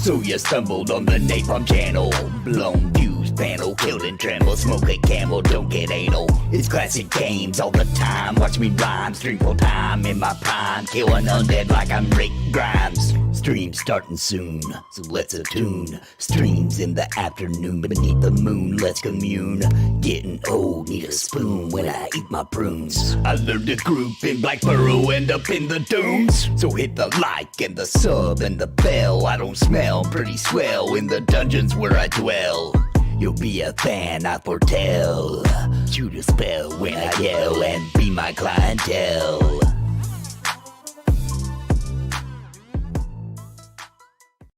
So you stumbled on the Napalm channel. Blown fuse panel, killed and tremble. Smoke a camel, don't get anal. It's classic games all the time. Watch me rhyme, stream full time in my prime. Kill an undead like I'm Rick Grimes. Stream starting soon, so let's attune. Streams in the afternoon beneath the moon, let's commune. Getting old, need a spoon when I eat my prunes. I learned to group in Black Burrow, end up in the dunes. So hit the like and the sub and the bell. I don't smell pretty swell in the dungeons where I dwell. You'll be a fan, I foretell. Shoot a spell when I yell and be my clientele.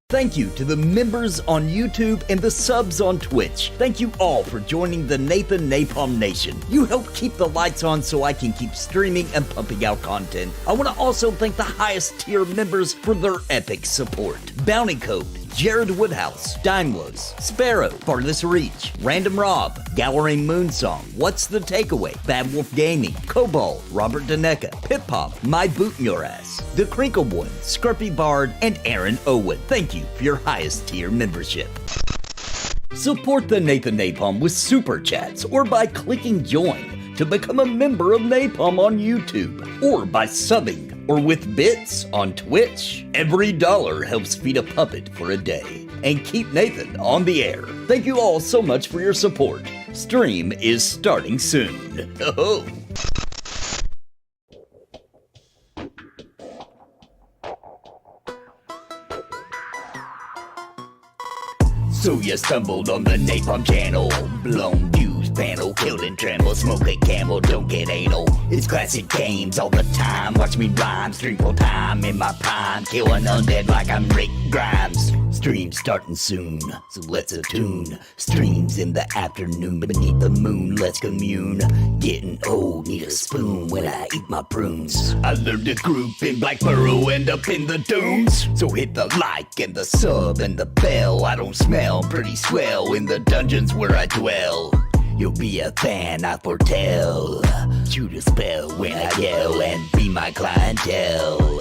Thank you to the members on YouTube and the subs on Twitch. Thank you all for joining the Nathan Napalm Nation. You help keep the lights on so I can keep streaming and pumping out content. I want to also thank the highest tier members for their epic support. Bounty Code, Jared Woodhouse, Dymlos, Sparrow, Farthest Reach, Random Rob, Gallery Moonsong, What's the Takeaway, Bad Wolf Gaming, Cobalt, Robert Daneka, Pip Pop, My Boot in Your Ass, The Crinkle Boy, Scruffy Bard, and Aaron Owen. Thank you for your highest tier membership. Support the Nathan Napalm with super chats or by clicking join to become a member of Napalm on YouTube, or by subbing or with bits on Twitch. Every dollar helps feed a puppet for a day and keep Nathan on the air. Thank you all so much for your support. Stream is starting soon. Oh. So you stumbled on the Napalm channel. Blown fuse panel, killed and tremble. Smoke a camel, don't get anal. It's classic games all the time. Watch me rhyme, stream full time in my prime. Kill an undead like I'm Rick Grimes. Stream starting soon, so let's attune. Streams in the afternoon beneath the moon, let's commune. Getting old, need a spoon when I eat my prunes. I learned to group in Black Burrow, end up in the dunes. So hit the like and the sub and the bell. I don't smell pretty swell in the dungeons where I dwell. You'll be a fan, I foretell. Shoot a spell when I yell and be my clientele.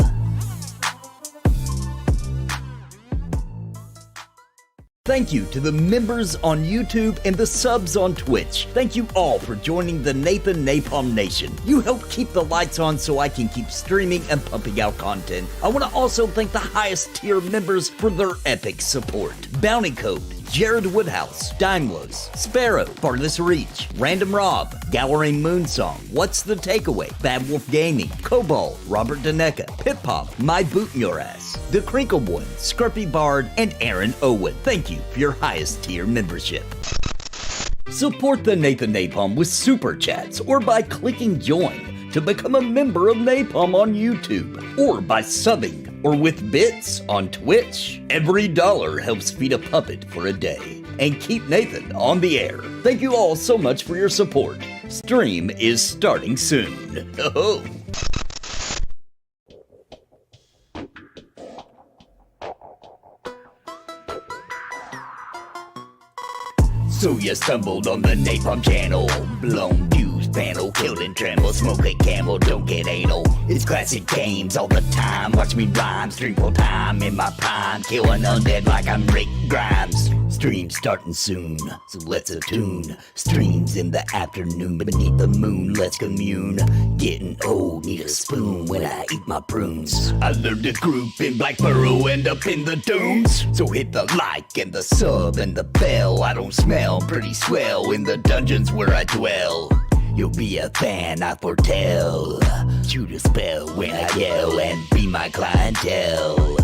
Thank you to the members on YouTube and the subs on Twitch. Thank you all for joining the Nathan Napalm Nation. You help keep the lights on so I can keep streaming and pumping out content. I want to also thank the highest tier members for their epic support. Bounty Code, Jared Woodhouse, Dymlos, Sparrow, Farthest Reach, Random Rob, Gallery Moonsong, What's the Takeaway, Bad Wolf Gaming, Cobalt, Robert Daneka, Pip Pop, My Boot in Your Ass, The Crinkle Boy, Scruffy Bard, and Aaron Owen. Thank you for your highest tier membership. Support the Nathan Napalm with super chats or by clicking join to become a member of Napalm on YouTube, or by subbing or with bits on Twitch. Every dollar helps feed a puppet for a day and keep Nathan on the air. Thank you all so much for your support. Stream is starting soon. Oh. So you stumbled on the Napalm channel. Blown fuse panel, killed and tremble. Smoke a camel, don't get anal. It's classic games all the time. Watch me rhyme, stream full time in my prime. Kill an undead like I'm Rick Grimes. Stream starting soon, so let's attune. Streams in the afternoon beneath the moon, let's commune. Getting old, need a spoon when I eat my prunes. I learned to group in Black Burrow, end up in the dunes. So hit the like and the sub and the bell. I don't smell pretty swell in the dungeons where I dwell. You'll be a fan, I foretell. Shoot a spell when I yell and be my clientele.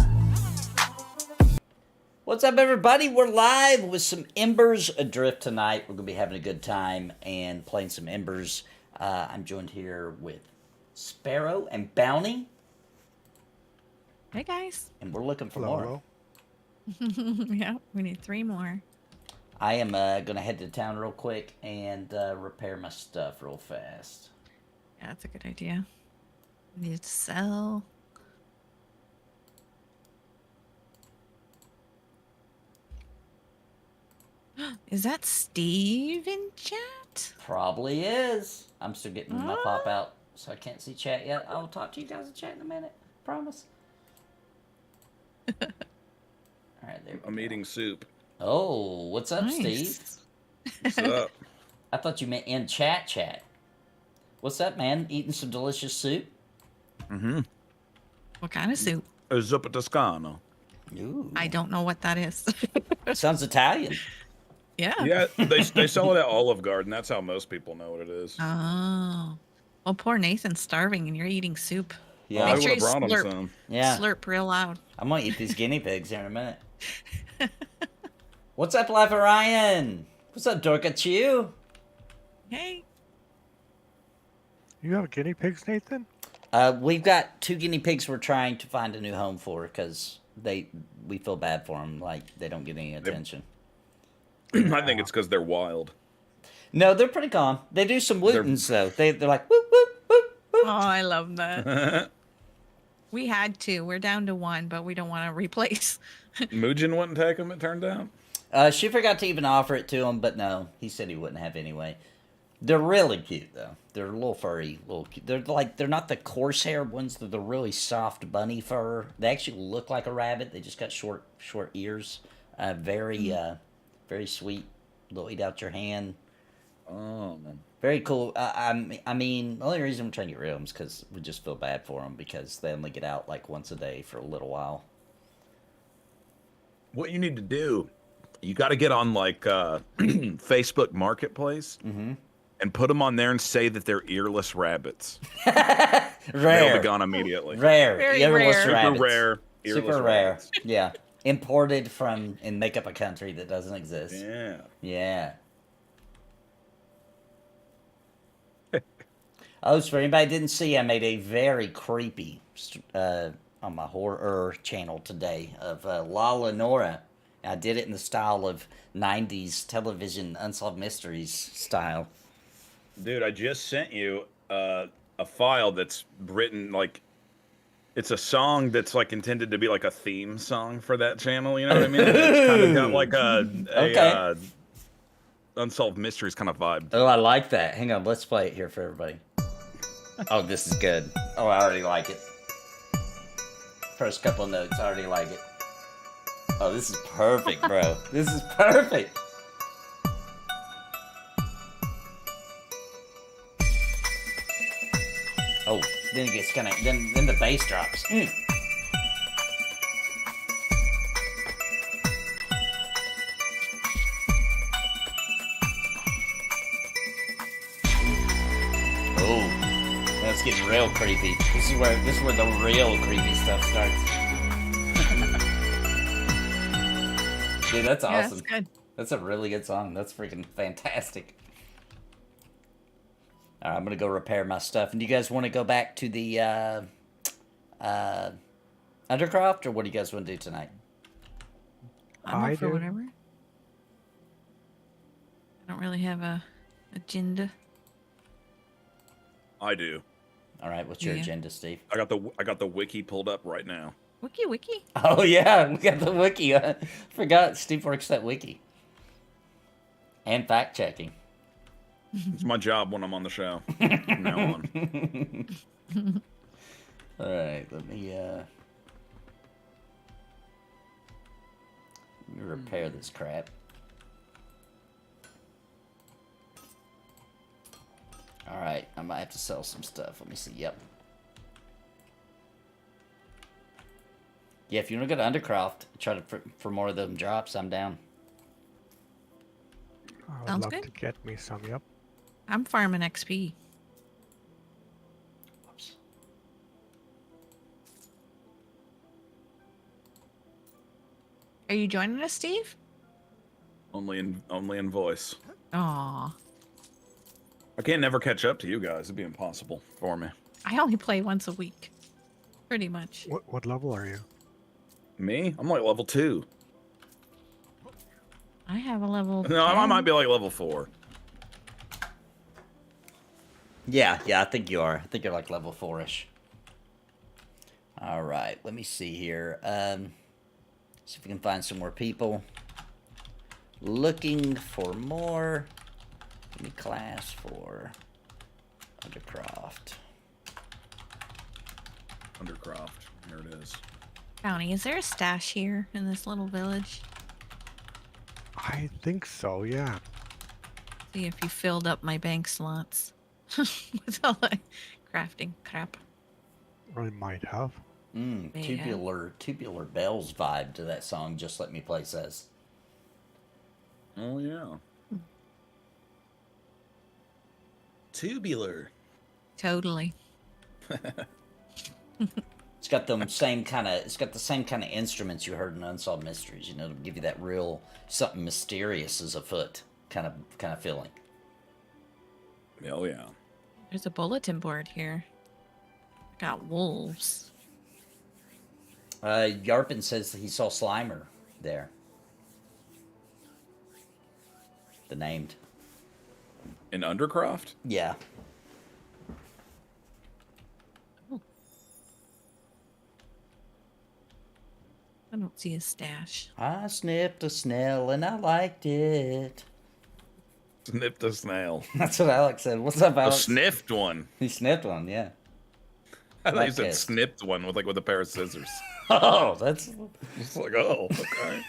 What's up, everybody? We're live with some Embers Adrift tonight. We're going to be having a good time and playing some Embers. I'm joined here with Sparrow and Bounty. Hey, guys. And we're looking for Hello. Hello. Yeah, we need 3 more. I am going to head to town real quick and repair my stuff real fast. Yeah, that's a good idea. We need to sell. Is that Steve in chat? Probably is. I'm still getting my pop out, so I can't see chat yet. I'll talk to you guys in chat in a minute. Promise. Alright, there I'm eating soup. Oh, what's up, Steve? Nice. What's up? I thought you meant in chat. What's up, man? Eating some delicious soup? Mm-hmm. What kind of soup? A zuppa toscano. Ooh. I don't know what that is. Sounds Italian. Yeah. Yeah, they sell it at Olive Garden. That's how most people know what it is. Oh. Well, poor Nathan's starving and you're eating soup. Yeah. I Make sure would have you brought him slurp. some. Yeah. Slurp real loud. I'm gonna eat these guinea pigs here in a minute. What's up, Live Orion? What's up, Dorkachu? Hey. You have guinea pigs, Nathan? We've got 2 guinea pigs we're trying to find a new home for because we feel bad for them, like they don't get any attention. I think it's because they're wild. No, they're pretty calm. They do some wootings though. They're like whoop whoop whoop whoop. Oh, I love that. We had 2. We're down to 1, but we don't want to replace. Mugen wouldn't take them, it turned out. She forgot to even offer it to him, but no, he said he wouldn't have anyway. They're really cute though. They're a little furry, little cute. They're not the coarse hair ones. They're the really soft bunny fur. They actually look like a rabbit. They just got short ears. Very sweet. They'll eat out your hand. Oh, man. Very cool. I mean, the only reason I'm trying to get rid of them is because we just feel bad for them because they only get out like once a day for a little while. What you need to do, you got to get on like Facebook Marketplace and put them on there and say that they're earless rabbits. Rare. They'll be gone immediately. Rare. Very Earless rare. Super rabbits. rare. Earless Super rare. rabbits. Yeah. Imported from and make up a country that doesn't exist. Yeah. Yeah. Oh, so for anybody who didn't see, I made a very creepy on my horror channel today of La Lenora. I did it in the style of 90s television unsolved mysteries style. Dude, I just sent you a file that's written like it's a song that's like intended to be like a theme song for that channel. You know what I mean? It's kind of got like a unsolved mysteries kind of vibe. Oh, I like that. Hang on, let's play it here for everybody. Oh, this is good. Oh, I already like it. First couple of notes, I already like it. Oh, this is perfect, bro. This is perfect. Oh, then it gets kind of, then the bass drops. Oh, that's getting real creepy. This is where the real creepy stuff starts. Dude, that's Yeah, awesome. that's good. That's a really good song. That's freaking fantastic. All right, I'm gonna go repair my stuff. And do you guys want to go back to the Undercroft, or what do you guys want to do tonight? I'm I up for do. whatever. I don't really have a agenda. I do. All right, what's your Yeah. agenda, Steve? I got the wiki pulled up right now. Wiki. Oh yeah, we got the wiki. I forgot Steve works that wiki. And fact checking. It's my job when I'm on the show. From now on. All right, let me repair this crap. All right, I might have to sell some stuff. Let me see. Yep. Yeah, if you want to go to Undercroft, try to for more of them drops, I'm down. I would Sounds love good. to get me some, yep. I'm farming XP. Whoops. Are you joining us, Steve? Only in voice. Aw. I can't never catch up to you guys. It'd be impossible for me. I only play once a week. Pretty much. What level are you? Me? I'm like level 2. I have a level. No, I 10. might be like level 4. Yeah, I think you are. I think you're like level 4-ish. All right, let me see here. See if we can find some more people. Looking for more. Give me class for Undercroft. Undercroft. Here it is. Bounty, is there a stash here in this little village? I think so, yeah. See if you filled up my bank slots with all that crafting crap. I might have. Yeah. Tubular bells vibe to that song. Just Let Me Play says. Oh yeah. Tubular. Totally. It's got the same kind of instruments you heard in Unsolved Mysteries. You know, to give you that real something mysterious is afoot kind of feeling. Oh yeah. There's a bulletin board here. Got wolves. Yarpin says he saw Slimer there. The named. In Undercroft? Yeah. I don't see a stash. I sniffed a snail and I liked it. Sniffed a snail. That's what Alex said. What's up, A Alex? sniffed one. He sniffed one, yeah. I thought you Like said this. snipped one with a pair of scissors. Oh, that's It's like, oh, okay.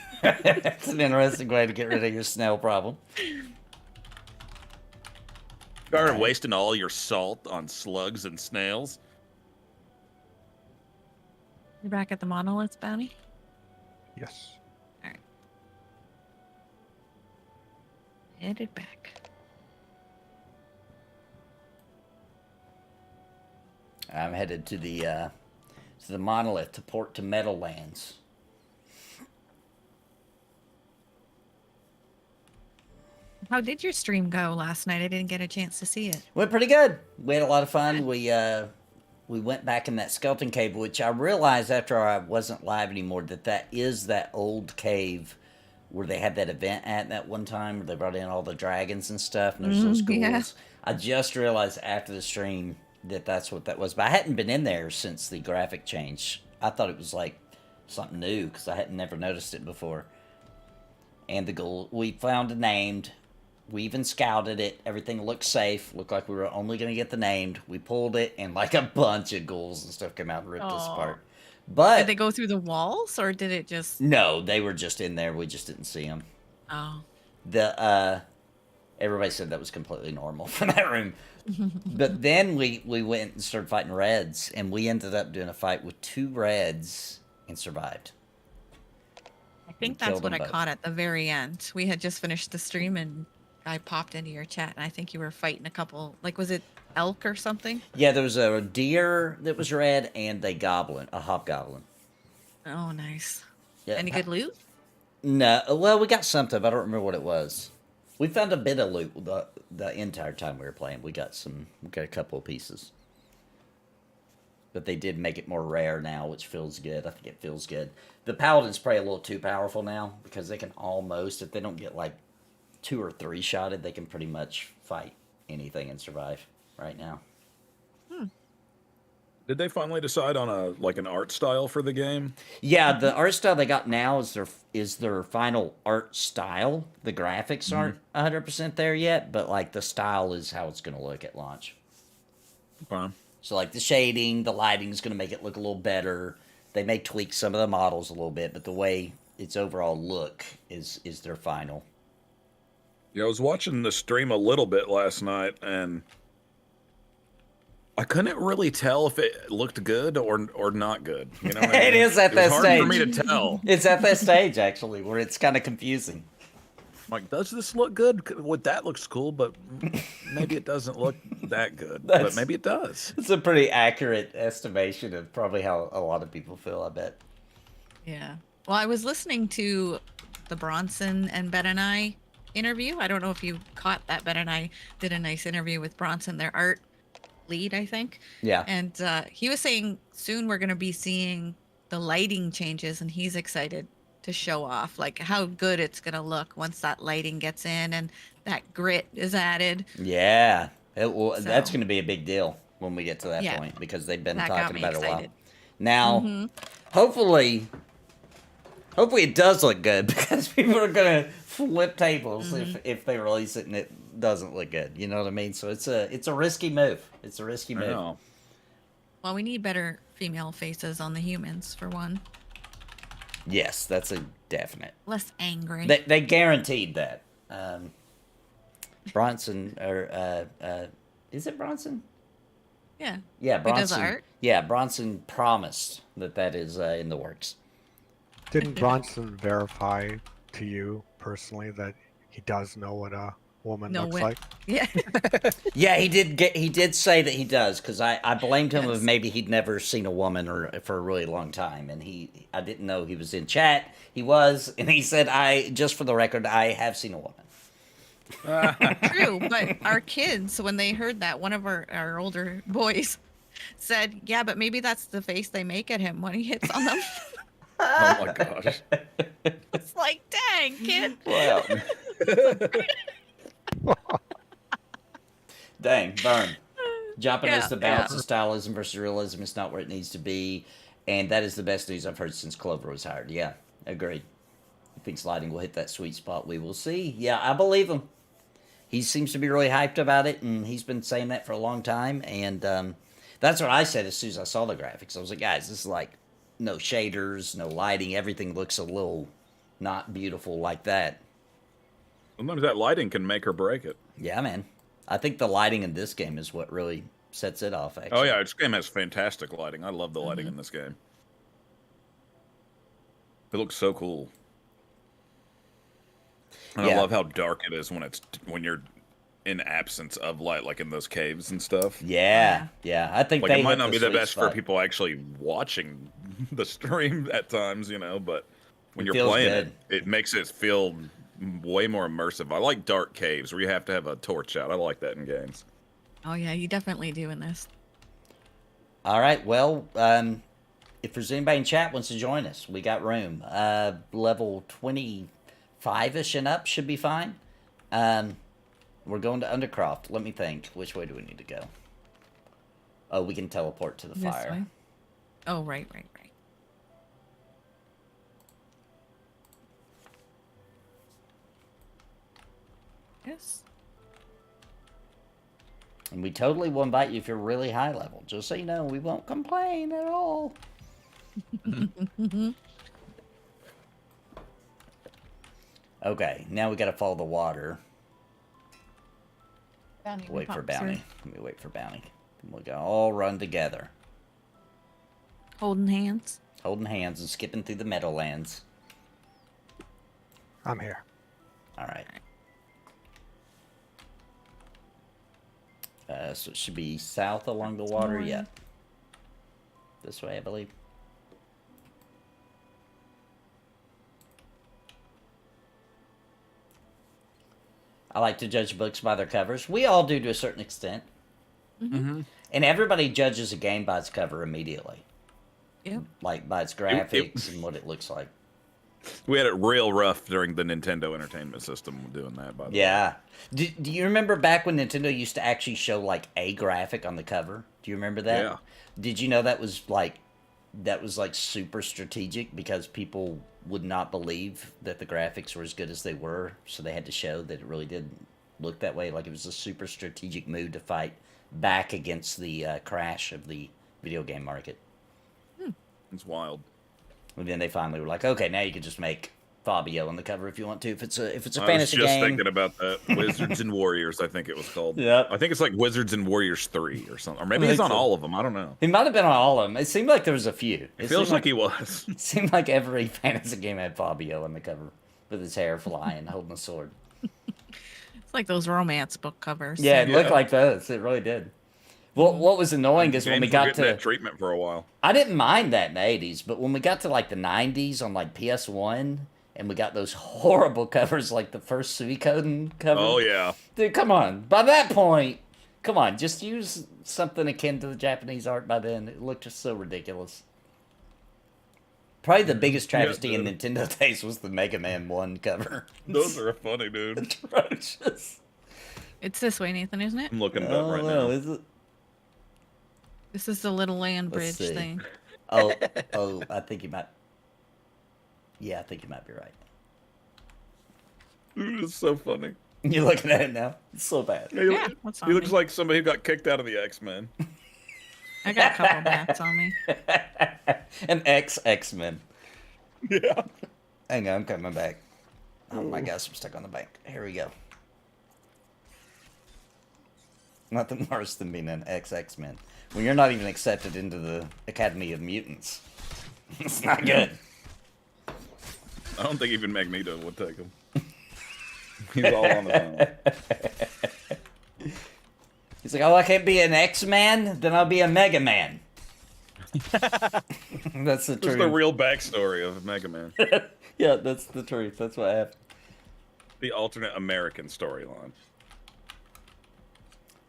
that's an interesting way to get rid of your snail problem. Started wasting all your salt on slugs and snails. You're back at the monolith bounty? Yes. Alright. Headed back. I'm headed to the monolith to port to Meadowlands. How did your stream go last night? I didn't get a chance to see it. Went pretty good. We had a lot of fun. We went back in that skeleton cave, which I realized after I wasn't live anymore that is that old cave where they had that event at that one time where they brought in all the dragons and stuff and there's those ghouls. Yeah. I just realized after the stream that's what that was, but I hadn't been in there since the graphic change. I thought it was like something new because I hadn't never noticed it before. And the ghoul, we found a named. We even scouted it. Everything looked safe. Looked like we were only going to get the named. We pulled it, and like a bunch of ghouls and stuff came out and ripped us Aw. apart. But Did they go through the walls or did it just... no, they were just in there. We just didn't see them. Oh. Everybody said that was completely normal for that room. But then we went and started fighting reds, and we ended up doing a fight with 2 reds and survived. I think Killed that's what them I both. caught at the very end. We had just finished the stream and I popped into your chat and I think you were fighting a couple, like, was it elk or something? Yeah, there was a deer that was red and a hobgoblin. Oh, nice. Yeah. Any good loot? No, well, we got something, but I don't remember what it was. We found a bit of loot the entire time we were playing. We got a couple of pieces. But they did make it more rare now, which feels good. I think it feels good. The paladin's probably a little too powerful now because they can almost, if they don't get like 2 or 3 shotted, they can pretty much fight anything and survive right now. Did they finally decide on an art style for the game? Yeah, the art style they got now is their final art style. The graphics aren't 100% there yet, but like the style is how it's going to look at launch. Okay. So like the shading, the lighting is going to make it look a little better. They may tweak some of the models a little bit, but the way its overall look is their final. Yeah, I was watching the stream a little bit last night, and I couldn't really tell if it looked good or not good. You know what I mean? It is at that It was hard for me to tell. It's at that stage actually where it's kind of confusing. Like, does this look good? Well, that looks cool, but maybe it doesn't look that good. But maybe it does. It's a pretty accurate estimation of probably how a lot of people feel, I bet. Yeah. Well, I was listening to the Bronson and Ben and I interview. I don't know if you caught that. Ben and I did a nice interview with Bronson, their art lead, I think. Yeah. And he was saying soon we're going to be seeing the lighting changes, and he's excited to show off like how good it's going to look once that lighting gets in and that grit is added. Yeah. That's So- going to be a big deal when we get to that Yeah. point because they've been That got talking me about it a while. excited. Now, hopefully it does look good because people are going to flip tables if they release it and it doesn't look good. You know what I mean? So it's a risky move. It's a risky I move. know. Well, we need better female faces on the humans for one. Yes, that's a definite. Less angry. They guaranteed that. Bronson, or is it Bronson? Yeah. Yeah, Who Bronson. does the art? Yeah, Bronson promised that is in the works. Didn't Bronson verify to you personally that he does know what a woman No looks wit. like? Yeah. Yeah, he did say that he does, because I blamed him Yes. of maybe he'd never seen a woman for a really long time, and I didn't know he was in chat. He was, and he said, just for the record, I have seen a woman. True, but our kids, when they heard that, one of our older boys said, yeah, but maybe that's the face they make at him when he hits on them. Oh my gosh. It's like, dang, kid. Well, dang, burn. Jumping Yeah, is the balance of stylism versus realism. It's not where it needs to be, and that is the best news I've heard since Clover was hired. Yeah, agreed. He thinks lighting will hit that sweet spot. We will see. Yeah, I believe him. He seems to be really hyped about it, and he's been saying that for a long time. And that's what I said as soon as I saw the graphics. I was like, guys, this is like no shaders, no lighting. Everything looks a little not beautiful like that. Sometimes that lighting can make or break it. Yeah, man. I think the lighting in this game is what really sets it off, actually. Oh yeah, this game has fantastic lighting. I love the lighting in this game. It looks so cool. And Yeah. I love how dark it is when you're in absence of light, like in those caves and stuff. Yeah, yeah. I think Like they it might hit not be the sweet best for spot. people actually watching the stream at times, but when It you're feels playing good. it makes it feel way more immersive. I like dark caves where you have to have a torch out. I like that in games. Oh, yeah, you definitely do in this. All right, well, if there's anybody in chat wants to join us, we got room. Level 25-ish and up should be fine. We're going to Undercroft. Let me think. Which way do we need to go? Oh, we can teleport to the This fire. way. Oh, right. Yes. And we totally will invite you if you're really high level. Just so you know, we won't complain at all. Okay, now we gotta follow the water. Wait for bounty. Let me wait for bounty. We'll go all run together. Holding hands. Holding hands and skipping through the Meadowlands. I'm here. Alright. So it should be south along the water. North. Yeah. This way, I believe. I like to judge books by their covers. We all do to a certain extent. Mm-hmm. And everybody judges a game by its cover immediately. Yep. Like by its graphics and what it looks like. We had it real rough during the Nintendo Entertainment System doing that, by the way. Yeah. Do you remember back when Nintendo used to actually show like a graphic on the cover? Do you remember that? Yeah. Did you know that was like super strategic because people would not believe that the graphics were as good as they were, so they had to show that it really did look that way. Like it was a super strategic move to fight back against the crash of the video game market. It's wild. And then they finally were like, okay, now you can just make Fabio on the cover if you want to. If it's a I was fantasy just game. thinking about that. Wizards and Warriors, I think it was called. Yep. I think it's like Wizards and Warriors 3 or something. Or maybe I he's think on so. all of them. I don't know. He might have been on all of them. It seemed like there was a few. It feels like he was. It seemed like every fantasy game had Fabio on the cover with his hair flying, holding a sword. It's like those romance book covers. Yeah, it looked Yeah. like those. It really did. Well, what was annoying is when we Games were got getting to... that treatment for a while. I didn't mind that in the 80s, but when we got to like the 90s on like PS1, and we got those horrible covers like the first Suikoden cover. Oh yeah. Dude, come on. By that point, come on, just use something akin to the Japanese art by then. It looked just so ridiculous. Probably the biggest travesty in dude. Nintendo days was the Mega Man 1 cover. Those are funny, dude. Atrocious. It's this way, Nathan, isn't it? I'm looking it Oh, up right no, now. is it? This is the little land Let's bridge see. thing. Oh, I think you might... Yeah, I think you might be right. Dude, it's so funny. You're looking at it now. It's so bad. Yeah, what's on He looks me? like somebody who got kicked out of the X-Men. I got a couple bats on me. An X-Men. Yeah. Hang on, I'm coming back. Oh my gosh, I'm stuck on the bank. Here we go. Nothing worse than being an X-Men. When you're not even accepted into the Academy of Mutants. It's not good. I don't think even Magneto would take him. He's all on his own. He's like, oh, I can't be an X-Man? Then I'll be a Mega Man. That's the truth. That's the real backstory of Mega Man. Yeah, that's the truth. That's what happened. The alternate American storyline.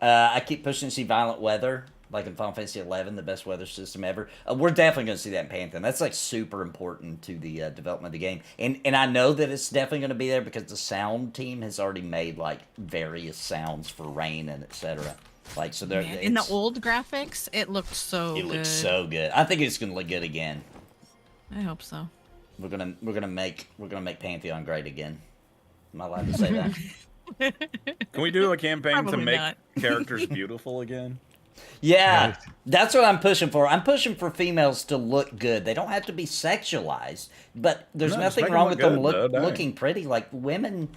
I keep pushing to see violent weather, like in Final Fantasy XI, the best weather system ever. We're definitely going to see that in Pantheon. That's like super important to the development of the game, and I know that it's definitely going to be there because the sound team has already made like various sounds for rain and etc. Like so, they're In the old graphics, it looked so good. It looks so good. I think it's going to look good again. I hope so. We're gonna make Pantheon great again. Am I allowed to say that? Can we do a campaign Probably to make not. characters beautiful again? Yeah, Right. that's what I'm pushing for. I'm pushing for females to look good. They don't have to be sexualized, but there's No, just nothing make wrong them with them look good, though, dang. looking pretty. Like women,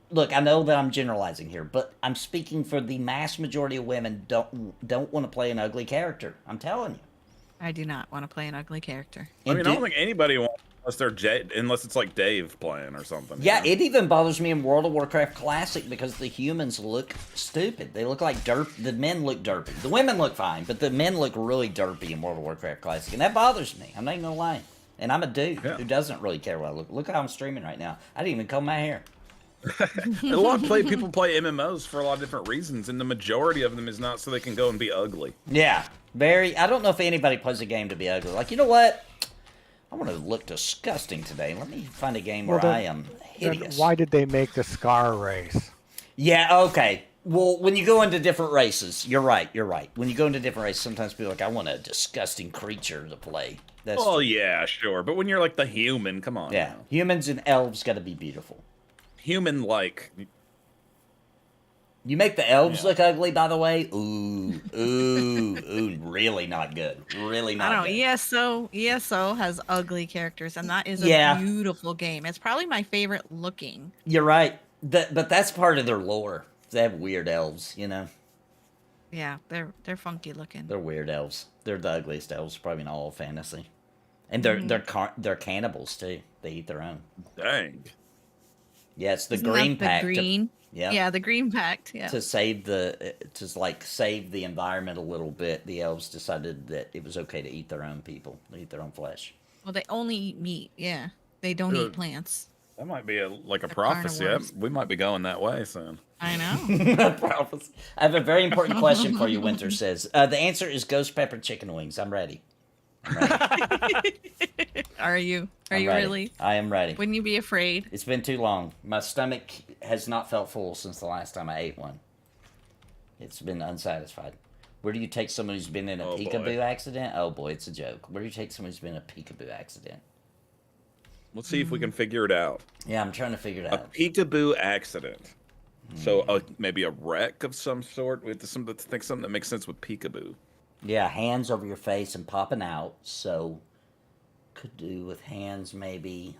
look, I know that I'm generalizing here, but I'm speaking for the mass majority of women don't want to play an ugly character. I'm telling you. I do not want to play an ugly character. I mean, I don't think anybody wants unless it's like Dave playing or something. Yeah, you know? it even bothers me in World of Warcraft Classic because the humans look stupid. They look like derp. The men look derpy. The women look fine, but the men look really derpy in World of Warcraft Classic, and that bothers me. I'm not even gonna lie. And I'm a dude who doesn't really care what I look. Look how I'm streaming right now. I didn't even comb my hair. A lot of people play MMOs for a lot of different reasons, and the majority of them is not so they can go and be ugly. Yeah, very. I don't know if anybody plays a game to be ugly. Like, you know what? I want to look disgusting today. Let me find a game where I am Then hideous. why did they make the Scar race? Yeah, okay. Well, when you go into different races, you're right. When you go into different races, sometimes people are like, I want a disgusting creature to play. That's Oh yeah, sure. But when you're like the human, come on. yeah. now. Humans and elves got to be beautiful. Human like. You make the elves Yeah. look ugly, by the way. Ooh, really not good. Really not I don't good. know. ESO has ugly characters, and that is a Yeah. beautiful game. It's probably my favorite looking. You're right. But that's part of their lore. They have weird elves, you know. Yeah, they're funky looking. They're weird elves. They're the ugliest elves probably in all of fantasy. And they're cannibals too. They eat their own. Dang. Yeah, it's the Isn't green that the pact. green? Yeah. Yeah, the green pact. Yeah. To save save the environment a little bit, the elves decided that it was okay to eat their own people. They eat their own flesh. Well, they only eat meat. Yeah, they don't Good. eat plants. That might be a They're prophecy. carnivores. We might be going that way soon. I know. Prophecy. I have a very important question for you, Winter says. The answer is ghost pepper chicken wings. I'm ready. Are you? Are I'm you ready. really? I am ready. Wouldn't you be afraid? It's been too long. My stomach has not felt full since the last time I ate one. It's been unsatisfied. Where do you take someone who's been in a Oh, peekaboo boy. accident? Oh boy, it's a joke. Where do you take someone who's been in a peekaboo accident? Let's see if we can figure it out. Yeah, I'm trying to figure it A out. peekaboo accident. So maybe a wreck of some sort. We have to think something that makes sense with peekaboo. Yeah, hands over your face and popping out. So, could do with hands maybe.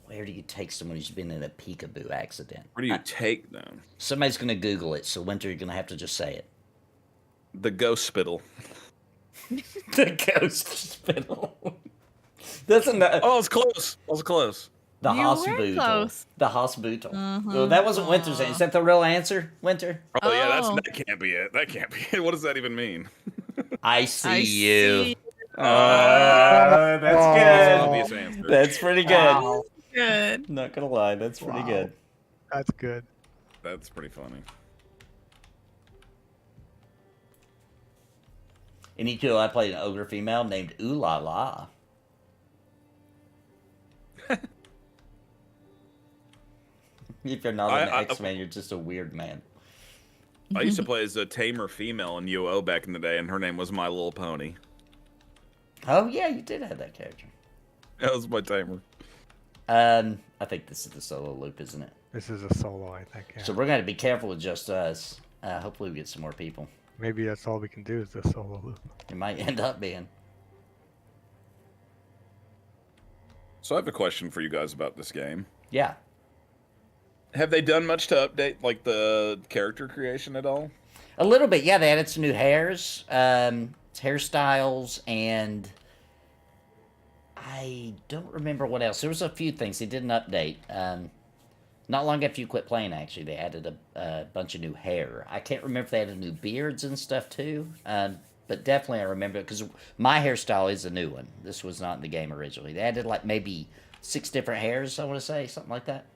Where do you take someone who's been in a peekaboo accident? Where do you take them? Somebody's going to Google it, so Winter, you're going to have to just say it. The ghost spittle. The ghost spittle. That's enough. Oh, it's close. I was close. The You were hospital. close. The hospital. Well, that wasn't Winter's answer. Is that the real answer, Winter? Oh, yeah, Oh. that can't be it. That can't be it. What does that even mean? I see I you. see. That's That's Oh. an obvious answer. That's pretty good. Wow, Good. Not gonna lie, that's pretty Wow. good. that's good. That's pretty funny. In EQ, I played an ogre female named Ooh La La. If you're not an I- X-Man, you're just a weird man. I used to play as a tamer female in UO back in the day, and her name was My Little Pony. Oh yeah, you did have that character. That was my tamer. I think this is the solo loop, isn't it? This is a solo, I think. Yeah. So we're going to be careful with just us. Hopefully we get some more people. Maybe that's all we can do is the solo loop. It might end up being. So I have a question for you guys about this game. Yeah. Have they done much to update like the character creation at all? A little bit, yeah. They added some new hairstyles, and I don't remember what else. There was a few things they didn't update. Not long after you quit playing, actually, they added a bunch of new hair. I can't remember if they added new beards and stuff too, but definitely I remember it because my hairstyle is a new one. This was not in the game originally. They added like maybe 6 different hairs, I want to say, something like that.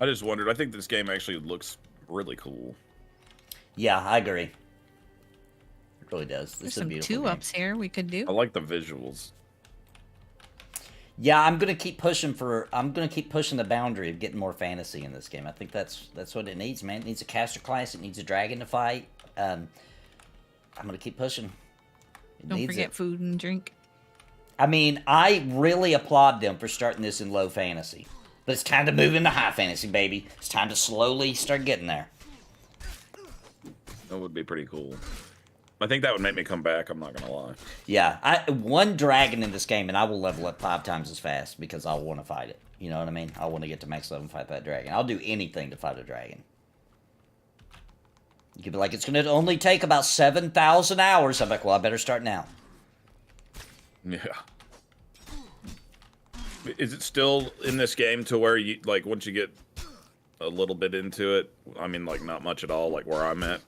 I just wondered. I think this game actually looks really cool. Yeah, I agree. It really does. There's This is a some beautiful game. 2-ups here we could do. I like the visuals. Yeah, I'm gonna keep pushing the boundary of getting more fantasy in this game. I think that's what it needs, man. It needs a caster class. It needs a dragon to fight. I'm gonna keep pushing. Don't forget food and drink. I mean, I really applaud them for starting this in low fantasy, but it's time to move into high fantasy, baby. It's time to slowly start getting there. That would be pretty cool. I think that would make me come back. I'm not gonna lie. Yeah, one dragon in this game, and I will level up 5 times as fast because I want to fight it. You know what I mean? I want to get to max level and fight that dragon. I'll do anything to fight a dragon. You could be like, it's going to only take about 7,000 hours. I'm like, well, I better start now. Yeah. Is it still in this game to where you like once you get a little bit into it? I mean, like not much at all. Like where I'm at.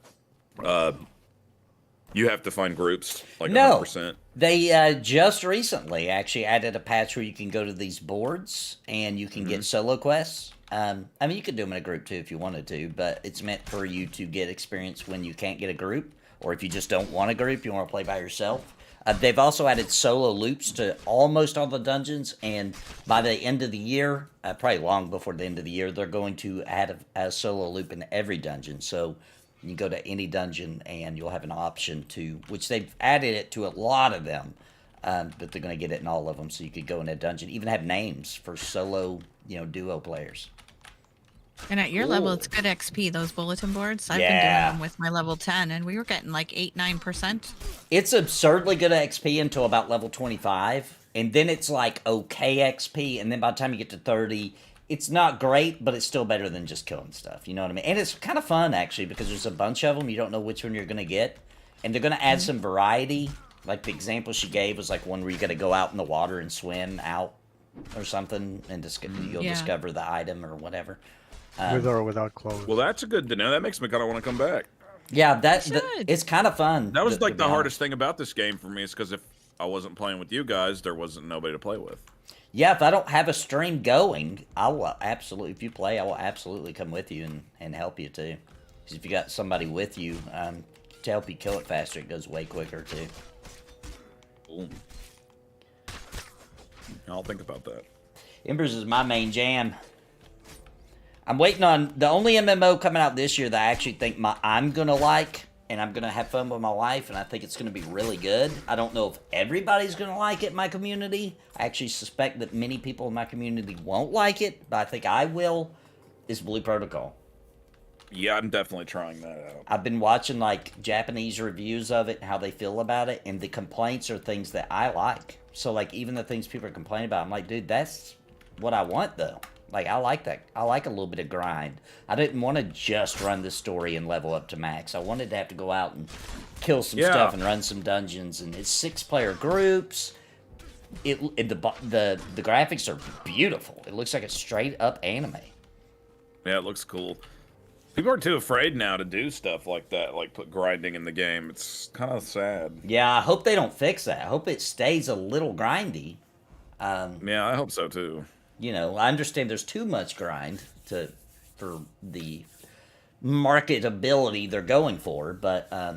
You have to find groups, like 100%. They just recently actually added a patch where you can go to these boards and you can get solo quests. I mean, you could do them in a group too if you wanted to, but it's meant for you to get experience when you can't get a group, or if you just don't want a group, you want to play by yourself. They've also added solo loops to almost all the dungeons, and by the end of the year, probably long before the end of the year, they're going to add a solo loop in every dungeon. So you go to any dungeon and you'll have an option to, which they've added it to a lot of them, but they're going to get it in all of them. So you could go in a dungeon, even have names for solo, duo players. And at your level, it's good XP, those bulletin boards. I've been doing them with my level 10, and we were getting like 8-9%. It's absurdly good XP until about level 25, and then it's like okay XP, and then by the time you get to 30, it's not great, but it's still better than just killing stuff. You know what I mean? And it's kind of fun, actually, because there's a bunch of them. You don't know which one you're going to get, and they're going to add some variety. Like the example she gave was like one where you got to go out in the water and swim out or something, and you'll discover the item or whatever. With or without clothes. Well, that's good to know. That makes me kind of want to come back. Yeah, it's kind of fun. That was like the hardest thing about this game for me is because if I wasn't playing with you guys, there wasn't nobody to play with. Yeah, if I don't have a stream going, I will absolutely, if you play, I will absolutely come with you and help you too. Because if you got somebody with you to help you kill it faster, it goes way quicker too. Boom. I'll think about that. Embers is my main jam. I'm waiting on the only MMO coming out this year that I actually think I'm going to like, and I'm going to have fun with my wife, and I think it's going to be really good. I don't know if everybody's going to like it in my community. I actually suspect that many people in my community won't like it, but I think I will, is Blue Protocol. Yeah, I'm definitely trying that out. I've been watching like Japanese reviews of it, how they feel about it, and the complaints are things that I like. So like even the things people are complaining about, I'm like, dude, that's what I want though. Like, I like that. I like a little bit of grind. I didn't want to just run this story and level up to max. I wanted to have to go out and kill some stuff and run some dungeons. And it's 6-player groups. The graphics are beautiful. It looks like a straight-up anime. Yeah, it looks cool. People are too afraid now to do stuff like that, like put grinding in the game. It's kind of sad. Yeah, I hope they don't fix that. I hope it stays a little grindy. Yeah, I hope so, too. I understand there's too much grind for the marketability they're going for, but a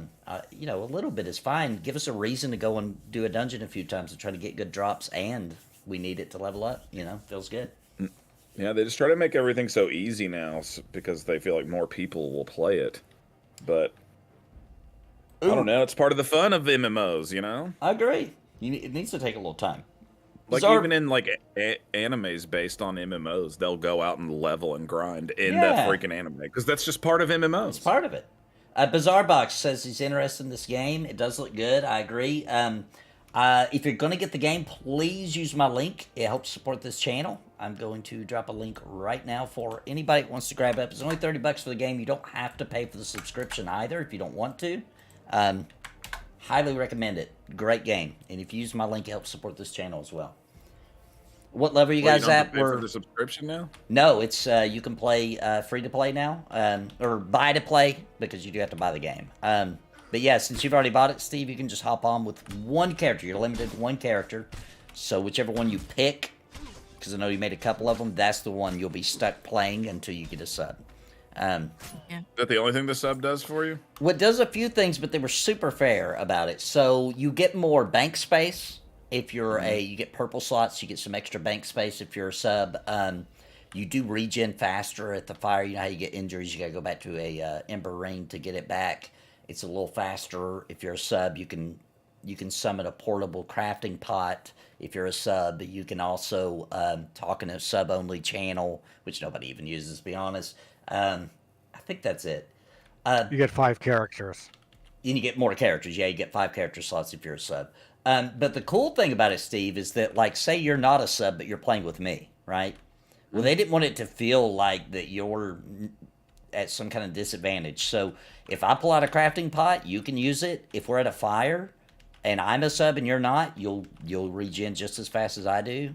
little bit is fine. Give us a reason to go and do a dungeon a few times and try to get good drops, and we need it to level up. Feels good. Yeah, they just try to make everything so easy now because they feel like more people will play it. But I don't know. It's part of the fun of MMOs, I agree. It needs to take a little time. Like even in like animes based on MMOs, they'll go out and level and grind in that freaking anime because that's just part of MMOs. It's part of it. Bizarre Box says he's interested in this game. It does look good. I agree. If you're going to get the game, please use my link. It helps support this channel. I'm going to drop a link right now for anybody that wants to grab it. It's only $30 for the game. You don't have to pay for the subscription either if you don't want to. Highly recommend it. Great game. And if you use my link, it helps support this channel as well. What level are you guys at? Pay for the subscription now? No, it's you can play free to play now, or buy to play, because you do have to buy the game. But yeah, since you've already bought it, Steve, you can just hop on with one character. You're limited to one character. So whichever one you pick, because I know you made a couple of them, that's the one you'll be stuck playing until you get a sub. Yeah. Is that the only thing the sub does for you? Well, it does a few things, but they were super fair about it. So you get more bank space if you're you get purple slots. You get some extra bank space if you're a sub. You do regen faster at the fire. You know how you get injuries, you gotta go back to a Ember Ring to get it back. It's a little faster. If you're a sub, you can summon a portable crafting pot. If you're a sub, you can also talk in a sub-only channel, which nobody even uses, to be honest. I think that's it. You get 5 characters. And you get more characters. Yeah, you get 5 character slots if you're a sub. But the cool thing about it, Steve, is that, like, say you're not a sub, but you're playing with me, right? Well, they didn't want it to feel like that you're at some kind of disadvantage. So if I pull out a crafting pot, you can use it. If we're at a fire and I'm a sub and you're not, you'll regen just as fast as I do.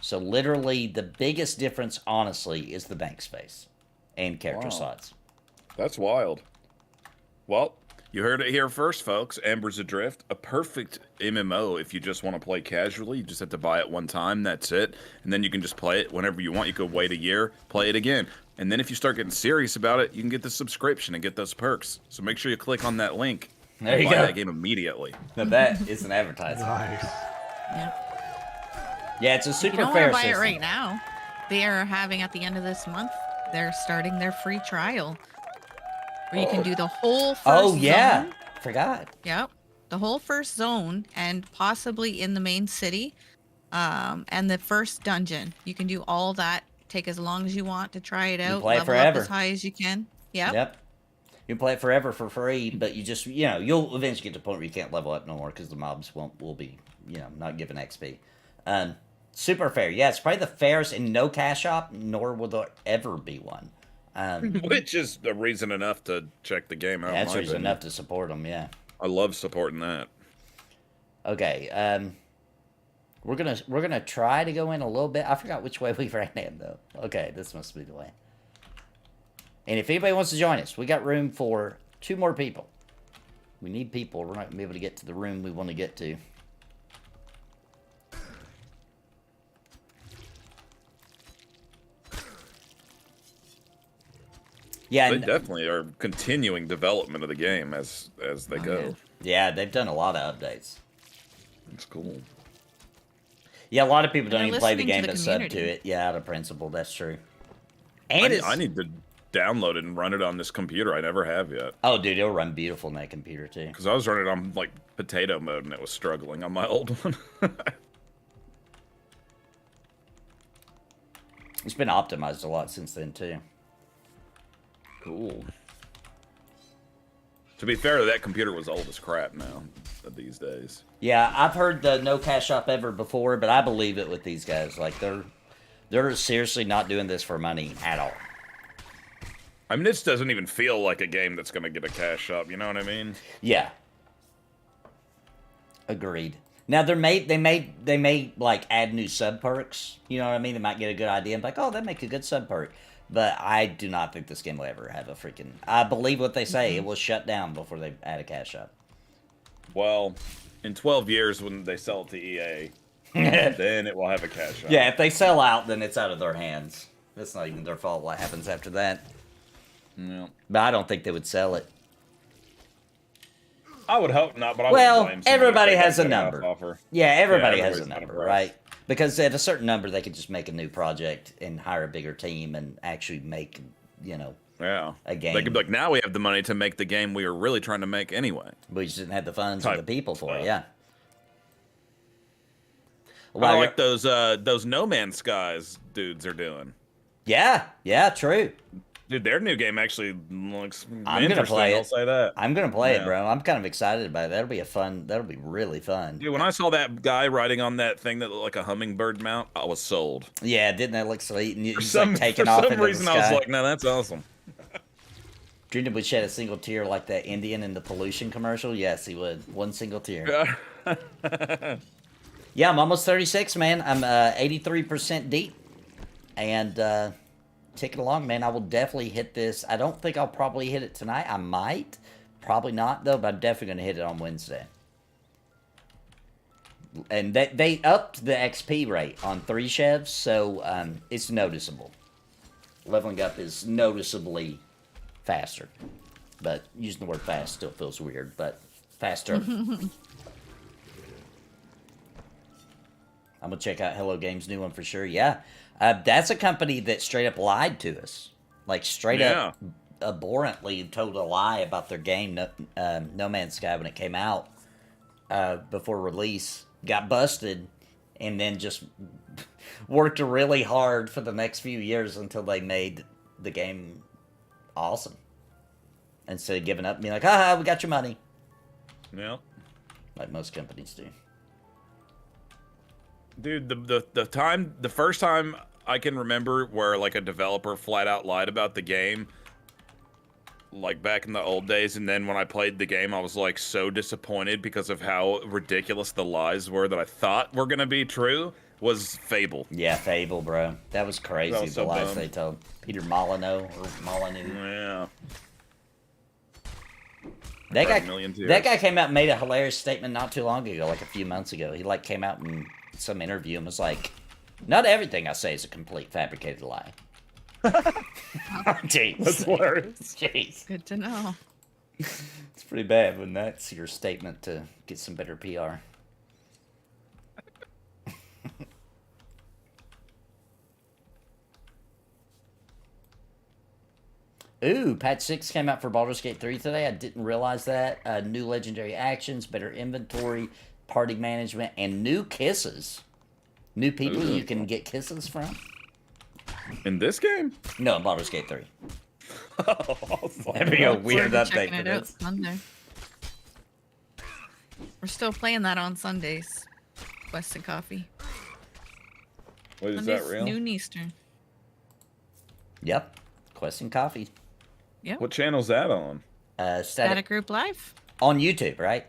So literally the biggest difference, honestly, is the bank space and character slots. That's wild. Well, you heard it here first, folks. Embers Adrift, a perfect MMO if you just want to play casually. You just have to buy it one time, that's it. And then you can just play it whenever you want. You could wait a year, play it again. And then if you start getting serious about it, you can get the subscription and get those perks. So make sure you click on that link. There you buy go. that game immediately. Now that is an advertisement. Nice. Yep. Yeah, it's a If super you don't fair want to buy system. it right now, they are having at the end of this month, they're starting their free trial. Where you can do the whole first Oh, yeah. zone. Forgot. Yep. The whole first zone and possibly in the main city. And the first dungeon. You can do all that. Take as long as you want to try it out. play it level forever. up as high as you can. Yep. Yep. You can play it forever for free, but you just, you know, you'll eventually get to the point where you can't level up no more because the mobs will be, you know, not giving XP. Super fair. Yeah, it's probably the fairest, and no cash shop, nor will there ever be one. Which is a reason enough to check the game out. That's in my reason opinion. enough to support them, yeah. I love supporting that. Okay, we're gonna try to go in a little bit. I forgot which way we ran in though. Okay, this must be the way. And if anybody wants to join us, we got room for 2 more people. We need people. We're not gonna be able to get to the room we want to get to. Yeah, They and, definitely are continuing development of the game as they go. yeah, they've done a lot of updates. It's cool. Yeah, a lot of people don't they're even play the listening game to the but sub to community. it. Yeah, out of principle, that's true. And I need to download it and run it on this computer. I never have yet. oh, dude, it'll run beautiful on that computer too. Because I was running it on like potato mode and it was struggling on my old one. It's been optimized a lot since then too. Cool. To be fair, that computer was old as crap now these days. Yeah, I've heard the no cash shop ever before, but I believe it with these guys. Like they're seriously not doing this for money at all. I mean, this doesn't even feel like a game that's going to get a cash shop. You know what I mean? Yeah. Agreed. Now they may like add new sub perks. You know what I mean? They might get a good idea and be like, oh, that make a good sub perk. But I do not think this game will ever have a freaking. I believe what they say. It will shut down before they add a cash shop. Well, in 12 years when they sell it to EA, then it will have a cash shop. Yeah, if they sell out, then it's out of their hands. That's not even their fault what happens after that. Yeah. But I don't think they would sell it. I would hope not, but I Well, wouldn't blame somebody everybody if they has a got an number. offer. Yeah, everybody Yeah, has a everybody's got a number, price. right? Because at a certain number, they could just make a new project and hire a bigger team and actually make, you know, Yeah. a game. They could be like, now we have the money to make the game we were really trying to make anyway. We just didn't have the funds or Type the people for it. stuff. Yeah. I Well, like those No Man's Skies dudes are doing. yeah, true. Dude, their new game actually looks I'm interesting. gonna play it. I'll say that. I'm gonna play it, Yeah. bro. I'm kind of excited about it. That'll be really fun. Dude, when I saw that guy riding on that thing that looked like a hummingbird mount, I was sold. Yeah, didn't that look sweet? And For he's some, like taking for off some into reason, the I was sky. like, no, that's awesome. Dreamed would shed a single tear like that Indian in the pollution commercial. Yes, he would. One single tear. Yeah, I'm almost 36, man. I'm 83% deep, and ticking along, man. I will definitely hit this. I don't think I'll probably hit it tonight. I might, probably not though. But I'm definitely gonna hit it on Wednesday. And they upped the XP rate on 3 chefs, so it's noticeable. Leveling up is noticeably faster, but using the word fast still feels weird. But faster. I'm gonna check out Hello Games' new one for sure. Yeah, that's a company that straight up lied to us, like straight up abhorrently told a lie about their game, No Man's Sky, when it came out before release. Got busted, and then just worked really hard for the next few years until they made the game awesome. Instead of giving up and being like, "Ah, we got your money," Yeah. like most companies do. Dude, the first time I can remember where like a developer flat out lied about the game, like back in the old days, and then when I played the game, I was like so disappointed because of how ridiculous the lies were that I thought were gonna be true, was Fable. Yeah, Fable, bro. That was crazy, That was the so lies dumb. they told. Peter Molyneux, or Molyneux. Yeah. That Cried guy, a million tears. that guy came out and made a hilarious statement not too long ago, like a few months ago. He like came out in some interview and was like, "Not everything I say is a complete fabricated lie." Jeez. That's hilarious. Jeez. Good to know. It's pretty bad when that's your statement to get some better PR. Ooh, patch 6 came out for Baldur's Gate 3 today. I didn't realize that. New legendary actions, better inventory, party management, and new kisses. New people you can get kisses from. In this game? No, in Baldur's Gate 3. Awesome. That'd be a weird We're update checking for it out this. Sunday. We're still playing that on Sundays. Quest and Coffee. Wait, is Sundays, that real? Noon Eastern. Yep. Quest and Coffee. Yep. What channel's that on? Static Static. Group Live. On YouTube, right?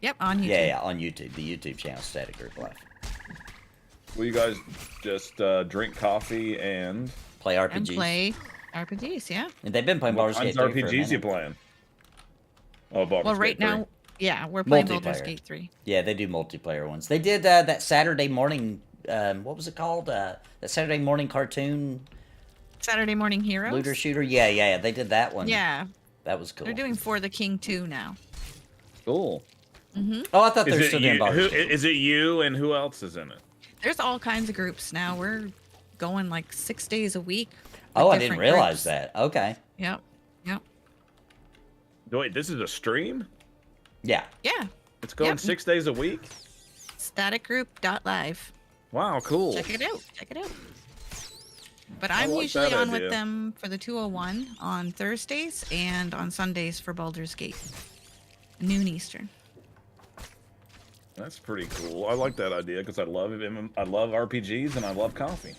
Yep, on YouTube. Yeah, on YouTube. The YouTube channel, Static Group Live. Will you guys just drink coffee and Play RPGs. And play RPGs, yeah. And they've been playing what Baldur's Gate kinds 3 of for a RPGs you minute. playing? Oh, Baldur's Well, right Gate 3. now, yeah, we're playing Baldur's Multiplayer. Gate 3. Yeah, they do multiplayer ones. They did that Saturday morning, what was it called? That Saturday morning cartoon Saturday Morning Heroes. looter shooter? Yeah, they did that one. Yeah, That was cool. they're doing For the King 2 now. Cool. Oh, I thought they Is were it, still doing you, Baldur's who, Gate. is it you and who else is in it? There's all kinds of groups now. We're going like 6 days a week. with Oh, I didn't different realize groups. that. Okay. Yep. Wait, this is a stream? Yeah. Yeah. It's going Yep. 6 days a week? Staticgroup.live. Wow, cool. Check it out. Check it out. But I I'm like usually that on idea. with them for the 201 on Thursdays and on Sundays for Baldur's Gate. Noon Eastern. That's pretty cool. I like that idea because I love RPGs and I love coffee.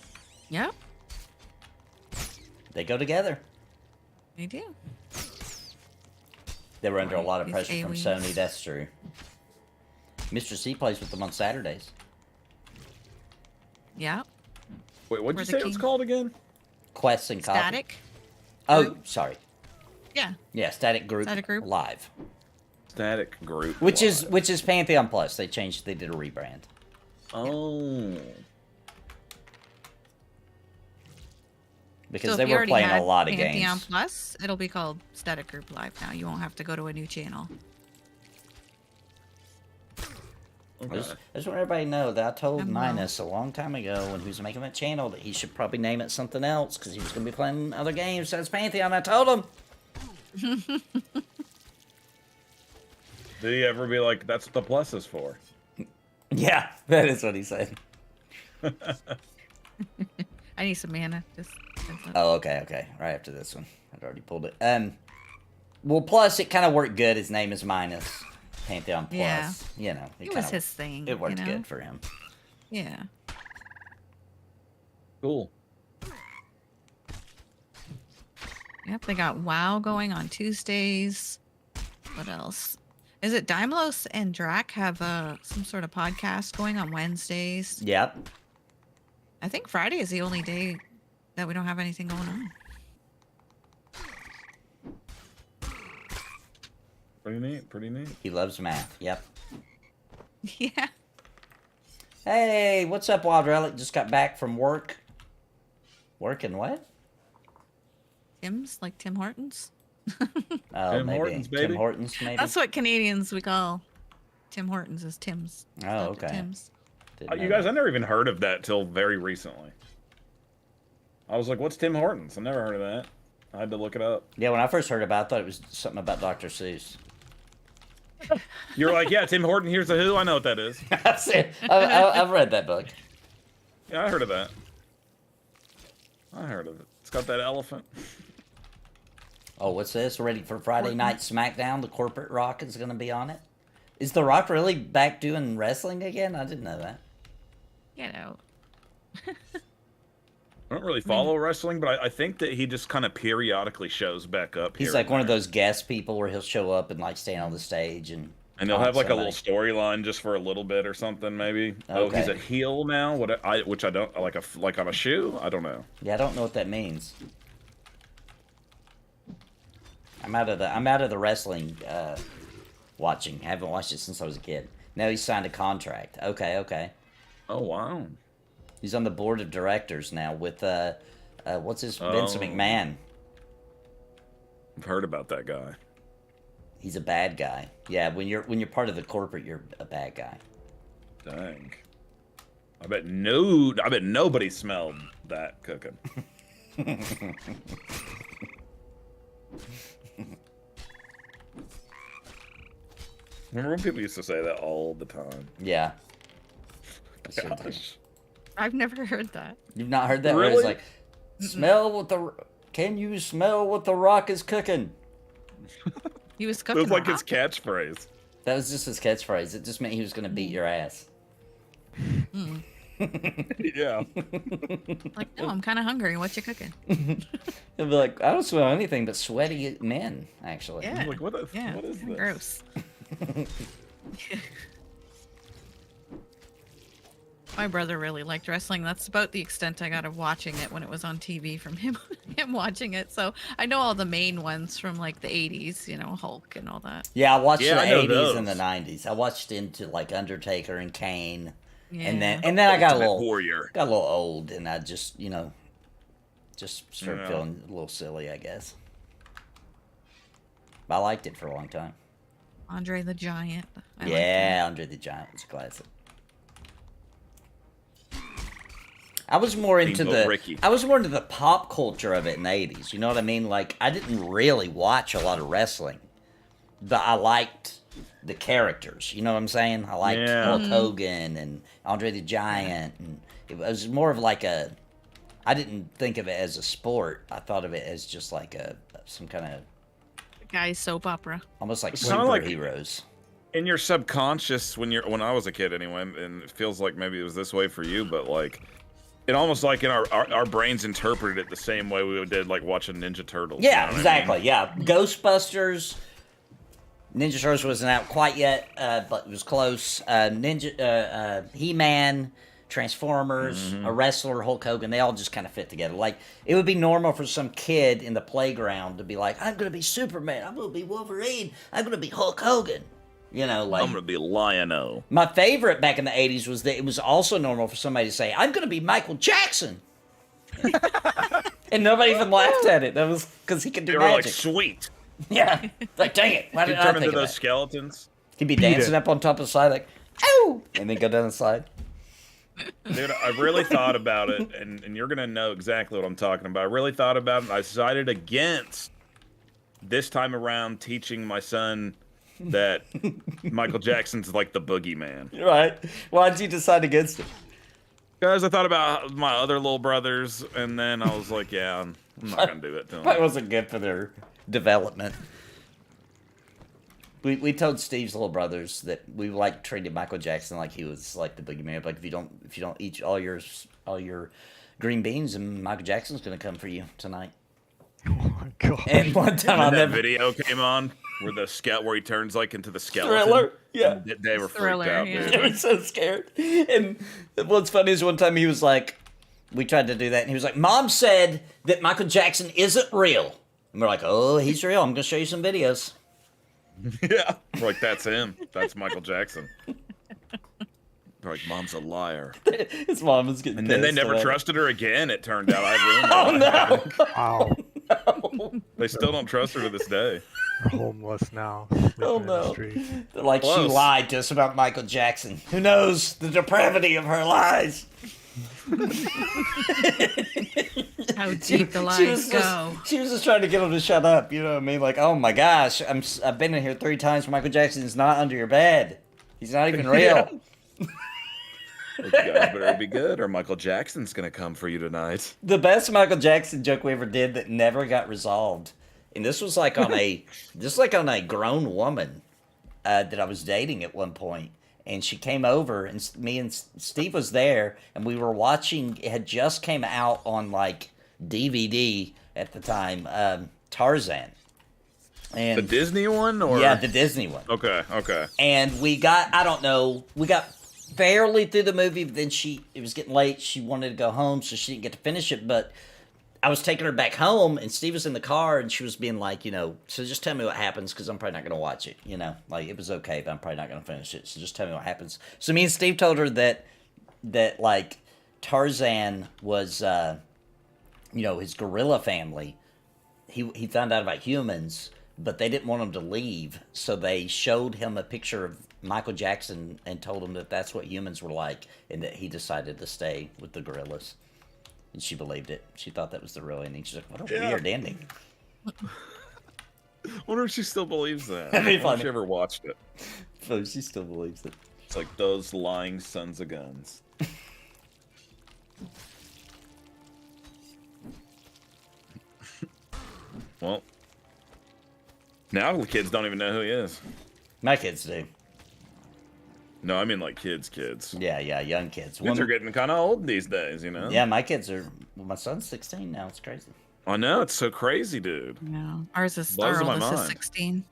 Yep. They go together. They do. They were under a lot of These pressure from aliens. Sony, that's true. Mr. C plays with them on Saturdays. Yep. Wait, what'd We're you the say it was king. called again? Quests and Coffee. Static. Oh, Group. sorry. Yeah. Yeah, Static Group, Static Group. Live. Static Group. Which is Live. Pantheon Plus. They did a rebrand. Oh. Because So they if you were already playing had a lot of Pantheon games. Plus, it'll be called Static Group Live now. You won't have to go to a new channel. I Okay. just want everybody to know that I told I'm Minus a long time ago when he was making that channel that he should probably name it something else because he was going to be playing other games. That's Pantheon. I told him. Did he ever be like, that's what the plus is for? Yeah, that is what he said. I need some mana. Just Oh, okay. Right after this one. I'd already pulled it. Well, plus, it kind of worked good. His name is Minus. Pantheon Plus. Yeah. You know. It was his thing. It worked you know? good for him. Yeah. Cool. Yep, they got WoW going on Tuesdays. What else? Is it Dymlos and Drac have some sort of podcast going on Wednesdays? Yep. I think Friday is the only day that we don't have anything going on. Pretty neat. Pretty neat. He loves math. Yep. Yeah. Hey, what's up, Wild Relic? Just got back from work. Working what? Tim's, like Tim Hortons. Oh, Tim maybe. Hortons, baby. Tim Hortons, maybe? That's what Canadians we call Tim Hortons is Tim's. Oh, Stopped at okay. Tim's. Didn't You know guys, that. I never even heard of that till very recently. I was like, what's Tim Hortons? I never heard of that. I had to look it up. Yeah, when I first heard about it, I thought it was something about Dr. Seuss. You're like, yeah, Tim Horton, here's the Who. I know what that is. I've read that book. Yeah, I heard of that. I heard of it. It's got that elephant. Oh, what's this? Ready for Friday Night SmackDown? The Corporate Rock is going to be on it. Is The Rock really back doing wrestling again? I didn't know that. You know. I don't really follow wrestling, but I think that he just kind of periodically shows back up. He's here like and one of there. those guest people where he'll show up and like stand on the stage and And they'll have like a little somebody. storyline just for a little bit or something, maybe. Oh, he's Okay. a heel now. Which I don't like on a shoe. I don't know. Yeah, I don't know what that means. I'm out of the wrestling watching. I haven't watched it since I was a kid. Now he's signed a contract. Okay. Oh wow. He's on the board of directors now with what's his Vince Oh. McMahon. I've heard about that guy. He's a bad guy. Yeah, when you're part of the corporate, you're a bad guy. Dang. I bet nobody smelled that cooking. Remember when people used to say that all the time? Yeah. I should do. Gosh. I've never heard that. You've not heard that? Where it's Really? like, can you smell what the Rock is cooking? He was It cooking. was like his rock. catchphrase. That was just his catchphrase. It just meant he was going to beat your ass. Yeah. Like, no, I'm kind of hungry. What you cooking? He'll be like, I don't smell anything but sweaty men, actually. Yeah. Like, what is this? Gross. My brother really liked wrestling. That's about the extent I got of watching it when it was on TV from him watching it. So I know all the main ones from like the 80s, you know, Hulk and all that. Yeah, I watched Yeah, I the know 80s those. and the 90s. I watched into like Undertaker and Kane. Yeah. And then I got a Ultimate little Warrior. old and I just, just started Yeah. feeling a little silly, I guess. But I liked it for a long time. Andre the Giant. I liked Yeah, Andre the Giant was a classic. I was more into Steamboat Ricky. the pop culture of it in the 80s. You know what I mean? Like I didn't really watch a lot of wrestling, but I liked the characters. You know what I'm saying? I liked Yeah. Hulk Hogan and Andre the Giant, and it was more of like a. I didn't think of it as a sport. I thought of it as just like some kind of it. Guy's soap opera. almost like It's kinda like- superheroes. In your subconscious, when I was a kid anyway, and it feels like maybe it was this way for you, but like it almost like in our brains interpreted it the same way we did like watching Ninja Turtles. you know Yeah, what I exactly. mean? Yeah, Ghostbusters. Ninja Turtles wasn't out quite yet, but it was close. He-Man, Transformers, a wrestler, Hulk Hogan. They all just kind of fit together. Like it would be normal for some kid in the playground to be like, "I'm gonna be Superman. I'm gonna be Wolverine. I'm gonna be Hulk Hogan." You know, like I'm gonna be Lion-O. my favorite back in the 80s was that it was also normal for somebody to say, "I'm gonna be Michael Jackson." And nobody even laughed at it. That was because he could do They were like, magic. sweet. Yeah. Like, dang it. Why He'd did I turn think into of those that? skeletons. He'd be dancing up on top of the slide like, "Ow!" And then go down the slide. Dude, I really thought about it, and you're gonna know exactly what I'm talking about. I really thought about it, and I decided against this time around teaching my son that Uh, uh, uh, he man, transformers, a wrestler, Hulk Hogan. They all just kind of fit together. Like it would be normal for somebody to say, "I'm gonna be Superman. I'm gonna be Hulk Hogan." You know, like Michael Jackson's like the boogeyman. Right. Why'd you decide against it? Guys, I thought about my other little brothers, and then I was like, yeah, I'm not gonna do it to them. Probably wasn't good for their development. We told Steve's little brothers that we like treated Michael Jackson like he was like the boogeyman. Like if you don't eat all your green beans, and Michael Jackson's gonna come for you tonight. Oh my god. And one time And that video came on where he turns like into the skeleton. Thriller, yeah. And they were Thriller, freaked out, yeah. dude. They were so scared. And what's funny is one time he was like, we tried to do that, and he was like, Mom said that Michael Jackson isn't real. And we're like, oh, he's real. I'm gonna show you some videos. Yeah. We're like, that's him. That's Michael Jackson. They're like, Mom's a liar. His mom was getting And then they pissed never away. trusted her again, it turned out. I ruined Oh it. no! Wow. They still don't trust her to this day. We're homeless now. sleeping Oh in the no! street. They're like, she Close. lied to us about Michael Jackson. Who knows the depravity of her lies? How deep the lies go. She was just trying to get him to shut up. You know what I mean? Like, oh my gosh, I've been in here 3 times. Michael Jackson is not under your bed. He's not even real. You guys better be good, or Michael Jackson's gonna come for you tonight. The best Michael Jackson joke we ever did that never got resolved, and this was like on a grown woman that I was dating at one point, and she came over, and me and Steve was there, and we were watching. It had just came out on like DVD at the time, Tarzan. And The Disney one, or yeah, the Disney one. Okay. And we got fairly through the movie, but then it was getting late. She wanted to go home, so she didn't get to finish it. But I was taking her back home, and Steve was in the car, and she was being like, so just tell me what happens, because I'm probably not going to watch it. Like, it was okay, but I'm probably not going to finish it. So just tell me what happens. So me and Steve told her that like Tarzan was, his gorilla family. He found out about humans, but they didn't want him to leave, so they showed him a picture of Michael Jackson and told him that that's what humans were like, and that he decided to stay with the gorillas. And she believed it. She thought that was the real ending. She's like, what a weird ending. Wonder if she still believes that. That'd be I wonder if funny. she ever watched it. So she still believes it. It's like those lying sons of guns. Well, now the kids don't even know who he is. My kids do. No, I mean like kids. Yeah, young kids. Kids are getting kind of old these days, you know? Yeah, my kids are... Well, my son's 16 now. It's crazy. I know, it's so crazy, dude. No, ours is Blows our my oldest is mind. 16.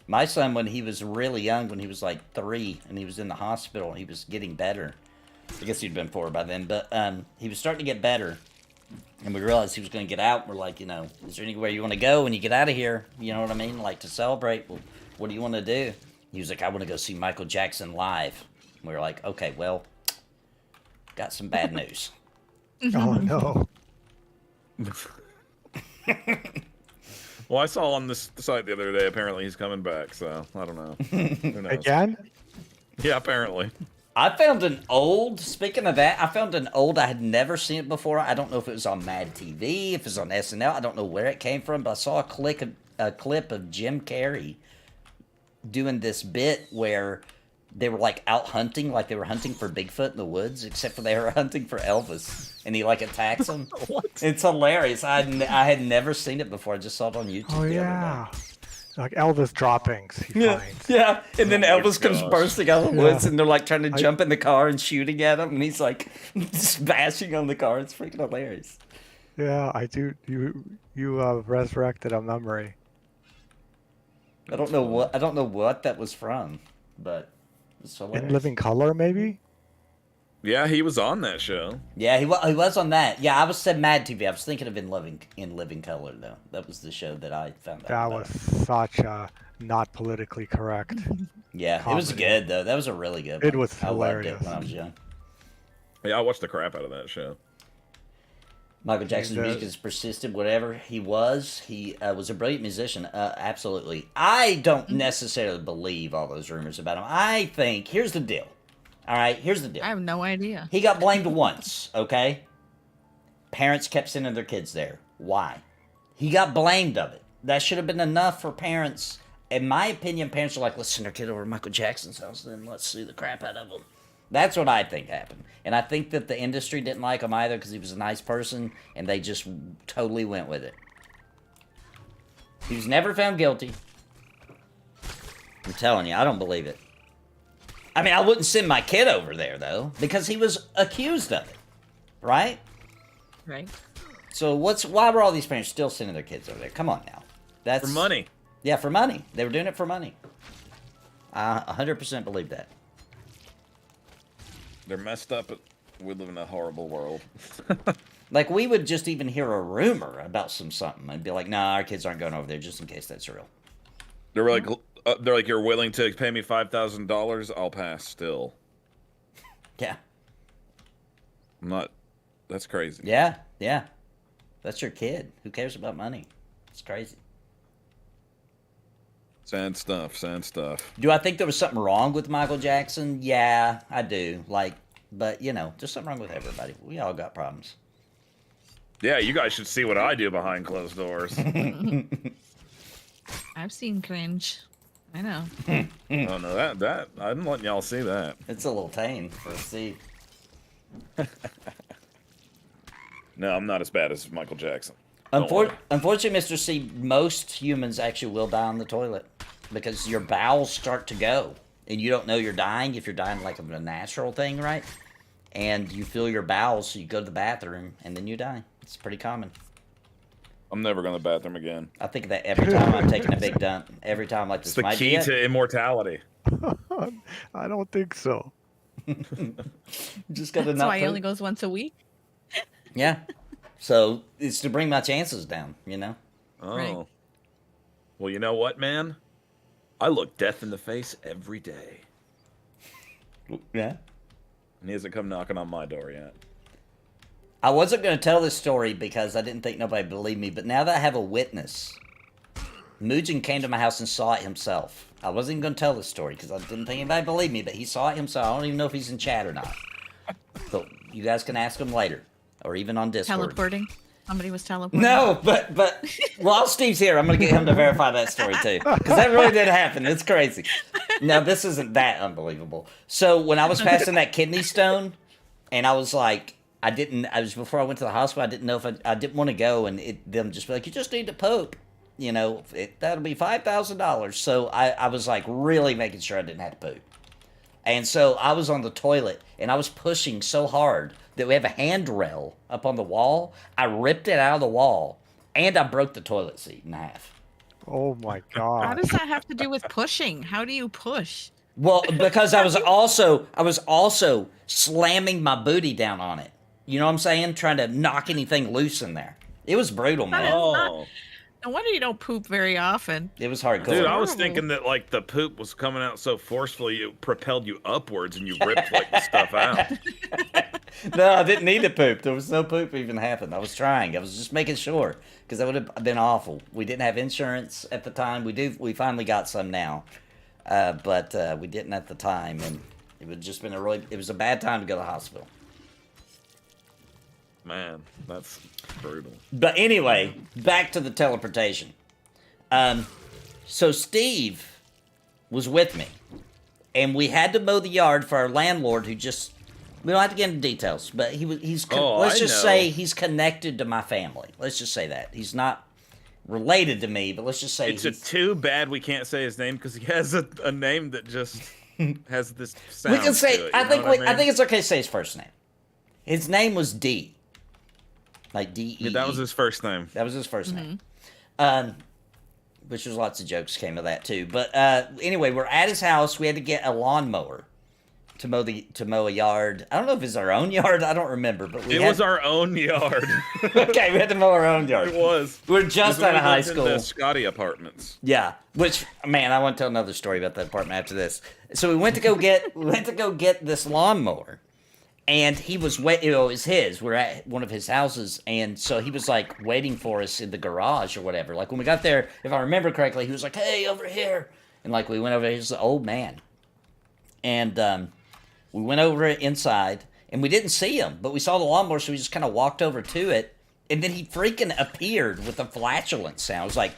My son, when he was really young, when he was like 3, and he was in the hospital, he was getting better. I guess he'd been 4 by then, but he was starting to get better. And we realized he was going to get out. We're like, is there anywhere you want to go when you get out of here? You know what I mean? Like, to celebrate. Well, what do you want to do? He was like, I want to go see Michael Jackson live. And we were like, okay, well, got some bad news. Oh no. Well, I saw on this site the other day, apparently he's coming back, so I don't know. Who knows? Again? Yeah, apparently. I found an old, speaking of that, I found an old, I had never seen it before. I don't know if it was on Mad TV, if it was on SNL. I don't know where it came from, but I saw a clip of Jim Carrey doing this bit where they were like out hunting, like they were hunting for Bigfoot in the woods, except for they were hunting for Elvis, and he like attacks them. What? It's hilarious. I had never seen it before. I just saw it on YouTube. Oh the yeah. other day. Like Elvis droppings he finds. Yeah, and then Oh my Elvis comes gosh. bursting out of the woods, Yeah. and they're like trying to jump in the car and shooting at him, and he's like bashing on the car. It's freaking hilarious. Yeah, I do. You resurrected a memory. I don't know what that was from, but it's hilarious. In Living Color, maybe? Yeah, he was on that show. Yeah, he was on that. Yeah, I said Mad TV. I was thinking of In Living Color though. That was the show that I found out. That about. was such a not politically correct. Yeah, it was comedy. good though. That was a really good. It one. was I loved it hilarious. when I was young. Yeah, I watched the crap out of that show. Michael Jackson's And, music has persisted. Whatever he was a brilliant musician. Absolutely. I don't necessarily believe all those rumors about him. I think here's the deal. All right, here's the deal. I have no idea. He got blamed once. Okay. Parents kept sending their kids there. Why? He got blamed of it. That should have been enough for parents. In my opinion, parents are like, let's send our kid over to Michael Jackson's house, then let's sue the crap out of him. That's what I think happened. And I think that the industry didn't like him either because he was a nice person, and they just totally went with it. He was never found guilty. I'm telling you, I don't believe it. I mean, I wouldn't send my kid over there, though, because he was accused of it. Right? Right. So why were all these parents still sending their kids over there? Come on now. That's For money. Yeah, for money. They were doing it for money. I 100% believe that. They're messed up. We live in a horrible world. Like, we would just even hear a rumor about something and be like, nah, our kids aren't going over there just in case that's real. They're like, you're willing to pay me $5,000? I'll pass still. Yeah. I'm not. That's crazy. Yeah, yeah. That's your kid. Who cares about money? It's crazy. Sad stuff. Sad stuff. Do I think there was something wrong with Michael Jackson? Yeah, I do. Like, but, you know, there's something wrong with everybody. We all got problems. Yeah, you guys should see what I do behind closed doors. I've seen cringe. I know. Oh no, that I'm letting y'all see that. It's a little tame for a see. No, I'm not as bad as Michael Jackson. Unfortunately, Mr. C, most humans actually will die on the toilet because your bowels start to go, and you don't know you're dying if you're dying like of a natural thing, right? And you feel your bowels, so you go to the bathroom, and then you die. It's pretty common. I'm never going to the bathroom again. I think of that every time I'm taking a big dump. Every time, like, this It's the might key be it. to immortality. I don't think so. Just got to That's not why he poop. only goes once a week. Yeah. So it's to bring my chances down, you know? Oh. Right. Well, you know what, man? I look death in the face every day. Yeah. And he hasn't come knocking on my door yet. I wasn't going to tell this story because I didn't think nobody believed me, but now that I have a witness, Mugen came to my house and saw it himself. I wasn't even going to tell this story because I didn't think anybody believed me, but he saw it himself. I don't even know if he's in chat or not. So you guys can ask him later, or even on Discord. Teleporting. Somebody was teleporting. No, but while Steve's here, I'm going to get him to verify that story too, because that really did happen. It's crazy. Now, this isn't that unbelievable. So when I was passing that kidney stone, and I was like, before I went to the hospital, I didn't know if I didn't want to go, and them just be like, you just need to poop. You know, that'll be $5,000. So I was like really making sure I didn't have to poop. And so I was on the toilet, and I was pushing so hard that we have a handrail up on the wall. I ripped it out of the wall, and I broke the toilet seat in half. Oh my How god. does that have to do with pushing? How do you push? Well, because I was also slamming my booty down on it. You know what I'm saying? Trying to knock anything loose in there. It was brutal, man. Oh. No wonder you don't poop very often. It was hardcore. Dude, I was horrible. thinking that, like, the poop was coming out so forcefully, it propelled you upwards and you ripped, like, the stuff out. No, I didn't need to poop. There was no poop even happened. I was trying. I was just making sure, because that would have been awful. We didn't have insurance at the time. We finally got some now, but we didn't at the time, and it would just been it was a bad time to go to the hospital. Man, that's brutal. But anyway, back to the teleportation. So Steve was with me, and we had to mow the yard for our landlord, who just. We don't have to get into details, but let's just say he's connected to my family. Let's just say that. He's not related to me, but let's just say It's too bad we can't say his name because he has a name that just has this sound. we can say to it, I you know think what I think it's okay to say his first name. His name was D. Like D-E. Yeah, that was his first name. That was his first name. Which was lots of jokes came of that too. But anyway, we're at his house. We had to get a lawnmower to mow a yard. I don't know if it's our own yard. I don't remember, but It was our own yard. Okay, we had to mow our own yard. It was. We were just out of high school. The Scotty apartments. Yeah, which man, I want to tell another story about that apartment after this. So we went to go get this lawnmower, and he was it was his. We're at one of his houses, and so he was like waiting for us in the garage or whatever. Like when we got there, if I remember correctly, he was like, "Hey, over here," and like we went over there. He was an old man, and we went over inside, and we didn't see him, but we saw the lawnmower, so we just kind of walked over to it, and then he freaking appeared with a flatulence sound. It was like,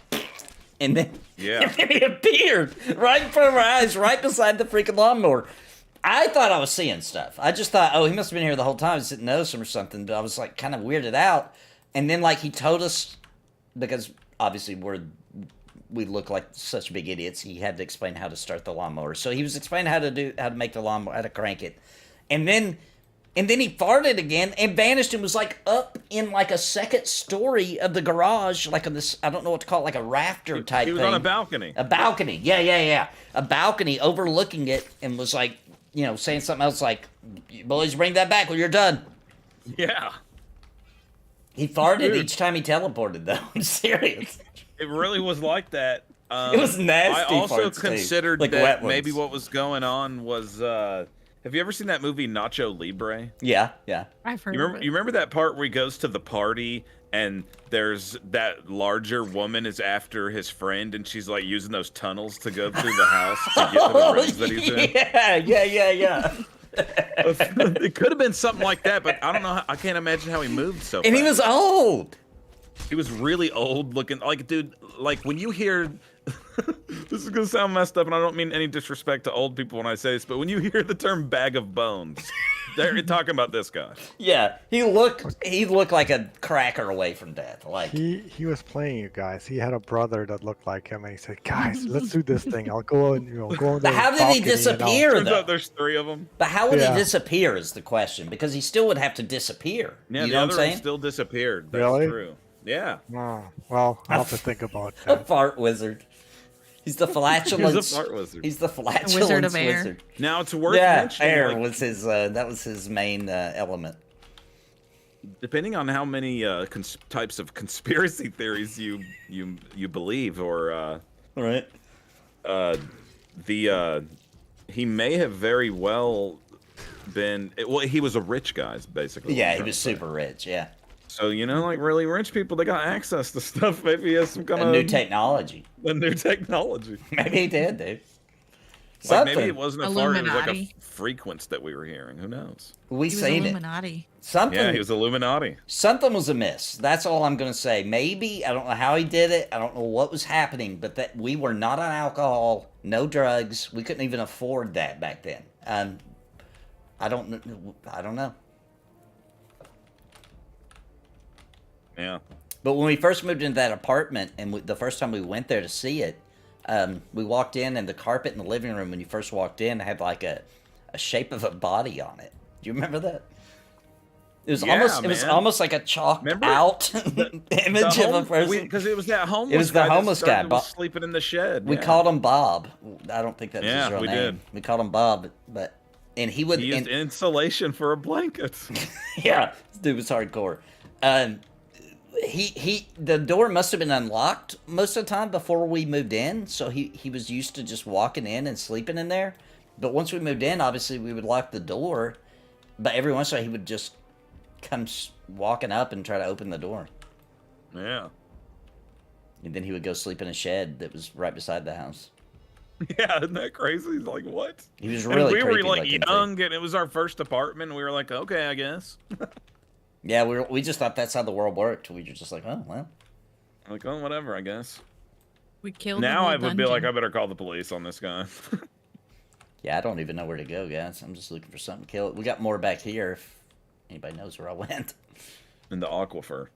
and then, Yeah. and then he appeared right in front of our eyes, right beside the freaking lawnmower. I thought I was seeing stuff. I just thought, oh, he must have been here the whole time. I just didn't notice him or something. But I was like kind of weirded out. And then like he told us, because obviously we look like such big idiots. He had to explain how to start the lawnmower. So he was explaining how to make the lawnmower, how to crank it, and then he farted again and vanished and was like up in like a second story of the garage, like on this, I don't know what to call it, like a rafter type thing. He was on a balcony. A balcony. Yeah. A balcony overlooking it, and was like, you know, saying something else like, boys, bring that back when you're done. Yeah. He farted each time he teleported, though. I'm serious. It really was like that. It was nasty. I also farts, considered like that maybe what was going on was, have you ever seen that movie Nacho Libre? Yeah. I've heard You of it. remember that part where he goes to the party and there's that larger woman is after his friend and she's like using those tunnels to go through the house to get to the rooms that he's in? Yeah. It could have been something like that, but I don't know. I can't imagine how he moved so And fast. he was old. He was really old looking. Like, dude, like when you hear, this is gonna sound messed up, and I don't mean any disrespect to old people when I say this, but when you hear the term "bag of bones," they're talking about this guy. Yeah, he looked like a cracker away from death. Like He was playing you guys. He had a brother that looked like him, and he said, "Guys, let's do this thing. I'll go and go on." But how did he disappear Turns though? out there's 3 of them. But how would Yeah. he disappear is the question, because he still would have to disappear. Yeah, you the know other what I'm one saying? still disappeared. That's Really? true. Yeah. Oh, well, I'll have to think about A that. fart wizard. He's the flatulence. He's a fart wizard. He's the flatulence Wizard of air. wizard. Now it's worth Yeah, mentioning. air like, was his. That was his main element. depending on how many types of conspiracy theories you believe, or Right. he may have very well been. Well, he was a rich guy, basically. Yeah, he was super rich. Yeah, So like really rich people, they got access to stuff. Maybe he has some kind a of new technology. A new technology. Maybe he did, dude. Like Something. maybe it wasn't a fart. It was like a Illuminati. frequence that we were hearing. Who knows? We He was seen it. Illuminati. Something. Yeah, he was Illuminati. Something was amiss. That's all I'm gonna say. Maybe I don't know how he did it. I don't know what was happening, but that we were not on alcohol, no drugs. We couldn't even afford that back then. I don't know. Yeah. But when we first moved into that apartment, and the first time we went there to see it, we walked in, and the carpet in the living room when you first walked in had like a shape of a body on it. Do you remember that? It was Yeah, almost like a chalked Remember? out image of a person. Because it was that homeless. It was the guy that homeless guy, was sleeping in the shed. We yeah. called him Bob. I don't think that was Yeah, his real we name. did. We called him Bob, and he would. He used and- insulation for a blanket. yeah, this dude was hardcore. The door must have been unlocked most of the time before we moved in, so he was used to just walking in and sleeping in there. But once we moved in, obviously we would lock the door, but every once in a while he would just come walking up and try to open the door. Yeah. And then he would go sleep in a shed that was right beside the house. Yeah, isn't that crazy? Like, what? He was And really we were creepy like looking, too. young, and it was our first apartment. And we were like, okay, I guess. Yeah, we just thought that's how the world worked. We were just like, oh well. Like, oh, whatever, I guess. We killed. Now the I whole would be like, I dungeon. better call the police on this guy. Yeah, I don't even know where to go, guys. I'm just looking for something to kill. We got more back here if anybody knows where I went. In the aquifer.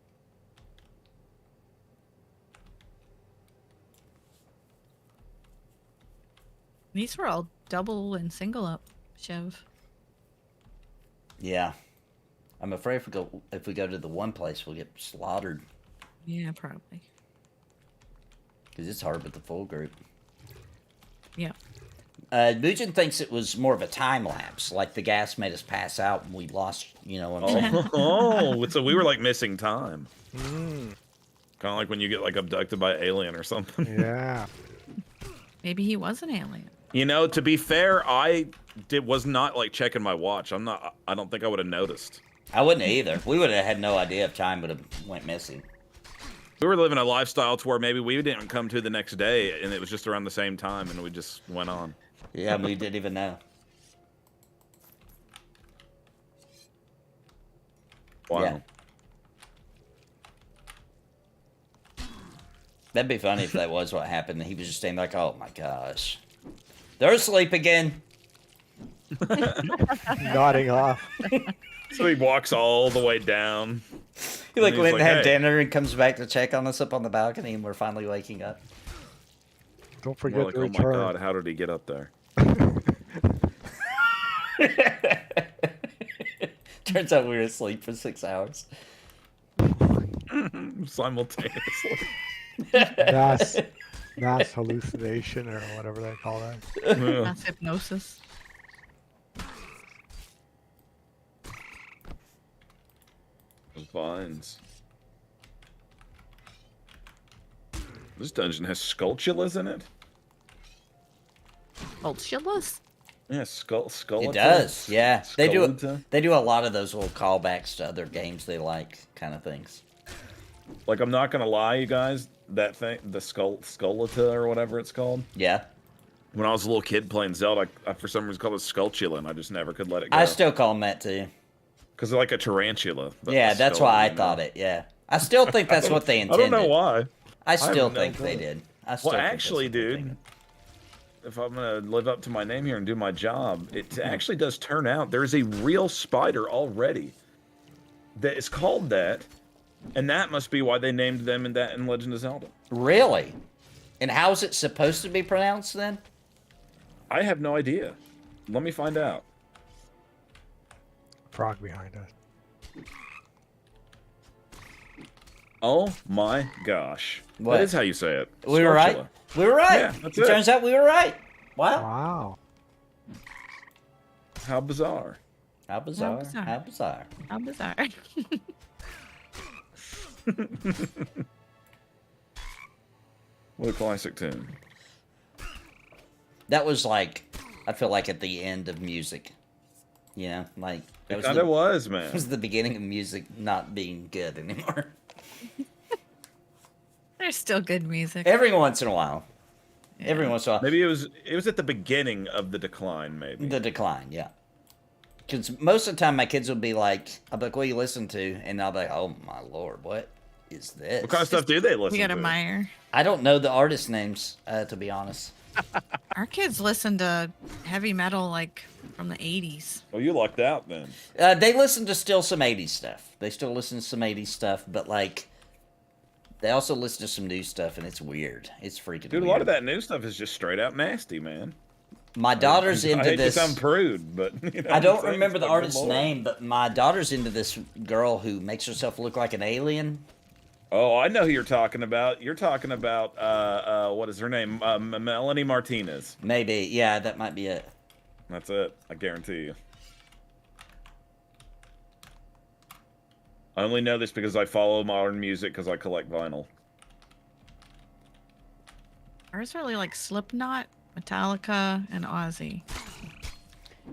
These were all double and single up, Chev. Yeah. I'm afraid if we go to the one place, we'll get slaughtered. Yeah, probably. Because it's hard with the full group. Yeah. Mugen thinks it was more of a time lapse, like the gas made us pass out and we lost, you know what I'm saying? Oh, so we were like missing time. Mm, Kind of like when you get like abducted by an alien or something. yeah. Maybe he was an alien. You know, to be fair, I was not like checking my watch. I don't think I would have noticed. I wouldn't either. We would have had no idea if time would have went missing. We were living a lifestyle to where maybe we didn't come to the next day, and it was just around the same time, and we just went on. Yeah, we didn't even know. Wow. Yeah. That'd be funny if that was what happened. He was just staying like, oh my gosh. They're asleep again. Nodding off. So he walks all the way down. He like he's went and like, had "Hey." dinner and comes back to check on us up on the balcony, and we're finally waking up. Don't We're forget like, to oh my return. god, how did he get up there? Turns out we were asleep for 6 hours. Simultaneously. Mass hallucination or whatever they call that. Yeah. That's hypnosis. Vines. This dungeon has sculptulas in it? Ultiulus? Yeah, skull. It does, yeah. They do Skullita. a lot of those little callbacks to other games they like, kind of things. Like, I'm not gonna lie, you guys. That thing, the Skullita or whatever it's called. Yeah. When I was a little kid playing Zelda, I for some reason called it Skulltula, and I just never could let it go. I still call them that too. Because they're like a tarantula. but Yeah, a that's skull, why I you know? thought it, yeah. I still think that's what they I intended. don't know why. I still have no think they clue. did. I still Well, think actually, that's what they dude, thinking. if I'm gonna live up to my name here and do my job, it actually does turn out there is a real spider already that is called that, and that must be why they named them in Legend of Zelda. Really? And how's it supposed to be pronounced then? I have no idea. Let me find out. Frog behind us. Oh my gosh. What? That is how you say it. We were right. Skulltula. We were right. Yeah, that's it it. turns out we were right. Wow. Wow. How bizarre. How bizarre. bizarre. How bizarre. How bizarre. What a classic tune. That was like, I feel like at the end of music. You know, like that It was kind the, of was, man. was the beginning of music not being good anymore. There's still good music. Every once in a while. Every once in a while. Maybe it was at the beginning of the decline, maybe. The decline, yeah. Because most of the time my kids will be like, I'll be like, what do you listen to? And I'll be like, oh my lord, what is this? What kind of stuff do they listen We got to? a Meyer. I don't know the artist names, to be honest. Our kids listen to heavy metal like from the 80s. Well, you lucked out then. They listen to still some 80s stuff. They still listen to some 80s stuff, but like, they also listen to some new stuff, and it's weird. It's freaking Dude, weird. a lot of that new stuff is just straight out nasty, man. My daughter's I into hate this. to sound prude, but you know I what don't I'm saying? remember It's the like, good artist's lord. name, but my daughter's into this girl who makes herself look like an alien. Oh, I know who you're talking about. You're talking about what is her name? Melanie Martinez. Maybe, yeah, that might be it. That's it. I guarantee you. I only know this because I follow modern music because I collect vinyl. Ours really like Slipknot, Metallica, and Ozzy.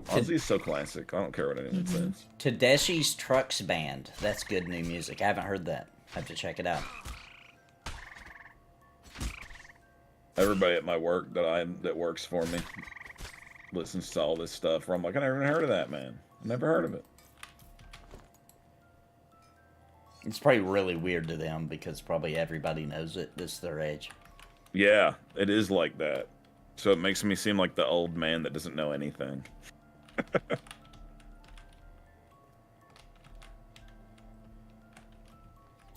Ozzy's so classic. I don't care what anyone says. Tedeschi's Trucks Band. That's good new music. I haven't heard that. I have to check it out. Everybody at my work that works for me listens to all this stuff. Where I'm like, I never even heard of that, man. Never heard of it. It's probably really weird to them because probably everybody knows it. This is their age. Yeah, it is like that. So it makes me seem like the old man that doesn't know anything.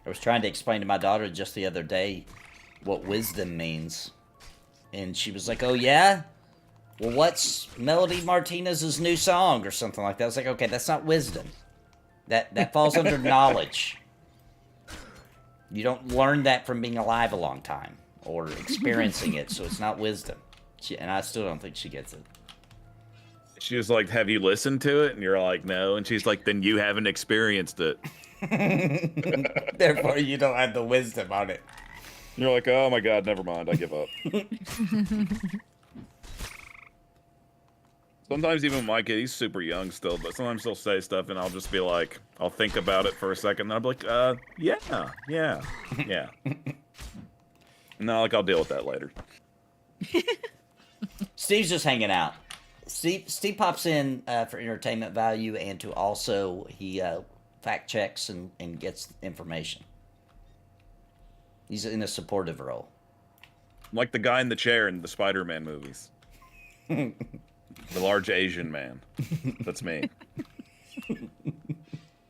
I was trying to explain to my daughter just the other day what wisdom means. And she was like, oh yeah? Well, what's Melody Martinez's new song or something like that? I was like, okay, that's not wisdom. That falls under knowledge. You don't learn that from being alive a long time or experiencing it, so it's not wisdom. And I still don't think she gets it. She was like, have you listened to it? And you're like, no. And she's like, then you haven't experienced it. Therefore, you don't have the wisdom on it. You're like, oh my god, never mind, I give up. Sometimes even my kid, he's super young still, but sometimes he'll say stuff and I'll just be like, I'll think about it for a second, and I'll be like, yeah. No, like, I'll deal with that later. Steve's just hanging out. Steve pops in for entertainment value and to also, he fact checks and gets information. He's in a supportive role. Like the guy in the chair in the Spider-Man movies. The large Asian man. That's me.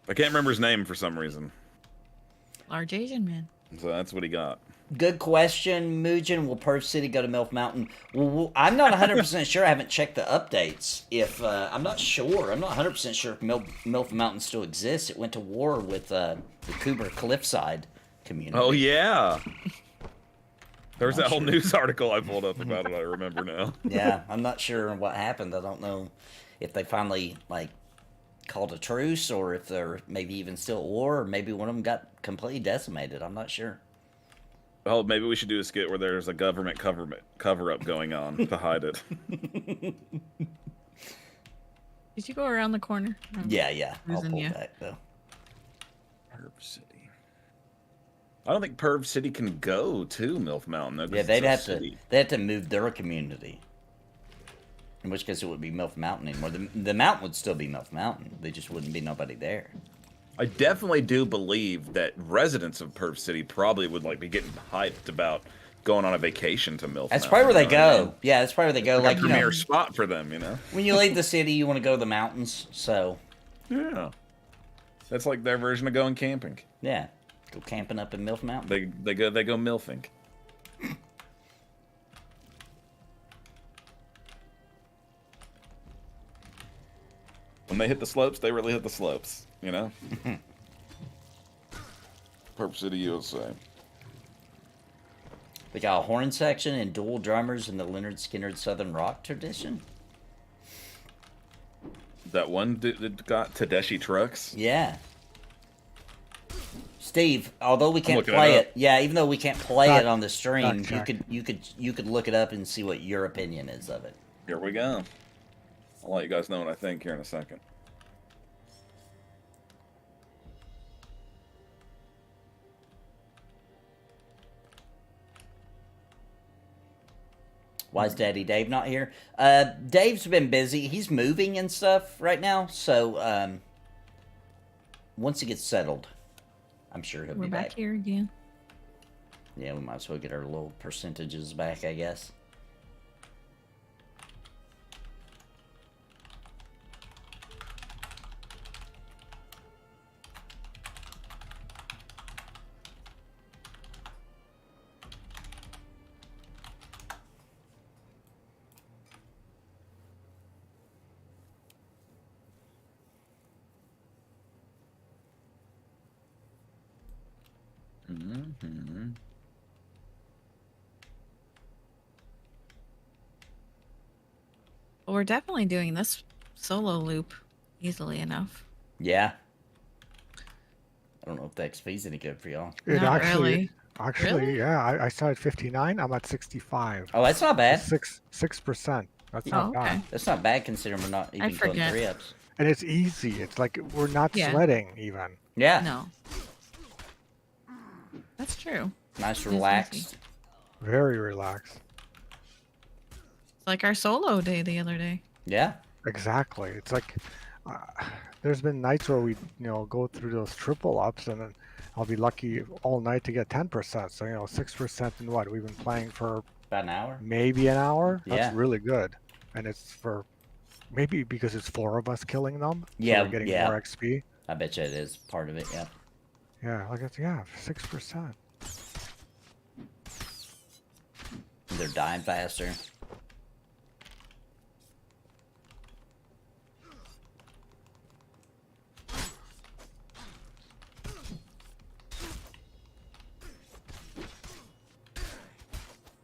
I can't remember his name for some reason. Large Asian man. So that's what he got. Good question, Mugen. Will Perv City go to MILF Mountain? Well, I'm not 100% sure. I haven't checked the updates. If I'm not sure. I'm not 100% sure if MILF Mountain still exists. It went to war with the Cooper Cliffside community. Oh, yeah. There was that whole news article I pulled up about it. I remember now. Yeah, I'm not sure what happened. I don't know if they finally, like, called a truce or if they're maybe even still at war or maybe one of them got completely decimated. I'm not sure. Oh, maybe we should do a skit where there's a government cover-up going on to hide it. Did you go around the corner? Yeah. I'll Losing pull you. back, though. Perv City. I don't think Perv City can go to MILF Mountain, though. 'Cause Yeah, it's they'd a have city. to move their community. In which case it would be MILF Mountain anymore. The mountain would still be MILF Mountain. There just wouldn't be nobody there. I definitely do believe that residents of Perv City probably would like be getting hyped about going on a vacation to MILF. That's Mountain, probably where they you know what I go. mean? Yeah, that's probably where they go. Like Like, a you know, premier spot for them, you know? when you leave the city, you want to go to the mountains. So, Yeah. That's like their version of going camping. yeah, go camping up in MILF Mountain. They go milfing. When they hit the slopes, they really hit the slopes, you know? Perv City, USA. They got a horn section and dual drummers in the Leonard Skinner Southern Rock tradition. That one that got Tedeschi trucks. Yeah. Steve, although we can't looking play it up. it, yeah, even though we can't play Fact- it on the stream, fact check. you could look it up and see what your opinion is of it. Here we go. I'll let you guys know what I think here in a second. Why is Daddy Dave not here? Dave's been busy. He's moving and stuff right now, so once he gets settled, I'm sure he'll We're be back back. here again. Yeah, we might as well get our little percentages back, I guess. Mm-hmm. Well, we're definitely doing this solo loop easily enough. Yeah. I don't know if the XP's any good for y'all. It Not actually, really. Really? yeah. I started 59. I'm at 65. Oh, that's not bad. 6%. That's not Oh, okay. bad. That's not bad considering we're not even going forget. 3-ups. And it's easy. It's like we're not Yeah. sweating even. Yeah. No. That's true. Nice, easy. relaxed. Very relaxed. It's like our solo day the other day. Yeah. Exactly. It's like uh, there's been nights where we go through those triple ups and then I'll be lucky all night to get 10%. So 6% in what we've been playing for About an hour. maybe an hour. That's Yeah. really good. And it's for maybe because it's 4 of us killing them. So Yeah, we're getting yeah. more XP. I bet you it is part of it, yeah. Yeah, like it's 6%. They're dying faster.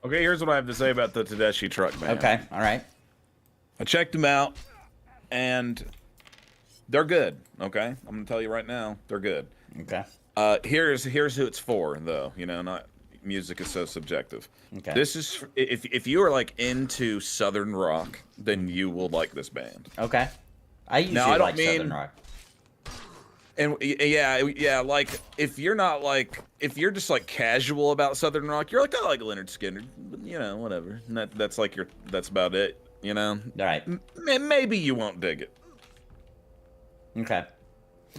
Okay, here's what I have to say about the Tedeschi truck, man. Okay, all right. I checked them out, and they're good. Okay, I'm gonna tell you right now, they're good. Okay. Here's who it's for, though. Not music is so subjective. Okay. This is if you are like into Southern rock, then you will like this band. Okay. I usually I don't like mean- Southern Rock. And yeah, like if you're just like casual about Southern rock, you're like, I like Leonard Skinner, whatever. And that's about it. All right. Maybe you won't dig it. Okay.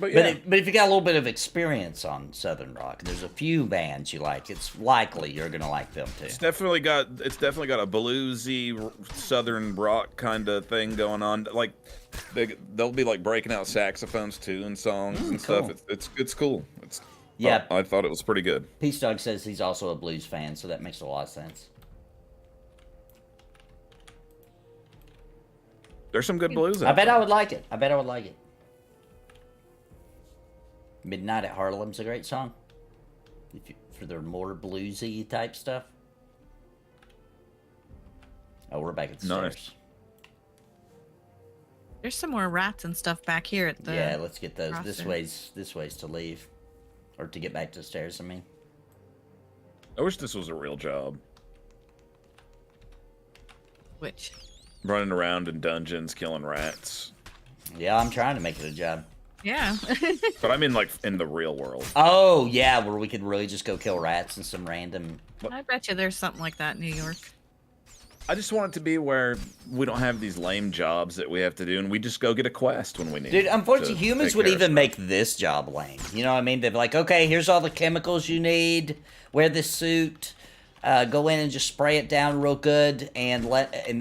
But yeah, But if you got a little bit of experience on Southern rock, there's a few bands you like. It's likely you're gonna like them too. it's definitely got a bluesy Southern rock kind of thing going on. Like they'll be like breaking out saxophones too and songs and cool. stuff. It's cool. Yeah. I thought it was pretty good. Peace Dog says he's also a blues fan, so that makes a lot of sense. There's some good blues. I bet I would like it. I bet I would like it. Midnight at Harlem's a great song. For their more bluesy type stuff. Oh, we're back at the stairs. There's some more rats and stuff back here at the. Yeah, let's get those. crosser. This way's to leave. Or to get back to the stairs, I mean. I wish this was a real job. Which? Running around in dungeons, killing rats. Yeah, I'm trying to make it a job. Yeah. But I mean, like, in the real world. Oh, yeah, where we could really just go kill rats in some random... I bet you there's something like that in New York. I just want it to be where we don't have these lame jobs that we have to do, and we just go get a quest when we need. Dude, unfortunately, to humans take would care of even stuff. make this job lame. You know what I mean? They'd be like, okay, here's all the chemicals you need. Wear this suit. Go in and just spray it down real good, and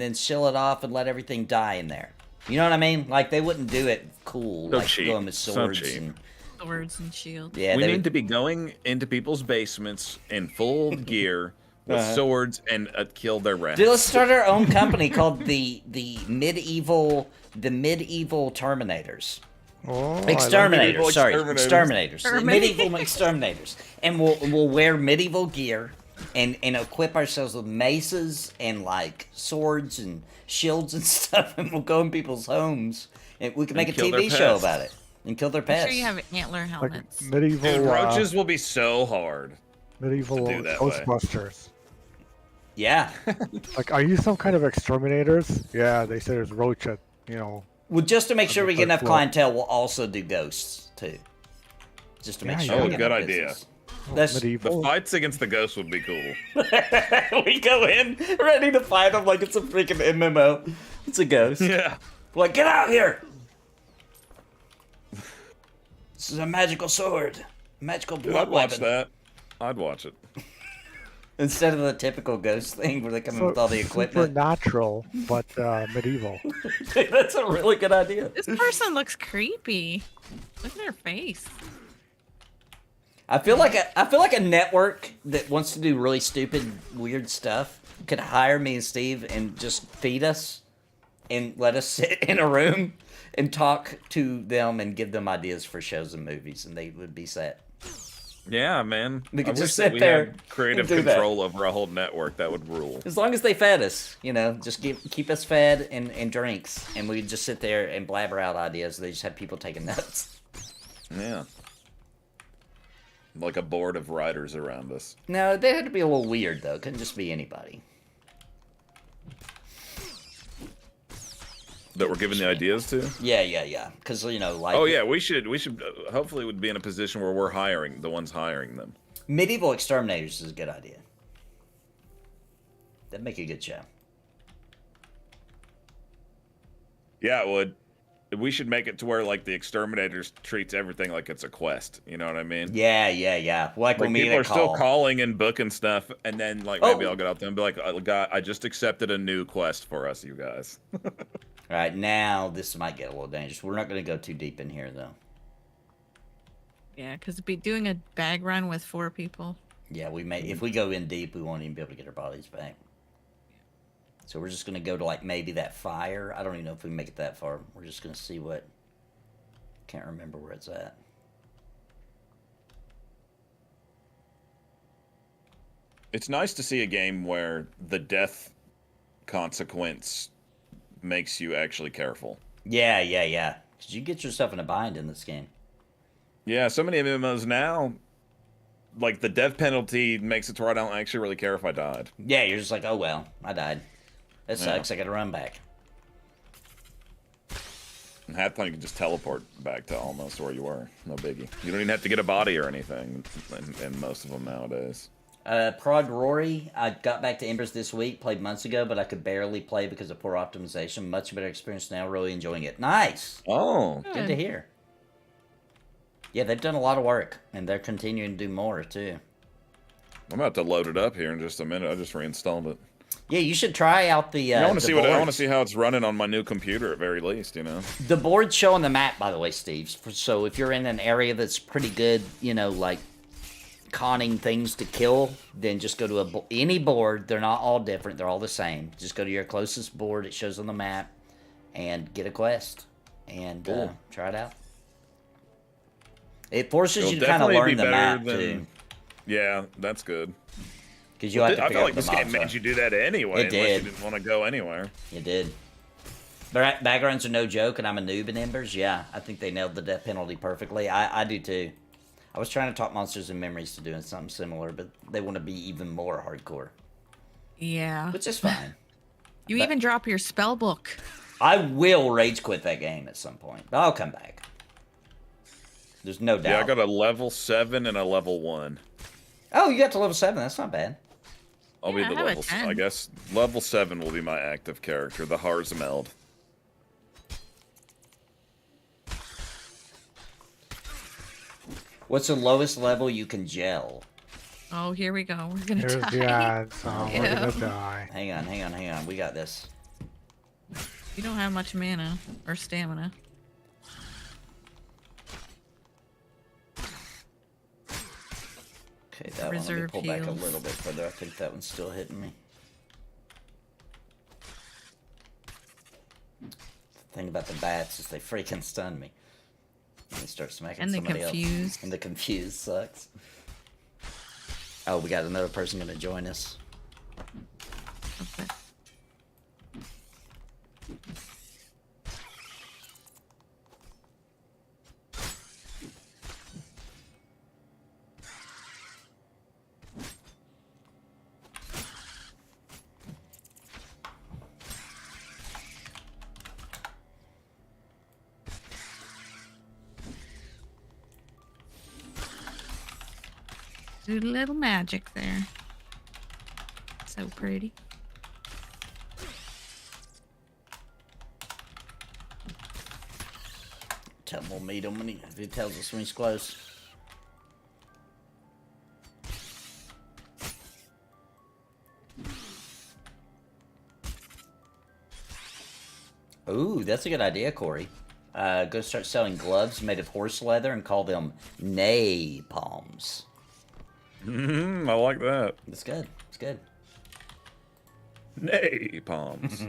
then seal it off and let everything die in there. You know what I mean? Like, they wouldn't do it cool, So like cheap. going with So swords cheap. and... Swords and shields. Yeah, We they need would- to be going into people's basements in full gear with swords and kill their rats. Dude, let's start our own company called the medieval Terminators. Oh, Exterminators, medieval sorry, exterminators. exterminators, medieval exterminators, and we'll wear medieval gear and equip ourselves with maces and like swords and shields and stuff, and we'll go in people's homes and we can make a kill their TV show pets. about it and kill their I'm pets. sure you have antler like helmets. medieval Dude, roaches will be so hard. medieval to do that way. Ghostbusters. Yeah, Like, are you some kind of exterminators? Yeah, they say there's roach at, you know. well, just to make sure we get enough Floor. clientele, we'll also do ghosts too, just to make Yeah, sure. yeah. we Oh, get good enough idea. business. That's The Medieval. fights against the ghosts would be cool. we go in ready to fight them like it's a freaking MMO. It's a ghost. Yeah. We're like, get out here! This is a magical sword. Magical Dude, blood I'd watch weapon. that. I'd watch it. Instead of the typical ghost thing where they come in with all the equipment. Supernatural, but medieval. That's a really good idea. This person looks creepy. Look at their face. I feel like a network that wants to do really stupid, weird stuff could hire me and Steve and just feed us and let us sit in a room and talk to them and give them ideas for shows and movies, and they would be set. Yeah, man. We could I just wish that sit we there had creative and do that. control over a whole network. That would rule. As long as they fed us, you know, just keep us fed and drinks, and we just sit there and blabber out ideas. They just have people taking notes. Yeah. Like a board of writers around us. No, they had to be a little weird though. Couldn't just be anybody. That we're giving the ideas to? Yeah. Because you know, like Oh yeah, we should hopefully would be in a position where we're hiring the ones hiring them. medieval exterminators is a good idea. That'd make a good show. Yeah, it would. We should make it to where like the exterminators treats everything like it's a quest. You know what I mean? Yeah. Like when Like we people are call. still calling and booking stuff, and then like maybe Oh. I'll get out there and be like, I just accepted a new quest for us, you guys. All right, now this might get a little dangerous. We're not going to go too deep in here though. Yeah, because be doing a bag run with 4 people. Yeah, we may. If we go in deep, we won't even be able to get our bodies back. So we're just going to go to like maybe that fire. I don't even know if we can make it that far. We're just going to see what. Can't remember where it's at. It's nice to see a game where the death consequence makes you actually careful. Yeah. Because you get yourself in a bind in this game. Yeah, so many MMOs now, like the death penalty makes it to where I don't actually really care if I died. Yeah, you're just like, oh well, I died. That Yeah. sucks. I got to run back. And half the time you can just teleport back to almost where you were. No biggie. You don't even have to get a body or anything in most of them nowadays. Prod Rory, I got back to Embers this week, played months ago, but I could barely play because of poor optimization. Much better experience now, really enjoying it. Nice! Oh, Good to hear. Yeah, they've done a lot of work, and they're continuing to do more, too. I'm about to load it up here in just a minute. I just reinstalled it. Yeah, you should try out the. I want to see boards. I want to see how it's running on my new computer at very least. You know. The boards show on the map, by the way, Steve. So if you're in an area that's pretty good, you know, like conning things to kill, then just go to any board. They're not all different. They're all the same. Just go to your closest board. It shows on the map, and get a quest, and try it out. It forces you to kind of learn the map too. Yeah, that's good. Because you have to I figure felt out like the this game mobs made are. you do that anyway. It did. Unless you didn't want to go anywhere. It did. Backgrounds are no joke, and I'm a noob in Embers. Yeah, I think they nailed the death penalty perfectly. I do too. I was trying to talk Monsters and Memories to doing something similar, but they want to be even more hardcore. Yeah. Which is fine. You even drop your spell book. I will rage quit that game at some point, but I'll come back. There's no doubt. Yeah, I got a level 7 and a level 1. Oh, you got to level 7. That's not bad. I'll be Yeah, the I have a level. 10. I guess level 7 will be my active character, the Harzmeld. What's the lowest level you can gel? Oh, here we go. We're gonna Here's die. the ads. We're Yeah. gonna die. Hang on. We got this. You don't have much mana or stamina. Okay, that one. Let me Reserve pull back a heals. little bit further. I think that one's still hitting me. The thing about the bats is they freaking stun me. They start smacking And the somebody confused. else. And the confused sucks. Oh, we got another person gonna join us. Okay. Do a little magic there. So pretty. Tell him we'll meet him if he tells us when he's close. Ooh, that's a good idea, Corey. Go start selling gloves made of horse leather and call them NAPALMs. I like that. It's good. It's good. Napalms.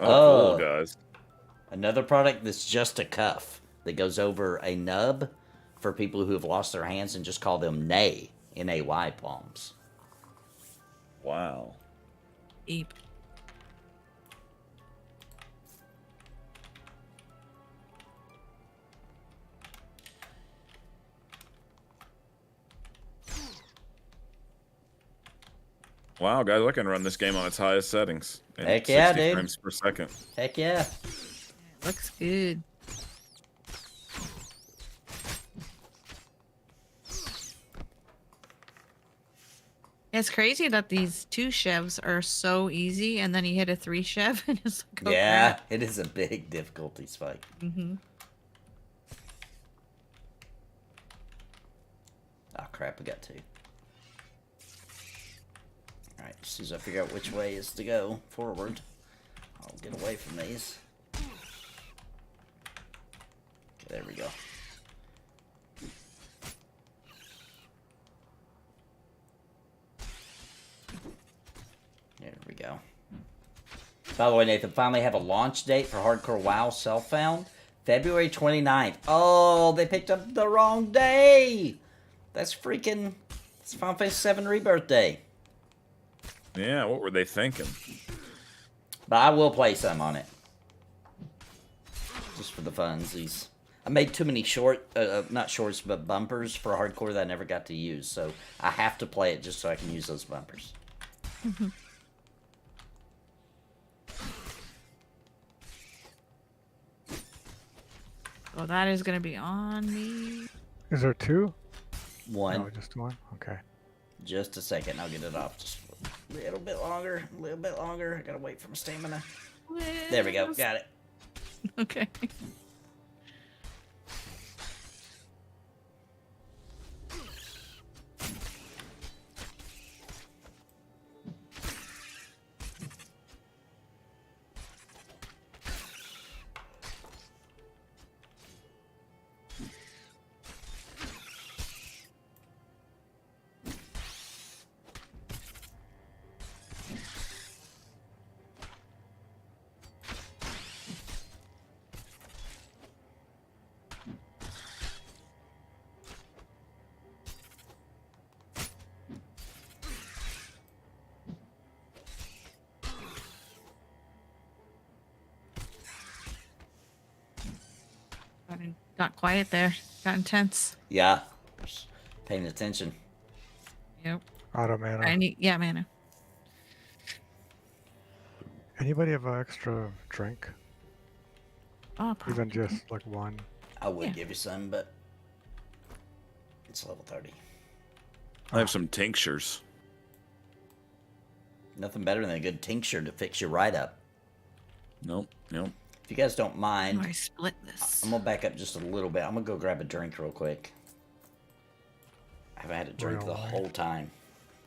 Oh. Cool, guys. Another product that's just a cuff that goes over a nub for people who have lost their hands and just call them N-A-Y palms. Wow. Eep. Wow, guys, I can run this game on its highest settings. And Heck yeah, 60 dude. frames per second. Heck yeah. Looks good. It's crazy that these 2 chefs are so easy, and then you hit a 3 chef and it's like, oh, Yeah, crap. it is a big difficulty spike. Mm-hmm. Oh crap, we got 2. Alright, as soon as I figure out which way is to go forward, I'll get away from these. Okay, there we go. There we go. By the way, Nathan, finally have a launch date for Hardcore WoW Self-Found. February 29th. Oh, they picked up the wrong day! That's freaking... It's Final Fantasy VII Rebirth Day. Yeah, what were they thinking? But I will play some on it. Just for the funsies. I made too many not shorts, but bumpers for hardcore that I never got to use. So I have to play it just so I can use those bumpers. Well, that is going to be on me. Is there 2? One. No, just 1? Okay. Just a second. I'll get it off. Just A little bit longer. A little bit longer. I gotta wait for my stamina. There we go. Got it. Okay. Got quiet there. Got intense. Yeah. Just paying attention. Yep. Out of mana. I need, yeah, mana. Anybody have an extra drink? Oh, Even just like one. I would Yeah. give you some, but it's level 30. I have some tinctures. Nothing better than a good tincture to fix you right up. Nope. If you guys don't mind, I split this. I'm gonna back up just a little bit. I'm gonna go grab a drink real quick. I haven't had a drink the Alright. whole time.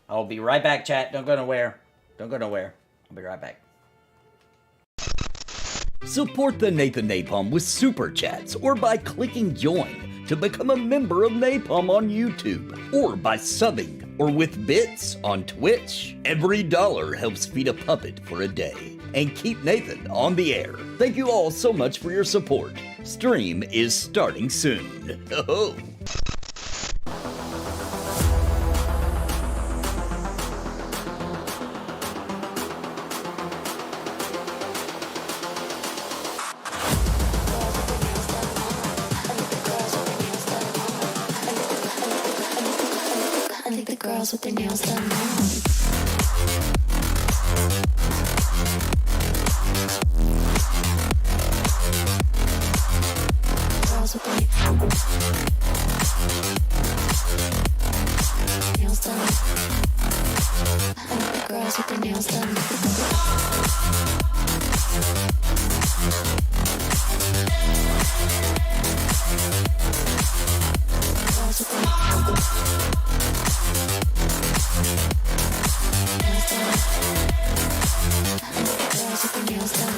I'll be right back, chat. Don't go nowhere. Don't go nowhere. I'll be right back. Support the Nathan Napalm with super chats or by clicking join to become a member of Napalm on YouTube or by subbing or with bits on Twitch. Every dollar helps feed a puppet for a day and keep Nathan on the air. Thank you all so much for your support. Stream is starting soon. Oh. I think the girls with their nails done now. Girls with their nails done. I think the girls with their nails done. Girls with their nails done.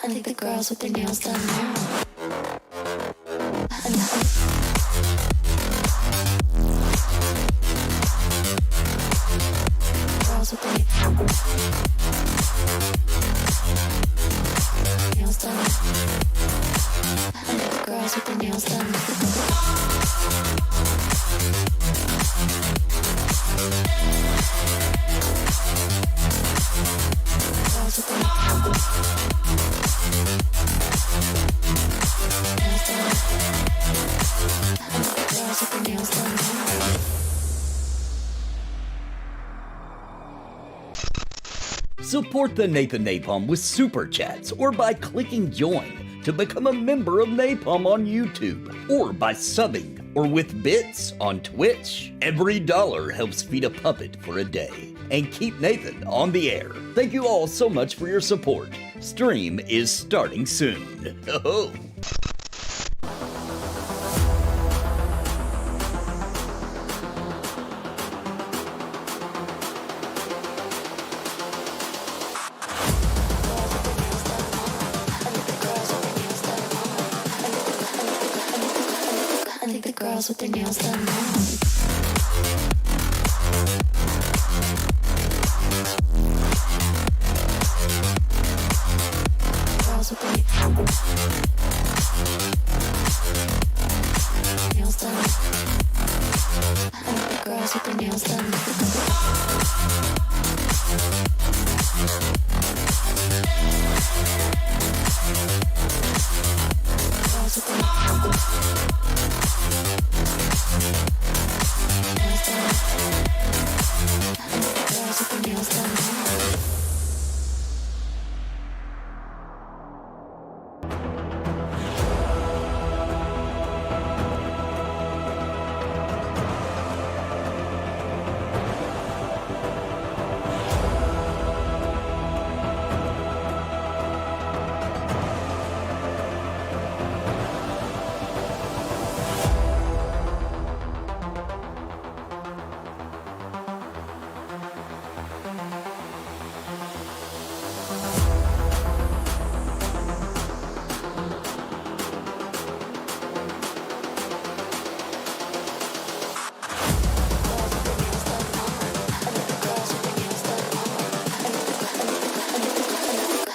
I think the girls with their nails done now. Girls with their nails done. I think the girls with their nails done. Girls with their nails done. I think the girls with their nails done now. Support the Nathan Napalm with super chats or by clicking join to become a member of Napalm on YouTube or by subbing or with bits on Twitch. Every dollar helps feed a puppet for a day and keep Nathan on the air. Thank you all so much for your support. Stream is starting soon. Oh. I think the girls with their nails done now.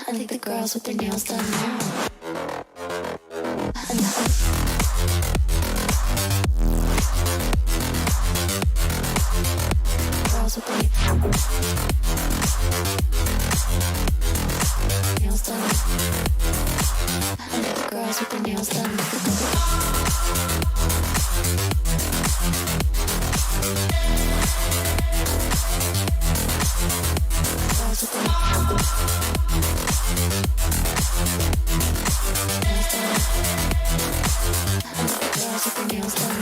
I think the girls with their nails done now. Girls with their nails done. I think the girls with their nails done. Girls with their nails done.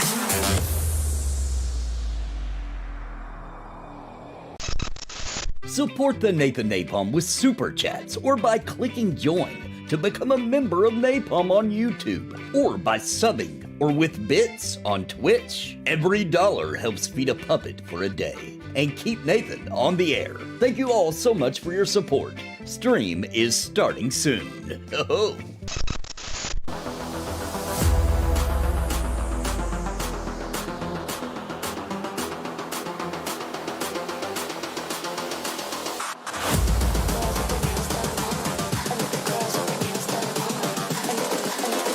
Support the Nathan Napalm with super chats or by clicking join to become a member of Napalm on YouTube, or by subbing or with bits on Twitch. Every dollar helps feed a puppet for a day and keep Nathan on the air. Thank you all so much for your support. Stream is starting soon. Oh.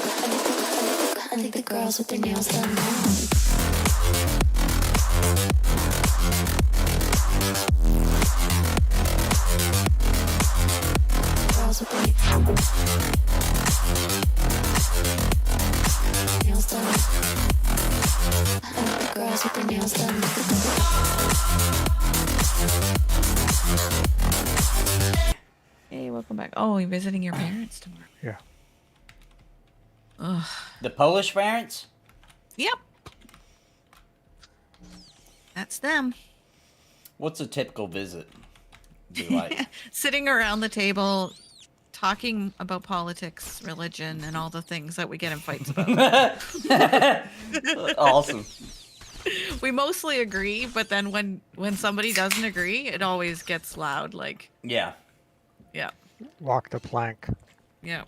I think the girls with their nails done now. Girls with their nails done. I think the girls with their nails done. Hey, welcome back. Oh, you're visiting your parents tomorrow. Yeah. Ugh. The Polish parents? Yep. That's them. What's a typical visit be like? Sitting around the table, talking about politics, religion, and all the things that we get in fights about. Awesome. We mostly agree, but then when somebody doesn't agree, it always gets loud. Like, Yeah. yeah, Walk the plank. yeah.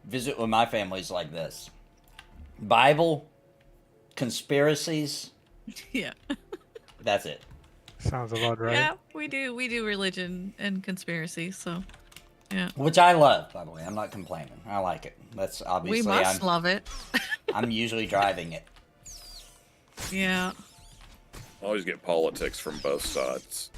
Visit with my family's like this. Bible, conspiracies, Yeah. that's it. Sounds about right. Yeah, we do religion and conspiracy, so yeah. Which I love, by the way. I'm not complaining. I like it. That's obviously We must love it. I'm usually driving it. Yeah. I always get politics from both sides.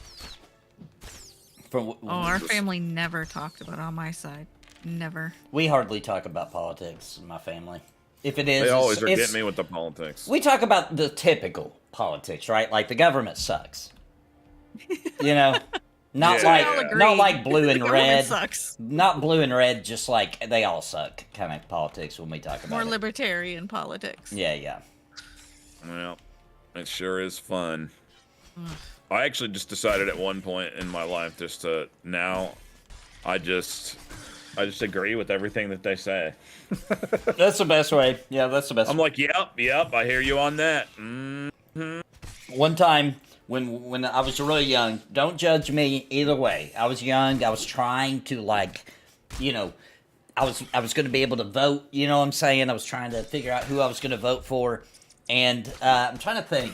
From Oh, our family never talked about it on my side. Never. we hardly talk about politics in my family. If it is, They always are it's- getting me with the politics. We talk about the typical politics, right? Like the government sucks. You know, not Yeah. like We all agree. not like blue and The government red. sucks. Not blue and red, just like they all suck kind of politics when we talk about More it. libertarian politics. Yeah, yeah. Well, it sure is fun. I actually just decided at one point in my life just to now I just agree with everything that they say. That's the best way. Yeah, that's the best. I'm like, yep, I hear you on that. One time when I was really young, don't judge me either way. I was young. I was trying to like, you know, I was going to be able to vote. You know what I'm saying? I was trying to figure out who I was going to vote for, and I'm trying to think.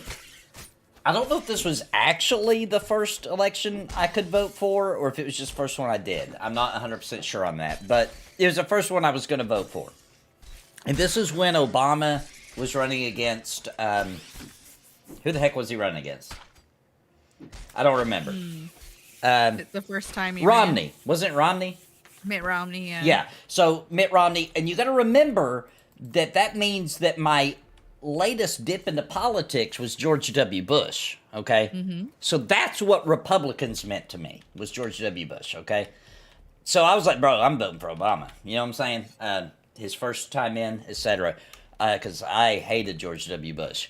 I don't know if this was actually the first election I could vote for, or if it was just the first one I did. I'm not 100% sure on that, but it was the first one I was going to vote for. And this is when Obama was running against. Who the heck was he running against? I don't remember. The first time you Romney. Wasn't it Romney? Mitt Romney. Yeah. So Mitt Romney. And you got to remember that means that my latest dip into politics was George W. Bush. Okay? Mm-hmm. So that's what Republicans meant to me, was George W. Bush. Okay? So I was like, bro, I'm voting for Obama. You know what I'm saying? His first time in, etc. Because I hated George W. Bush.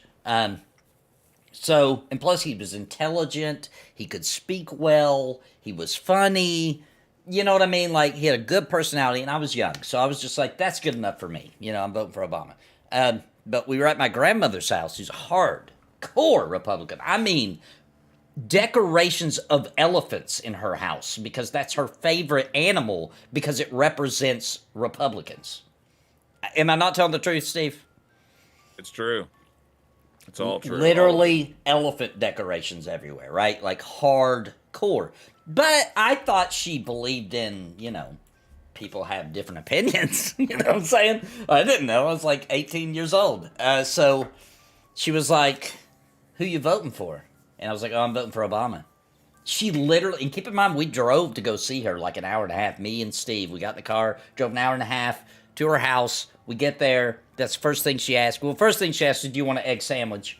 So, and plus he was intelligent, he could speak well, he was funny, you know what I mean? Like, he had a good personality, and I was young, so I was just like, that's good enough for me. You know, I'm voting for Obama. But we were at my grandmother's house, who's a hardcore Republican. I mean, decorations of elephants in her house, because that's her favorite animal, because it represents Republicans. Am I not telling the truth, Steve? It's true. It's all true. Literally elephant decorations everywhere, right? Like hardcore. But I thought she believed in, you know, people have different opinions. You know what I'm saying? I didn't know. I was like 18 years old. So she was like, who you voting for? And I was like, oh, I'm voting for Obama. She literally, and keep in mind, we drove to go see her like an hour and a half. Me and Steve, we got in the car, drove an hour and a half to her house. We get there. That's the first thing she asked. Well, first thing she asked is, do you want an egg sandwich?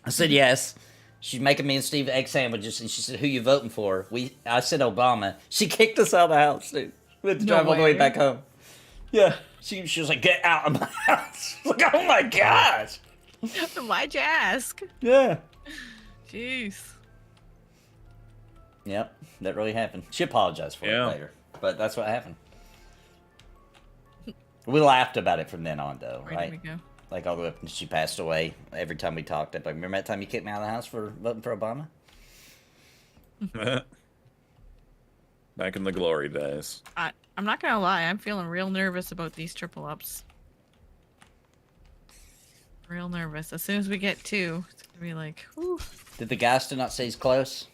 I said yes. She's making me and Steve egg sandwiches, and she said, who you voting for? I said Obama. She kicked us out of the house, dude. We had to drive all the way back home. Yeah. She was like, get out of my house. I was like, oh my gosh. Why'd you ask? Yeah. Jeez. Yep, that really happened. She apologized for it later, but that's what happened. We laughed about it from then on, though, Where right? did we go? Like all the way up until she passed away. Every time we talked, like, remember that time you kicked me out of the house for voting for Obama? Back in the glory days. I'm not gonna lie, I'm feeling real nervous about these triple ups. Real nervous. As soon as we get 2, it's gonna be like, whew. Did the guy still not say he's close?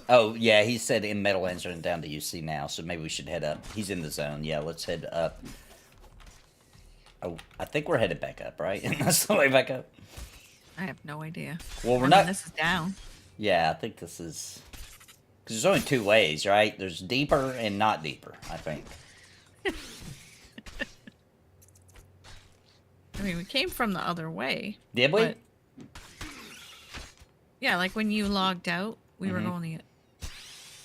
Oh, yeah, he said in Meadowlands are down to UC now, so maybe we should head up. He's in the zone. Yeah, let's head up. Oh, I think we're headed back up, right? That's the way back up. I have no idea. Well, we're I not... mean, this is down. Yeah, I think this is... Because there's only 2 ways, right? There's deeper and not deeper, I think. I mean, we came from the other way. Did we? But... Yeah, like when you logged out, we were going the...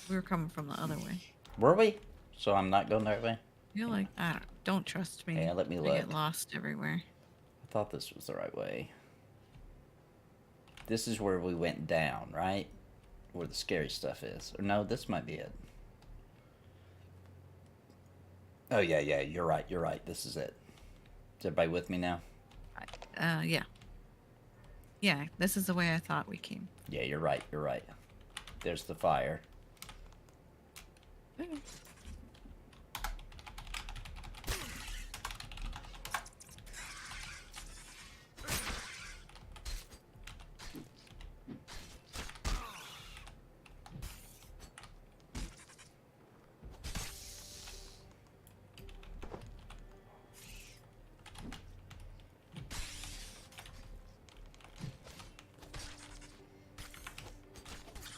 We were coming from the other way. Were we? So I'm not going that way? You're like, don't trust me. Yeah, let me I look. get lost everywhere. I thought this was the right way. This is where we went down, right? Where the scary stuff is. Or no, this might be it. Oh, yeah, you're right. This is it. Is everybody with me now? Yeah. Yeah, this is the way I thought we came. Yeah, you're right. There's the fire. Okay.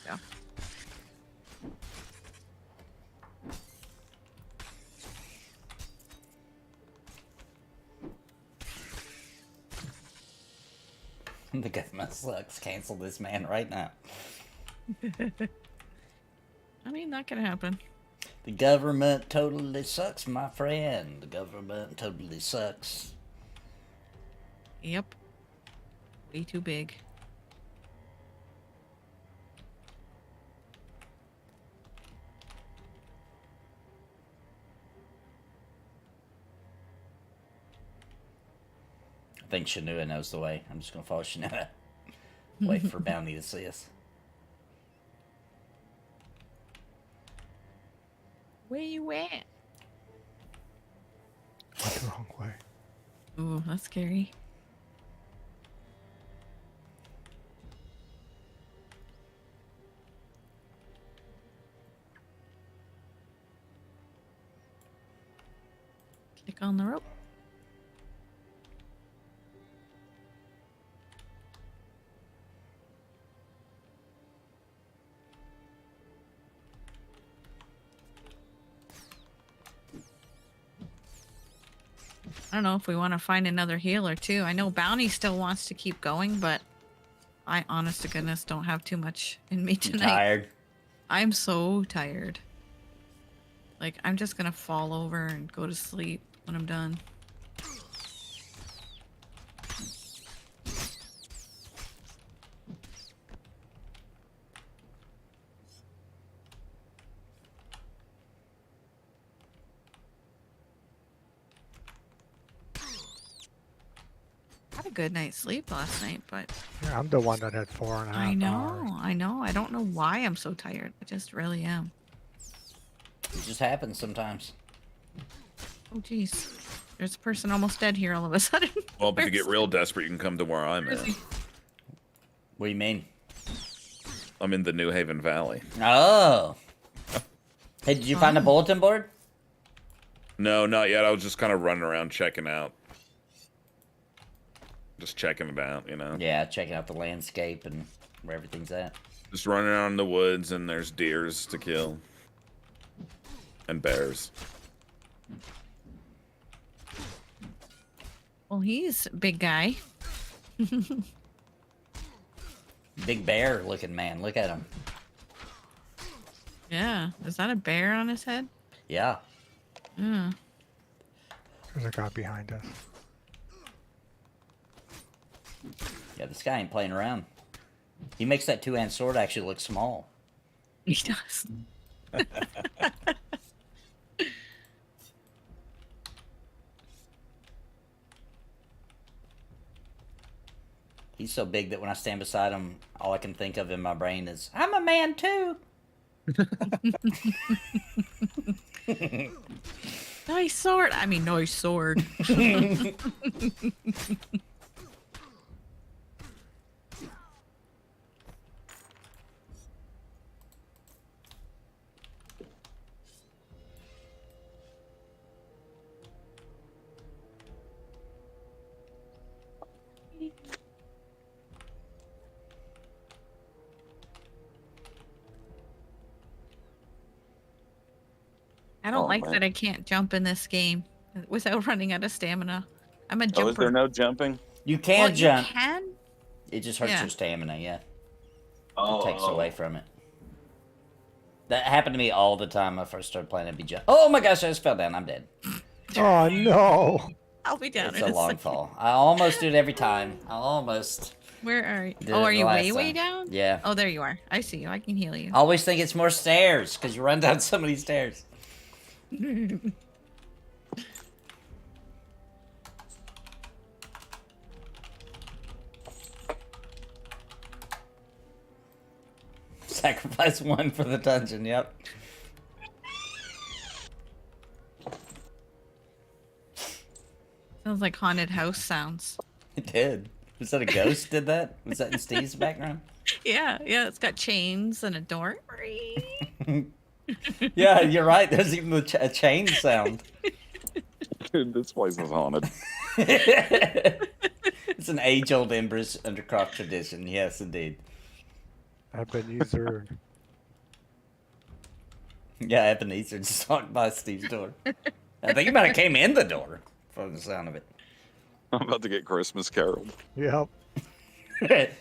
Yeah. The government sucks. Cancel this man right now. I mean, that could happen. The government totally sucks, my friend. The government totally sucks. Yep. Way too big. I think Shanua knows the way. I'm just gonna follow Shanua. Wait for Bounty to see us. Where you at? Went the wrong way. Ooh, that's scary. Click on the rope. I don't know if we want to find another healer too. I know Bounty still wants to keep going, but I honest to goodness don't have too much in me You tonight. tired? I'm so tired. Like, I'm just gonna fall over and go to sleep when I'm done. I had a good night's sleep last night, but Yeah, I'm the one that had 4.5 hours. I know. I don't know why I'm so tired. I just really am. It just happens sometimes. Oh, jeez. There's a person almost dead here all of a sudden. Well, if you get real desperate, you can come to where I'm Where is at. he? What do you mean? I'm in the New Haven Valley. Oh. Hey, did you find a bulletin board? No, not yet. I was just kind of running around checking out. Just checking it out, you know? Yeah, checking out the landscape and where everything's at. Just running around in the woods, and there's deers to kill. And bears. Well, he's a big guy. Big bear looking man. Look at him. Yeah. Is that a bear on his head? Yeah. Yeah. There's a guy behind us. Yeah, this guy ain't playing around. He makes that two-hand sword actually look small. He does. He's so big that when I stand beside him, all I can think of in my brain is, I'm a man too. Nice sword. I mean, nice sword. I don't like that I can't jump in this game without running out of stamina. I'm a jumper. Oh, is there no jumping? You can Well, jump. You can? It just hurts Yeah. your stamina, yeah. Oh, It takes away from it. That happened to me all the time when I first started playing MMO. Oh my gosh, I just fell down. I'm dead. Oh no! I'll be down It's in a a long second. fall. I almost do it every time. I almost. Where are you? Did Oh, it are the you last way time. down? Yeah. Oh, there you are. I see you. I can heal you. I always think it's more stairs, because you run down so many stairs. Sacrifice one for the dungeon, yep. Sounds like haunted house sounds. It did. Was that a ghost did that? Was that in Steve's background? Yeah, it's got chains and a door. Yeah, you're right. There's even a chain sound. Dude, this place is haunted. It's an age-old Embers Undercroft tradition. Yes, indeed. Ebenezer. Yeah, Ebenezer just walked by Steve's door. I think he might have came in the door from the sound of it. I'm about to get Christmas caroled. Yep.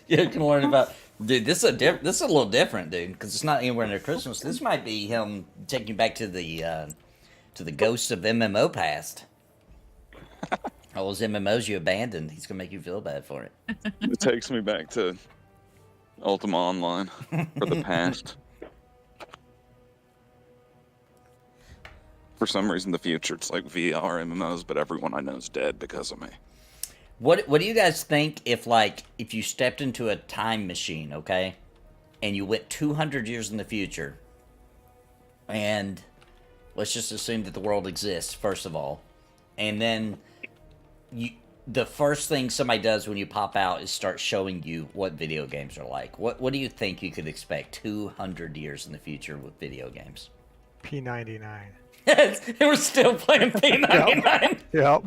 You can learn about, dude. This is a little different, dude, because it's not anywhere near Christmas. This might be him taking you back to the ghosts of MMO past. All those MMOs you abandoned. He's gonna make you feel bad for it. It takes me back to Ultima Online for the past. For some reason, the future, it's like VR MMOs, but everyone I know is dead because of me. What do you guys think if you stepped into a time machine, okay, and you went 200 years in the future, and let's just assume that the world exists first of all, and then the first thing somebody does when you pop out is start showing you what video games are like. What do you think you could expect 200 years in the future with video games? P99. We're still playing P99. Yep.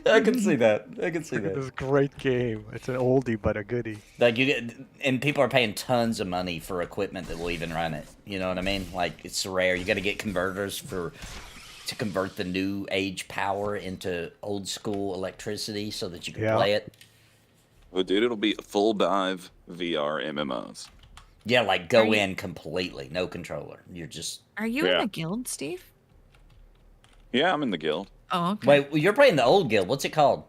I can see that. This is a great game. It's an oldie but a goodie. Like and people are paying tons of money for equipment that will even run it. You know what I mean? Like it's rare. You got to get converters to convert the new age power into old school electricity so that you can play it. Well, dude, it'll be full dive VR MMOs. Yeah, like go in completely, no controller. You're just. Are you in the guild, Steve? Yeah, I'm in the guild. Oh, okay. Wait, you're playing the old guild. What's it called?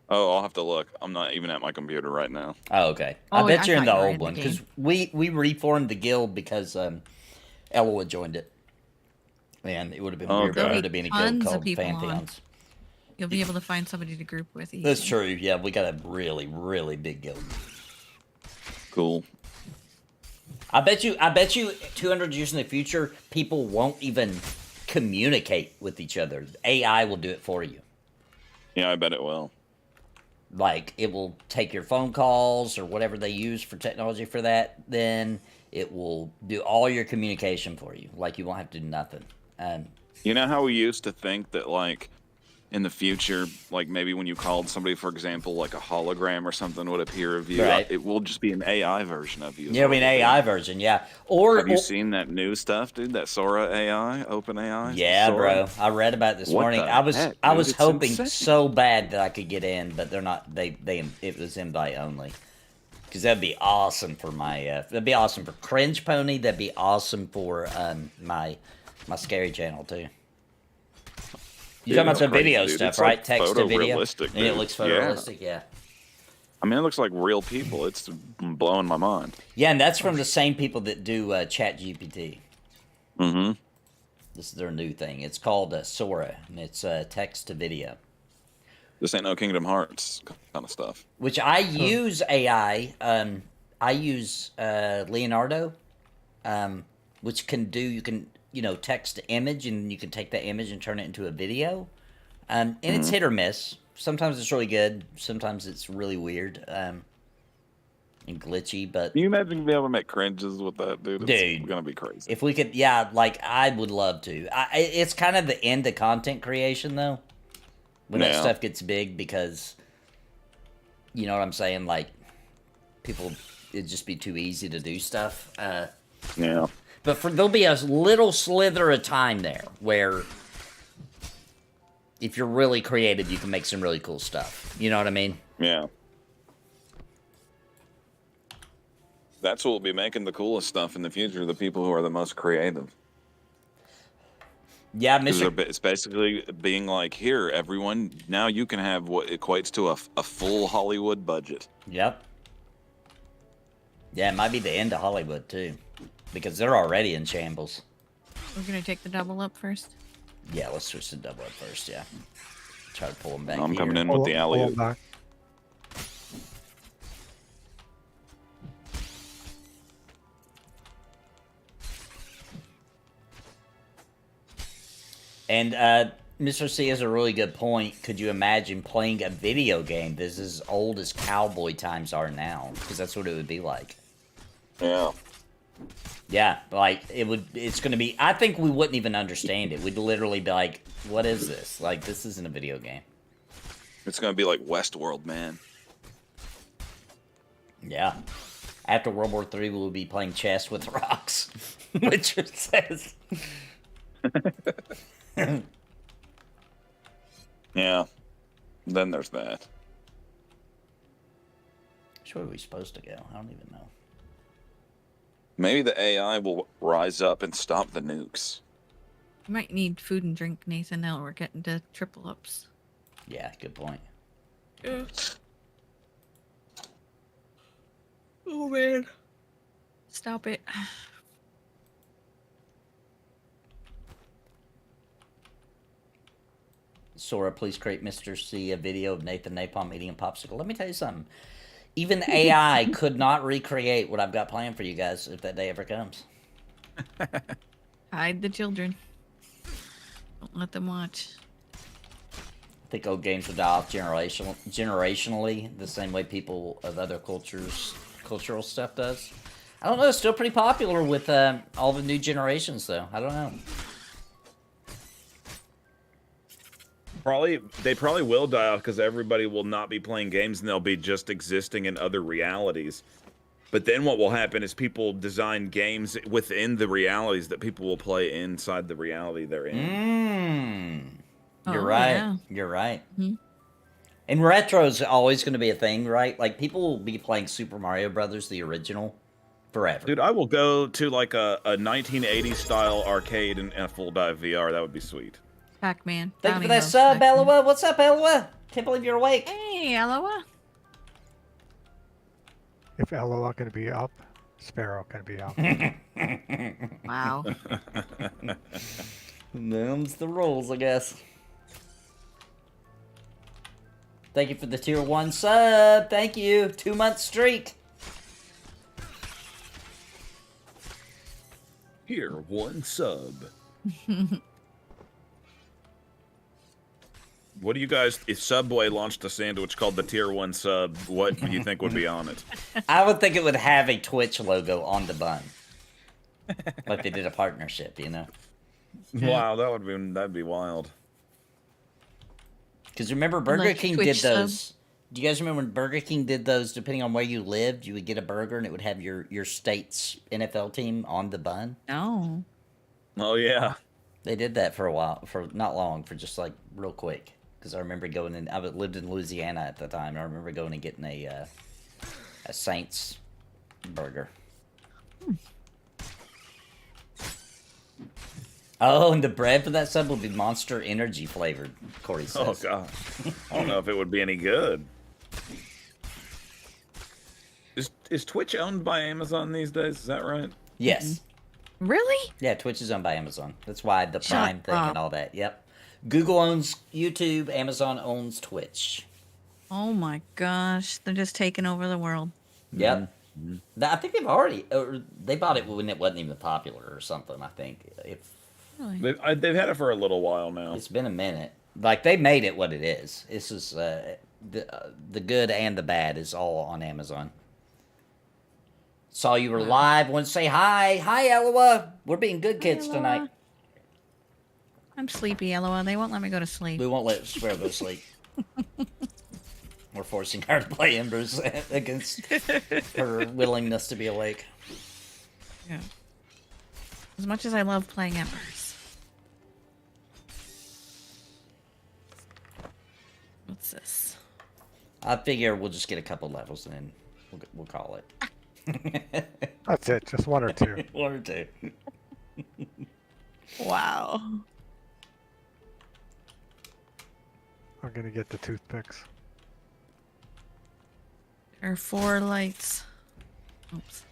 Oh, I'll have to look. I'm not even at my computer right now. Oh, okay. Oh, I bet I you're in thought the you were old in the one because game. we reformed the guild because Ella had joined it, and it would have been weird for Okay. her to be in a guild Tons of called people on. Pantheons. You'll be able to find somebody to group with. Easy. That's true. Yeah, we got a really, really big guild. Cool. I bet you 200 years in the future, people won't even communicate with each other. AI will do it for you. Yeah, I bet it will. Like, it will take your phone calls or whatever they use for technology for that. Then it will do all your communication for you. Like, you won't have to do nothing. You know how we used to think that, like, in the future, like maybe when you called somebody, for example, like a hologram or something would appear of you, Right. it will just be an AI version of you. Yeah, it'll be an AI version, yeah. Or have you seen that new stuff, dude? That Sora AI, Open AI? Yeah, Sora? bro. I read about it this What morning. the I was heck, I dude? was It's hoping insane. so bad that I could get in, but they're not. They it was invite only. Because that'd be awesome for my. That'd be awesome for Cringe Pony. That'd be awesome for my scary channel too. You're talking about the crazy, video dude. stuff, It's, right? like, Text to video. photorealistic, And it dude. looks Yeah. photorealistic, yeah. I mean, it looks like real people. It's blowing my mind. Yeah, and that's from the same people that do Chat GPT. Mm-hmm. This is their new thing. It's called Sora, and it's text to video. This ain't no Kingdom Hearts kind of stuff. Which I use AI. I use Leonardo, which can do, you can, text to image, and you can take that image and turn it into a video. And it's hit or miss. Sometimes it's really good. Sometimes it's really weird and glitchy. But Can you imagine being able to make cringes with that, dude? It's gonna be crazy. if we could, yeah, like, I would love to. It's kind of the end of content creation, though, when that Yeah. stuff gets big, because, you know what I'm saying? Like, people, it'd just be too easy to do stuff. Yeah. But there'll be a little slither of time there where, if you're really creative, you can make some really cool stuff. You know what I mean? Yeah. That's what will be making the coolest stuff in the future, the people who are the most creative. Yeah, 'Cause Mr. it's basically being like, here, everyone, now you can have what equates to a full Hollywood budget. Yep. Yeah, it might be the end of Hollywood, too. Because they're already in shambles. We're gonna take the double up first. Yeah, let's switch to double up first, yeah. Try to pull them back I'm here. coming in with the Pull 'em alley-oop. back. And Mr. C has a really good point. Could you imagine playing a video game that's as old as cowboy times are now? Because that's what it would be like. Yeah. Yeah, like, it's going to be, I think we wouldn't even understand it. We'd literally be like, what is this? Like, this isn't a video game. It's going to be like Westworld, man. Yeah. After World War III, we'll be playing chess with rocks. Richard says. Yeah. Then there's that. Which way are we supposed to go? I don't even know. Maybe the AI will rise up and stop the nukes. You might need food and drink, Nathan. Now we're getting to triple ups. Yeah, good point. Yeah. Oh man. Stop it. Sora, please create Mr. C a video of Nathan Napalm eating a popsicle. Let me tell you something. Even AI could not recreate what I've got planned for you guys if that day ever comes. Hide the children. Don't let them watch. I think old games would die off generationally, the same way people of other cultural stuff does. I don't know, it's still pretty popular with all the new generations, though. I don't know. They probably will die off because everybody will not be playing games and they'll be just existing in other realities. But then what will happen is people design games within the realities that people will play inside the reality they're in. You're Oh, right. yeah. You're right. Mhm. And retro's always going to be a thing, right? Like, people will be playing Super Mario Brothers, the original, forever. Dude, I will go to like a 1980s style arcade and a full dive VR. That would be sweet. Pac-Man. Thank you for Bounty that House, sub, Pac-Man. Eloa. What's up, Eloa? Can't believe you're awake. Hey, Eloa. If Eloa can be up, Sparrow can be up. Wow. Them's the rules, I guess. Thank you for the tier 1 sub. Thank you. 2-month streak. Here, one sub. What do you guys? If Subway launched a sandwich called the Tier 1 Sub, what do you think would be on it? I would think it would have a Twitch logo on the bun, like they did a partnership, you know. Wow, that'd be wild. Because remember, Burger Like King Twitch did those. Do you guys remember when Burger King did those? Depending on where you lived, you would get a burger and it would have your state's NFL team on the bun. No. Oh yeah. They did that for a while, for not long, for just like real quick. Because I remember going in. I lived in Louisiana at the time. And I remember going and getting a Saints burger. Oh, and the bread for that sub will be Monster Energy flavored. Corey says. Oh god. I don't know if it would be any good. Is Twitch owned by Amazon these days? Is that right? Yes. Really? Yeah, Twitch is owned by Amazon. That's why the Shut Prime thing up. and all that. Yep. Google owns YouTube. Amazon owns Twitch. Oh my gosh. They're just taking over the world. Yep. I think they've already, or they bought it when it wasn't even popular or something. I think Really? They've had it for a little while now. it's been a minute. Like they made it what it is. This is the good and the bad is all on Amazon. Saw you were live. Want to say hi? Hi, Eloa. We're being good kids Eloa. tonight. I'm sleepy, Eloa. They won't let me go to sleep. We won't let Sparrow go to sleep. We're forcing her to play Embers against her willingness to be awake. Yeah. As much as I love playing Embers. What's this? I figure we'll just get a couple levels and then we'll call it. That's it. Just one or two. One or two. Wow. I'm gonna get the toothpicks. There are 4 lights. Oops.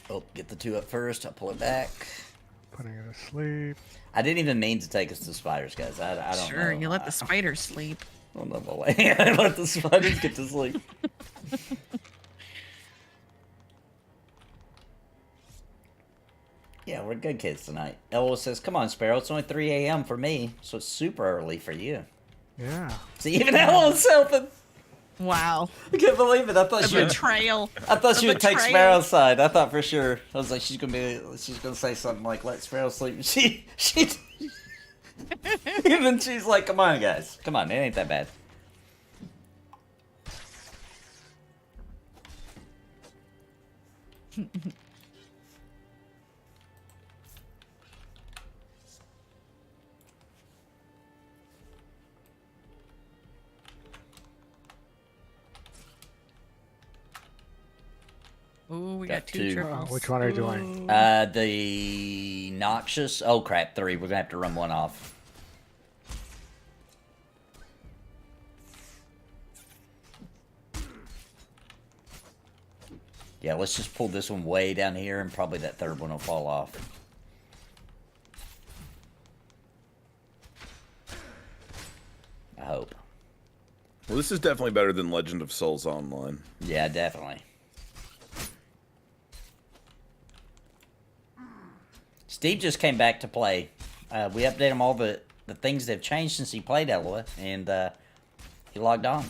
Oh, get the 2 up first. I'll pull it back. Putting it to sleep. I didn't even mean to take us to spiders, guys. I don't know. Sure, you let the spiders sleep. I don't know my way. I let the spiders get to sleep. Yeah, we're good kids tonight. Ella says, come on, Sparrow. It's only 3 a.m. for me, so it's super early for you. Yeah. See, even Ella's helping. Wow. I can't believe it. I thought A she would, betrayal. I thought she A would take betrayal. Sparrow's side. I thought for sure. I was like, she's gonna say something like, "Let Sparrow sleep." She even she's like, "Come on, guys, come on, it ain't that bad." Ooh, we Got got 2 two. triples. Which one are you doing? The noxious. Oh crap, 3. We're gonna have to run one off. Yeah, let's just pull this one way down here, and probably that third one will fall off. I hope. Well, this is definitely better than Legend of Souls Online. Yeah, definitely. Steve just came back to play. We updated him all the things that have changed since he played Eloa, and he logged on.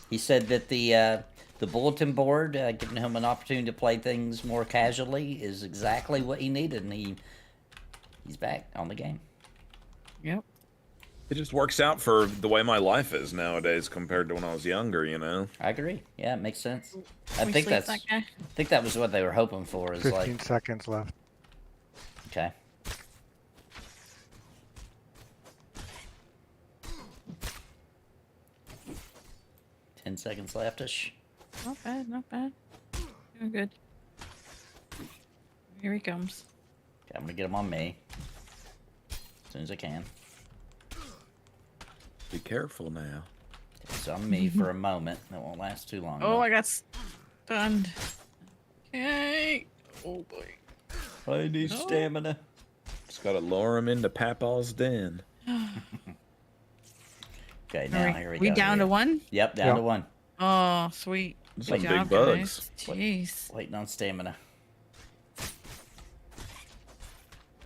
He said that the bulletin board, giving him an opportunity to play things more casually, is exactly what he needed, and he's back on the game. Yep. It just works out for the way my life is nowadays compared to when I was younger, you know? I agree. Yeah, it makes sense. We I think sleep that's. that guy? I think that was what they were hoping for. Is 15 like seconds left. okay. Ten seconds left-ish. Not bad, not bad. Doing good. Here he comes. Okay, I'm gonna get him on me as soon as I can. Be careful now. It's on me for a moment. That won't last too long. Oh, though. I got stunned. Okay. Oh boy. I need stamina. Just gotta lure him into Papa's den. Okay, now here we go. We down to 1? Yep, down Yep. to 1. Oh, sweet. Some Good big job, bugs. guys. Jeez. Waiting on stamina.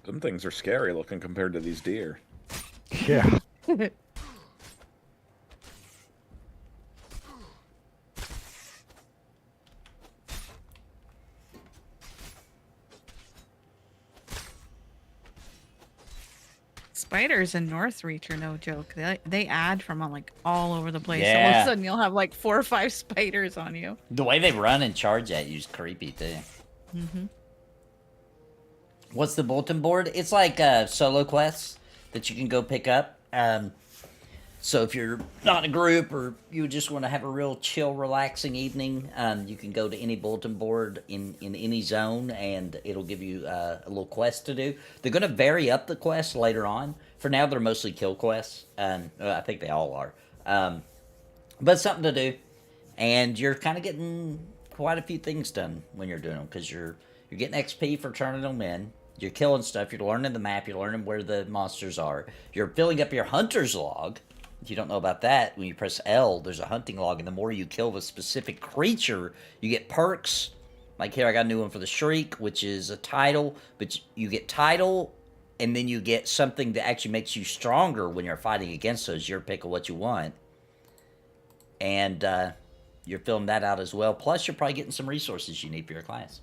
Some things are scary looking compared to these deer. Yeah. Spiders in Northreach are no joke. They add from like all over the place. All of Yeah. a sudden, you'll have like 4 or 5 spiders on you. The way they run and charge at you is creepy too. Mm-hmm. What's the bulletin board? It's like solo quests that you can go pick up. So if you're not in a group or you just want to have a real chill, relaxing evening, you can go to any bulletin board in any zone, and it'll give you a little quest to do. They're going to vary up the quests later on. For now, they're mostly kill quests. I think they all are. But something to do. And you're kind of getting quite a few things done when you're doing them, because you're getting XP for turning them in. You're killing stuff. You're learning the map. You're learning where the monsters are. You're filling up your hunter's log. If you don't know about that, when you press L, there's a hunting log, and the more you kill the specific creature, you get perks. Like here, I got a new one for the Shriek, which is a title, but you get title, and then you get something that actually makes you stronger when you're fighting against those. Your pick of what you want. And you're filling that out as well. Plus, you're probably getting some resources you need for your class.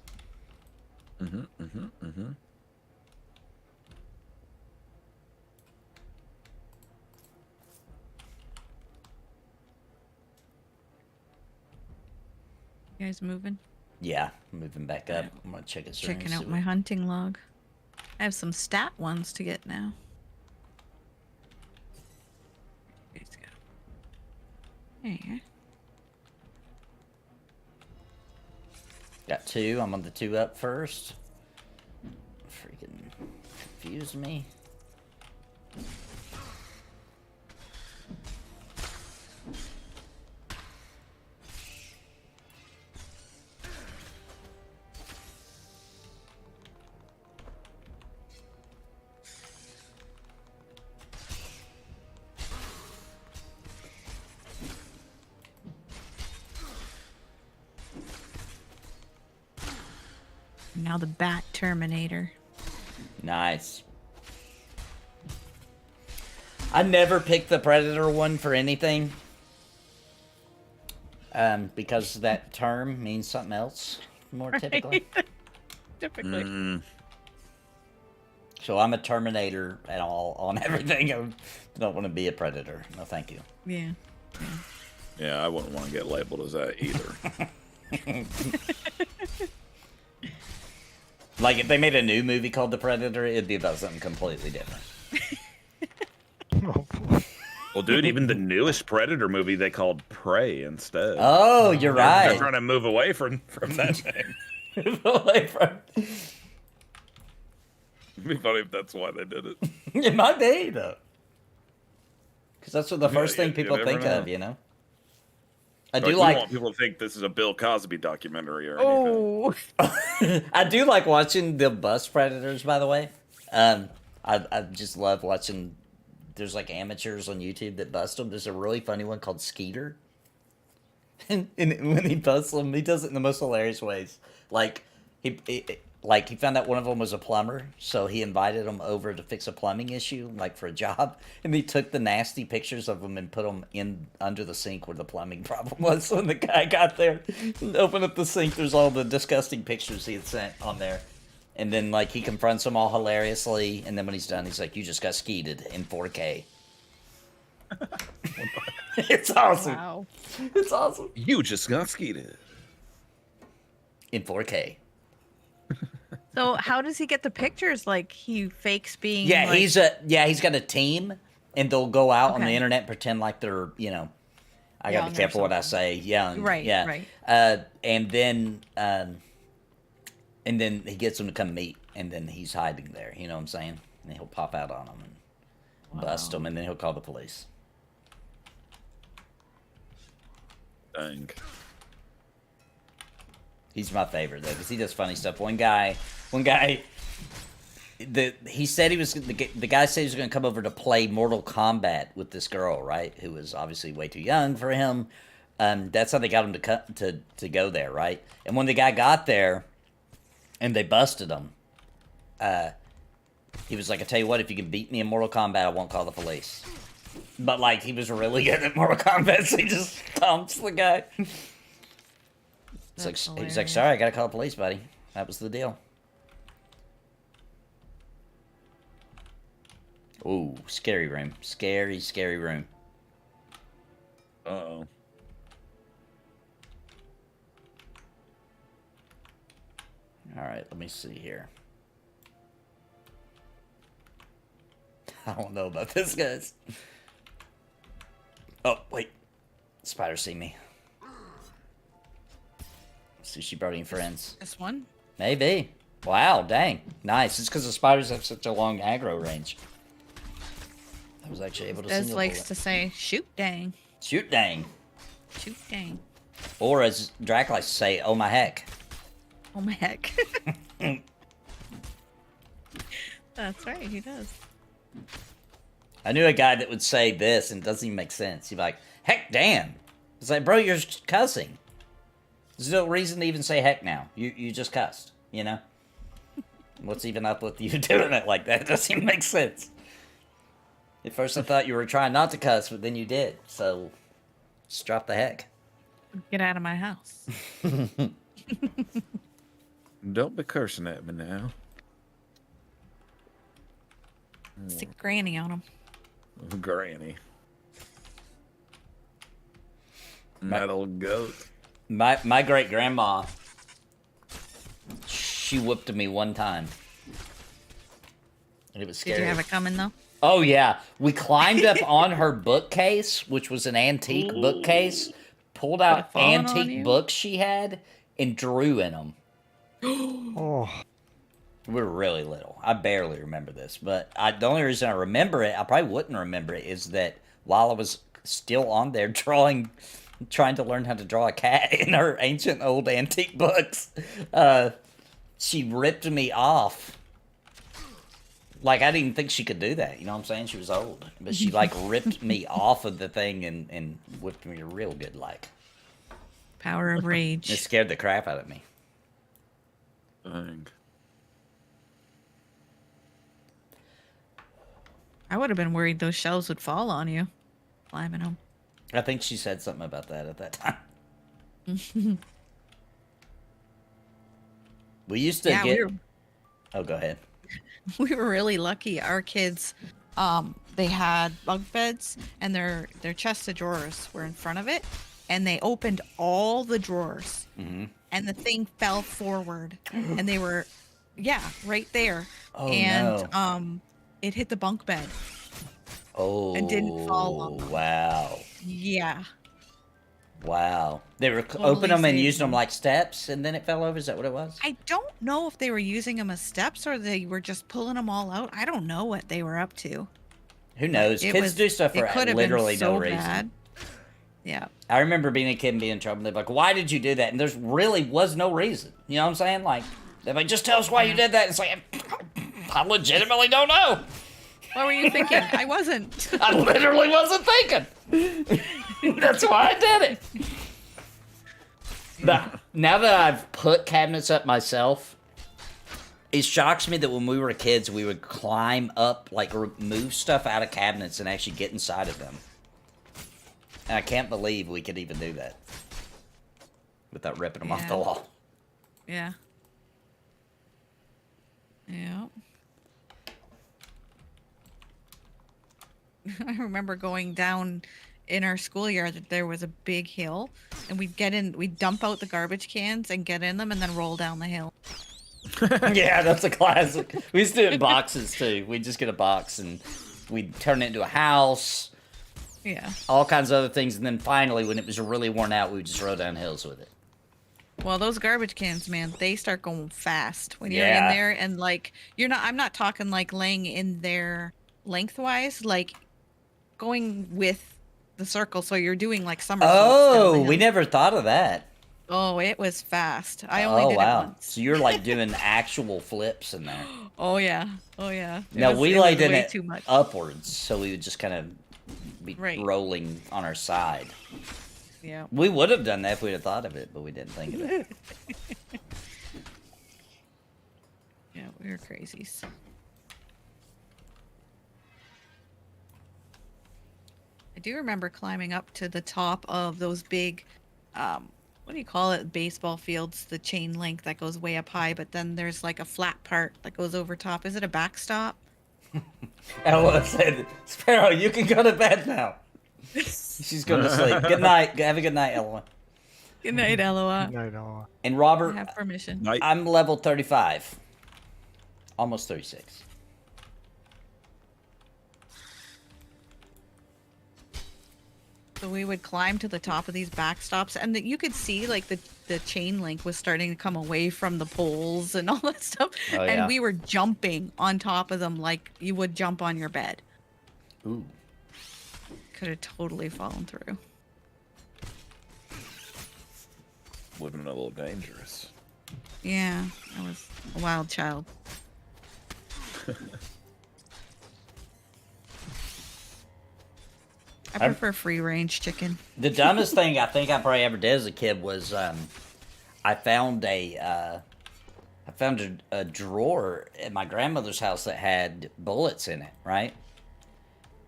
You guys moving? Yeah, moving back up. I'm going to check it. Checking out my hunting log. I have some stat ones to get now. Let's go. There. Got 2. I'm on the 2 up first. Freaking confused me. Now the Bat Terminator. Nice. I never picked the Predator one for anything. Because that term means something else more typically. Typically. So I'm a Terminator and all on everything. I don't want to be a Predator. No, thank you. Yeah. Yeah, I wouldn't want to get labeled as that either. Like, if they made a new movie called The Predator, it'd be about something completely different. Well, dude, even the newest Predator movie they called Prey instead. Oh, you're They're right. trying to move away from that name. It'd be funny if that's why they did it. It might be, though. Because that's what the first thing you people never think know. of, you know? I Like, do we like... want people to think this is a Bill Cosby documentary or anything. Oh. I do like watching the bus predators, by the way. I just love watching... There's like amateurs on YouTube that bust them. There's a really funny one called Skeeter. And when he busts them, he does it in the most hilarious ways. Like, he found out one of them was a plumber, so he invited him over to fix a plumbing issue, like for a job. And he took the nasty pictures of them and put them in under the sink where the plumbing problem was. So when the guy got there and opened up the sink, there's all the disgusting pictures he had sent on there. And then, like, he confronts them all hilariously, and then when he's done, he's like, "You just got skeeted in 4K." It's awesome. Wow. It's awesome. You just got skeeted. In 4K. So how does he get the pictures? Like he fakes being. Yeah, like... he's got a team, and they'll go out on the Okay. internet and pretend like they're, you know, I gotta Young be or careful what I something. say. Young, Right, Yeah, right. And then he gets them to come meet, and then he's hiding there. You know what I'm saying? And he'll pop out on them and bust them, and then he'll call the police. Dang. He's my favorite though, because he does funny stuff. One guy, he said the guy said he was going to come over to play Mortal Kombat with this girl, right? Who was obviously way too young for him. That's how they got him to go there, right? And when the guy got there, and they busted him, he was like, "I tell you what, if you can beat me in Mortal Kombat, I won't call the police." But like, he was really good at Mortal Kombat, so he just stomps the guy. He's like, "Sorry, I gotta call the police, buddy. That was the deal." Ooh, scary room. Scary, scary room. Uh-oh. Alright, let me see here. I don't know about this, guys. Oh, wait. Spider see me. See, she brought in friends. This one? Maybe. Wow, dang. Nice. It's because the spiders have such a long aggro range. I was actually able to Des single likes bullet. to say, shoot dang. Shoot dang. Shoot dang. Or as Drac likes to say, oh my heck. Oh my heck. That's right, he does. I knew a guy that would say this and it doesn't even make sense. He'd be like, heck damn. It's like, bro, you're cussing. There's no reason to even say heck now. You just cussed, you know? What's even up with you doing it like that? It doesn't even make sense. At first I thought you were trying not to cuss, but then you did. So, just drop the heck. Get out of my house. Don't be cursing at me now. Stick granny on him. Granny. Metal goat. My great grandma, she whooped me one time. And it was scary. Did you have it coming though? Oh yeah, we climbed up on her bookcase, which was an antique bookcase, pulled out Would it fallen on antique you? books she had, and drew in them. Oh, We were really little. I barely remember this, but the only reason I remember it, I probably wouldn't remember it, is that while I was still on there trying to learn how to draw a cat in her ancient old antique books, she ripped me off. Like, I didn't even think she could do that, you know what I'm saying? She was old. But she, like, ripped me off of the thing and whipped me real good, like. Power of It rage. scared the crap out of me. Dang. I would have been worried those shelves would fall on you. Climbing them. I think she said something about that at that time. We used to Yeah, get... we were, Oh, go ahead. we were really lucky. Our kids, they had bunk beds, and their chest of drawers were in front of it, and they opened all the drawers, and the thing fell forward, and they were, right there, Oh, and no. it hit the bunk bed. Oh, and didn't fall on. Wow. Yeah. Wow. They were Totally opening them and saved using them them. like steps, and then it fell over? Is that what it was? I don't know if they were using them as steps or they were just pulling them all out. I don't know what they were up to. Who knows? It Kids was- do stuff it for could have literally been so no reason. bad. Yeah. I remember being a kid and being in trouble. They're like, why did you do that? And there's really was no reason. You know what I'm saying? Like, they're like, just tell us why you did that. It's like, I legitimately don't know. What were you thinking? I wasn't. I literally wasn't thinking. That's why I did it. Now that I've put cabinets up myself, it shocks me that when we were kids, we would climb up, like remove stuff out of cabinets and actually get inside of them. And I can't believe we could even do that without ripping them off the Yeah. wall. Yeah. Yeah. I remember going down in our schoolyard that there was a big hill, and we'd dump out the garbage cans and get in them and then roll down the hill. Yeah, that's a classic. We used to do it in boxes too. We'd just get a box and we'd turn it into a house, Yeah. all kinds of other things, and then finally, when it was really worn out, we would just roll down hills with it. Well, those garbage cans, man, they start going fast when you're Yeah. in there, and like I'm not talking like laying in there lengthwise, like going with the circle, so you're doing like somersaults down Oh, the we hill. never thought of that. Oh, it was fast. I only did it once. So you're like doing actual flips in there. Oh yeah. Oh yeah. Now we was laid in way it too much. upwards, so we would just kind of be Right. rolling on our side. Yeah. We would have done that if we'd have thought of it, but we didn't think of it. Yeah, we were crazies. I do remember climbing up to the top of those big, what do you call it? Baseball fields, the chain link that goes way up high, but then there's like a flat part that goes over top. Is it a backstop? Ella said, Sparrow, you can go to bed now. She's going to sleep. Good night. Have a good night, Ella. Good night, Eloa. I know. And I Robert, have permission. Night. I'm level 35. Almost 36. So we would climb to the top of these backstops, and you could see like the chain link was starting to come away from the poles and all that stuff. Oh, yeah. And we were jumping on top of them like you would jump on your bed. Ooh. Could have totally fallen through. Living a little dangerous. Yeah, I was a wild child. I prefer free range chicken. The dumbest thing I think I probably ever did as a kid was I found a drawer at my grandmother's house that had bullets in it, right?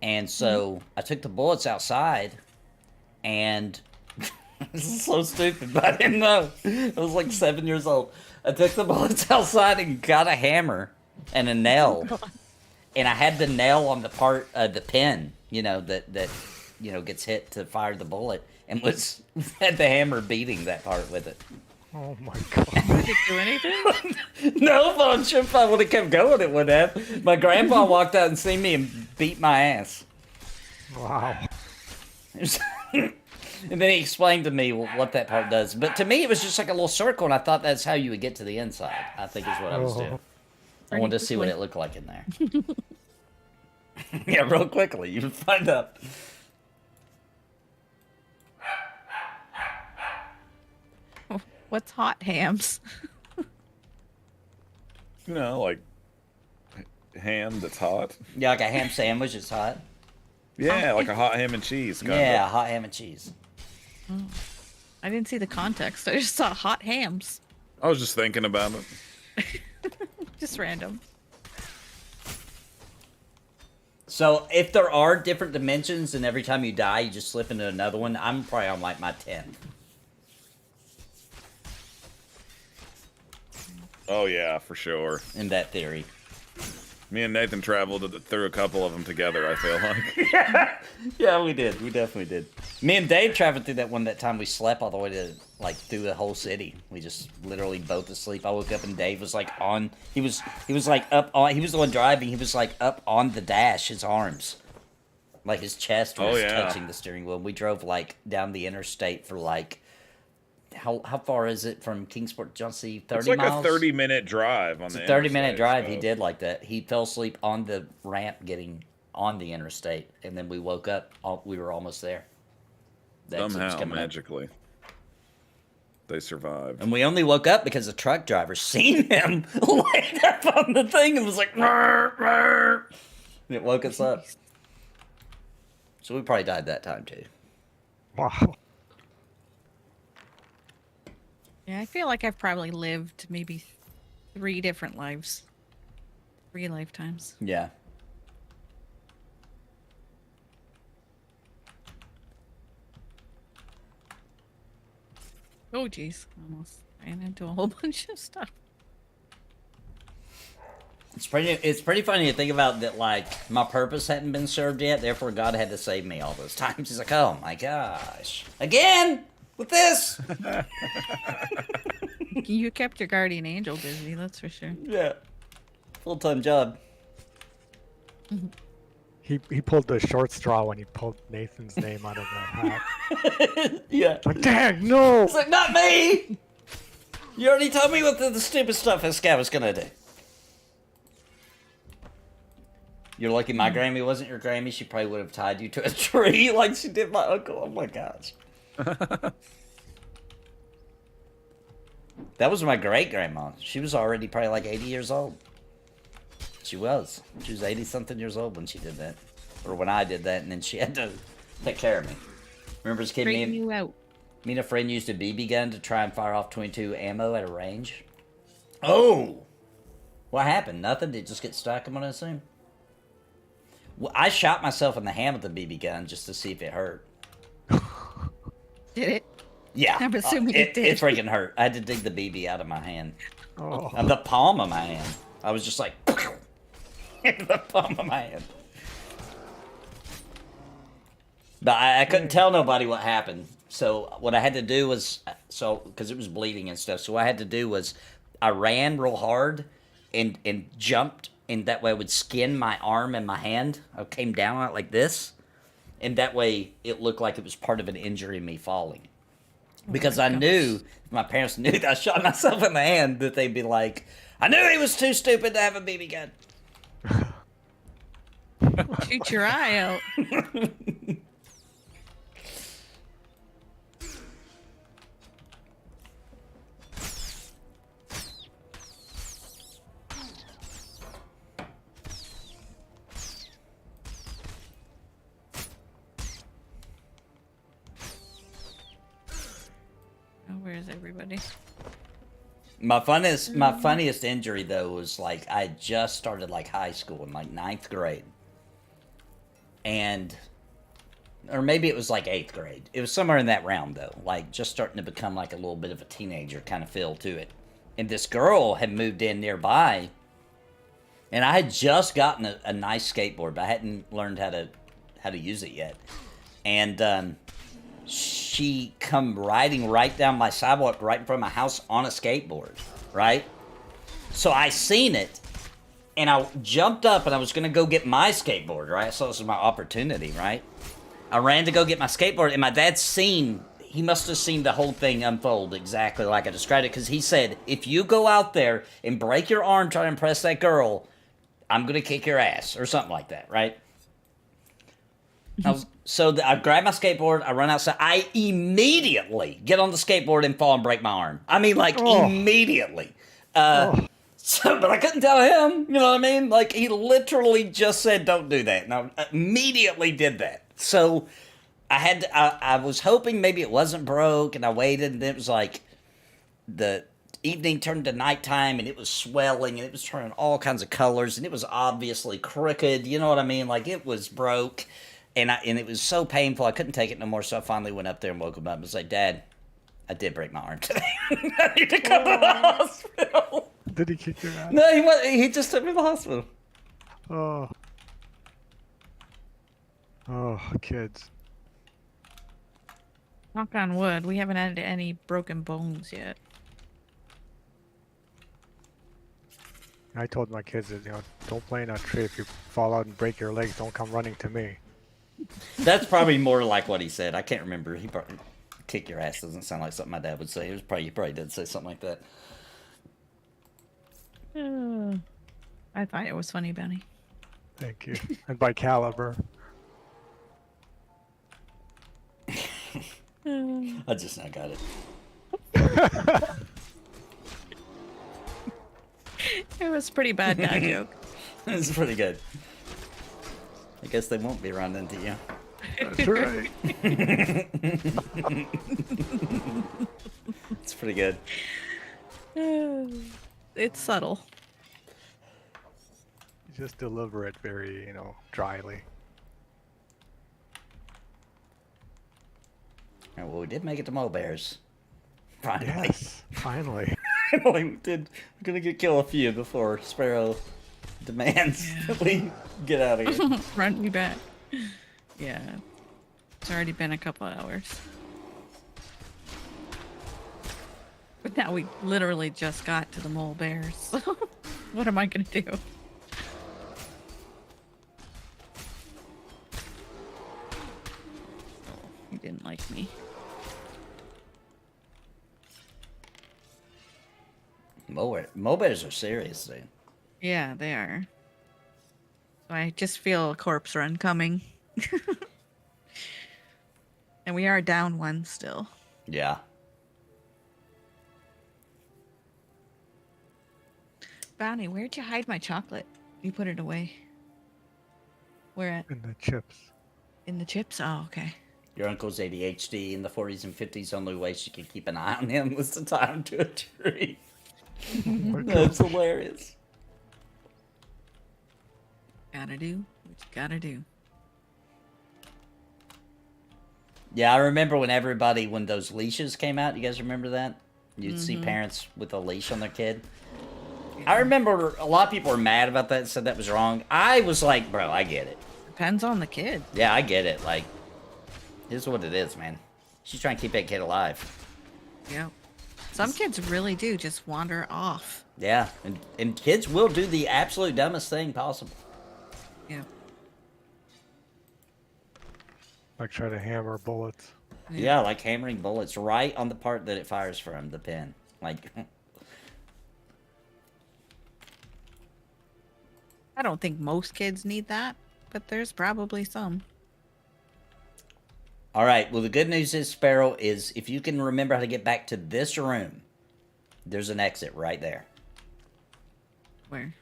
And so I took the bullets outside, and this is so stupid, but I didn't know. I was like 7 years old. I took the bullets outside and got a hammer and a nail, and I had the nail on the part of the pin, that gets hit to fire the bullet, and had the hammer beating that part with it. Oh my god. Did it do anything? No, but I'm sure if I would have kept going, it would have. My grandpa walked out and seen me and beat my ass. Wow. And then he explained to me what that part does. But to me, it was just like a little circle, and I thought that's how you would get to the inside, I think is what I was doing. I wanted to see what it looked like in there. Yeah, real quickly. You would find out. What's hot hams? Like ham that's hot. Yeah, like a ham sandwich is hot. Yeah, like a hot ham and cheese. Yeah, hot ham and cheese. I didn't see the context. I just saw hot hams. I was just thinking about it. Just random. So if there are different dimensions and every time you die you just slip into another one, I'm probably on like my 10th. Oh yeah, for sure. In that theory. Me and Nathan traveled through a couple of them together, I feel like. Yeah, we did. We definitely did. Me and Dave traveled through that one that time we slept all the way to, through the whole city. We just literally both asleep. I woke up and Dave was, on, he was up on, he was the one driving, he was, up on the dash, his arms. Like, his chest was touching the steering wheel. We drove, down the interstate for, how far is it from Kingsport to Johnston? 30 it's like miles? a 30-minute drive on the 30-minute drive. So. He did like that. He fell asleep on the ramp getting on the interstate, and then we woke up. We were almost there. The exit was Somehow, coming up. magically, they survived. And we only woke up because the truck driver seen him laid up on the thing and was like, "Rrr, rrr." And it woke us up. So we probably died that time too. Wow. Yeah, I feel like I've probably lived maybe 3 different lives. 3 lifetimes. Yeah. Oh, jeez. Almost ran into a whole bunch of stuff. It's pretty funny to think about that, my purpose hadn't been served yet, therefore God had to save me all those times. He's like, oh my gosh. Again? With this? You kept your guardian angel busy, that's for sure. Yeah. Full-time job. He pulled the short straw when he pulled Nathan's name out of the hat. Yeah. Like, dang, no! It's like, not me! You already told me what the stupid stuff this guy was gonna do. You're lucky my Grammy wasn't your Grammy. She probably would have tied you to a tree like she did my uncle. Oh my gosh. That was my great-grandma. She was already probably 80 years old. She was. She was 80-something years old when she did that. Or when I did that, and then she had to take care of me. Remember as a kid, Straighten you out. me and a friend used a BB gun to try and fire off 22 ammo at a range. Oh! What happened? Nothing? Did it just get stuck, I'm gonna assume? Well, I shot myself in the hand with the BB gun just to see if it hurt. Did it? Yeah. I'm assuming it it did. It freaking hurt. I had to dig the BB out of my hand. Oh. Of the palm of my hand. I was just like... in the palm of my hand. But I couldn't tell nobody what happened. So what I had to do was, because it was bleeding and stuff, so what I had to do was I ran real hard and jumped, and that way I would skin my arm and my hand. I came down on it like this, and that way it looked like it was part of an injury in me falling. Because I knew, if my parents knew that I shot myself in the hand, that they'd be like, I knew he was too stupid to have a BB gun. Shoot your eye out. Where's everybody? My funniest injury though was like I just started like high school in like 9th grade, or maybe it was like 8th grade. It was somewhere in that realm though, like just starting to become like a little bit of a teenager kind of feel to it. And this girl had moved in nearby, and I had just gotten a nice skateboard, but I hadn't learned how to use it yet. And she come riding right down my sidewalk right in front of my house on a skateboard, right? So I seen it, and I jumped up, and I was going to go get my skateboard, right? So this was my opportunity, right? I ran to go get my skateboard, and my dad he must have seen the whole thing unfold exactly like I described it, because he said, if you go out there and break your arm trying to impress that girl, I'm going to kick your ass, or something like that, right? I grab my skateboard, I run outside, I immediately get on the skateboard and fall and break my arm. I mean, like, immediately. But I couldn't tell him, you know what I mean? Like, he literally just said, don't do that. And I immediately did that. So, I was hoping maybe it wasn't broke, and I waited, and it was like, the evening turned to nighttime, and it was swelling, and it was turning all kinds of colors, and it was obviously crooked, you know what I mean? Like, it was broke. And it was so painful, I couldn't take it no more, so I finally went up there and woke him up and was like, Dad, I did break my arm today. I need to come to the hospital. Did he kick your ass? No, he just took me to the hospital. Oh, kids. Knock on wood, we haven't had any broken bones yet. I told my kids that, don't play in a tree. If you fall out and break your legs, don't come running to me. That's probably more like what he said. I can't remember. He probably kick your ass doesn't sound like something my dad would say. He probably did say something like that. I thought it was funny, Benny. Thank you. And by caliber. I just now got it. It was a pretty bad dad joke. It's pretty good. I guess they won't be running into you. That's right. It's pretty good. It's subtle. Just deliver it very, dryly. Well, we did make it to Mole Bears. Finally. Yes, finally. We're gonna kill a few before Sparrow demands that we get out of here. Run me back. Yeah. It's already been a couple of hours. But now we literally just got to the mole bears. So what am I gonna do? Oh, he didn't like me. Mole Bears are serious, dude. Yeah, they are. So I just feel a corpse run coming. And we are down one still. Yeah. Bounty, where'd you hide my chocolate? You put it away. Where at? And the chips. In the chips? Oh, okay. Your uncle's ADHD in the 40s and 50s. Only way she could keep an eye on him was to tie him to a tree. That's hilarious. Gotta do what you gotta do. Yeah, I remember when those leashes came out. You guys remember that? You'd see parents with a leash on their kid. I remember a lot of people were mad about that and said that was wrong. I was like, bro, I get it. Depends on the kid. Yeah, I get it. Like, here's what it is, man. She's trying to keep that kid alive. Yeah. Some kids really do just wander off. Yeah, and kids will do the absolute dumbest thing possible. Yeah. Like try to hammer bullets. Yeah, like hammering bullets right on the part that it fires from, the pin. Like, I don't think most kids need that, but there's probably some. all right, well, the good news is, Sparrow, is if you can remember how to get back to this room, there's an exit right there. Where?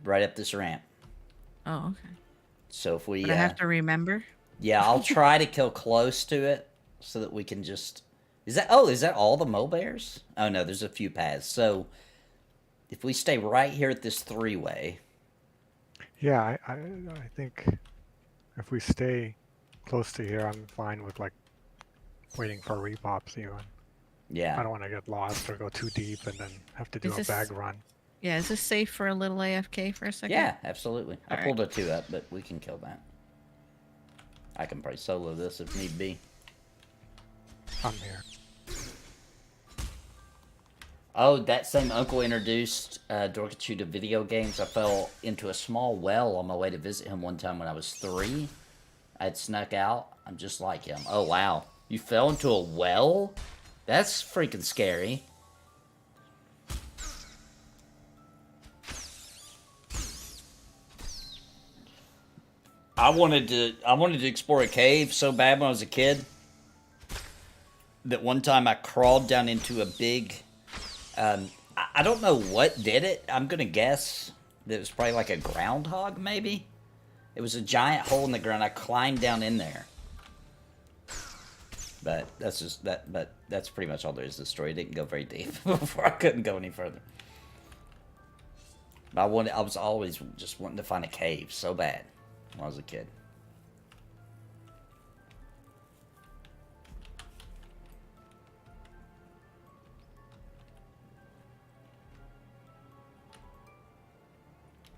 Right up this ramp. Oh, okay. So if we... But I have to remember. Yeah, I'll try to kill close to it so that we can just... is that all the mole bears? Oh, no, there's a few paths. So if we stay right here at this three-way... Yeah, I think if we stay close to here, I'm fine with like waiting for repops even. Yeah. I don't want to get lost or go too deep and then have to do Is a this- bag run. Yeah, is this safe for a little AFK for a second? Yeah, absolutely. I All pulled a 2 up, but we can kill that. I can probably solo this if need be. I'm here. Oh, that same uncle introduced Dorkachu to video games. I fell into a small well on my way to visit him one time when I was 3. I had snuck out. I'm just like him. Oh, wow. You fell into a well? That's freaking scary. I wanted to explore a cave so bad when I was a kid that one time I crawled down into a big I don't know what did it. I'm gonna guess that it was probably like a groundhog, maybe. It was a giant hole in the ground. I climbed down in there. But that's just that. But that's pretty much all there is to the story. It didn't go very deep before I couldn't go any further. But I was always just wanting to find a cave so bad when I was a kid.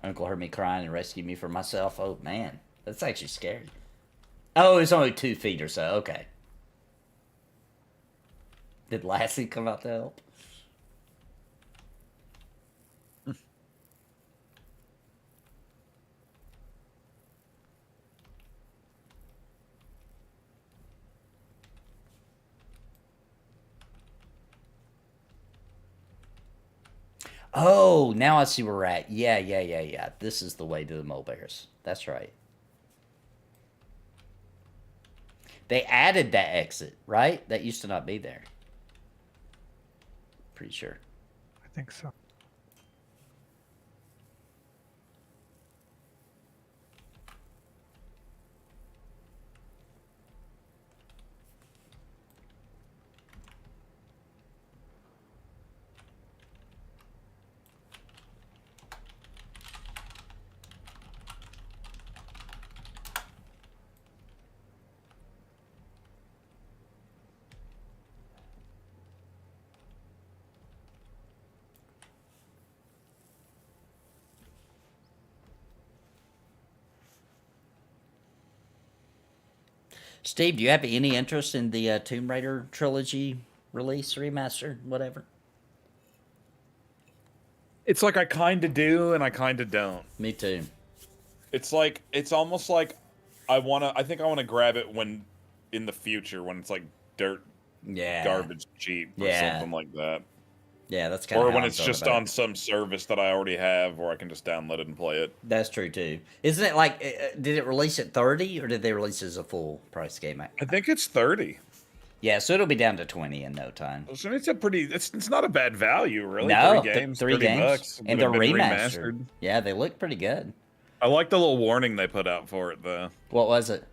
Uncle heard me crying and rescued me from myself. Oh, man. That's actually scary. Oh, it's only 2 feet or so. Okay. Did Lassie come out to help? Oh, now I see where we're at. Yeah. This is the way to the mole bears. That's right. They added that exit, right? That used to not be there. Pretty sure. I think so. Steve, do you have any interest in the Tomb Raider trilogy release, remaster, whatever? It's like I kind of do and I kind of don't. Me too. It's like it's almost like I think I want to grab it when in the future when it's like dirt Yeah. garbage cheap or Yeah. something like that. Yeah, that's kind of Or when it's just on some service that I already have where I can just download it and play it. That's true too. Isn't it like, did it release at 30 or did they release it as a full price game? I think it's 30. Yeah, so it'll be down to 20 in no time. So it's not a bad value, really. No, 3 games, three 30 games, bucks, and that they're have been remastered. Yeah, they look pretty good. I like the little warning they put out for it, though. What was it?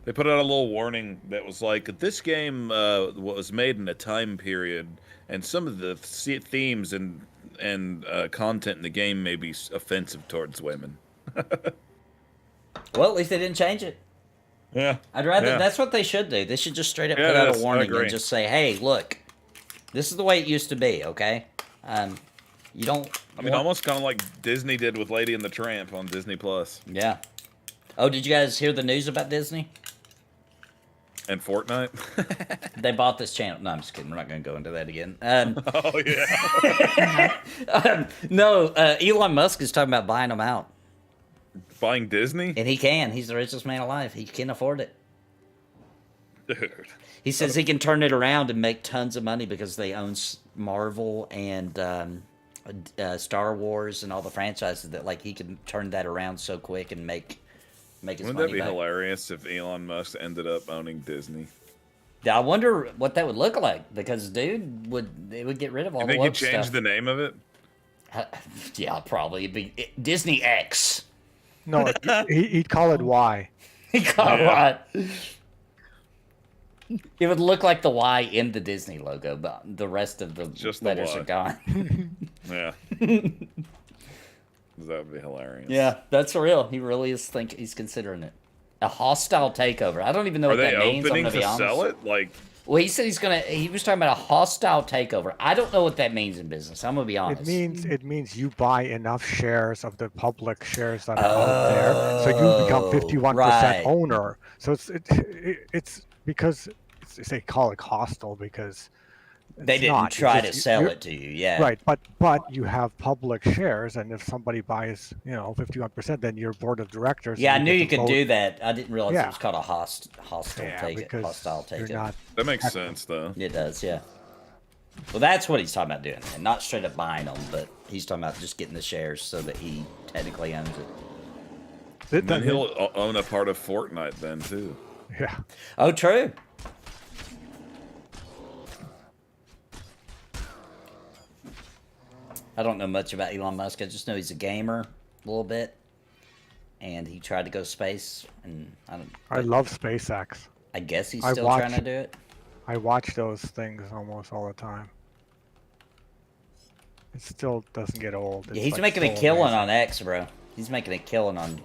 They put out a little warning that was like, this game was made in a time period, and some of the themes and content in the game may be offensive towards women. Well, at least they didn't change it. Yeah. I'd rather, yeah. that's what they should do. They should just straight up Yeah, put out it is. a I warning agree. and just say, hey, look, this is the way it used to be, okay? You don't. I mean, almost kind of like Disney did with Lady and the Tramp on Disney Plus Yeah. Oh, did you guys hear the news about Disney? and Fortnite. They bought this channel. No, I'm just kidding. We're not going to go into that again. Oh yeah. No, Elon Musk is talking about buying them out. Buying Disney? And he can. He's the richest man alive. He can afford it. Dude. He says he can turn it around and make tons of money because they own Marvel and Star Wars and all the franchises that like he can turn that around so quick and make his Wouldn't money that be back. hilarious if Elon Musk ended up owning Disney? Yeah, I wonder what that would look like because dude it would get rid of all You the think he'd woke change stuff. the name of it? Yeah, probably. It'd be Disney X. No, he'd call it Y. He called what? It would look like the Y in the Disney logo, but the rest of the Just the letters Y. are gone. Yeah. That would be hilarious. Yeah, that's for real. He really is he's considering it. A hostile takeover. I don't even know Are what they that means. I'm opening gonna to be honest. sell it? Like, Well, he said he was talking about a hostile takeover. I don't know what that means in business. I'm gonna be honest. It means you buy enough shares of the public shares that are out there, so you become 51% right. owner. So it's because they call it hostile because They it's didn't not. It's try just to sell you're- it to you, yeah. Right, but you have public shares, and if somebody buys 51%, then your board of directors. Yeah, I knew get you to could vote. do that. I didn't realize it Yeah. was called a hostile because hostile you're takeover. not. that makes sense, though. It does, yeah. Well, that's what he's talking about doing, and not straight up buying them, but he's talking about just getting the shares so that he technically owns it. Then he'll own a part of Fortnite then, too. Yeah. Oh, true. I don't know much about Elon Musk. I just know he's a gamer a little bit, and he tried to go space, and I love SpaceX. I guess he's I still watch- trying to do it. I watch those things almost all the time. It still doesn't get old. Yeah, It's, he's like, making a so killing amazing. on X, bro. He's making a killing on.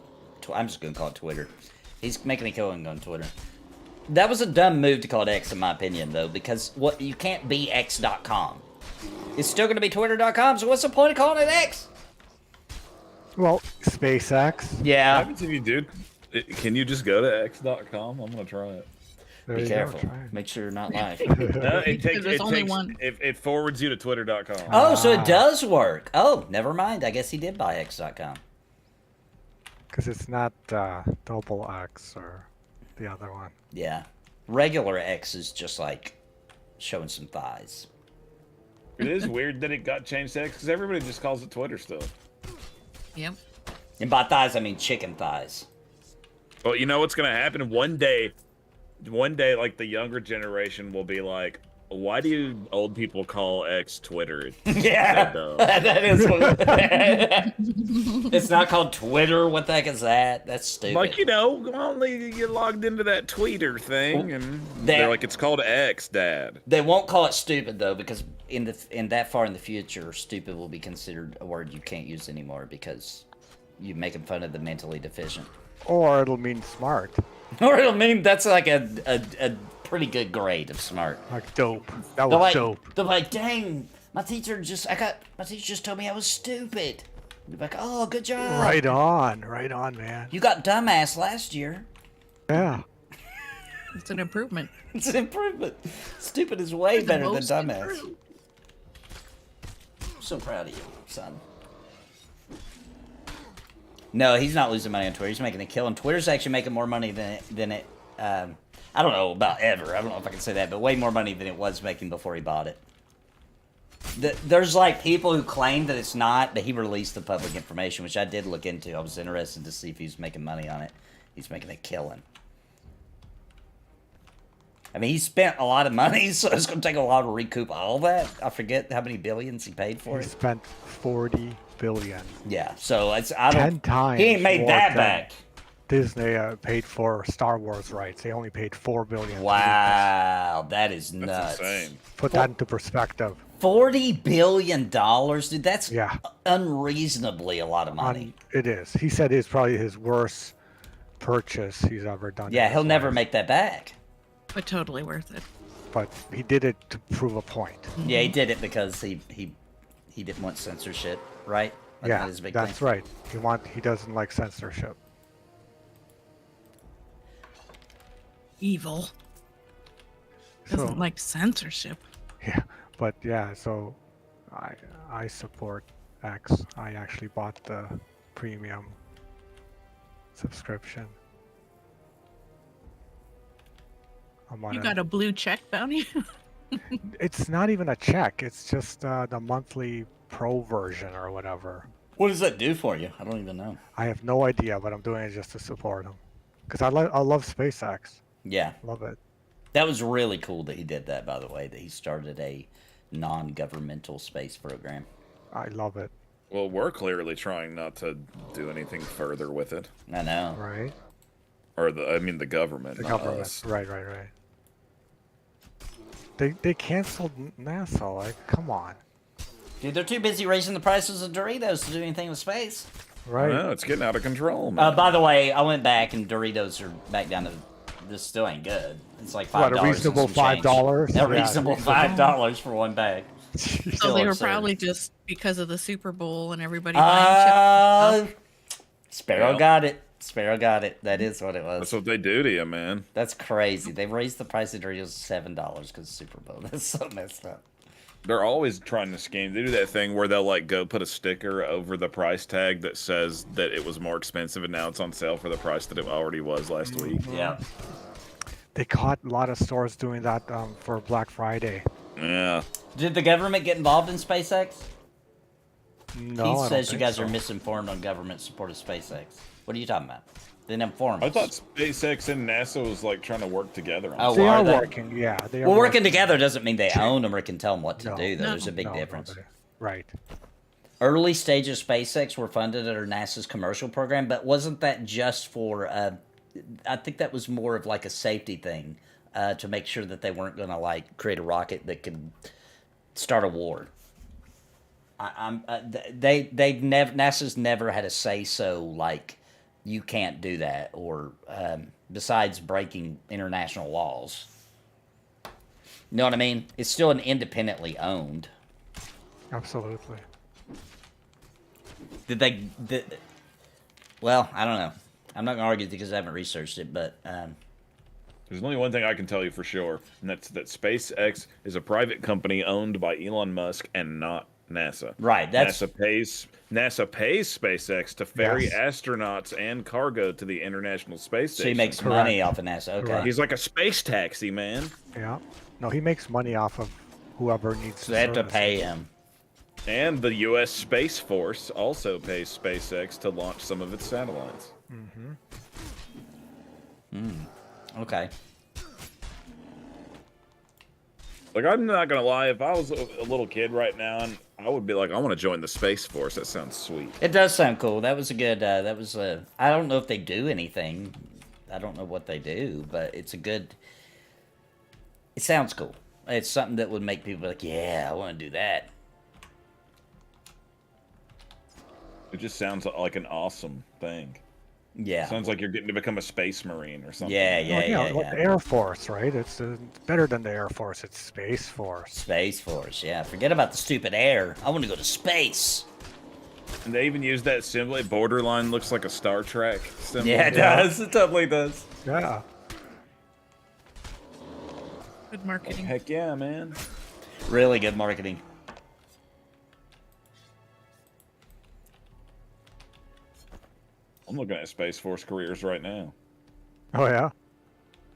I'm just gonna call it Twitter. He's making a killing on Twitter. That was a dumb move to call it X, in my opinion, though, because you can't be X.com. It's still gonna be Twitter.com. So what's the point of calling it X? Well, SpaceX. What Yeah. happens if you do? Can you just go to x.com? I'm going to try it. There Be you go, careful. try it. Make sure you're not live. No, it takes. There's It only takes. one. It forwards you to twitter.com. Oh, so it does work. Oh, never mind. I guess he did buy X.com. Because it's not double X or the other one. Yeah. Regular X is just like showing some thighs. It is weird that it got changed to X because everybody just calls it Twitter still. Yep. And by thighs, I mean chicken thighs. But you know what's going to happen? One day, like the younger generation will be like, why do you old people call X Twitter? Yeah, dumb. that is what it's not called Twitter. What the heck is that? That's stupid. Like, only you logged into that tweeter thing, and That- they're like, it's called X, Dad. They won't call it stupid though, because in that far in the future, stupid will be considered a word you can't use anymore because you're making fun of the mentally deficient. Or it'll mean smart. Or it'll mean that's like a pretty good grade of smart. Like dope. That They're was like, dope. they're like, dang, my teacher just told me I was stupid. You're like, oh, good job. Right on, man. You got dumbass last year. Yeah. It's an improvement. It's an improvement. Stupid is way The better than most dumbass. improved. I'm so proud of you, son. No, he's not losing money on Twitter. He's making a killing. Twitter's actually making more money than it. I don't know about ever. I don't know if I can say that, but way more money than it was making before he bought it. There's like people who claim that it's not, but he released the public information, which I did look into. I was interested to see if he was making money on it. He's making a killing. I mean, he spent a lot of money, so it's going to take a while to recoup all that. I forget how many billions he paid for He it. spent 40 billion. Yeah, so I 10 don't. times He ain't made more that than back. Disney paid for Star Wars rights. They only paid 4 billion. Wow, that is That's nuts. insane. Put that into perspective. $40 billion, dude. That's Yeah. unreasonably a lot of money. It is. He said it's probably his worst purchase he's ever done. Yeah, in he'll his never life. make that back. But totally worth it. But he did it to prove a point. Yeah, he did it because he he didn't want censorship, right? Wasn't Yeah, that his big that's thing? right. He doesn't like censorship. Evil. Doesn't So like censorship. yeah, but yeah, so I support X. I actually bought the premium subscription. I'm on You a- got a blue check, don't you? It's not even a check. It's just the monthly pro version or whatever. What does that do for you? I don't even know. I have no idea, but I'm doing it just to support him. Because I love SpaceX. Yeah, Love it. that was really cool that he did that. By the way, that he started a non-governmental space program. I love it. Well, we're clearly trying not to do anything further with it. I know. Right? Or the government. The not government. us. Right. They canceled NASA. Like, come on. Dude, they're too busy raising the prices of Doritos to do anything with space. Right? No, it's getting out of control, man. By the way, I went back and Doritos are back down to. This still ain't good. It's like $5. What, a reasonable and some change. $5? A Yeah. reasonable $5 for one bag. So Still they were absurd. probably just because of the Super Bowl and everybody buying chips. Sparrow Well. got it. Sparrow got it. That is what it was. That's what they do to you, man. That's crazy. They raised the price of Doritos to $7 because of Super Bowl. That's so messed up. They're always trying to scheme. They do that thing where they'll like go put a sticker over the price tag that says that it was more expensive and now it's on sale for the price that it already was last week. Yeah. They caught a lot of stores doing that for Black Friday. Yeah. Did the government get involved in SpaceX? No, He I don't says you think guys so. are misinformed on government support of SpaceX. What are you talking about? Then inform us. I thought SpaceX and NASA was like trying to work together on Oh, They are are they? working. Yeah, they are. Well, working together doesn't mean they own them or can tell them what to No. do, though. No. There's a big No, difference. Right. Early stages of SpaceX were funded under NASA's commercial program, but wasn't that just for, I think that was more of like a safety thing to make sure that they weren't going to like create a rocket that could start a war. NASA's never had a say so like you can't do that or besides breaking international laws. You know what I mean? It's still an independently owned. Absolutely. Well, I don't know. I'm not gonna argue because I haven't researched it, but There's only one thing I can tell you for sure, and that's that SpaceX is a private company owned by Elon Musk and not NASA. right. That's NASA pays SpaceX to ferry Yes. astronauts and cargo to the International Space so Station. he makes money off of NASA. Okay, Correct. He's like a space taxi, man. Yeah. No, he makes money off of whoever needs. so they have to services. pay him. And the U.S. Space Force also pays SpaceX to launch some of its satellites. Okay. Like, I'm not gonna lie, if I was a little kid right now, and I would be like, I want to join the Space Force. That sounds sweet. It does sound cool. That was a good. That was a. I don't know if they do anything. I don't know what they do, but it's a good. It sounds cool. It's something that would make people be like, yeah, I want to do that. It just sounds like an awesome thing. Yeah. Sounds like you're getting to become a space marine or something. Yeah, Well, yeah, well, yeah. the Air Force, right? It's better than the Air Force. It's Space Force. Space Force. Yeah. Forget about the stupid air. I want to go to space. And they even use that symbol. It borderline looks like a Star Trek symbol. Yeah, it does. It totally does. Yeah. Good marketing. Heck yeah, man. Really good marketing. I'm looking at Space Force careers right now. Oh yeah.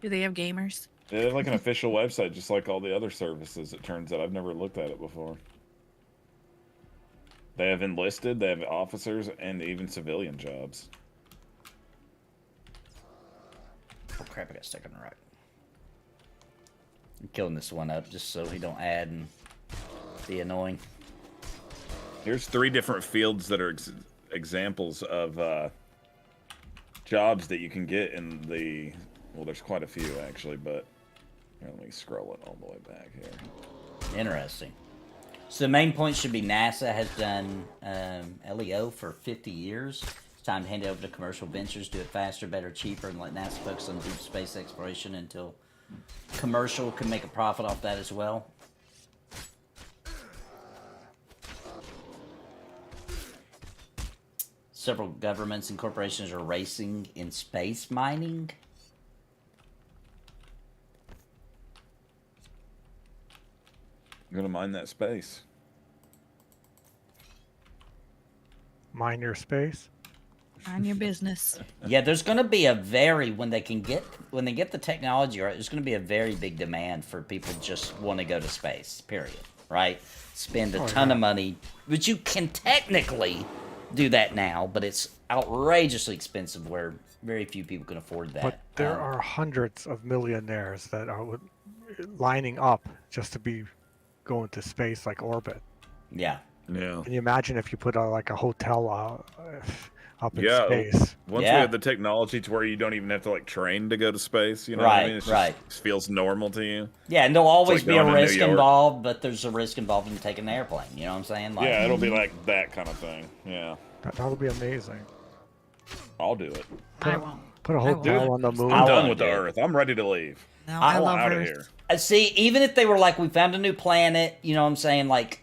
Do they have gamers? They have like an official website, just like all the other services. It turns out I've never looked at it before. They have enlisted, they have officers, and even civilian jobs. Oh crap! I got stuck on the rock. I'm killing this one up just so he don't add and be annoying. Here's 3 different fields that are examples of jobs that you can get in the... Well, there's quite a few, actually, but... Here, let me scroll it all the way back here. Interesting. So the main point should be NASA has done LEO for 50 years. It's time to hand it over to commercial ventures, do it faster, better, cheaper, and let NASA focus on deep space exploration until commercial can make a profit off that as well. Several governments and corporations are racing in space mining. I'm gonna mine that space. Mine your space. On your business. Yeah, there's going to be a when they get the technology right, there's going to be a very big demand for people just want to go to space. Period. Right? Spend a ton of money, which you can technically do that now, but it's outrageously expensive where very few people can afford that. But there are hundreds of millionaires that are lining up just to be going to space, like orbit. Yeah. Yeah. Can you imagine if you put like a hotel up in Yeah. space? Once we have the technology to where you don't even have to like train to go to space, you know what I mean? It's Right. just feels normal to you. Yeah, and there'll always like be a going to New risk York. involved, but there's a risk involved in taking an airplane. You know what I'm saying? Like, Yeah, it'll be like that kind of thing. Yeah. That'll be amazing. I'll do it. I won't. Put a I won't. hotel on the moon. I'm done wanna with the do it. Earth. I'm ready to leave. No, I I want love out of Earth. here. See, even if they were like, we found a new planet, you know what I'm saying? Like,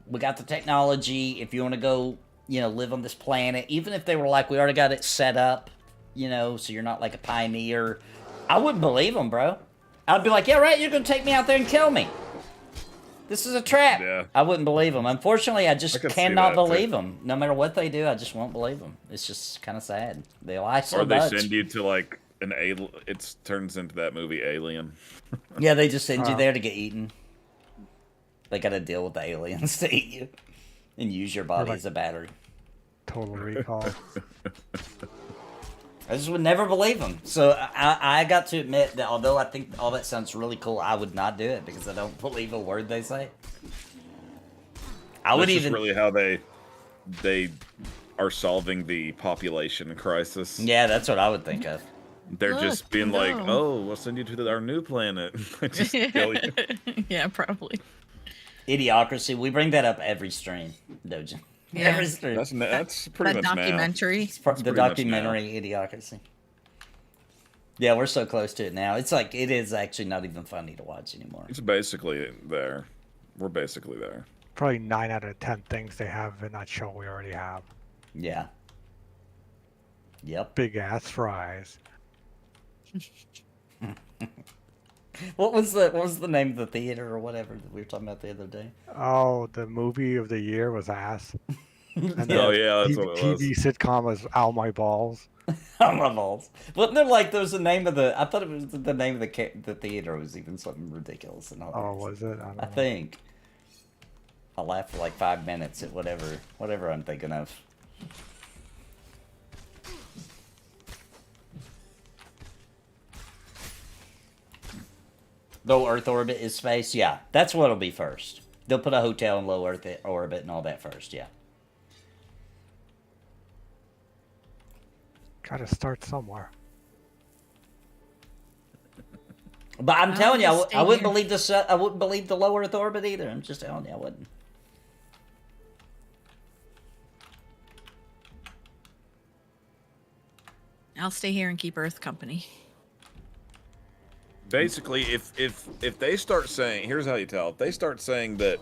we got the technology. If you want to go, live on this planet, even if they were like, we already got it set up, so you're not like a pioneer, I wouldn't believe them, bro. I'd be like, yeah, right, you're going to take me out there and kill me. This is a trap. Yeah. I wouldn't believe them. Unfortunately, I just I could see cannot that, too. believe them. No matter what they do, I just won't believe them. It's just kind of sad. They lie so Or they much. send you to like an alien. It turns into that movie Alien. Yeah, they just send you there to get eaten. They got to deal with the aliens to eat you and use your body like- as a battery. Total Recall. I just would never believe them. So I got to admit that although I think all that sounds really cool, I would not do it because I don't believe a word they say. I would This is even really how they are solving the population crisis. Yeah, that's what I would think of. They're Look, just being like, no. "Oh, we'll send you to our new planet." Just kill you. Yeah, probably. Idiocracy. We bring that up every stream, Dojin. Yeah. Every stream. That's pretty That much now. documentary. The pretty much documentary Idiocracy. Yeah, we're so close to it now. It's like it is actually not even funny to watch anymore. It's basically there. We're basically there. Probably 9 out of 10 things they have in that show we already have. Yeah. Yep. Big ass fries. What was the name of the theater or whatever that we were talking about the other day? Oh, the movie of the year was ass. And Oh the yeah, that's what it was. TV sitcom was Ow My Balls. On my balls. Wasn't there like there was the name of the? I thought it was the name of the theater was even something ridiculous and all. Oh, was it? I don't I know. think. I laughed for like 5 minutes at whatever I'm thinking of. Low Earth orbit is space. Yeah, that's what'll be first. They'll put a hotel in low Earth orbit and all that first. Yeah. Gotta start somewhere. But I'm I'll telling you, just stay I wouldn't here. believe I wouldn't believe the low Earth orbit either. I'm just telling you, I wouldn't. I'll stay here and keep Earth company. Basically, if they start saying, here's how you tell. If they start saying that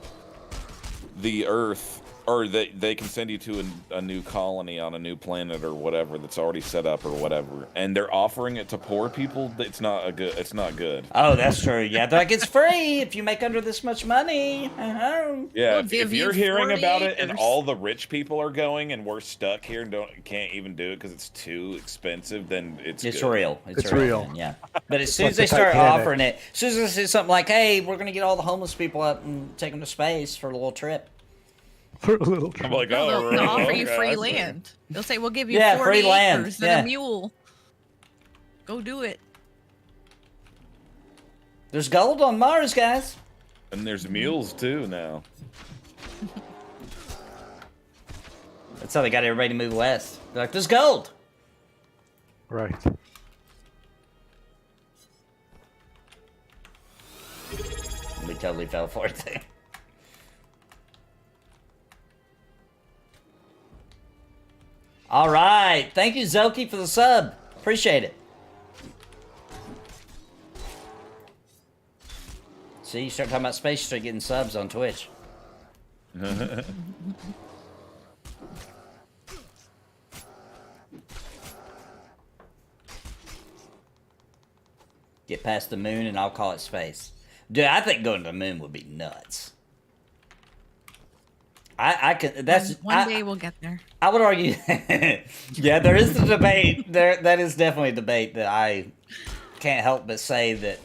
the Earth, or they can send you to a new colony on a new planet or whatever that's already set up or whatever, and they're offering it to poor people, it's not good. Oh, that's true. Yeah, they're like, it's free if you make under this much money. Uh-huh. Yeah, We'll if give you're you hearing 40 about it and acres. all the rich people are going and we're stuck here and can't even do it because it's too expensive, then it's It's good. real. It's real. then, yeah. But as soon like as they the start Titanic. offering it, as soon as they say something like, hey, we're going to get all the homeless people up and take them to space for a little trip. For a little I'm like, No, oh, they'll offer okay, you I free see. land. They'll say, we'll give you Yeah, 40 free land, acres yeah. and a mule. Go do it. There's gold on Mars, guys. And there's mules too now. That's how they got everybody to move west. They're like, there's gold. Right. We totally fell for it there. All right. Thank you, Zoki, for the sub. Appreciate it. See, you start talking about space, you start getting subs on Twitch. Get past the moon, and I'll call it space. Dude, I think going to the moon would be nuts. I can. That's One day we'll get there. I would argue. Yeah, there is the debate. That is definitely a debate that I can't help but say that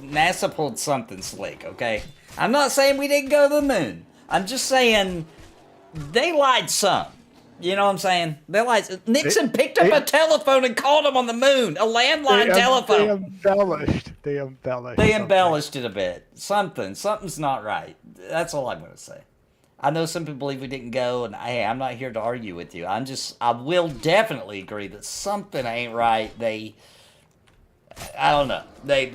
NASA pulled something slick. Okay, I'm not saying we didn't go to the moon. I'm just saying they lied some. You know what I'm saying? They lied. Nixon picked up a telephone and called him on the moon. A landline telephone. They embellished. They embellished it a bit. Something's not right. That's all I'm going to say. I know some people believe we didn't go, and hey, I'm not here to argue with you. I will definitely agree that something ain't right. I don't know. They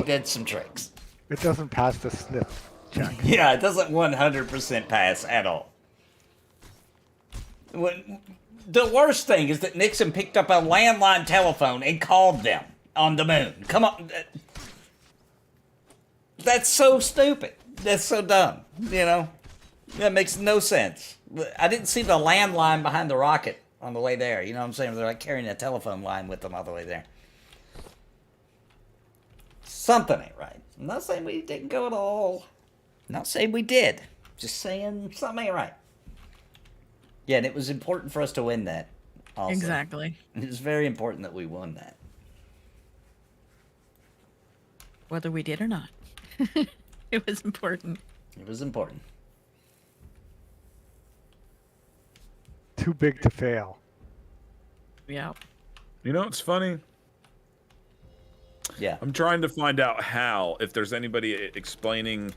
did some tricks. It doesn't pass the sniff check. Yeah, it doesn't 100% pass at all. The worst thing is that Nixon picked up a landline telephone and called them on the moon. Come on. That's so stupid. That's so dumb, you know? That makes no sense. I didn't see the landline behind the rocket on the way there. You know what I'm saying? They're like carrying a telephone line with them all the way there. Something ain't right. I'm not saying we didn't go at all. I'm not saying we did. Just saying something ain't right. Yeah, and it was important for us to win that also. Exactly. It was very important that we won that. Whether we did or not. It was important. It was important. Too big to fail. Yeah. You know what's funny? Yeah. I'm trying to find out if there's anybody explaining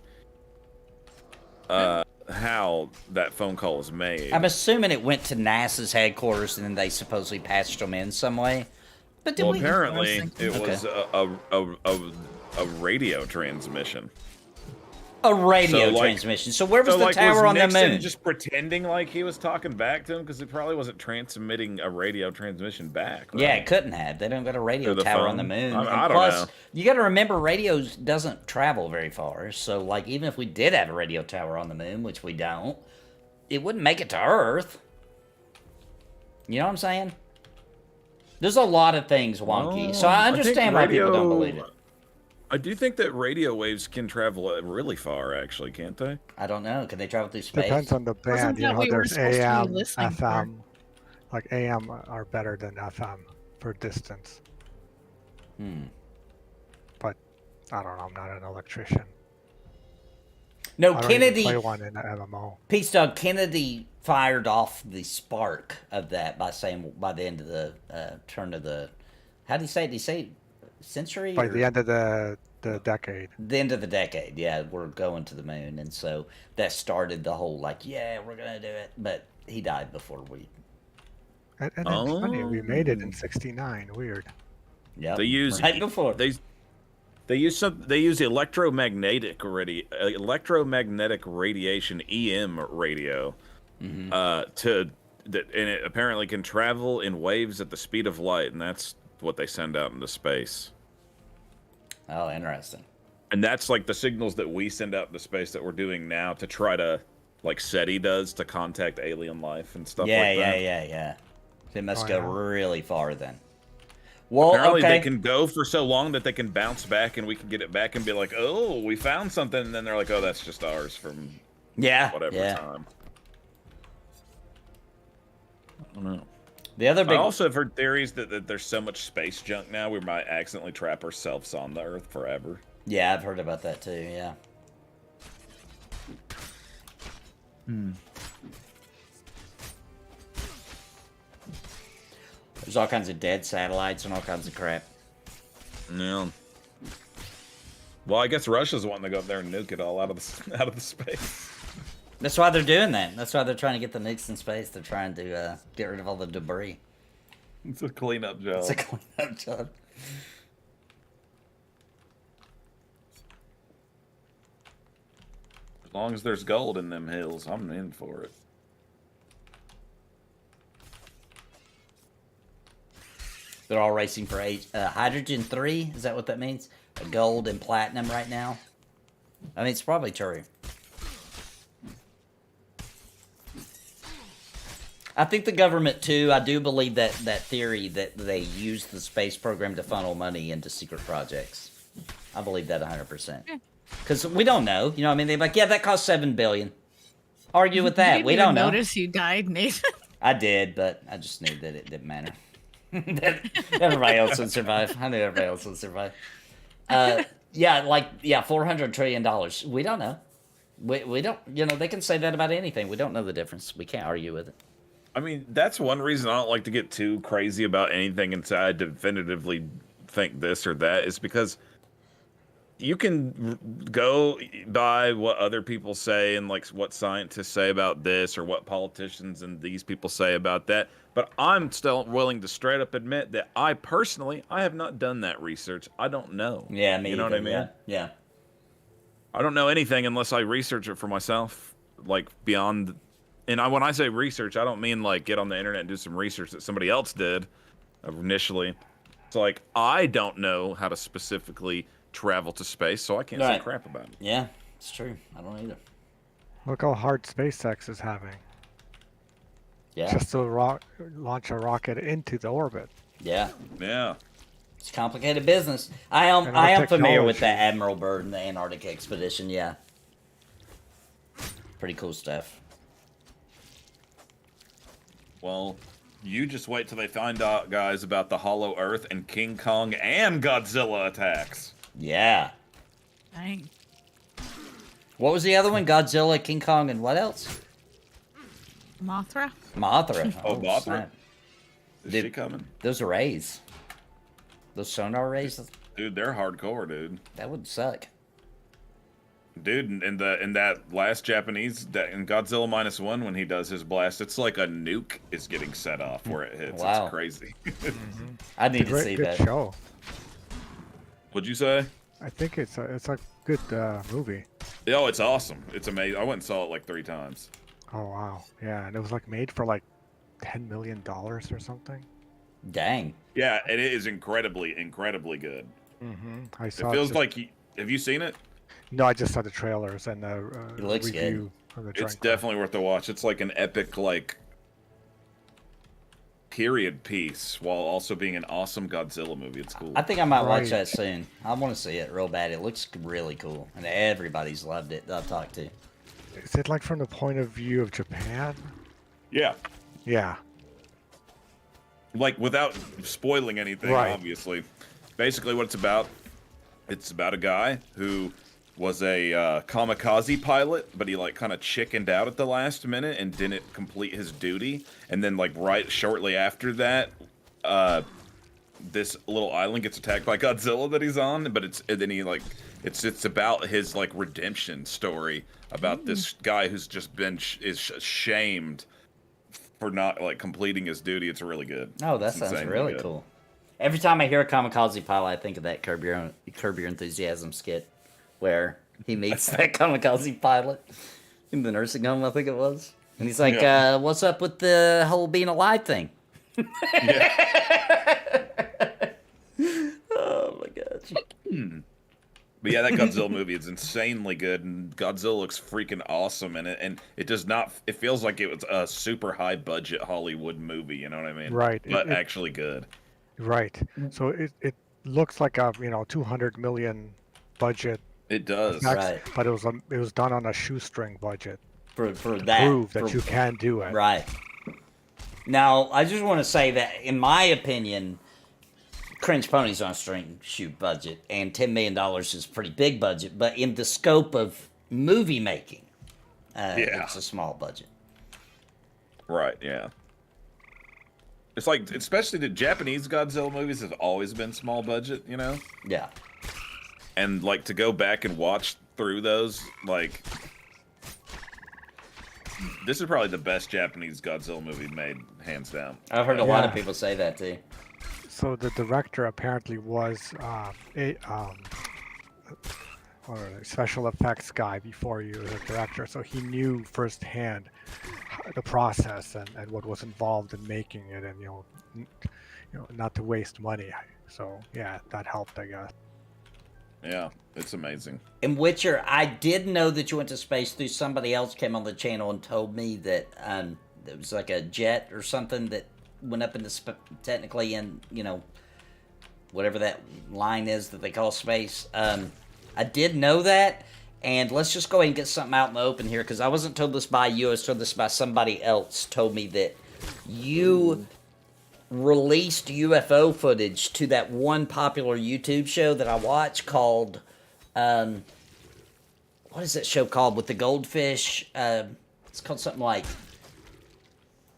how that phone call was made. I'm assuming it went to NASA's headquarters and then they supposedly patched them in some way. But did Well, we? apparently it Okay. was a radio transmission. A radio So, like- transmission. So where was So, the like, tower was on the Nixon moon? just pretending like he was talking back to him because it probably wasn't transmitting a radio transmission back. Right? Yeah, it couldn't have. They don't got a radio Through the tower on the phone? moon. I And don't plus, know. you got to remember, radio doesn't travel very far. So, like, even if we did have a radio tower on the moon, which we don't, it wouldn't make it to Earth. You know what I'm saying? There's a lot of things wonky. So I think understand why people don't believe it. I do think that radio waves can travel really far, actually, can't they? I don't know. Can they travel through space? Depends on the band. You that know, we were there's supposed to be AM, listening for? FM. Like AM are better than FM for distance. But I don't know. I'm not an electrician. No, I don't even Kennedy. play one in the MMO. Peace Dog Kennedy fired off the spark of that by saying by the end of the turn of the. How do you say it? Do you say century? By or- the end of the decade. The end of the decade, yeah, we're going to the moon, and so that started the whole like, yeah, we're gonna do it. But he died before we. And it's funny, we made it in '69. Weird. Yeah, They use right before. They use electromagnetic radiation EM radio and it apparently can travel in waves at the speed of light, and that's what they send out into space. Oh, interesting. And that's like the signals that we send out into space that we're doing now to try to, like SETI does, to contact alien life and stuff Yeah, like that. yeah. It must Oh, go yeah. really far then. Well, Apparently okay. they can go for so long that they can bounce back and we can get it back and be like, oh, we found something. And then they're like, oh, that's just ours from Yeah, whatever yeah. time. I don't know. The other I big. also have heard theories that there's so much space junk now we might accidentally trap ourselves on the Earth forever. Yeah, I've heard about that too. Yeah. There's all kinds of dead satellites and all kinds of crap. Yeah. Well, I guess Russia's wanting to go up there and nuke it all out of the space. That's why they're doing that. That's why they're trying to get the nukes in space. They're trying to get rid of all the debris. It's a cleanup job. It's a cleanup job. As long as there's gold in them hills, I'm in for it. They're all racing for hydrogen 3. Is that what that means? A gold and platinum right now. I mean, it's probably true. I think the government too. I do believe that theory that they use the space program to funnel money into secret projects. I believe that 100%. Yeah. Because we don't know. You know what I mean? They're like, yeah, that cost $7 billion. Argue with You that. didn't We even don't know. notice you died, Nathan. I did, but I just knew that it didn't matter. that everybody else would survive. I knew everybody else would survive. $400 trillion. We don't know. We don't, they can say that about anything. We don't know the difference. We can't argue with it. I mean, that's one reason I don't like to get too crazy about anything and say I definitively think this or that, is because you can go by what other people say and like what scientists say about this or what politicians and these people say about that. But I'm still willing to straight up admit that I have not done that research. I don't know. Yeah, me You know either, what I mean? Yeah. I don't know anything unless I research it for myself, like beyond. And when I say research, I don't mean like get on the internet and do some research that somebody else did initially. It's like I don't know how to specifically travel to space, so I can't say crap about it. Yeah, it's true. I don't either. Look how hard SpaceX is having. Yeah. Just to launch a rocket into the orbit. Yeah. Yeah. It's complicated business. I am familiar with the Admiral Byrd and the Antarctic expedition. Yeah. Pretty cool stuff. Well, you just wait till they find out, guys, about the Hollow Earth and King Kong and Godzilla attacks. Yeah. Dang. What was the other one? Godzilla, King Kong, and what else? Mothra? Mothra. Oh, Mothra? Snap. Is Dude, she coming? Those rays. Those sonar rays. Dude, they're hardcore, dude. That would suck. Dude, in that last Japanese, in Godzilla -1, when he does his blast, it's like a nuke is getting set off where it hits. Wow. It's crazy. I need to see Good that. show. What'd you say? I think it's a good movie. Oh, it's awesome. It's amazing. I went and saw it like 3 times. Oh wow, yeah, and it was like made for like $10 million or something. Dang. Yeah, and it is incredibly good. I saw. It feels like have you seen it? No, I just saw the trailers and It looks review of the It's drawing. definitely worth a watch. It's like an epic period piece while also being an awesome Godzilla movie. It's cool. I think I might watch Right. that soon. I want to see it real bad. It looks really cool, and everybody's loved it that I've talked to. Is it like from the point of view of Japan? Yeah. Yeah. Like without spoiling anything, Right. obviously. Basically what it's about a guy who was a kamikaze pilot, but he like kind of chickened out at the last minute and didn't complete his duty. And then like right shortly after that, this little island gets attacked by Godzilla that he's on. But it's about his like redemption story about this guy who's just been shamed for not like completing his duty. It's really good. Oh, that It's sounds insanely really good. cool. Every time I hear a kamikaze pilot, I think of that Curb Your Enthusiasm skit where he meets that kamikaze pilot in the nursing home, I think it was. And he's like, Yeah. what's up with the whole being alive thing? Oh my gosh. But yeah, that Godzilla movie is insanely good, and Godzilla looks freaking awesome in it. And it does not. It feels like it was a super high budget Hollywood movie. You know what I mean? Right. But actually good. Right. So it looks like a 200 million budget. It does. Right. But it was done on a shoestring budget. For To that. prove that for- you can do it. Right. Now, I just want to say that, in my opinion, Cringe Ponies on a string shoot budget, and $10 million is a pretty big budget, but in the scope of movie making, it's a small budget. Right. Yeah. It's like, especially the Japanese Godzilla movies have always been small budget, you know? Yeah. And like to go back and watch through those, like, this is probably the best Japanese Godzilla movie made, hands down. I've heard a lot of Yeah. people say that, too. So the director apparently was a special effects guy before he was a director, so he knew firsthand the process and what was involved in making it, and not to waste money. So yeah, that helped, I guess. Yeah, it's amazing. In Witcher, I did know that you went to space through somebody else came on the channel and told me that there was like a jet or something that went up into technically in whatever that line is that they call space. I did know that, and let's just go ahead and get something out in the open here, because I wasn't told this by you, I was told this by somebody else, told me that you released UFO footage to that one popular YouTube show that I watch called, what is that show called with the goldfish? It's called something like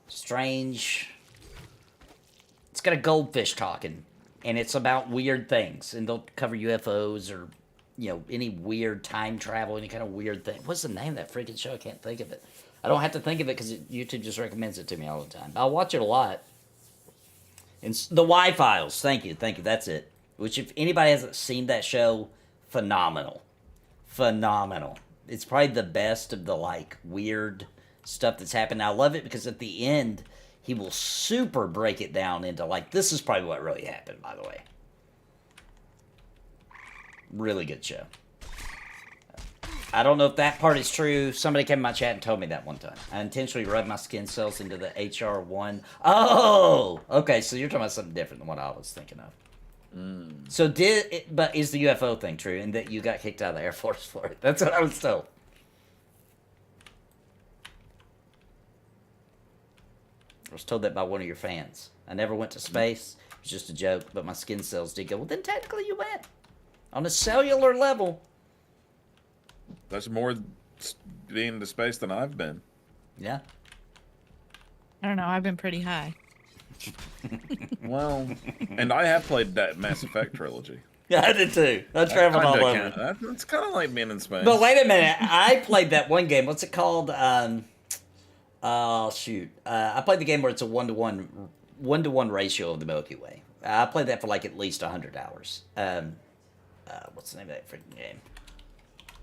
Strange. It's got a goldfish talking, and it's about weird things, and they'll cover UFOs or, you know, any weird time travel, any kind of weird thing. What's the name of that freaking show? I can't think of it. I don't have to think of it because YouTube just recommends it to me all the time. I'll watch it a lot. And the Y-Files. Thank you. That's it. Which, if anybody hasn't seen that show, phenomenal. It's probably the best of the, like, weird stuff that's happened. I love it because at the end, he will super break it down into, like, this is probably what really happened, by the way. Really good show. I don't know if that part is true. Somebody came in my chat and told me that one time. I intentionally rubbed my skin cells into the HR1. Oh! Okay, so you're talking about something different than what I was thinking of. So but is the UFO thing true, and that you got kicked out of the Air Force for it? That's what I was told. I was told that by one of your fans. I never went to space. It was just a joke, but my skin cells did go, well, then technically you went. On a cellular level. That's more being to space than I've been. Yeah. I don't know. I've been pretty high. Well, and I have played that Mass Effect trilogy. Yeah, I did too. I traveled all over. It's kind of like being in space. But wait a minute. I played that one game. What's it called? Oh, shoot. I played the game where it's a 1-to-1 ratio of the Milky Way. I played that for like at least 100 hours. What's the name of that freaking game?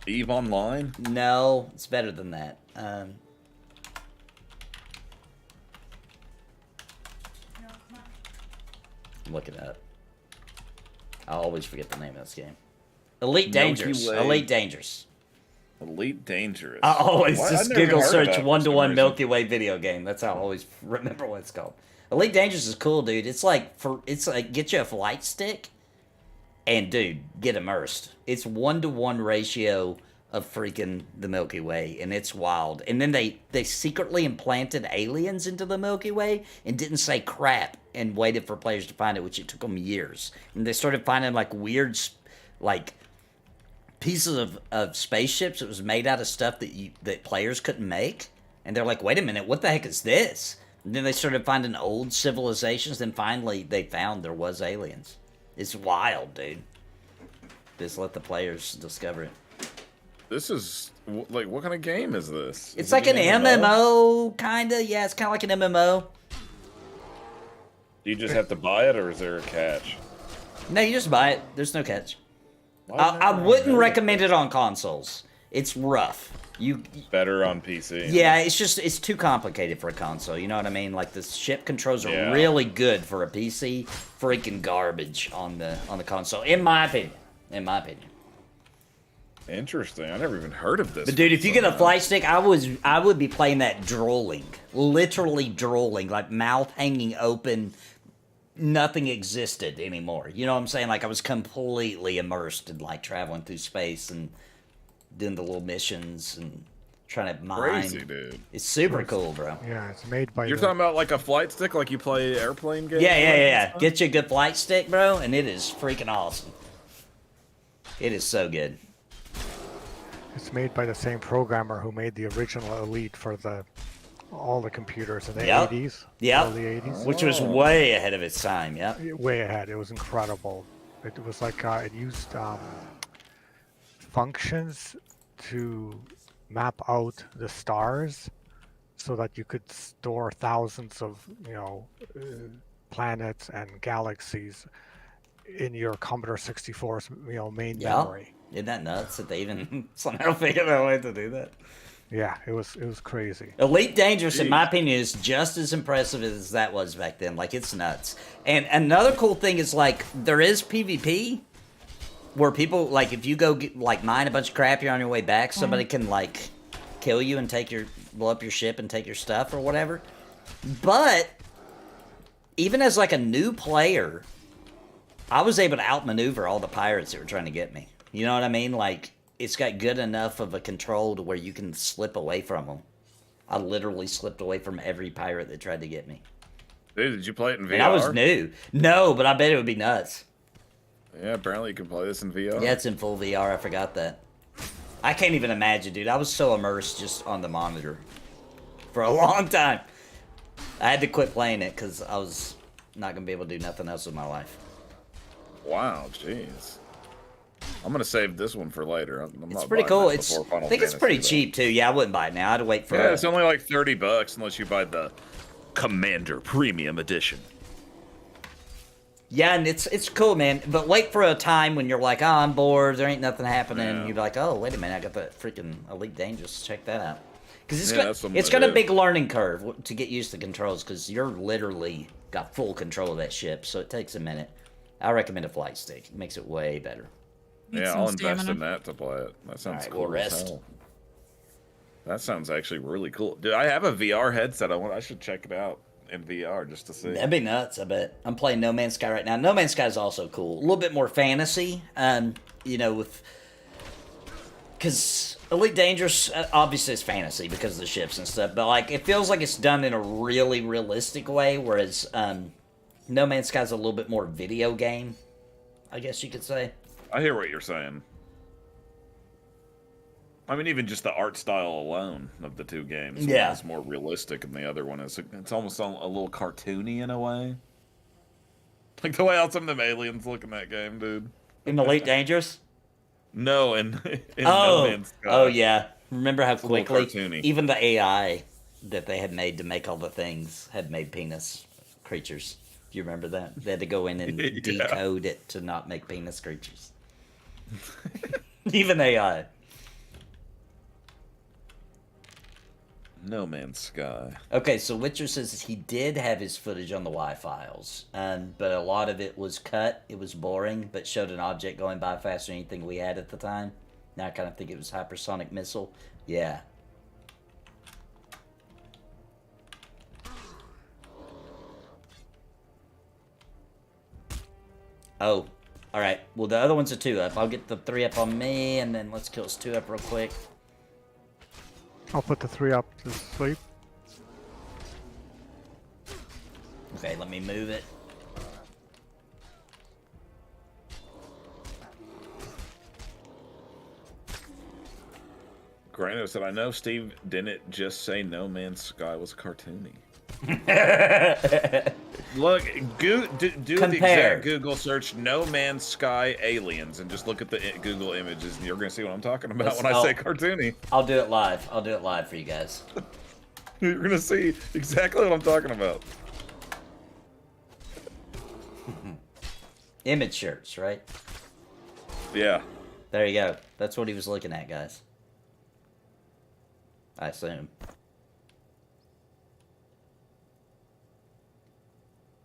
EVE Online? No, it's better than that. Look it up. I always forget the name of this game. Elite Dangerous. Elite Dangerous. Elite Dangerous. I always just Google search 1-to-1 Milky Way. Way video game. That's how I always remember what it's called. Elite Dangerous is cool, dude. It's like get you a flight stick, and dude, get immersed. It's 1-to-1 ratio of freaking the Milky Way, and it's wild. And then they secretly implanted aliens into the Milky Way and didn't say crap and waited for players to find it, which it took them years. And they started finding like weird, like pieces of spaceships that was made out of stuff that players couldn't make. And they're like, wait a minute, what the heck is this? And then they started finding old civilizations. Then finally they found there was aliens. It's wild, dude. Just let the players discover it. This is, like, what kind of game is this? It's like an MMO, kind of. Yeah, it's kind of like an MMO. Do you just have to buy it, or is there a catch? No, you just buy it. There's no catch. I wouldn't recommend it on consoles. It's rough. Better on PC. Yeah, it's too complicated for a console. You know what I mean? Like the ship controls are really good for a PC. Freaking garbage on the console, in my opinion. Interesting. I never even heard of this. But dude, if you get a flight stick, I would be playing that drooling, literally drooling, like mouth hanging open. Nothing existed anymore. You know what I'm saying? Like I was completely immersed in like traveling through space and doing the little missions and trying to mine. Crazy, dude. It's super cool, bro. Yeah, it's made by. You're talking about like a flight stick, like you play airplane games? Yeah. Get you a good flight stick, bro, and it is freaking awesome. It is so good. It's made by the same programmer who made the original Elite for all the computers in the Yep. 80s. Yep. Early 80s. Which was way ahead of its time, yep. Way ahead. It was incredible. It was like it used functions to map out the stars so that you could store thousands of planets and galaxies in your Commodore 64's main memory. Isn't that nuts that they even somehow figured out a way to do that? Yeah, it was crazy. Elite Dangerous, in my opinion, is just as impressive as that was back then. Like, it's nuts. And another cool thing is, like, there is PvP where people, like, if you go, mine a bunch of crap, you're on your way back, somebody can, like, kill you and blow up your ship and take your stuff or whatever. But, even as, like, a new player, I was able to outmaneuver all the pirates that were trying to get me. You know what I mean? Like, it's got good enough of a control to where you can slip away from them. I literally slipped away from every pirate that tried to get me. Dude, did you play it in VR? And I was new. No, but I bet it would be nuts. Yeah, apparently you can play this in VR. Yeah, it's in full VR. I forgot that. I can't even imagine, dude. I was so immersed just on the monitor for a long time. I had to quit playing it because I was not going to be able to do nothing else with my life. Wow, jeez. I'm going to save this one for later. It's pretty cool. I think it's pretty cheap, too. Yeah, I wouldn't buy it now. I'd wait for it. Yeah, it's only like $30 unless you buy the Commander Premium Edition. Yeah, and it's cool, man. But wait for a time when you're like, oh, I'm bored. There ain't nothing happening. Yeah. You're like, oh, wait a minute. I got the freaking Elite Dangerous. Check that out. Because it's got a do. big learning curve to get used to the controls because you're literally got full control of that ship. So it takes a minute. I recommend a flight stick. It makes it way better. Yeah, I'll invest in that to play it. That sounds Alright, cool. we'll as rest. hell. That sounds actually really cool. Dude, I have a VR headset. I should check it out in VR just to see. That'd be nuts, I bet. I'm playing No Man's Sky right now. No Man's Sky is also cool. A little bit more fantasy, you know, because Elite Dangerous, obviously it's fantasy because of the ships and stuff, but, like, it feels like it's done in a really realistic way, whereas No Man's Sky is a little bit more video game, I guess you could say. I hear what you're saying. I mean, even just the art style alone of the two games. Yeah. One is more realistic, and the other one is it's almost a little cartoony in a way. Like the way how some of them aliens look in that game, dude. In Elite Dangerous? No, in No Man's Sky. Oh, yeah. Remember how a little quickly, cartoony. even the AI that they had made to make all the things had made penis creatures. Do you remember that? They had to go in and Yeah. decode it to not make penis creatures. Even AI. No Man's Sky. Okay, so Witcher says he did have his footage on the Y files, but a lot of it was cut. It was boring, but showed an object going by faster than anything we had at the time. Now I kind of think it was hypersonic missile. Yeah. Oh, all right. Well, the other one's a 2 up. I'll get the 3 up on me, and then let's kill this 2 up real quick. I'll put the 3 up to sleep. Okay, let me move it. Grano said, I know Steve didn't just say No Man's Sky was cartoony. Look, do the exact Google search No Man's Sky aliens and just look at the Google images and you're going to see what I'm talking about when I say cartoony. I'll do it live. I'll do it live for you guys. You're going to see exactly what I'm talking about. Image shirts, right? Yeah. There you go. That's what he was looking at, guys. I assume.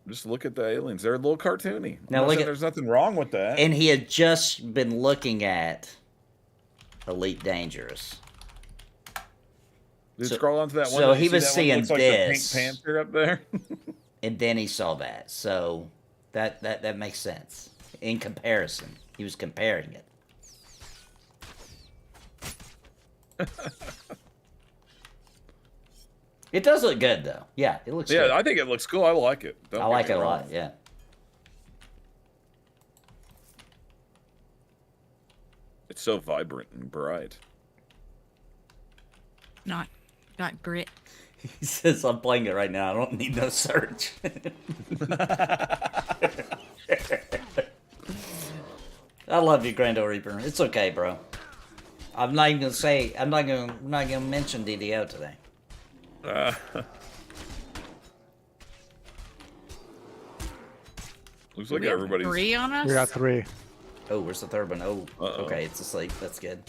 Just look at the aliens. They're a little cartoony. Now look at, there's nothing wrong with that. And he had just been looking at Elite Dangerous. Dude, scroll onto that one. So he was seeing looks like this. the Pink Panther up there. And then he saw that. So that makes sense. In comparison. He was comparing it. It does look good, though. Yeah, it looks good. Yeah, I think it looks cool. I like it. I like it a lot, yeah. It's so vibrant and bright. Not grit. He says, I'm playing it right now. I don't need no search. I love you, Grando Reaper. It's okay, bro. I'm not even gonna say. I'm not gonna mention DDO today. Looks like everybody's 3 on us? We got 3. Oh, where's the third one? Oh, Uh-oh. okay, it's asleep. That's good.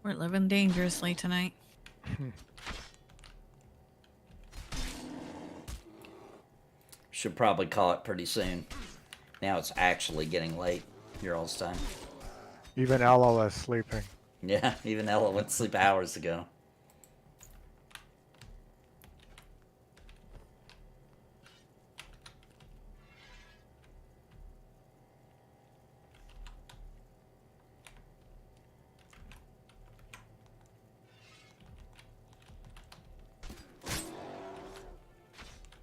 We're living dangerously tonight. should probably call it pretty soon. Now it's actually getting late. Your all's time. Even Ella is sleeping. Yeah, even Ella went to sleep hours ago.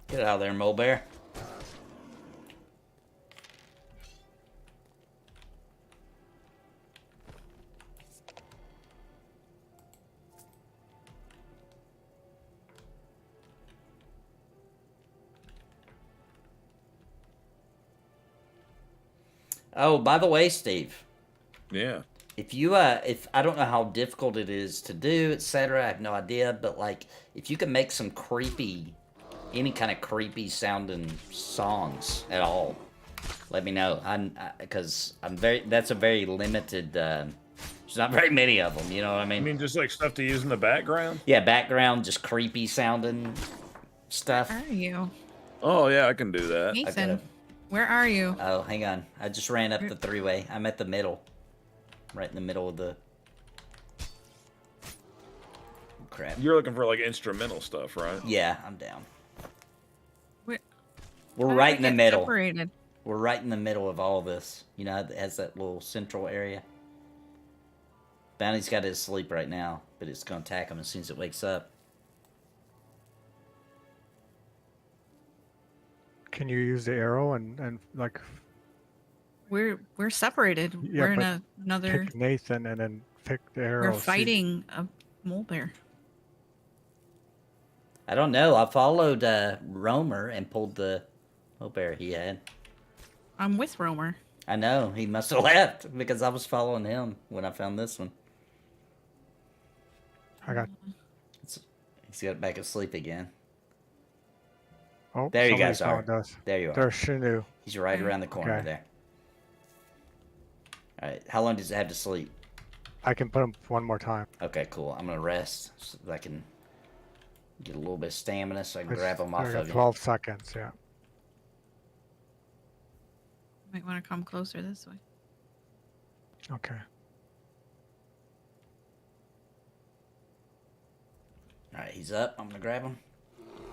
Get out of there, Mole Bear. Oh, by the way, Steve, Yeah. if you if I don't know how difficult it is to do, etc. I have no idea, but like if you can make some creepy, any kind of creepy sounding songs at all, let me know. Because that's a very limited. There's not very many of them. You know what I I mean? mean, just like stuff to use in the background? Yeah, background, just creepy sounding stuff. Where are you? Oh, yeah, I can do that. Nathan, where are you? Oh, hang on. I just ran up the three-way. I'm at the middle. Right in the middle of the... Crap. You're looking for like instrumental stuff, right? Yeah, I'm down. Where, We're how did right we in the get middle. Separated? We're right in the middle of all this. You know, it has that little central area. Bounty's got it asleep right now, but it's going to attack him as soon as it wakes up. Can you use the arrow and like We're separated. Yeah, we're in but another. pick Nathan and then pick the arrow? We're fighting a mole bear. I don't know. I followed Romer and pulled the bear he had. I'm with Romer. I know. He must have left because I was following him when I found this one. I got. He's got back asleep again. Oh, There you somebody guys are. found us. There you are. There's Shinu. He's right around the corner Okay. there. Alright, how long does it have to sleep? I can put him one more time. Okay, cool. I'm gonna rest so that I can get a little bit of stamina so I can It's- grab him I off got of you. 12 seconds. Yeah. Might want to come closer this way. Okay. Alright, he's up. I'm gonna grab him.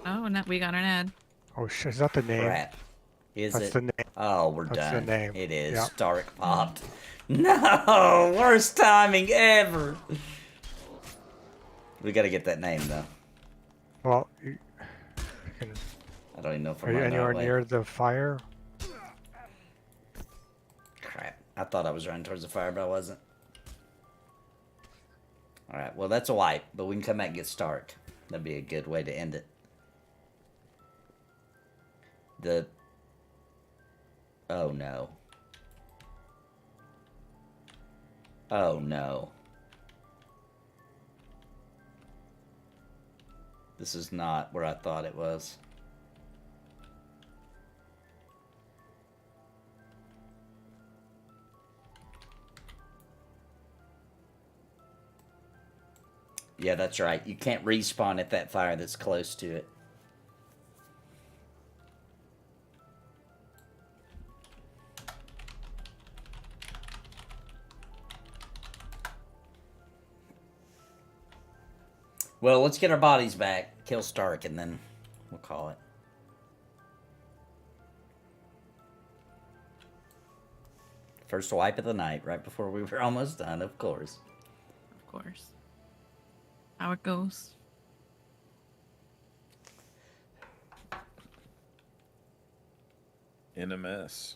Oh, and we got an ad. Oh shit! Is that the name? Crap. Is That's it? the name. Oh, we're That's the done. name. It is. Yeah. Stark popped. No! Worst timing ever! We gotta get that name, though. Well, you can, I don't even know if are I'm you running anywhere that way. near the fire? Crap. I thought I was running towards the fire, but I wasn't. Alright, well, that's a wipe, but we can come back and get Stark. That'd be a good way to end it. Oh, no. Oh, no. This is not where I thought it was. Yeah, that's right. You can't respawn at that fire that's close to it. Well, let's get our bodies back, kill Stark, and then we'll call it. First wipe of the night, right before we were almost done, of course. Of course. How it goes. NMS.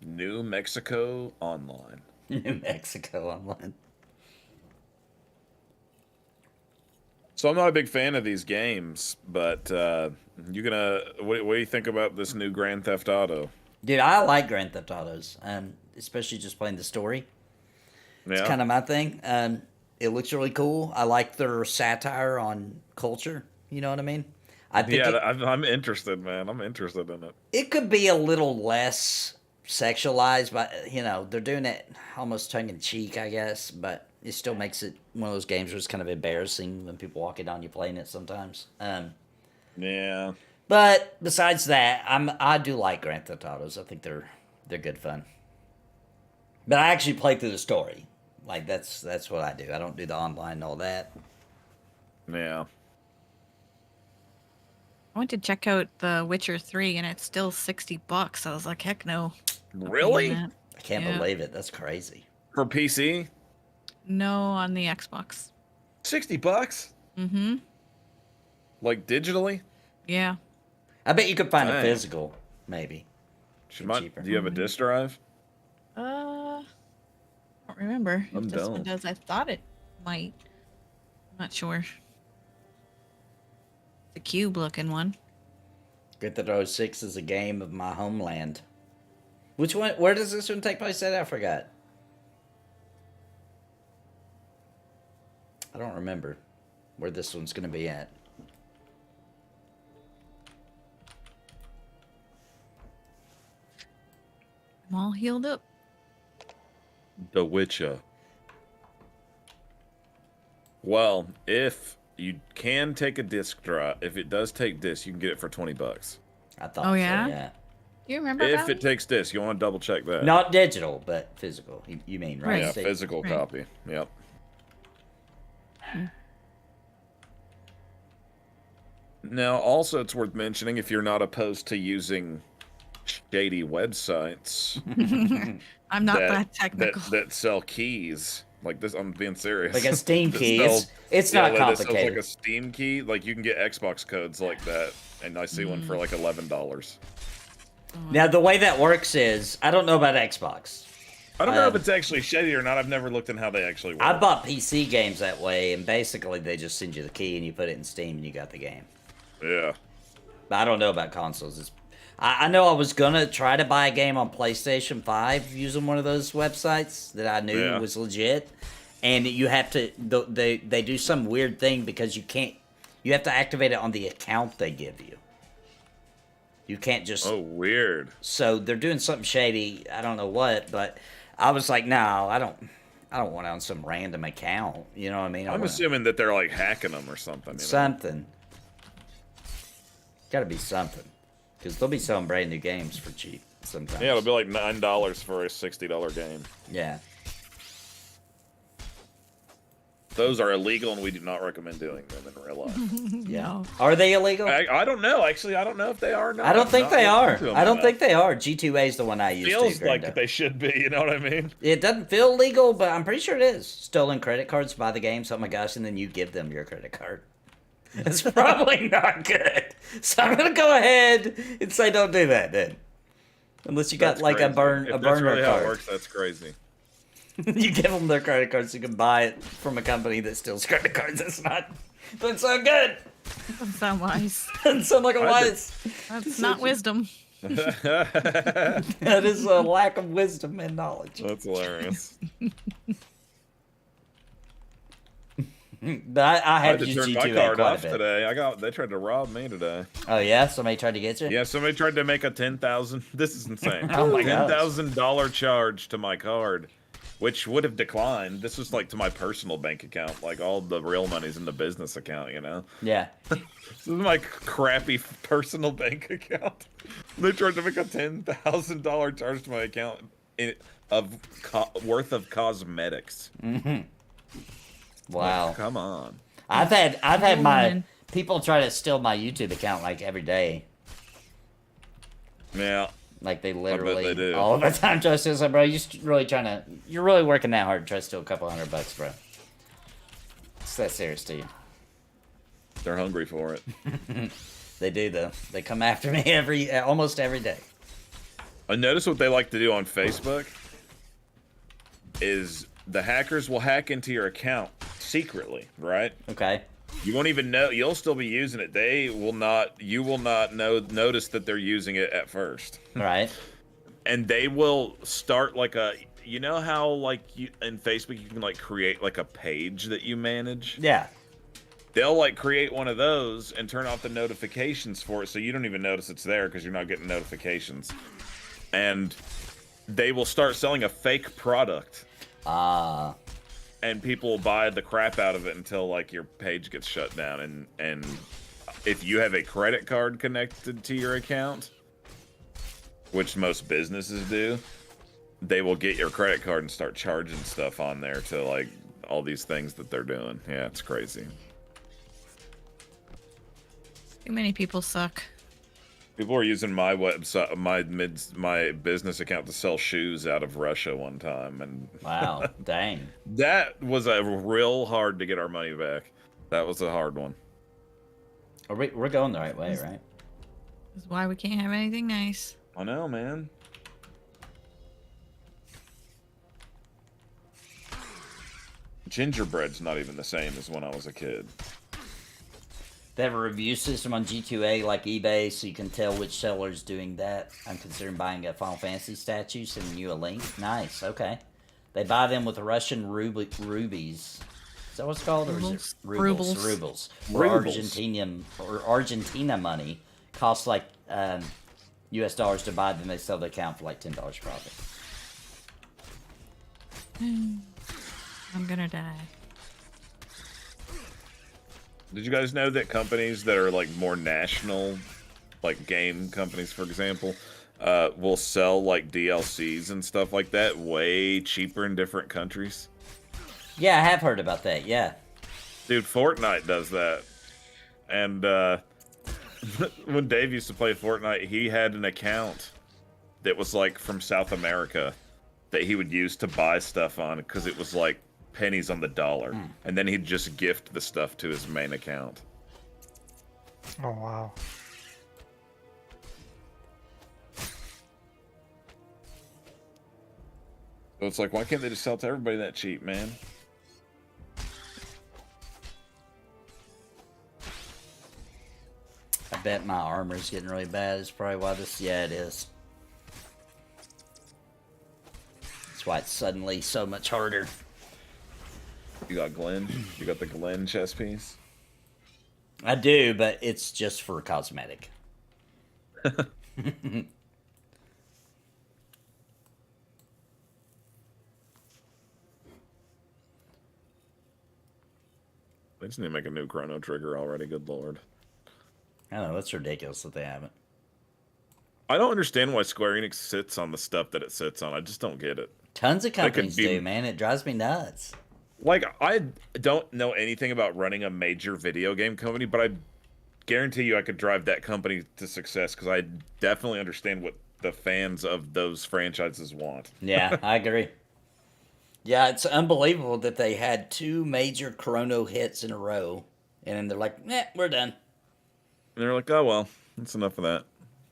New Mexico Online. New Mexico online. So I'm not a big fan of these games, but you gonna what do you think about this new Grand Theft Auto? Dude, I like Grand Theft Autos, especially just playing the story. It's Yeah, kind of my thing. It looks really cool. I like their satire on culture. You know what I mean? I think yeah, I'm interested, man. I'm interested in it. it could be a little less sexualized, but you know they're doing it almost tongue in cheek, I guess. But it still makes it one of those games where it's kind of embarrassing when people walk in on you playing it sometimes. Yeah, But besides that, I do like Grand Theft Autos. I think they're good fun. But I actually play through the story. Like that's what I do. I don't do the online and all that. Yeah. I went to check out The Witcher 3 and it's still $60. I was like, heck no. Not Really? paying that. I can't Yeah. believe it. That's crazy. For PC? No, on the Xbox. $60? Mm-hmm. Like digitally? Yeah. I bet you could find a Dang. physical, maybe. Do you have a disk drive? I don't remember I'm if this one dumb. does. I thought it might. I'm not sure. The cube looking one. Grand Theft Auto 6 is a game of my homeland. Which one? Where does this one take place at? I forgot. I don't remember where this one's going to be at. I'm all healed up. The Witcher. Well, if you can take a disk drive, if it does take disk, you can get it for $20. I thought Oh, so, yeah? yeah. You remember If that? it takes disk, you want to double check that. Not digital, but physical. You mean, right? Right. Yeah, Steve? physical Right. copy. Yep. Now, also, it's worth mentioning if you're not opposed to using shady websites I'm not that technical. that sell keys like this. I'm being serious. Like a Steam That key. sells- It's yeah, not that sells complicated. like a Steam key. Like you can get Xbox codes like that, and I see one for like $11. Now, the way that works is, I don't know about Xbox. I don't know if it's actually shady or not. I've never looked in how they actually work. I bought PC games that way, and basically they just send you the key and you put it in Steam and you got the game. Yeah. But I don't know about consoles. I know I was gonna try to buy a game on PlayStation 5 using one of those websites that I knew Yeah. was legit, and you have to they do some weird thing because you have to activate it on the account they give you. You can't just Oh, weird. so they're doing something shady. I don't know what, but I was like, no, I don't want it on some random account. You know what I mean? I'm assuming that they're like hacking them or something. You know? something. Got to be something, because they'll be selling brand new games for cheap sometimes. Yeah, it'll be like $9 for a $60 game. Yeah. Those are illegal, and we do not recommend doing them in real life. Yeah. No. Are they illegal? I don't know. Actually, I don't know if they are or not. I don't I've think not they looked are. into them I don't enough. think they are. G2A is the one I used Feels to. like Grando. they should be. You know what I mean? It doesn't feel legal, but I'm pretty sure it is. Stolen credit cards by the games. Oh my gosh! And then you give them your credit card. It's probably not good. So I'm gonna go ahead and say don't do that then. Unless you got That's like crazy. a burner If that's really how card. it works, that's crazy. You give them their credit cards so you can buy it from a company that steals credit cards. That's not good. Doesn't sound wise. Doesn't sound like a I did- wise. That's not wisdom. That is a lack of wisdom and knowledge. That's hilarious. But I I had had to to use turn my G2A card quite a off bit. today. They tried to rob me today. Oh yeah, somebody tried to get you. Yeah, somebody tried to make a $10,000. This is insane. Oh my gosh. $10,000 charge to my card, which would have declined. This was like to my personal bank account. Like all the real money's in the business account, you know. Yeah. This is my crappy personal bank account. They tried to make a $10,000 charge to my account worth of cosmetics. Wow. Like, come on. I've had my Woman. people try to steal my YouTube account like every day. Yeah. Like they literally they do. all the time try to steal. Like, bro, you're really working that hard to try to steal a couple $100, bro. It's that serious to you. They're hungry for it. They do though. They come after me almost every day. I notice what they like to do on Facebook is the hackers will hack into your account secretly, right? Okay. You won't even know. You'll still be using it. You will not notice that they're using it at first. Right. And they will start like you know how like in Facebook you can like create like a page that you manage? Yeah. They'll like create one of those and turn off the notifications for it so you don't even notice it's there because you're not getting notifications. And they will start selling a fake product. And people will buy the crap out of it until like your page gets shut down. And if you have a credit card connected to your account, which most businesses do, they will get your credit card and start charging stuff on there to like all these things that they're doing. Yeah, it's crazy. Too many people suck. People were using my website, my business account to sell shoes out of Russia one time, and Wow, dang. that was a real hard to get our money back. That was a hard one. We're going the right way, right? That's why we can't have anything nice. I know, man. Gingerbread's not even the same as when I was a kid. They have a review system on G2A like eBay, so you can tell which seller's doing that. I'm considering buying a Final Fantasy statue, sending you a link. Nice, okay. They buy them with Russian rubies. Is that what it's called? Or is it Rubles. Rubles. Or Argentina money. Costs like US dollars to buy them. They sell the account for like $10 profit. I'm gonna die. Did you guys know that companies that are like more national, like game companies, for example, will sell like DLCs and stuff like that way cheaper in different countries? Yeah, I have heard about that, yeah. Dude, Fortnite does that. And when Dave used to play Fortnite, he had an account that was like from South America that he would use to buy stuff on because it was like pennies on the dollar. And then he'd just gift the stuff to his main account. Oh, wow. So it's like, why can't they just sell to everybody that cheap, man? I bet my armor's getting really bad. It's probably why this... Yeah, it is. That's why it's suddenly so much harder. You got Glenn? You got the Glenn chess piece? I do, but it's just for cosmetic. They just need to make a new Chrono Trigger already, good lord. I don't know, it's ridiculous that they haven't. I don't understand why Square Enix sits on the stuff that it sits on. I just don't get it. Tons of They could companies be- do, man. It drives me nuts. Like, I don't know anything about running a major video game company, but I guarantee you I could drive that company to success because I definitely understand what the fans of those franchises want. Yeah, I agree. Yeah, it's unbelievable that they had 2 major Chrono hits in a row, and then they're like, we're done. And they're like, oh, well, that's enough of that.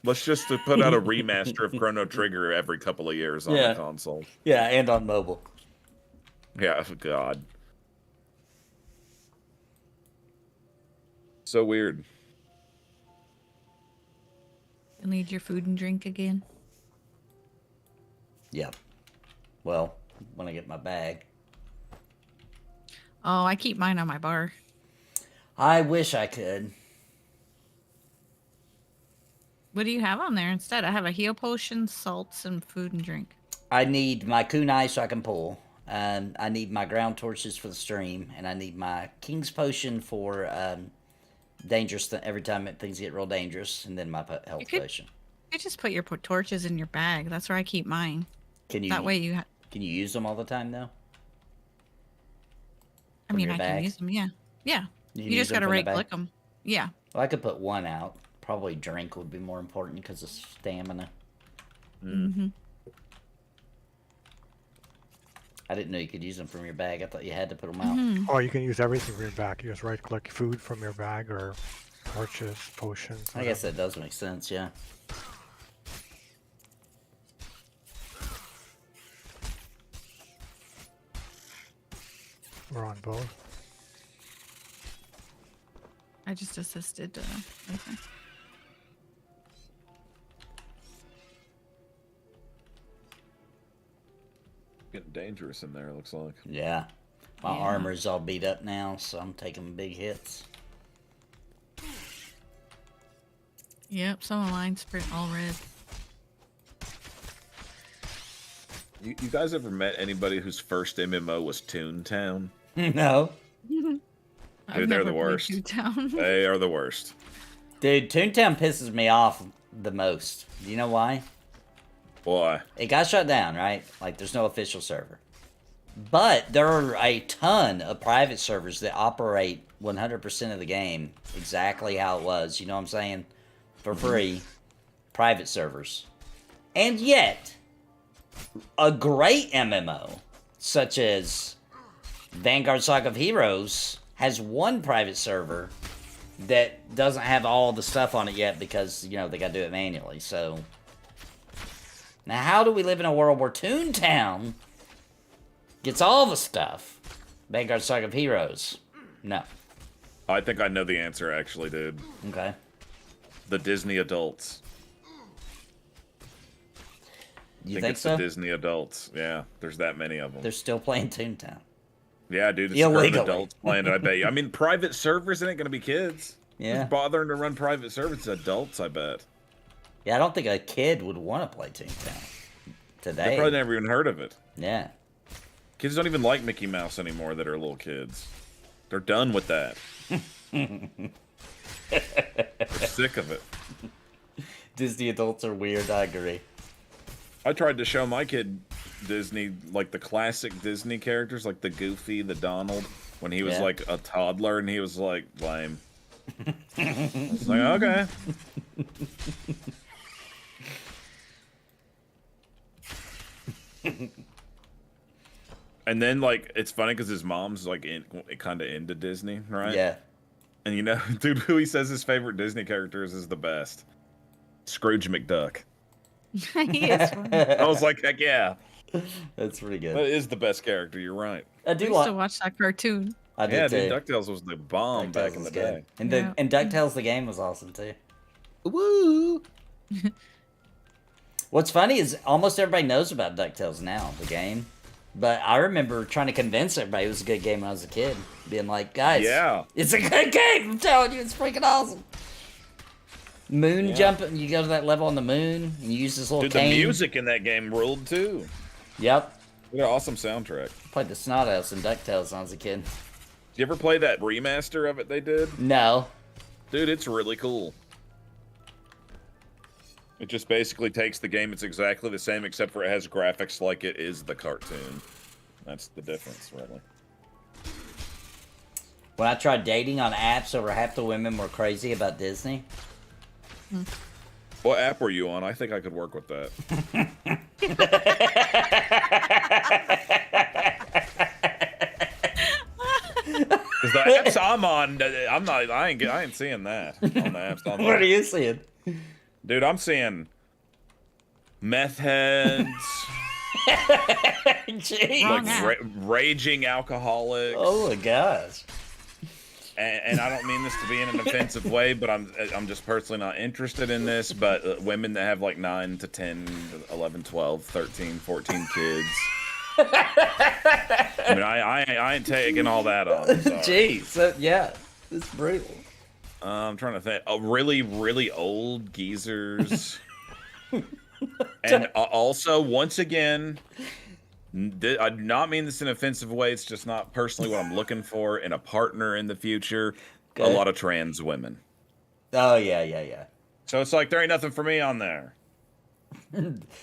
Let's just put out a remaster of Chrono Trigger every couple of years on the console. Yeah, and on mobile. Yeah, God. So weird. You need your food and drink again. Yeah. Well, when I get my bag. Oh, I keep mine on my bar. I wish I could. What do you have on there instead? I have a heal potion, salts, and food and drink. I need my kunai so I can pull. And I need my ground torches for the stream. And I need my king's potion for dangerous every time things get real dangerous. And then my health potion. You just put your torches in your bag. That's where I keep mine. Can you? That way you. Can you use them all the time though? I mean, your I bag? can use them. Yeah, yeah. You You use just them gotta from the right bag? click them. Yeah. Well, I could put one out. Probably drink would be more important because of stamina. Mm-hmm. I didn't know you could use them from your bag. I thought you had to put them out. Mm-hmm. Or you can use everything from your bag. You just right click food from your bag or torches, potions. I guess that does make sense, yeah. We're on both. I just assisted. Okay. Getting dangerous in there, it looks like. Yeah. My Yeah. armor's all beat up now, so I'm taking big hits. Yep, some of mine's all red. You guys ever met anybody whose first MMO was Toontown? No. Dude, they're never the played worst. Toontown. They are the worst. Dude, Toontown pisses me off the most. Do you know why? Why? It got shut down, right? Like, there's no official server. But there are a ton of private servers that operate 100% of the game exactly how it was. You know what I'm saying? For free. Private servers. And yet, a great MMO, such as Vanguard Saga of Heroes, has one private server that doesn't have all the stuff on it yet because, you know, they gotta do it manually. So, now how do we live in a world where Toontown gets all the stuff? Vanguard Saga of Heroes. No. I think I know the answer, actually, dude. Okay. The Disney adults. You I think it's so? the Disney adults. Yeah, there's that many of them. They're still playing Toontown. Yeah, dude, it's Illegally. grown adults playing it, I bet you. I mean, private servers, it ain't gonna be kids. Yeah. Who's bothering to run private servers? Adults, I bet. Yeah, I don't think a kid would want to play Toontown They today. probably never even heard of it. Yeah. Kids don't even like Mickey Mouse anymore that are little kids. They're done with that. They're sick of it. Disney adults are weird, I agree. I tried to show my kid Disney, like the classic Disney characters, like the Goofy, the Donald, when he was Yeah. like a toddler, and he was like, lame. I was like, okay. And then, like, it's funny because his mom's like kind of into Disney, right? Yeah. And you know, dude, who he says his favorite Disney characters is the best? Scrooge McDuck. He is funny. I was like, heck yeah, That's pretty that good. is the best character. You're right. I I do used to like. watch that cartoon. I Yeah, did dude, too. DuckTales was the bomb back DuckTales in was the good. day. And Yeah. and DuckTales the game was awesome too. Woo! What's funny is almost everybody knows about DuckTales now, the game. But I remember trying to convince everybody it was a good game when I was a kid. Being like, guys, Yeah. it's a good game. I'm telling you, it's freaking awesome. Moon Yeah. jumping, you go to that level on the moon, and you use this little Dude, the cane. music in that game ruled too. Yep. What an awesome soundtrack. Played the snot house in DuckTales when I was a kid. Did you ever play that remaster of it they did? No. Dude, it's really cool. It just basically takes the game. It's exactly the same, except for it has graphics like it is the cartoon. That's the difference, really. When I tried dating on apps, over half the women were crazy about Disney. What app were you on? I think I could work with that. Because the apps I'm on, I ain't seeing that on the apps. I'm What are you seeing? Dude, I'm seeing meth heads, Jeez. Wrong like app. raging alcoholics. Oh my gosh. And I don't mean this to be in an offensive way, but I'm just personally not interested in this. But women that have like 9 to 10, 11, 12, 13, 14 kids. I mean, I ain't taking all that on. I'm sorry. Jeez. Yeah. It's brutal. I'm trying to think. Really, really old geezers. And also, once again, I do not mean this in an offensive way. It's just not personally what I'm looking for in a partner in the future. Okay. A lot of trans women. Oh, yeah. So it's like, there ain't nothing for me on there.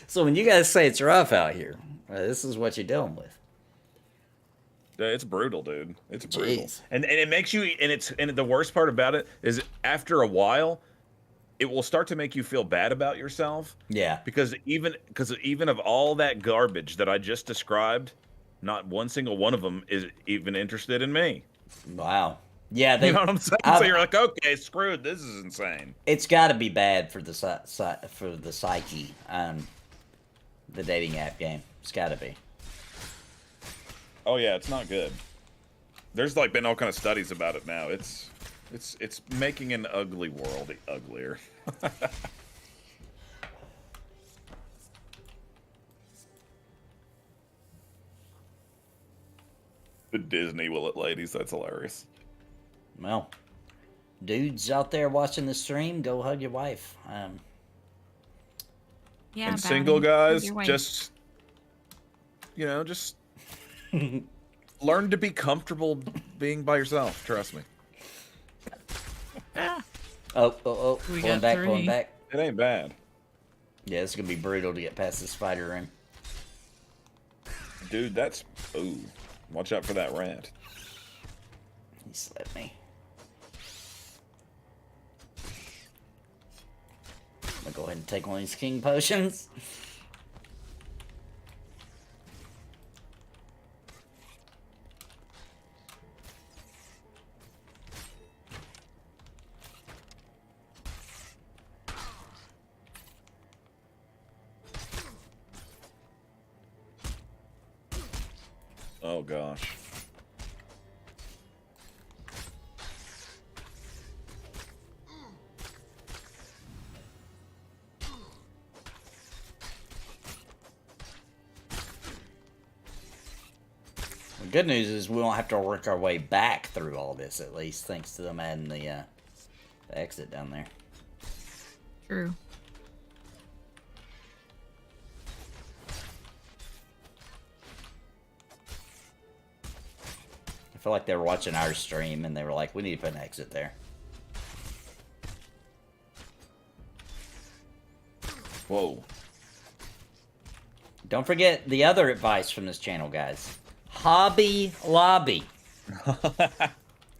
So when you guys say it's rough out here, this is what you're dealing with. It's brutal, dude. It's brutal. Jeez. And it makes you, and the worst part about it is after a while, it will start to make you feel bad about yourself. Yeah. Because even of all that garbage that I just described, not one single one of them is even interested in me. Wow. Yeah, they, You know what I'm saying? So you're like, okay, screwed. This is insane. it's got to be bad for the psyche on the dating app game. It's got to be. Oh yeah, it's not good. There's like been all kind of studies about it now. It's making an ugly world uglier. The Disney will it, ladies. That's hilarious. Well, dudes out there watching the stream, go hug your wife. Yeah, And Bounty, single guys, your wife. just learn to be comfortable being by yourself. Trust me. Ah, Oh, We pulling got back, 3. pulling back. It ain't bad. Yeah, it's gonna be brutal to get past this spider room. Dude, that's... Ooh. Watch out for that rat. He slipped me. I'm gonna go ahead and take one of these king potions. Oh, gosh. The good news is we won't have to work our way back through all this, at least, thanks to them adding the exit down there. True. I feel like they were watching our stream and they were like, we need to put an exit there. Whoa. Don't forget the other advice from this channel, guys. Hobby Lobby.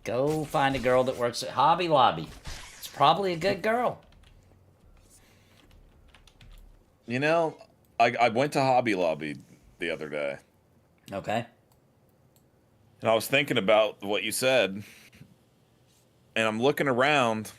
Go find a girl that works at Hobby Lobby. It's probably a good girl. You know, I went to Hobby Lobby the other day. Okay. And I was thinking about what you said. And I'm looking around.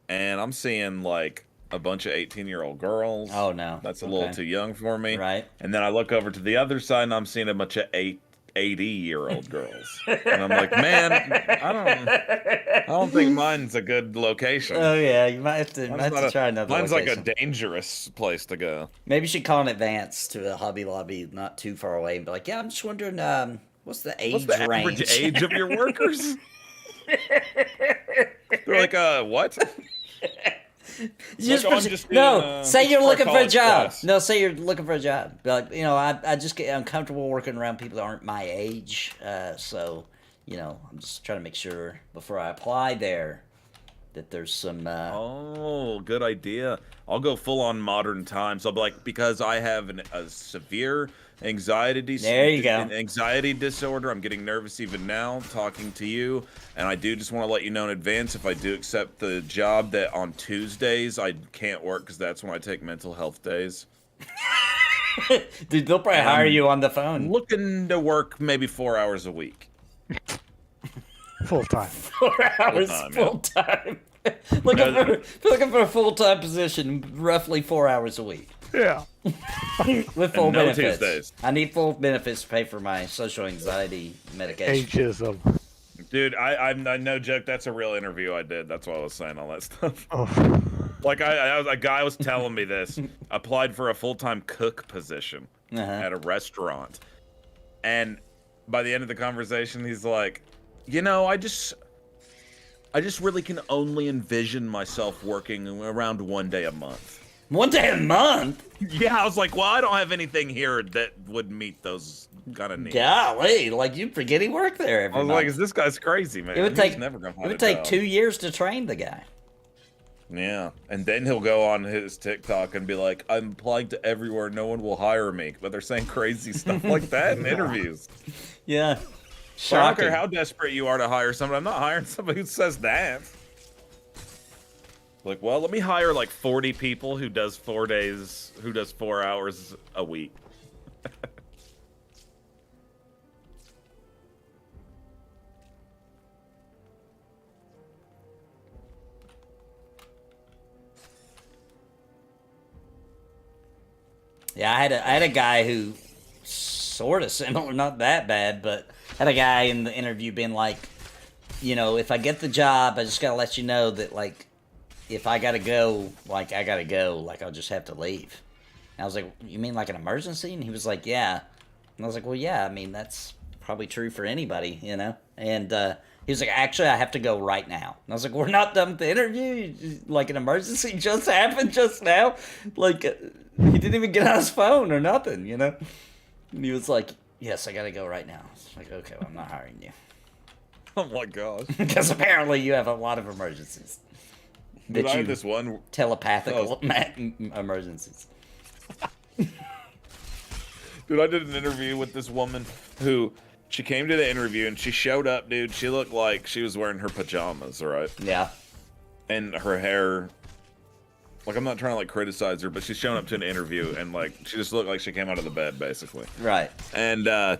And I'm seeing, like, a bunch of 18-year-old girls. Oh, no. That's a little too young for me. Right. And then I look over to the other side, and I'm seeing a bunch of 80-year-old girls. And I'm like, man, I don't think mine's a good location. Oh, yeah. You might have to, try another Mine's location. like a dangerous place to go. Maybe you should call in advance to a Hobby Lobby not too far away and be like, yeah, I'm just wondering, what's the age What's the range? average age of your workers? They're like, what? Just Like, oh, for- I'm just no, doing, say you're for looking for a college job. class. No, say you're looking for a job. Be like, you know, I just get uncomfortable working around people that aren't my age. So, you know, I'm just trying to make sure before I apply there that there's some. Oh, good idea. I'll go full on modern times. I'll be like, because I have a severe anxiety disorder. I'm getting nervous even now talking to you, and I do just want to let you know in advance if I do accept the job that on Tuesdays I can't work because that's when I take mental health days. Dude, they'll probably hire you on the phone. Looking to work maybe 4 hours a week. Full time. 4 hours Full-time, full time. looking for a full time position, roughly 4 hours a week. Yeah. With full no benefits. Tuesdays. I need full benefits to pay for my social anxiety medication. Ageism. Dude, I'm no joke. That's a real interview I did. That's why I was saying all that stuff. Oh. Like a guy was telling me this. Applied for a full-time cook position at a restaurant, and by the end of the conversation, he's like, "You know, I just really can only envision myself working around 1 day a month." 1 day a month? Yeah, I was like, well, I don't have anything here that would meet those kind of needs. Golly, like you'd forget he worked there every I was month. like, is this guy's crazy, man? It would take never gonna find it would a take job. 2 years to train the guy. Yeah, and then he'll go on his TikTok and be like, I'm applying to everywhere, no one will hire me. But they're saying crazy stuff like that in interviews. Yeah. I don't Shocking. care how desperate you are to hire somebody. I'm not hiring somebody who says that. Like, well, let me hire like 40 people who does 4 hours a week. Yeah, I had a guy who sort of similar, not that bad, but had a guy in the interview being like, you know, if I get the job, I just gotta let you know that like, if I gotta go, like I gotta go, like I'll just have to leave. And I was like, you mean like an emergency? And he was like, yeah. And I was like, well, yeah, I mean that's probably true for anybody, you know. And he was like, actually, I have to go right now. And I was like, we're not done with the interview. Like an emergency just happened just now. Like he didn't even get on his phone or nothing, you know. And he was like, yes, I gotta go right now. I was like, okay, well, I'm not hiring you. Oh my gosh. Because apparently you have a lot of emergencies. Dude, I had this one telepathical emergencies. Dude, I did an interview with this woman who, she came to the interview and she showed up, dude. She looked like she was wearing her pajamas, right? Yeah. And her hair, like, I'm not trying to, like, criticize her, but she's showing up to an interview and, like, she just looked like she came out of the bed, basically. Right. And,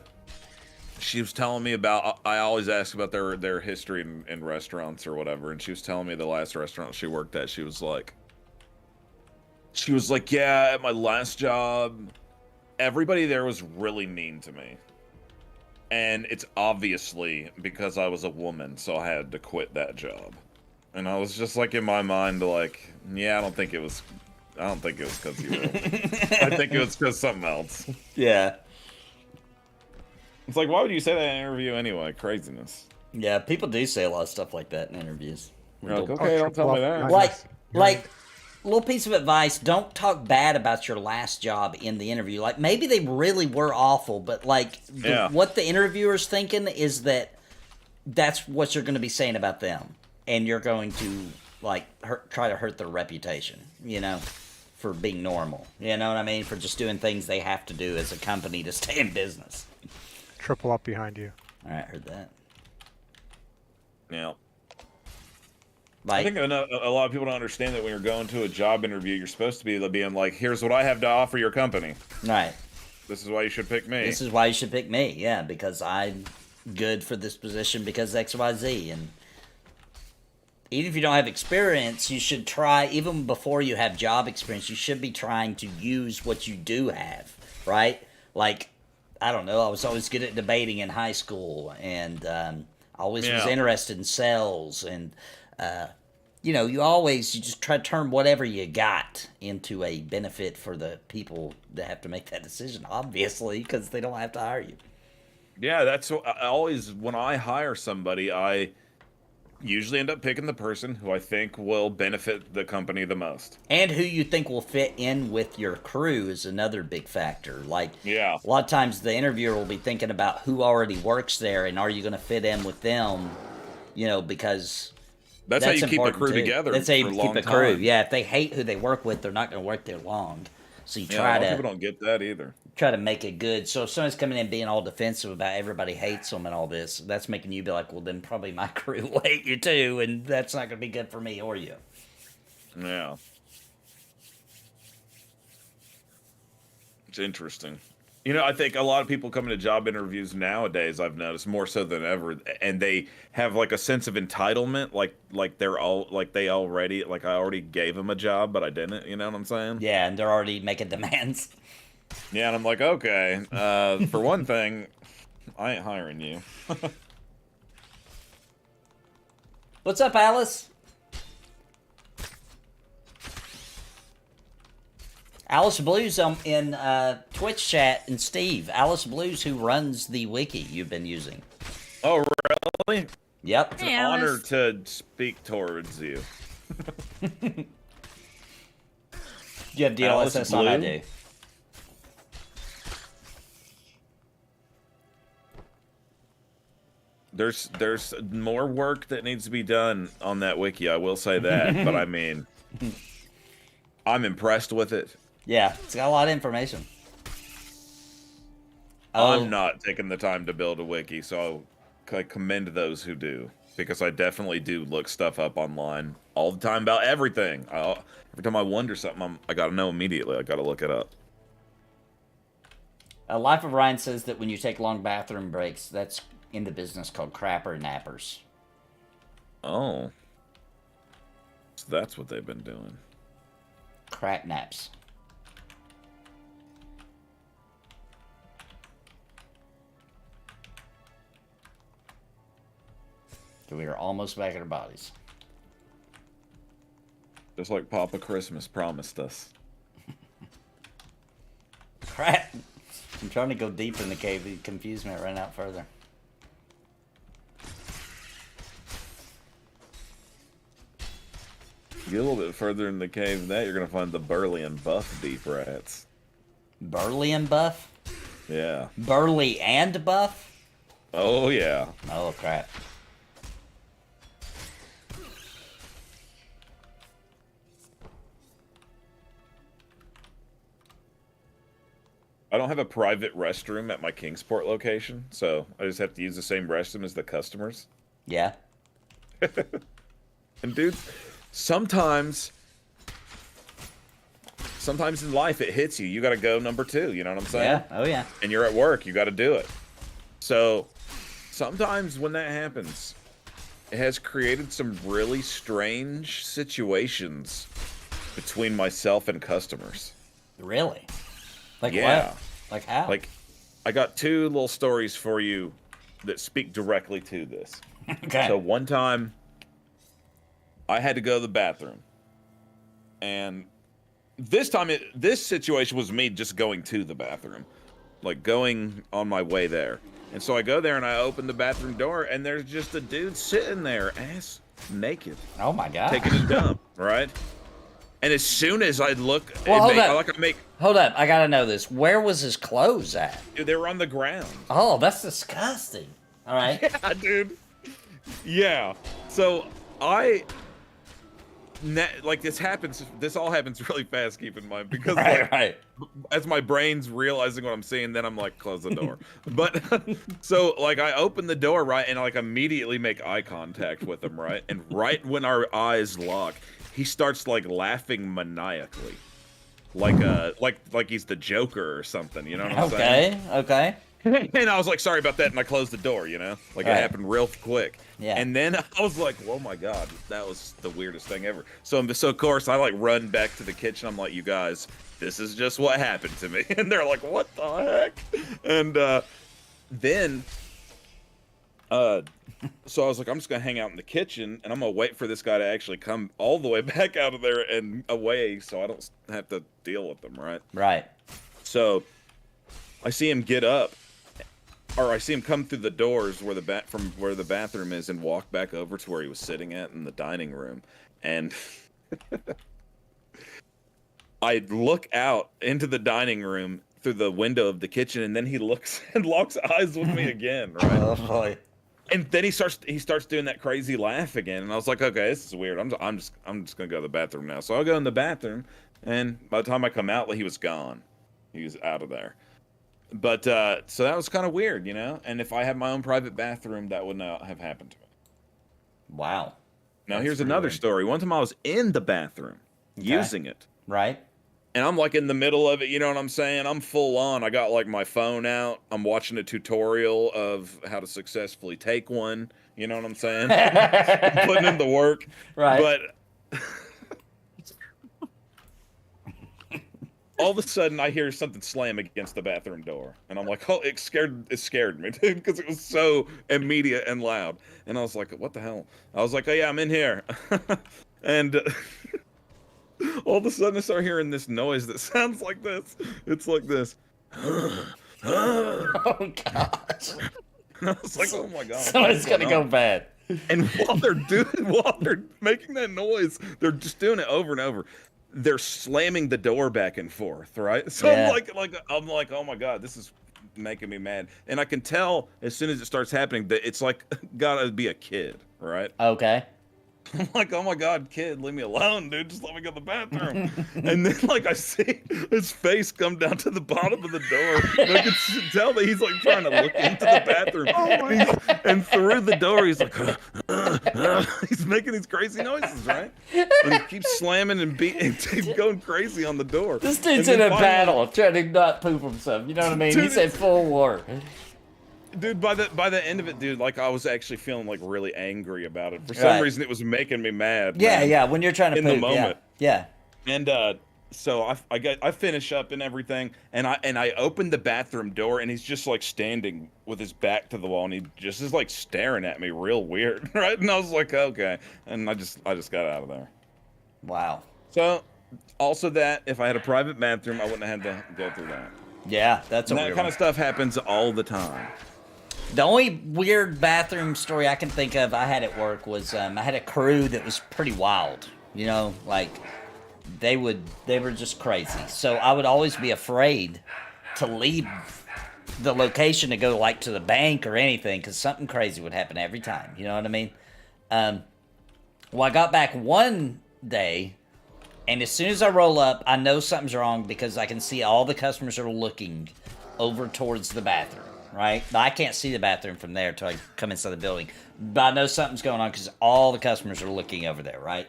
she was telling me about, I always ask about their history in restaurants or whatever, and she was telling me the last restaurant she worked at, she was like, yeah, at my last job, everybody there was really mean to me. And it's obviously because I was a woman, so I had to quit that job. And I was just like, in my mind, like, yeah, I don't think it was because you were a woman. I think it was because something else. Yeah. It's like, why would you say that in an interview anyway? Craziness. Yeah, people do say a lot of stuff like that in interviews. You're like, okay, don't tell me that. Like, little piece of advice, don't talk bad about your last job in the interview. Like, maybe they really were awful, but, like, what the interviewer's thinking is that that's what you're going to be saying about them. And you're going to, like, try to hurt their reputation, you know, for being normal. You know what I mean? For just doing things they have to do as a company to stay in business. Triple up behind you. All right, heard that. Yeah. Like, I think a lot of people don't understand that when you're going to a job interview, you're supposed to be being like, here's what I have to offer your company. Right. This is why you should pick me. This is why you should pick me, yeah, because I'm good for this position because XYZ. And even if you don't have experience, you should try, even before you have job experience, you should be trying to use what you do have, right? Like, I don't know, I was always good at debating in high school, and I always was interested in sales, and, you know, you just try to turn whatever you got into a benefit for the people that have to make that decision, obviously, because they don't have to hire you. Yeah, that's what I always, when I hire somebody, I usually end up picking the person who I think will benefit the company the most. And who you think will fit in with your crew is another big factor. Like, a lot of times the interviewer will be thinking about who already works there and are you going to fit in with them, you know, because that's how you keep a crew together. That's how you keep a crew. Time. Yeah, if they hate who they work with, they're not going to work there long. So you try to... people don't get that either. Try to make it good. So if somebody's coming in being all defensive about everybody hates them and all this, that's making you be like, well, then probably my crew will hate you too, and that's not going to be good for me or you. Yeah. It's interesting. You know, I think a lot of people come into job interviews nowadays, I've noticed, more so than ever, and they have like a sense of entitlement, like they're all, like they already, like I already gave them a job, but I didn't, you know what I'm saying? Yeah, and they're already making demands. Yeah, and I'm like, okay, for one thing, I ain't hiring you. What's up, Alice? Alice Blues in Twitch chat, and Steve. Alice Blues, who runs the wiki you've been using. Oh, really? Yep. It's an honor to speak towards you. You have DLSS on, I do. There's more work that needs to be done on that wiki, I will say that, but I mean, I'm impressed with it. Yeah, it's got a lot of information. I'm not taking the time to build a wiki, so I commend those who do, because I definitely do look stuff up online all the time about everything. Every time I wonder something, I gotta know immediately. I gotta look it up. Life of Ryan says that when you take long bathroom breaks, that's in the business called crapper nappers. Oh. So that's what they've been doing. Crap naps. We are almost back in our bodies. Just like Papa Christmas promised us. Crap. I'm trying to go deep in the cave. You confused me. I ran out further. Get a little bit further in the cave than that, you're going to find the burly and buff deep rats. Burly and buff? Yeah. Burly and buff? Oh, yeah. Oh, crap. I don't have a private restroom at my Kingsport location, so I just have to use the same restroom as the customers. Yeah. And dude, sometimes in life it hits you. You got to go number 2. You know what I'm saying? Yeah. Oh yeah. And you're at work. You got to do it. So sometimes when that happens, it has created some really strange situations between myself and customers. Really? Like Yeah. what? Like how? Like, I got 2 little stories for you that speak directly to this. Okay. So one time, I had to go to the bathroom, and this time, this situation was me just going to the bathroom, like going on my way there. And so I go there and I open the bathroom door, and there's just a dude sitting there, ass naked, Oh my god. taking a dump, right? And as soon as I look, Well, hold up. Hold up, I gotta know this. Where was his clothes at? Dude, they were on the ground. Oh, that's disgusting. All right. Yeah, dude. Yeah. So this all happens really fast, keep in mind, because right. as my brain's realizing what I'm seeing, then I'm like, close the door. But so like I open the door, right, and I like immediately make eye contact with him, right? And right when our eyes lock, he starts like laughing maniacally. Like he's the Joker or something, you know what I'm saying? Okay. And I was like, sorry about that, and I closed the door, you know? Like, Right. it happened real quick. Yeah. And then I was like, oh my god, that was the weirdest thing ever. So of course, I like run back to the kitchen. I'm like, you guys, this is just what happened to me. And they're like, what the heck? And then, so I was like, I'm just gonna hang out in the kitchen, and I'm gonna wait for this guy to actually come all the way back out of there and away, so I don't have to deal with them, right? Right. So I see him get up, or I see him come through the doors where from where the bathroom is, and walk back over to where he was sitting at in the dining room. And I look out into the dining room through the window of the kitchen, and then he looks and locks eyes with me again, right? Oh boy. And then he starts doing that crazy laugh again, and I was like, okay, this is weird. I'm just gonna go to the bathroom now. So I'll go in the bathroom, and by the time I come out, he was gone. He was out of there. But so that was kind of weird, you know. And if I had my own private bathroom, that would not have happened to me. Wow. Now here's another story. One time I was in the bathroom using it, Right. and I'm like in the middle of it. You know what I'm saying? I'm full on. I got like my phone out. I'm watching a tutorial of how to successfully take one. You know what I'm saying? Putting in the work. Right. But all of a sudden, I hear something slam against the bathroom door, and I'm like, "Oh!" It scared me, dude, because it was so immediate and loud. And I was like, "What the hell?" I was like, "Oh yeah, I'm in here," and all of a sudden, I start hearing this noise that sounds like this. It's like this. Oh gosh. And I was like, "Oh my god!" Somebody's gonna go bad. And while they're making that noise, they're just doing it over and over. They're slamming the door back and forth, right? So Yeah. I'm like, oh my god, this is making me mad. And I can tell as soon as it starts happening that it's like gotta be a kid, right? Okay. I'm like, oh my god, kid, leave me alone, dude. Just let me go to the bathroom. And then like I see his face come down to the bottom of the door. And I can tell that he's like trying to look into the bathroom. And through the door, he's like, he's making these crazy noises, right? And he keeps slamming and beating, he's going crazy on the door. This dude's And in then a finally- battle, trying to not poop himself. You know what I mean? Dude, He's at full war. Dude, by the end of it, dude, like I was actually feeling like really angry about it. For some Right. reason, it was making me mad. Yeah, man. yeah. When you're trying to In poop, the moment. Yeah. And so I finish up and everything, and I open the bathroom door, and he's just like standing with his back to the wall, and he just is like staring at me real weird, right? And I was like, okay, and I just got out of there. Wow. So also that if I had a private bathroom, I wouldn't have had to go through that. Yeah, that's a And that weird kind one. of stuff happens all the time. The only weird bathroom story I can think of I had at work was I had a crew that was pretty wild. You know, like they were just crazy. So I would always be afraid to leave the location to go like to the bank or anything because something crazy would happen every time. You know what I mean? Well, I got back one day And as soon as I roll up, I know something's wrong because I can see all the customers are looking over towards the bathroom, right? Now, I can't see the bathroom from there until I come inside the building. But I know something's going on because all the customers are looking over there, right?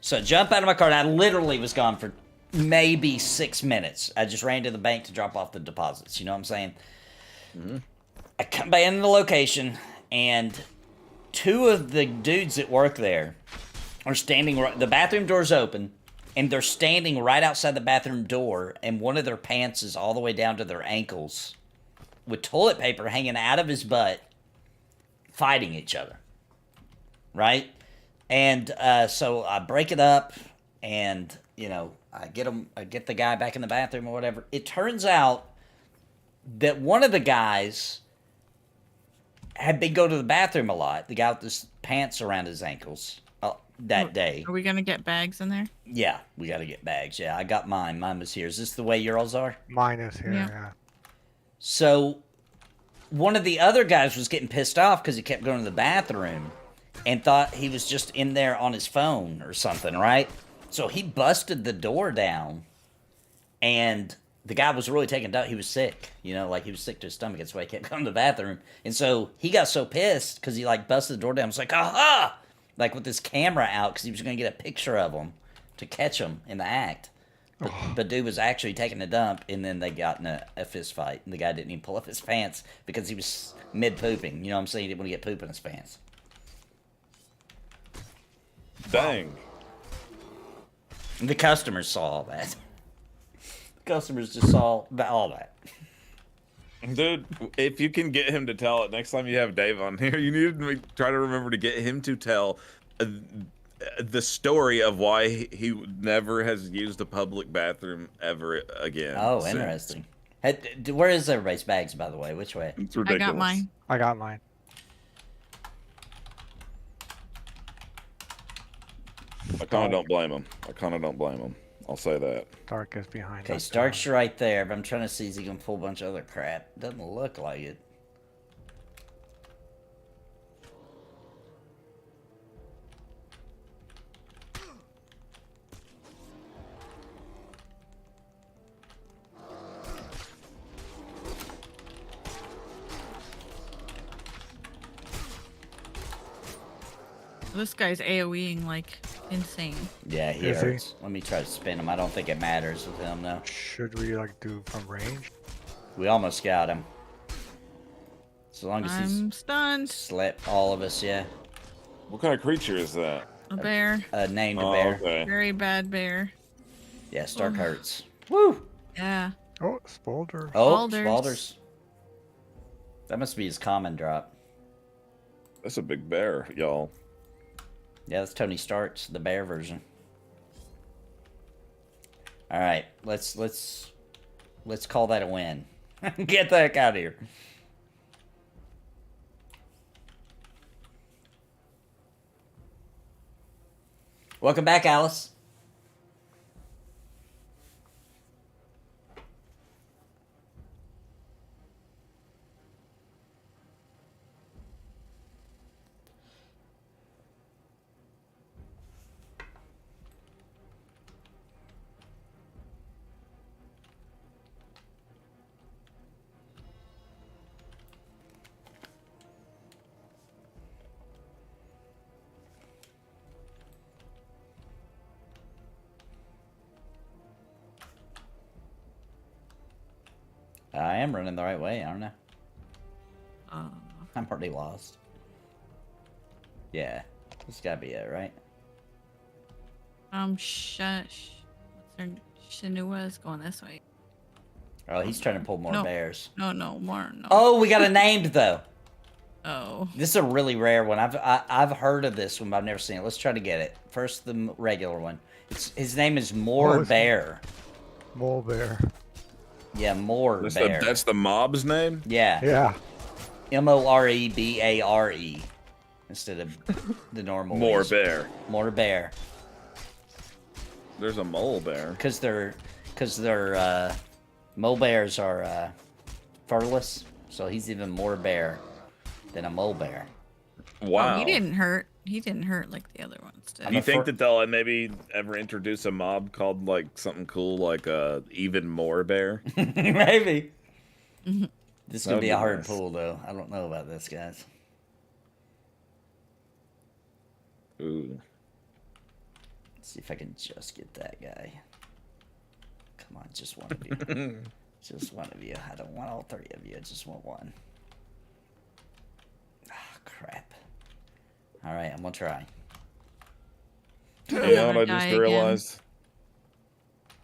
So I jump out of my car, and I literally was gone for maybe 6 minutes. I just ran to the bank to drop off the deposits. You know what I'm saying? Mm-hmm. I come back into the location, and 2 of the dudes that work there are standing right. The bathroom door's open, and they're standing right outside the bathroom door, and one of their pants is all the way down to their ankles, with toilet paper hanging out of his butt, fighting each other. Right? And so I break it up, and I get the guy back in the bathroom or whatever. It turns out that one of the guys had been going to the bathroom a lot. The guy with his pants around his ankles that day. Are we gonna get bags in there? Yeah, we got to get bags. Yeah, I got mine. Mine was here. Is this the way yours are? Mine is here, yeah. So one of the other guys was getting pissed off because he kept going to the bathroom and thought he was just in there on his phone or something, right? So he busted the door down, and the guy was really taken down. He was sick, he was sick to his stomach. That's why he kept going to the bathroom. And so he got so pissed because he, busted the door down. He was like, aha! With his camera out because he was going to get a picture of him to catch him in the act. But dude was actually taking a dump, and then they got in a fist fight, and the guy didn't even pull up his pants because he was mid-pooping. You know what I'm saying? He didn't want to get poop in his pants. Dang. And the customers saw all that. The customers just saw all that. Dude, if you can get him to tell it next time you have Dave on here, you need to try to remember to get him to tell the story of why he never has used a public bathroom ever again. Oh, interesting. Hey, where is everybody's bags, by the way? Which way? It's ridiculous. I got mine. I got mine. I kind of don't blame him. I'll say that. Dark is behind Okay, us. Stark's right there, but I'm trying to see if he can pull a bunch of other crap. Doesn't look like it. This guy's AoEing like insane. Yeah, he Is he? hurts. Let me try to spin him. I don't think it matters with him, though. Should we do from range? We almost got him. As long as I'm he's stunned. slept all of us, yeah. What kind of creature is that? A bear. Named Oh, bear. okay. Very bad bear. Yeah, Stark hurts. Woo! Yeah. Oh, Spolder. Oh, Spalders. Spalders. That must be his common drop. That's a big bear, y'all. Yeah, that's Tony Stark's, the bear version. All right, let's call that a win. Get the heck out of here. Welcome back, Alice. I am running the right way. I don't know. I'm already lost. Yeah, this gotta be it, right? Shinua is going this way. Oh, he's trying to pull more No. bears. No, more. No. Oh, we got a named though. Oh. This is a really rare one. I've heard of this one, but I've never seen it. Let's try to get it. First, the regular one. His name is More Bear. Mole bear. Yeah, More That's Bear. that's the mob's name? Yeah. Yeah. Morebare instead of the normal. More ways. bear. More Bear. There's a mole bear. Because they're mole bears are perilous, so he's even more bear than a mole bear. Wow. Oh, he didn't hurt. He didn't hurt like the other ones did. Do you think that they'll maybe ever introduce a mob called like something cool like even more bear? Maybe. This is gonna That'd be a be hard nice. pull, though. I don't know about this, guys. Ooh. Let's see if I can just get that guy. Come on, just one of you. Just one of you. I don't want all three of you. I just want one. Ah, crap. All right, I'm gonna try. You know what I Die just again. realized?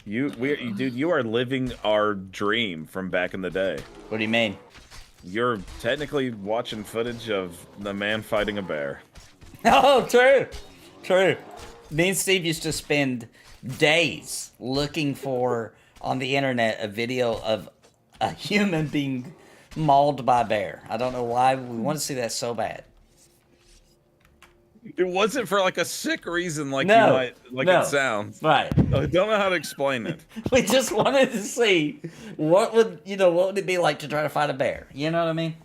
Dude, you are living our dream from back in the day. What do you mean? You're technically watching footage of the man fighting a bear. Oh, true. True. Me and Steve used to spend days looking for, on the internet, a video of a human being mauled by a bear. I don't know why. We want to see that so bad. It wasn't for like a sick reason like No, you might no. it sounds. Right. I don't know how to explain it. We just wanted to see what would it be like to try to fight a bear. You know what I mean?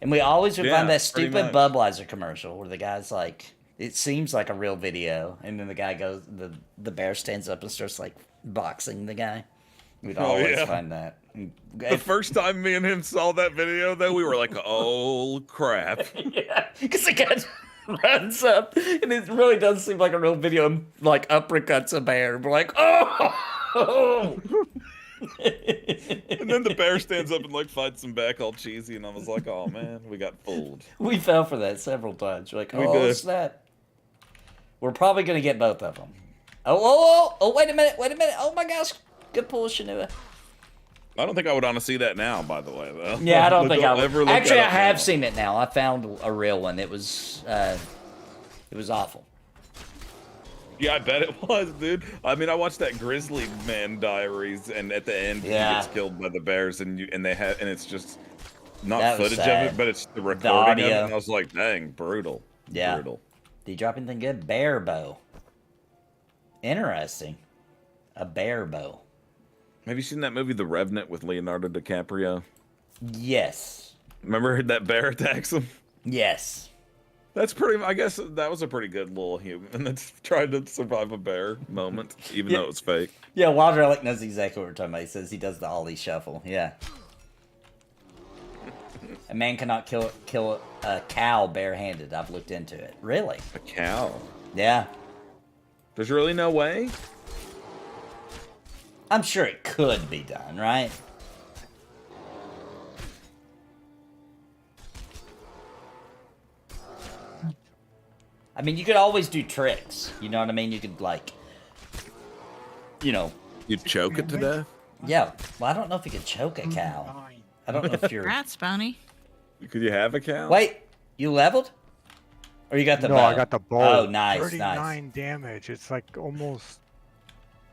And we always would Yeah, find that pretty stupid much. Budweiser commercial where the guy's like, it seems like a real video, and then the guy goes, the bear stands up and starts like boxing the guy. We'd always yeah. find that. The first time me and him saw that video, though, we were like, "Oh crap!" Yeah, because the guy runs up, and it really does seem like a real video, and like uppercuts a bear. We're like, oh! And then the bear stands up and like fights him back all cheesy, and I was like, "Oh man, we got fooled." We fell for that several times. We're like, We oh, did. snap. We're probably going to get both of them. Oh, wait a minute. Oh my gosh. Good pull, Shanua. I don't think I would want to see that now. By the way, though. Yeah, I don't think I would. ever look Actually, that I up have now. seen it now. I found a real one. It was awful. Yeah, I bet it was, dude. I mean, I watched that Grizzly Man Diaries, and at the end, Yeah. he gets killed by the bears, and it's just not That was footage of sad. it, but it's the recording of it. audio. And I was like, dang, brutal. Yeah. Brutal. Did you drop anything good? Bear bow. Interesting. A bear bow. Have you seen that movie, The Revenant, with Leonardo DiCaprio? Yes. Remember that bear attacks him? Yes. That's pretty. I guess that was a pretty good little human that's tried to survive a bear moment, even though it was fake. Yeah, Wild Relic knows exactly what we're talking about. He says he does the Ollie shuffle. Yeah. A man cannot kill a cow barehanded. I've looked into it. Really? A cow. Yeah. There's really no way. I'm sure it could be done, right? I mean, you could always do tricks. You know what I mean? You could, like, You choke it to death. yeah. Well, I don't know if you could choke a cow. I don't know if you're... Rats, Bounty. Could you have a cow? Wait, you leveled? Or you got the No, bow? I got the bow. Oh, nice, 39 nice. damage. It's like almost.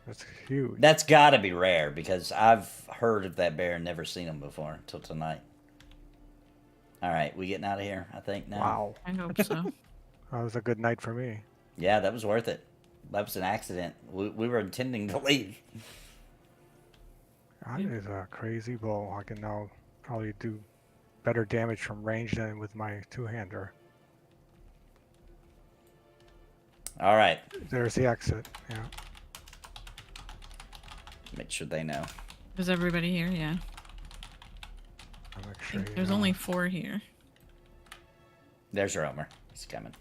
That's huge. That's got to be rare because I've heard of that bear and never seen him before until tonight. All right, we getting out of here, I think, now. Wow. I hope so. That was a good night for me. Yeah, that was worth it. That was an accident. We were intending to leave. That is a crazy bow. I can now probably do better damage from range than with my two-hander. All right. There's the exit. Yeah. Make sure they know. Is everybody here? Yeah. I'll make I sure think you there's know. only 4 here. There's Romer. He's coming.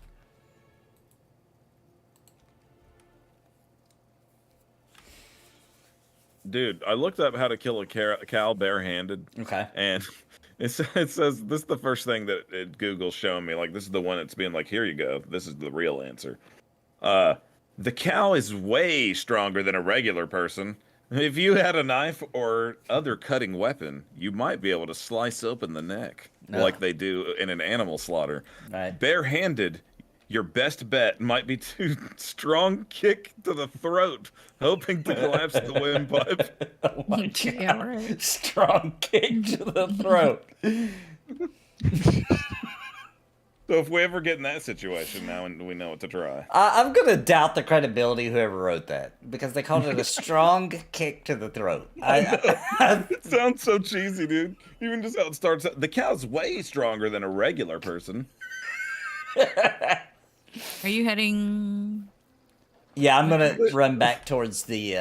Dude, I looked up how to kill a cow barehanded, Okay. and it says this is the first thing that Google's showing me. Like, this is the one that's being like, here you go. This is the real answer. The cow is way stronger than a regular person. If you had a knife or other cutting weapon, you might be able to slice open the neck like they do in an animal slaughter. Right. Barehanded, your best bet might be to strong kick to the throat, hoping to collapse the windpipe. Oh my Yeah, God. right. Strong kick to the throat. So if we ever get in that situation now, and we know what to try. I'm going to doubt the credibility of whoever wrote that because they called it a strong kick to the throat. It sounds so cheesy, dude. Even just how it starts. The cow's way stronger than a regular person. Are you heading? Yeah, I'm gonna run back towards the.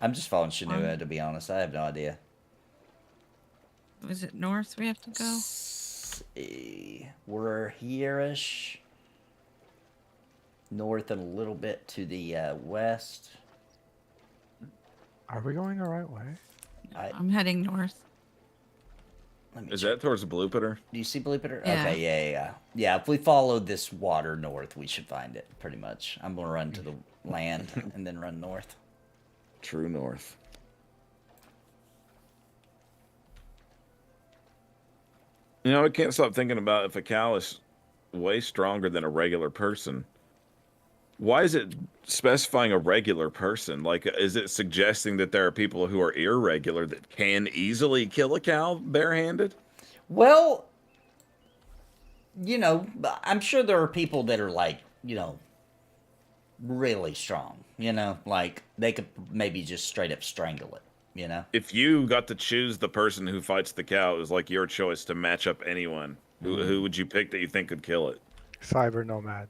I'm just following Shinua, to be honest. I have no idea. Was it north we have to go? We're here-ish. North and a little bit to the west. Are we going the right way? I'm heading north. Is that towards the Blue Pitter? Do you see Blue Pitter? Yeah. Okay, yeah. Yeah, if we follow this water north, we should find it, pretty much. I'm going to run to the land and then run north. True north. You know, I can't stop thinking about if a cow is way stronger than a regular person. Why is it specifying a regular person? Like, is it suggesting that there are people who are irregular that can easily kill a cow barehanded? Well, you know, I'm sure there are people that are like, you know, really strong, you know, like they could maybe just straight up strangle it, you know? If you got to choose the person who fights the cow, it was like your choice to match up anyone. Who would you pick that you think could kill it? Cyber Nomad.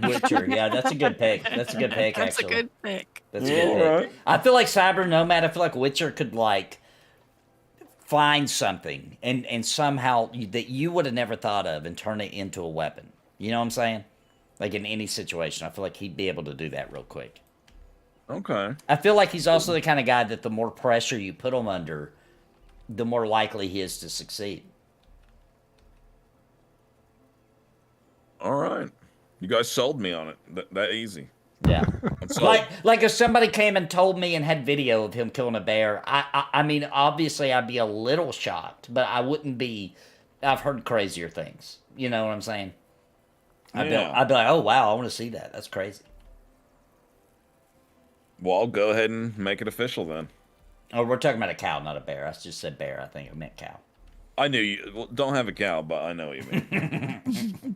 Witcher, yeah, that's a good pick. That's a good pick, That's actually. a good pick. That's a good pick. Alright. I feel like Cyber Nomad, I feel like Witcher could, like, find something and somehow that you would have never thought of and turn it into a weapon. You know what I'm saying? Like, in any situation, I feel like he'd be able to do that real quick. Okay. I feel like he's also the kind of guy that the more pressure you put him under, the more likely he is to succeed. All right. You guys sold me on it. That easy. Yeah. I'm sold. Like if somebody came and told me and had video of him killing a bear, I mean, obviously I'd be a little shocked, but I wouldn't be. I've heard crazier things. You know what I'm saying? I'd be like, oh wow, I want to see that. That's crazy. Well, I'll go ahead and make it official then. Oh, we're talking about a cow, not a bear. I just said bear. I think it meant cow. I knew you well, don't have a cow, but I know what you mean.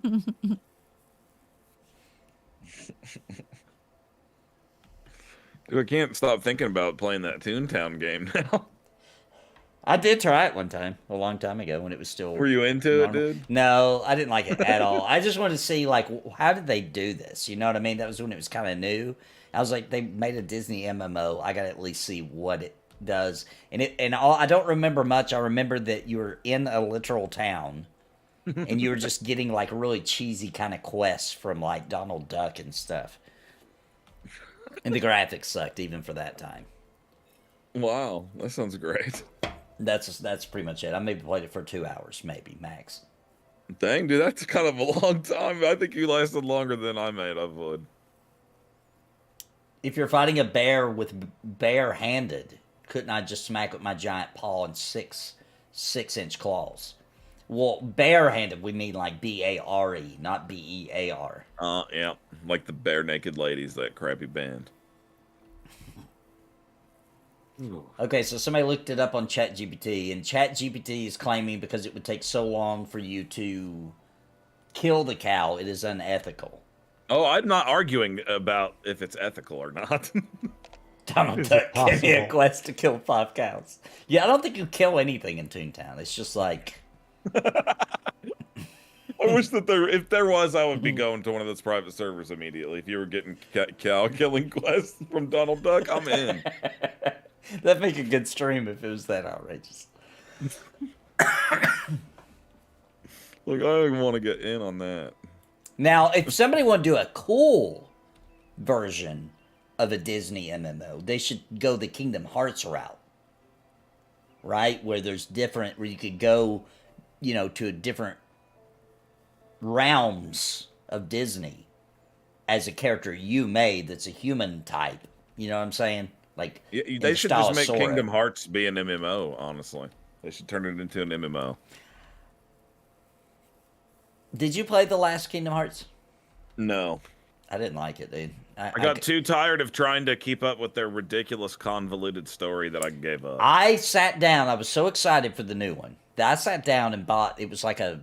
Dude, I can't stop thinking about playing that Toontown game now. I did try it one time, a long time ago, when it was still. Were you into normal. it, dude? No, I didn't like it at all. I just wanted to see, like, how did they do this? You know what I mean? That was when it was kind of new. I was like, they made a Disney MMO. I got to at least see what it does. I don't remember much. I remember that you were in a literal town, and you were just getting, like, really cheesy kind of quests from, like, Donald Duck and stuff. And the graphics sucked, even for that time. Wow, that sounds great. That's pretty much it. I maybe played it for 2 hours, maybe, max. Dang, dude, that's kind of a long time. I think you lasted longer than I made. I would. If you're fighting a bear with bare-handed, couldn't I just smack with my giant paw and six-inch claws? Well, bare-handed, we mean like B-A-R-E, not B-E-A-R. Yeah, like the Bare Naked Ladies, that crappy band. Okay, so somebody looked it up on ChatGPT, and ChatGPT is claiming because it would take so long for you to kill the cow, it is unethical. Oh, I'm not arguing about if it's ethical or not. Donald Duck gave me a quest to kill 5 cows. Yeah, I don't think you kill anything in Toontown. It's just like... I wish that if there was, I would be going to one of those private servers immediately. If you were getting cow killing quests from Donald Duck, I'm in. That'd make a good stream if it was that outrageous. Look, I want to get in on that. Now, if somebody want to do a cool version of a Disney MMO, they should go the Kingdom Hearts route. Right? Where there's different, where you could go, you know, to different realms of Disney as a character you made that's a human type. You know what I'm saying? Like, yeah, they should just make Kingdom Hearts be an MMO, honestly. They should turn it into an MMO. Did you play the last Kingdom Hearts? No. I didn't like it, dude. I got too tired of trying to keep up with their ridiculous, convoluted story that I gave up. I sat down. I was so excited for the new one. I sat down and bought, it was like a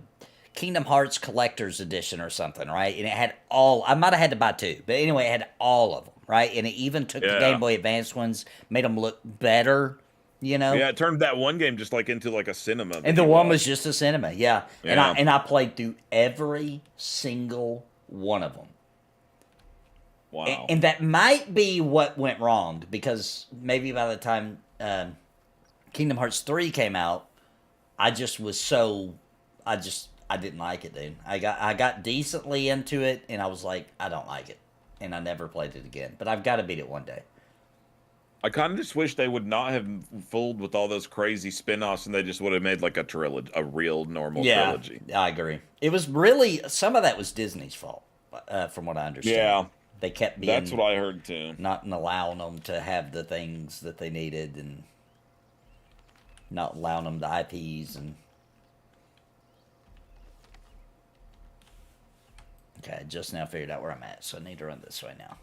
Kingdom Hearts Collector's Edition or something, right? And it had I might have had to buy 2, but anyway, it had all of them, right? And it even took the Game Boy Advance ones, made them look better, You know? Yeah, it turned that one game just like into like a cinema. And the one was just a cinema, yeah. Yeah. And I played through every single one of them. Wow. And that might be what went wrong, because maybe by the time Kingdom Hearts 3 came out, I just was so I didn't like it, dude. I got decently into it, and I was like, I don't like it, and I never played it again. But I've got to beat it one day. I kind of just wish they would not have fooled with all those crazy spin-offs, and they just would have made like a trilogy, a real normal trilogy. Yeah, I agree. It was really, some of that was Disney's fault, from what I understand. Yeah. They kept being... That's what I heard, too. Not allowing them to have the things that they needed, and not allowing them the IPs, and... Okay, I just now figured out where I'm at, so I need to run this way now.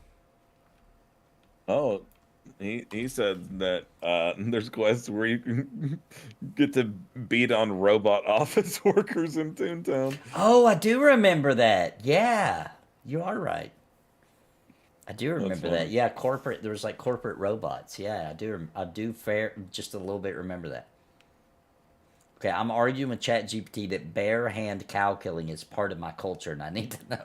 Oh, he said that there's quests where you can get to beat on robot office workers in Toontown. Oh, I do remember that. Yeah, you are right. I do remember that. Yeah, there was like corporate robots. Yeah, I do just a little bit remember that. Okay, I'm arguing with ChatGPT that bare hand cow killing is part of my culture, and I need to know.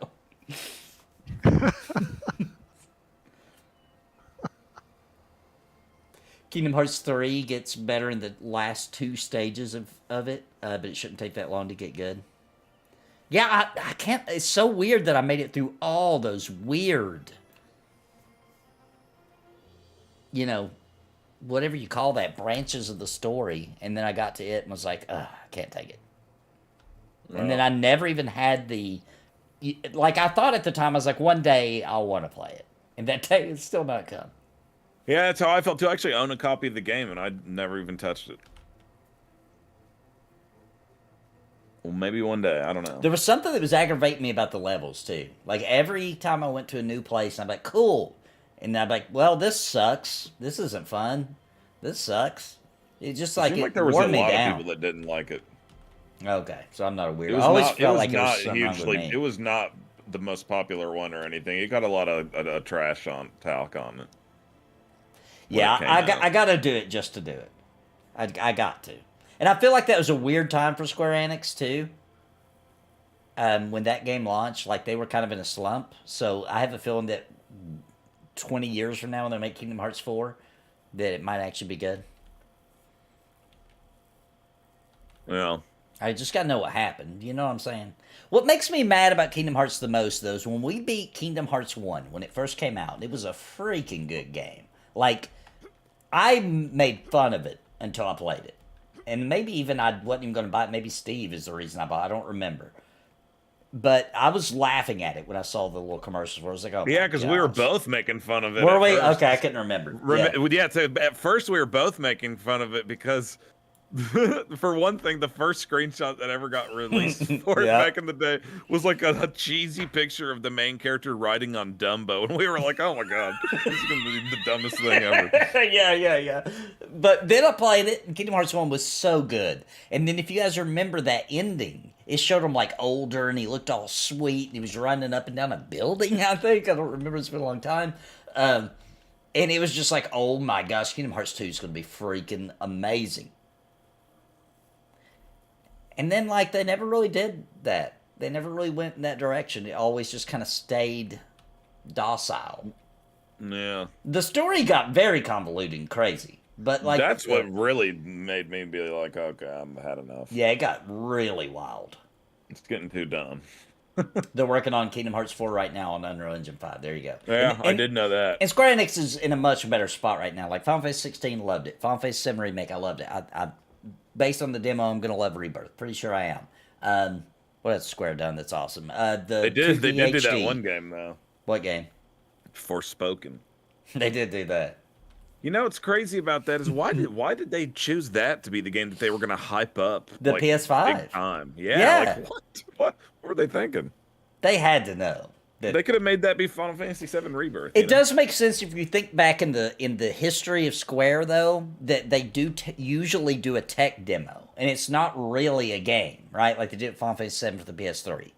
Kingdom Hearts 3 gets better in the last 2 stages of it, but it shouldn't take that long to get good. Yeah, I can't... It's so weird that I made it through all those weird... You know, whatever you call that, branches of the story, and then I got to it and was like, I can't take it. Well, and then I never even had the... Like, I thought at the time, I was like, one day I'll want to play it. And that day, it's still not come. Yeah, that's how I felt too. I actually own a copy of the game, and I'd never even touched it. Well, maybe one day. I don't know. There was something that was aggravating me about the levels, too. Like, every time I went to a new place, I'm like, cool. And I'm like, well, this sucks. This isn't fun. This sucks. It just like, seemed it like there was wore a me lot down. of people that didn't like it. Okay, so I'm not a weirdo. I always felt like it was something wrong with me. It was not the most popular one or anything. It got a lot of trash talk on it. Yeah, I got to do it just to do it. I got to. And I feel like that was a weird time for Square Enix, too. When that game launched, like, they were kind of in a slump. So I have a feeling that 20 years from now, when they make Kingdom Hearts 4, that it might actually be good. Well, I just got to know what happened. You know what I'm saying? What makes me mad about Kingdom Hearts the most, though, is when we beat Kingdom Hearts 1, when it first came out, it was a freaking good game. Like, I made fun of it until I played it. And maybe even I wasn't even going to buy it. Maybe Steve is the reason I bought it. I don't remember. But I was laughing at it when I saw the little commercials where I was like, oh, yeah, because we were both making fun of it. Were we? First. Okay, I couldn't remember. Yeah, so at first we were both making fun of it because, for one thing, the first screenshot that ever got released for it back in the day was like a cheesy picture of the main character riding on Dumbo. And we were like, oh my God, this is going to be the dumbest thing ever. Yeah. But then I played it, and Kingdom Hearts 1 was so good. And then if you guys remember that ending, it showed him like older, and he looked all sweet, and he was running up and down a building, I think. I don't remember, it's been a long time. And it was just like, oh my gosh, Kingdom Hearts 2 is going to be freaking amazing. And then, like, they never really did that. They never really went in that direction. It always just kind of stayed docile. Yeah. The story got very convoluted and crazy. But, like... That's what really made me be like, okay, I've had enough. Yeah, it got really wild. It's getting too dumb. They're working on Kingdom Hearts 4 right now on Unreal Engine 5. There you go. Yeah, I did know that. And Square Enix is in a much better spot right now. Like, Final Fantasy 16, loved it. Final Fantasy 7 Remake, I loved it. I based on the demo, I'm going to love Rebirth. Pretty sure I am. What has Square done that's awesome? They did do that one game, though. What game? Forspoken. They did do that. You know what's crazy about that is why did they choose that to be the game that they were going to hype up? The like, PS5? Big time. Yeah. Like, what were they thinking? They had to know. They could have made that be Final Fantasy VII Rebirth. It does make sense if you think back in the history of Square, though, that they do usually do a tech demo, and it's not really a game, right? Like they did Final Fantasy VII for the PS3,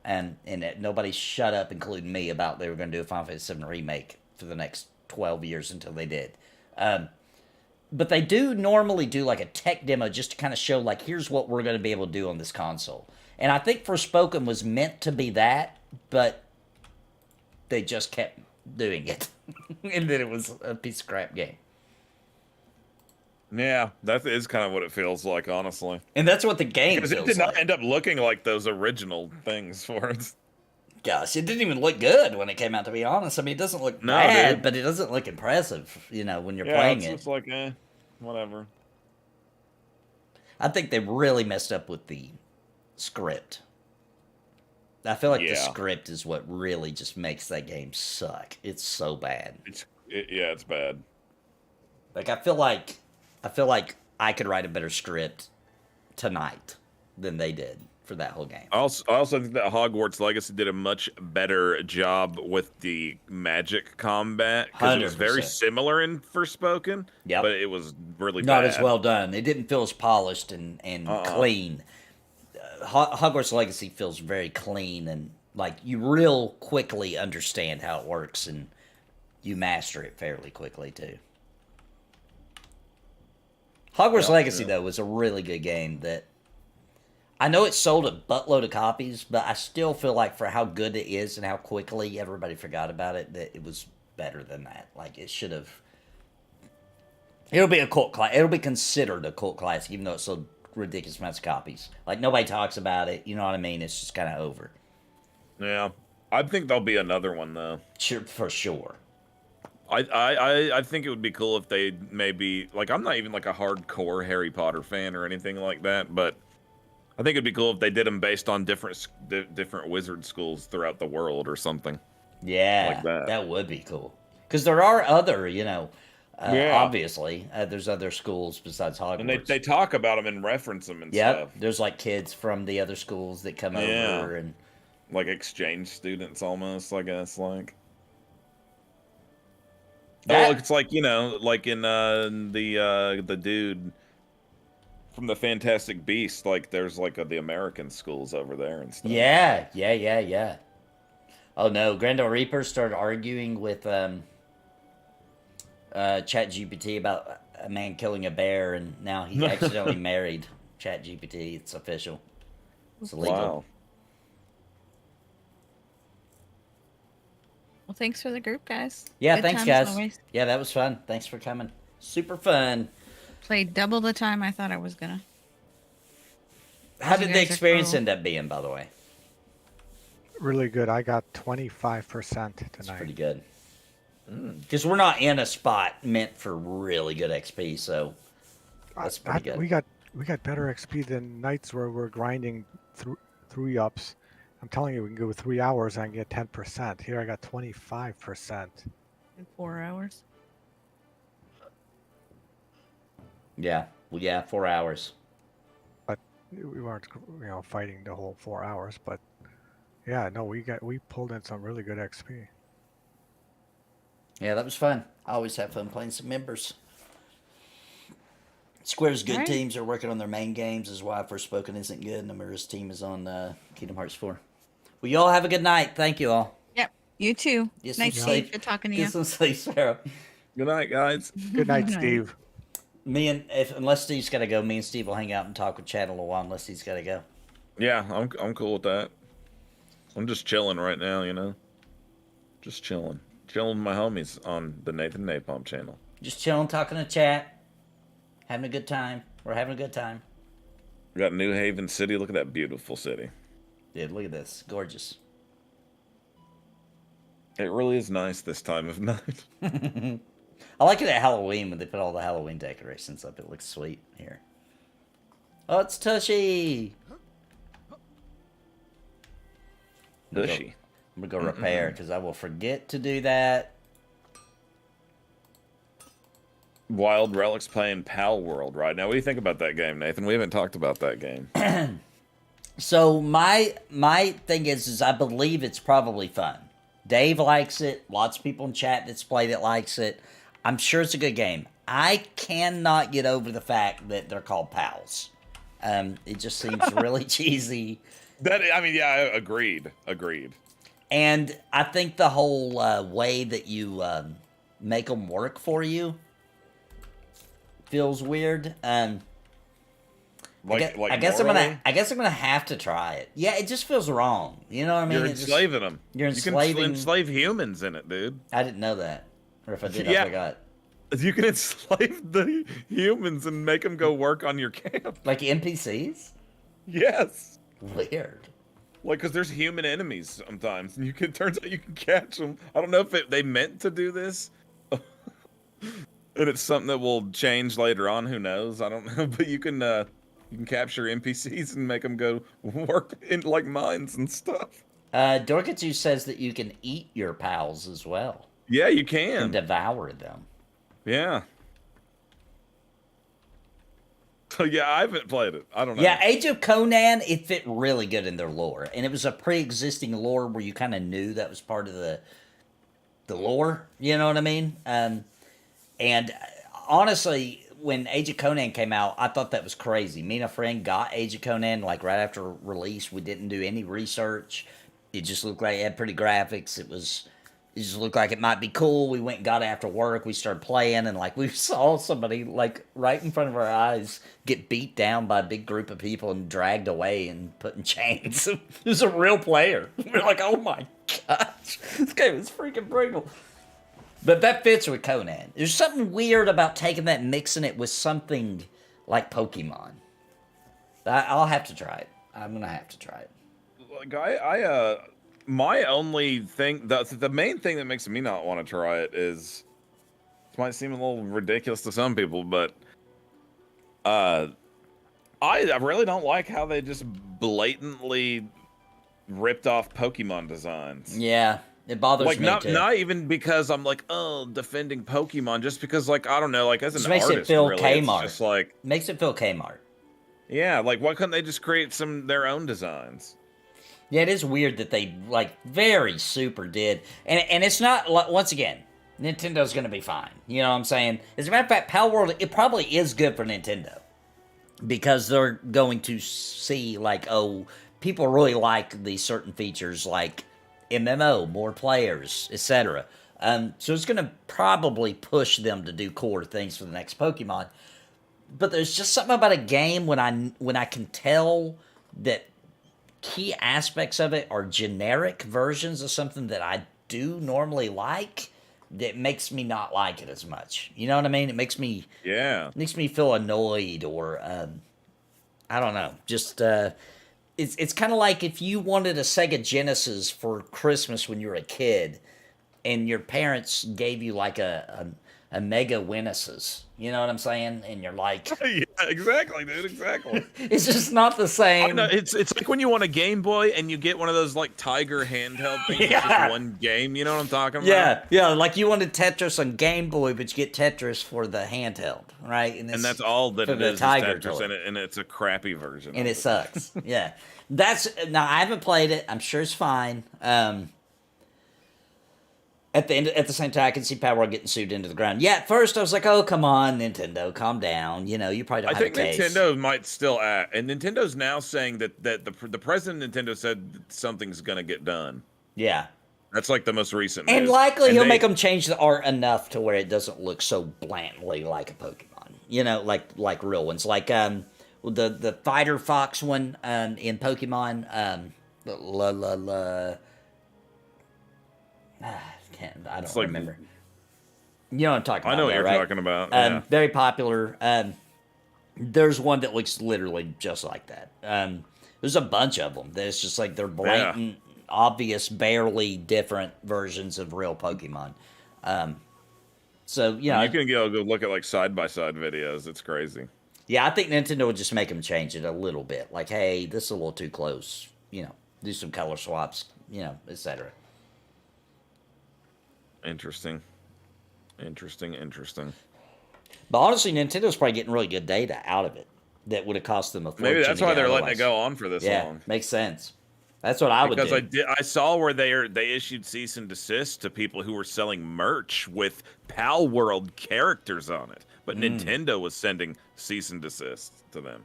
and nobody shut up, including me, about they were going to do a Final Fantasy VII remake for the next 12 years until they did. But they do normally do like a tech demo just to kind of show like, here's what we're going to be able to do on this console. And I think Forspoken was meant to be that, but they just kept doing it. And then it was a piece of crap game. Yeah, that is kind of what it feels like, honestly. And that's what the game Because feels it did not like. end up looking like those original things for it. Gosh, it didn't even look good when it came out, to be honest. I mean, it doesn't look bad, dude. but it doesn't look impressive, you know, when you're playing it's it. just like, whatever. I think they really messed up with the script. I feel like the script is what really just makes that game suck. It's so bad. It's bad. Like I feel like I could write a better script tonight than they did for that whole game. I also think that Hogwarts Legacy did a much better job with the magic combat because it was very 100%. similar in Forspoken, but it was really not bad. as well done. It didn't feel as polished and clean. Hogwarts Legacy feels very clean and like you real quickly understand how it works and you master it fairly quickly too. Hogwarts Legacy though was a really good game that I know it sold a buttload of copies, but I still feel like for how good it is and how quickly everybody forgot about it, that it was better than that. Like it should have. It'll be a cult classic. It'll be considered a cult classic, even though it sold ridiculous amounts of copies. Like nobody talks about it. You know what I mean? It's just kind of over. Yeah, I think there'll be another one though. Sure, for sure. I think it would be cool if they maybe like I'm not even like a hardcore Harry Potter fan or anything like that, but I think it'd be cool if they did them based on different wizard schools throughout the world or something. Yeah, like that would be cool. Because there are other, you know, obviously there's other schools besides Hogwarts. And they talk about them and reference them and stuff. There's like kids from the other schools that come over and like exchange students almost, I guess, like. It's like, you know, like in the dude from the Fantastic Beasts, like there's like the American schools over there and stuff. Yeah. Oh no, Grendel Reaper started arguing with ChatGPT about a man killing a bear, and now he accidentally married ChatGPT. It's official. It's illegal. Wow. Well, thanks for the group, guys. Yeah, Good thanks, times guys. always. Yeah, that was fun. Thanks for coming. Super fun. Played double the time I thought I was gonna. How You did the guys are experience cool. end up being, by the way? Really good. I got 25% tonight. That's pretty good. Because we're not in a spot meant for really good XP, so that's pretty good. We got better XP than nights where we're grinding through 3-ups. I'm telling you, we can go 3 hours and I can get 10%. Here I got 25%. In 4 hours. Yeah, well, yeah, 4 hours. But we weren't, fighting the whole 4 hours. But yeah, no, we pulled in some really good XP. Yeah, that was fun. I always have fun playing some members. Square's good Alright. teams are working on their main games, is why Forspoken isn't good. Nomura's team is on Kingdom Hearts 4. Well, y'all have a good night. Thank you all. Yep. You too. Get Nice some Steve. sleep. Good talking to you. Get some sleep, Sarah. Good night, guys. Good night, Good night. Steve. Unless Steve's got to go, me and Steve will hang out and talk with Chad a little while. Unless he's got to go. Yeah, I'm cool with that. I'm just chilling right now, you know. Just chilling with my homies on the Nathan Napalm channel. Just chilling, talking to chat, having a good time. We're having a good time. We got New Haven City. Look at that beautiful city. Dude, look at this. Gorgeous. It really is nice this time of night. I like it at Halloween when they put all the Halloween decorations up. It looks sweet here. Oh, it's Tushy! Tushy. I'm gonna go repair because I will forget to do that. Wild Relics playing Pal World right now. What do you think about that game, Nathan? We haven't talked about that game. So my thing is I believe it's probably fun. Dave likes it. Lots of people in chat that's played it likes it. I'm sure it's a good game. I cannot get over the fact that they're called pals. It just seems really cheesy. Agreed. And I think the whole way that you make them work for you feels weird. I guess morally? I guess I'm gonna have to try it. Yeah, it just feels wrong. You know what I mean? You're enslaving them. You're You can enslaving. enslave humans in it, dude. I didn't know that, or if I did, Yeah. I forgot. You can enslave the humans and make them go work on your camp. Like NPCs? Yes. Weird. Like, because there's human enemies sometimes, and turns out you can catch them. I don't know if they meant to do this, and it's something that will change later on. Who knows? I don't know. But you can capture NPCs and make them go work in like mines and stuff. Dorkatsu says that you can eat your pals as well. Yeah, you You can can. devour them. Yeah. So yeah, I haven't played it. I don't know. Yeah, Age of Conan, it fit really good in their lore, and it was a pre-existing lore where you kind of knew that was part of the lore. You know what I mean? And honestly, when Age of Conan came out, I thought that was crazy. Me and a friend got Age of Conan like right after release. We didn't do any research. It just looked like it had pretty graphics. It just looked like it might be cool. We went and got it after work. We started playing, and like we saw somebody like right in front of our eyes get beat down by a big group of people and dragged away and put in chains. It was a real player. We're like, oh my gosh, this game is freaking brutal. But that fits with Conan. There's something weird about taking that and mixing it with something like Pokemon. I'll have to try it. I'm gonna have to try it. Like my only thing, the main thing that makes me not want to try it is, this might seem a little ridiculous to some people, but I really don't like how they just blatantly ripped off Pokemon designs. Yeah, it bothers Like me too. not even because I'm like, oh, defending Pokemon, just because like I don't know, like as an Just makes artist, it feel really, Kmart. it's just like, Makes it feel Kmart. yeah, like why couldn't they just create their own designs? Yeah, it is weird that they like very super did, and it's not once again. Nintendo's gonna be fine. You know what I'm saying? As a matter of fact, Pal World, it probably is good for Nintendo because they're going to see like, oh, people really like these certain features like MMO, more players, etc. So it's gonna probably push them to do core things for the next Pokemon. But there's just something about a game when I can tell that key aspects of it are generic versions of something that I do normally like, that makes me not like it as much. You know what I mean? It makes me feel annoyed, or I don't know. Just it's kind of like if you wanted a Sega Genesis for Christmas when you were a kid, and your parents gave you like a Mega Genesis. You know what I'm saying? And you're like, Yeah, exactly, dude, exactly. it's just not the same. No, it's like when you want a Game Boy and you get one of those like Tiger handheld things, Yeah. it's just one game. You know what I'm talking about? Yeah, like you wanted Tetris on Game Boy, but you get Tetris for the handheld, right? And that's all that for it the is Tiger Tetris, toy. and it's a crappy version. And of it sucks. Yeah, now I haven't played it. I'm sure it's fine. At the same time, I can see Power World getting sued into the ground. Yeah, at first I was like, "Oh, come on, Nintendo, calm down. You know, you probably don't I have think a case." Nintendo might still act, and Nintendo's now saying that the president of Nintendo said that something's gonna get done. Yeah, That's like the most recent. and news. likely And he'll make them change the art enough to where it doesn't look so blandly like a Pokemon. You know, like real ones, like the Fighter Fox one in Pokemon. I don't like- remember. You know what I'm talking about. I know what you're right? talking about. Yeah. Very popular. There's one that looks literally just like that. There's a bunch of them. There's just like they're blatant, obvious, barely different versions of real Pokemon. So yeah, You can go look at like side by side videos. It's crazy. yeah. I think Nintendo would just make them change it a little bit. Like, hey, this is a little too close. You know, do some color swaps. You know, etc. Interesting. But honestly, Nintendo's probably getting really good data out of it that would have cost them a fortune. Maybe that's to why get they're letting otherwise. it go on for this Yeah, long. makes sense. That's what I would Because do. I saw where they issued cease and desist to people who were selling merch with Pal World characters on it, but Nintendo was sending cease and desist to them.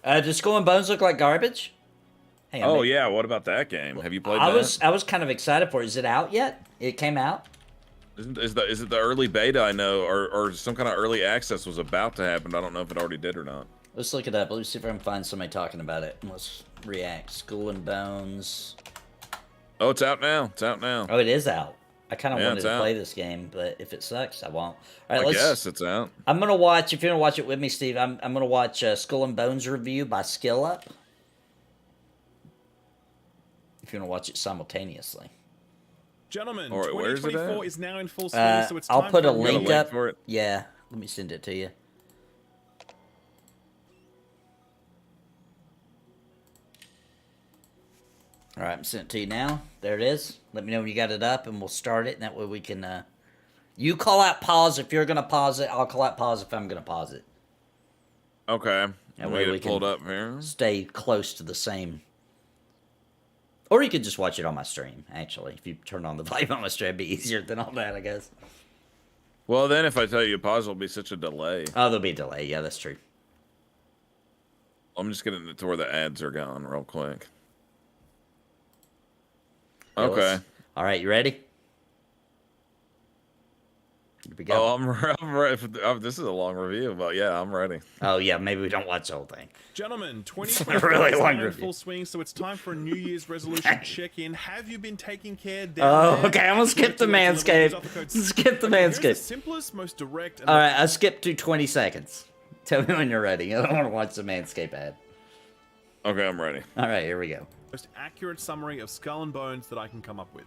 Does Skull and Bones look like garbage? Hey, Oh yeah, what about that game? Have you played I that? was kind of excited for it. Is it out yet? It came out? Is it the early beta I know, or some kind of early access was about to happen? I don't know if it already did or not. Let's look it up. Let's see if I can find somebody talking about it. Let's react. Skull and Bones. Oh, it's out now. It's out now. Oh, it is out. I kind of wanted to out. play this game, but if it sucks, I won't. All right, I guess it's out. I'm gonna watch. If you're gonna watch it with me, Steve, I'm gonna watch Skull and Bones review by Skill Up. If you're gonna watch it simultaneously. Gentlemen, All right, where's it 2024 at? is now in full swing, so it's time I'll put for a link up. for it? Yeah, let me send it to you. All right, I'm sending it to you now. There it is. Let me know when you got it up, and we'll start it. And that way we can. You call out pause if you're gonna pause it. I'll call out pause if I'm gonna pause it. Okay. That Let way me get we it pulled can up here. stay close to the same. Or you could just watch it on my stream. Actually, if you turn on the volume on my stream, it'd be easier than all that, I guess. Well, then if I tell you pause, it'll be such a delay. Oh, there'll be a delay. Yeah, that's true. I'm just getting to where the ads are going real quick. Yeah, Okay. All right, you ready? Here we go. Oh, I'm ready. This is a long review, but yeah, I'm ready. Oh, yeah, maybe we don't watch the whole thing. Gentlemen, a 2024 really is long now in review. full swing, so it's time for a New Year's resolution check-in. Have you been taking care down Oh, there? okay, I'm gonna skip the Manscaped. Skip the Here's the Manscaped. simplest, most direct, and All right, I skipped to 20 seconds. Tell me when you're ready. I don't want to watch the Manscaped ad. Okay, I'm ready. All right, here we go. most accurate summary of Skull and Bones that I can come up with.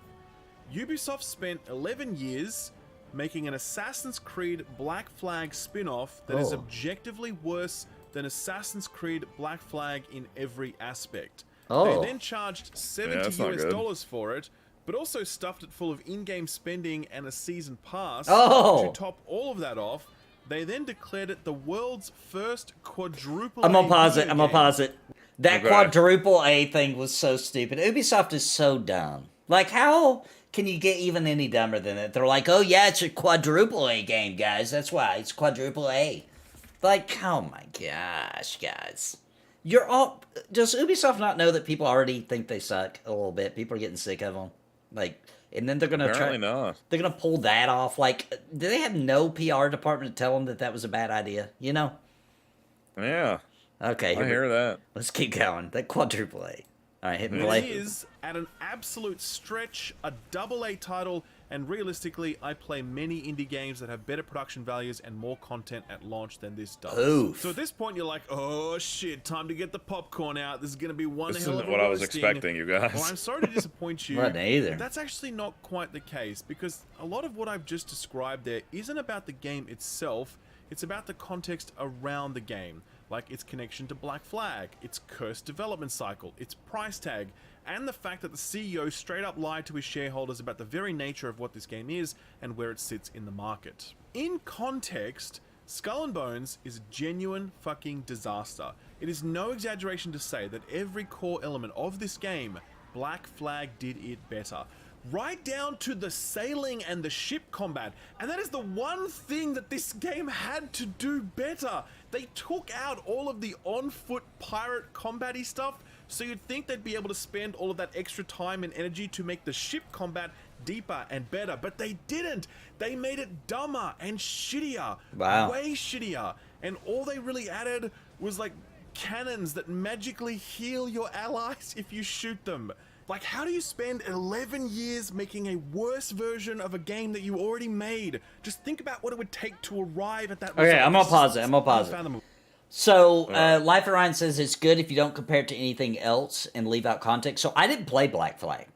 Ubisoft spent 11 years making an Assassin's Creed Black Flag spin-off that is Oh. objectively worse than Assassin's Creed Black Flag in every aspect. Oh. They then charged $70 that's not good. US for it, but also stuffed it full of in-game spending and a season pass. Oh. To top all of that off, they then declared it the world's first quadruple I'm gonna A pause it. video I'm gonna game. pause it. That Okay. quadruple A thing was so stupid. Ubisoft is so dumb. Like, how can you get even any dumber than that? They're like, oh yeah, it's a quadruple A game, guys. That's why it's quadruple A. Like, oh my gosh, guys. You're all. Does Ubisoft not know that people already think they suck a little bit? People are getting sick of them. Like, and then they're gonna Apparently not. They're gonna pull that off. Like, do they have no PR department to tell them that that was a bad idea? You know? Yeah, Okay. I here we- hear that. Let's keep going. That quadruple A. All right, hit me It play. is, at an absolute stretch, a double A title, and realistically, I play many indie games that have better production values and more content at launch than this does. Oof. So at this point, you're like, oh shit, time to get the popcorn out. This is going to be one This hell isn't of a what I was roasting. expecting, you guys. Well, I'm sorry to disappoint you. Not either. But that's actually not quite the case, because a lot of what I've just described there isn't about the game itself, it's about the context around the game, like its connection to Black Flag, its cursed development cycle, its price tag, and the fact that the CEO straight up lied to his shareholders about the very nature of what this game is and where it sits in the market. In context, Skull and Bones is a genuine fucking disaster. It is no exaggeration to say that every core element of this game, Black Flag did it better. Right down to the sailing and the ship combat. And that is the one thing that this game had to do better. They took out all of the on-foot pirate combat-y stuff, so you'd think they'd be able to spend all of that extra time and energy to make the ship combat deeper and better, but they didn't. They made it dumber and shittier. Wow. Way shittier. And all they really added was like cannons that magically heal your allies if you shoot them. Like, how do you spend 11 years making a worse version of a game that you already made? Just think about what it would take to arrive at that Okay, result. I'm gonna pause it. I'm gonna pause it. Unfathomable. So, Life of Ryan says it's good if you don't compare it to anything else and leave out context. So, I didn't play Black Flag.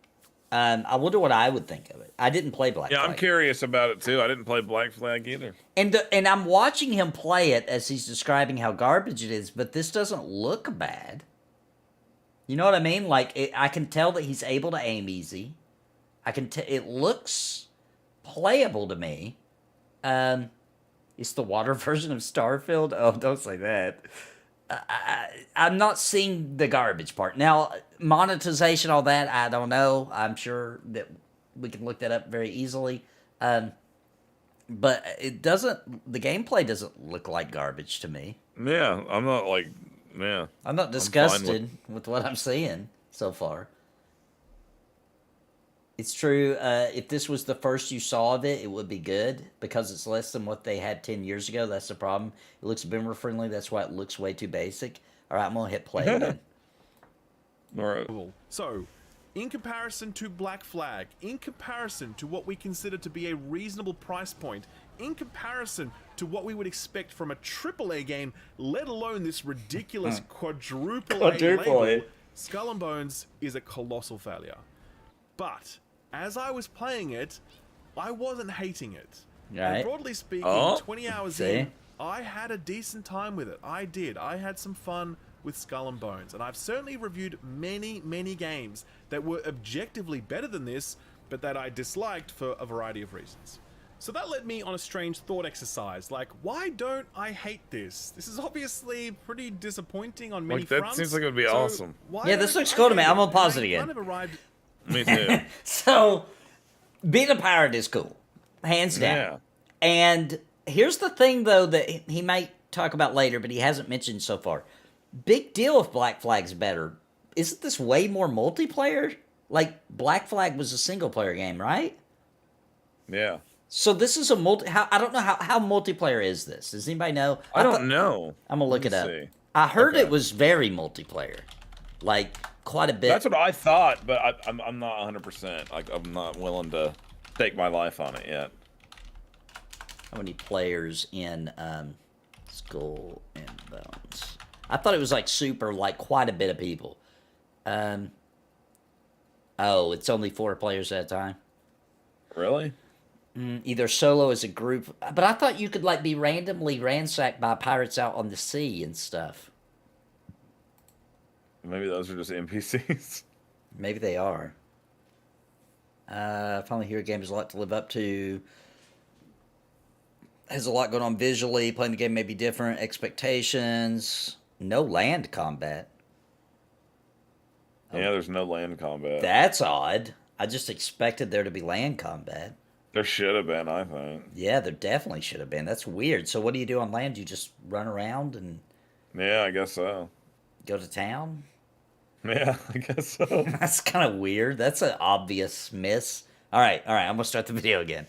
I wonder what I would think of it. I didn't play Black Yeah, Flag. I'm curious about it too. I didn't play Black Flag either. And I'm watching him play it as he's describing how garbage it is, but this doesn't look bad. You know what I mean? Like, I can tell that he's able to aim easy. It looks playable to me. It's the water version of Starfield. Oh, don't say that. I'm not seeing the garbage part. Now, monetization, all that, I don't know. I'm sure that we can look that up very easily. But it doesn't. The gameplay doesn't look like garbage to me. Yeah, I'm not like, yeah. I'm not disgusted with what I'm seeing so far. It's true. If this was the first you saw of it, it would be good because it's less than what they had 10 years ago. That's the problem. It looks boomer friendly. That's why it looks way too basic. All right, I'm going to hit play again. All right. So, in comparison to Black Flag, in comparison to what we consider to be a reasonable price point, in comparison to what we would expect from a AAA game, let alone this ridiculous quadruple A label, Skull and Bones is a colossal failure. But as I was playing it, I wasn't hating it. Right. And broadly speaking, 20 hours in, I had a decent time with it. I did. I had some fun with Skull and Bones, and I've certainly reviewed many, many games that were objectively better than this, but that I disliked for a variety of reasons. So that led me on a strange thought exercise, like, why don't I hate this? This is obviously pretty disappointing on many fronts. That seems like it would be awesome. Yeah, this looks cool to me. I'm gonna pause it again. Kind of arrived. Me too. So, being a pirate is cool, hands down. Yeah. And here's the thing, though, that he might talk about later, but he hasn't mentioned so far. Big deal if Black Flag's better. Isn't this way more multiplayer? Like, Black Flag was a single-player game, right? Yeah. So this is a I don't know how multiplayer is this. Does anybody know? I don't know. I'm gonna look it up. See. I heard it was very multiplayer, like quite a bit. That's what I thought, but I'm not 100%. Like, I'm not willing to take my life on it yet. How many players in Skull and Bones? I thought it was like super, like quite a bit of people. Oh, it's only 4 players at a time. Really? Either solo as a group, but I thought you could like be randomly ransacked by pirates out on the sea and stuff. Maybe those are just NPCs. Maybe they are. Finally, here, game has a lot to live up to. Has a lot going on visually. Playing the game may be different. Expectations. No land combat. Yeah, there's no land combat. That's odd. I just expected there to be land combat. There should have been, I think. Yeah, there definitely should have been. That's weird. So what do you do on land? You just run around and... Yeah, I guess so. Go to town? Yeah, I guess so. That's kind of weird. That's an obvious miss. All right. I'm going to start the video again.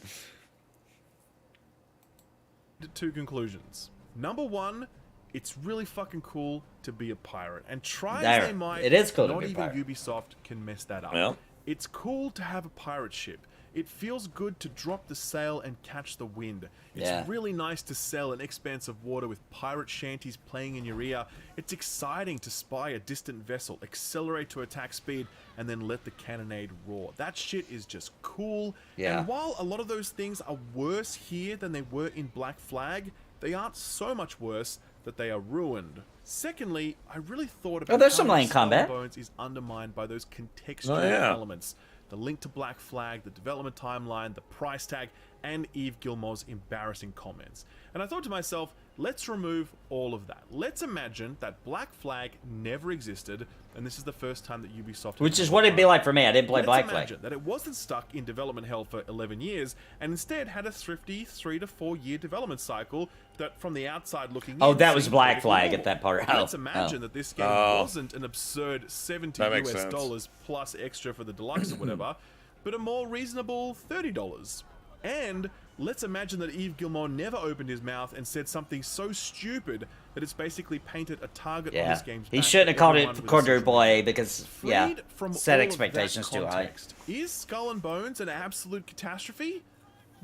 2 conclusions. Number 1, it's really fucking cool to be a pirate. And try as they might, it is cool not to be a even pirate. Ubisoft can mess that up. Yeah. It's cool to have a pirate ship. It feels good to drop the sail and catch the wind. It's really nice to sail an expanse of water with pirate shanties playing in your ear. It's exciting to spy a distant vessel, accelerate to attack speed, and then let the cannonade roar. That shit is just cool. Yeah. And while a lot of those things are worse here than they were in Black Flag, they aren't so much worse that they are ruined. Secondly, I really thought about there's some how lane Skull and combat. Bones is undermined by those contextual elements. The link to Black Flag, the development timeline, the price tag, and Yves Guillemot's embarrassing comments. And I thought to myself, let's remove all of that. Let's imagine that Black Flag never existed, and this is the first time that Ubisoft... Which is what it'd be like for me. I didn't play Black Flag. Let's imagine that it wasn't stuck in development hell for 11 years, and instead had a thrifty 3 to 4 year development cycle that, from the outside looking in... that was Black Flag at that part. Let's imagine that this game wasn't an absurd $70 US dollars plus extra for the deluxe or whatever, but a more reasonable $30. And let's imagine that Yves Guillemot never opened his mouth and said something so stupid that it's basically painted a target on this game's back. He shouldn't have called it quadruple A because, from set all expectations of that too high. context, is Skull and Bones an absolute catastrophe?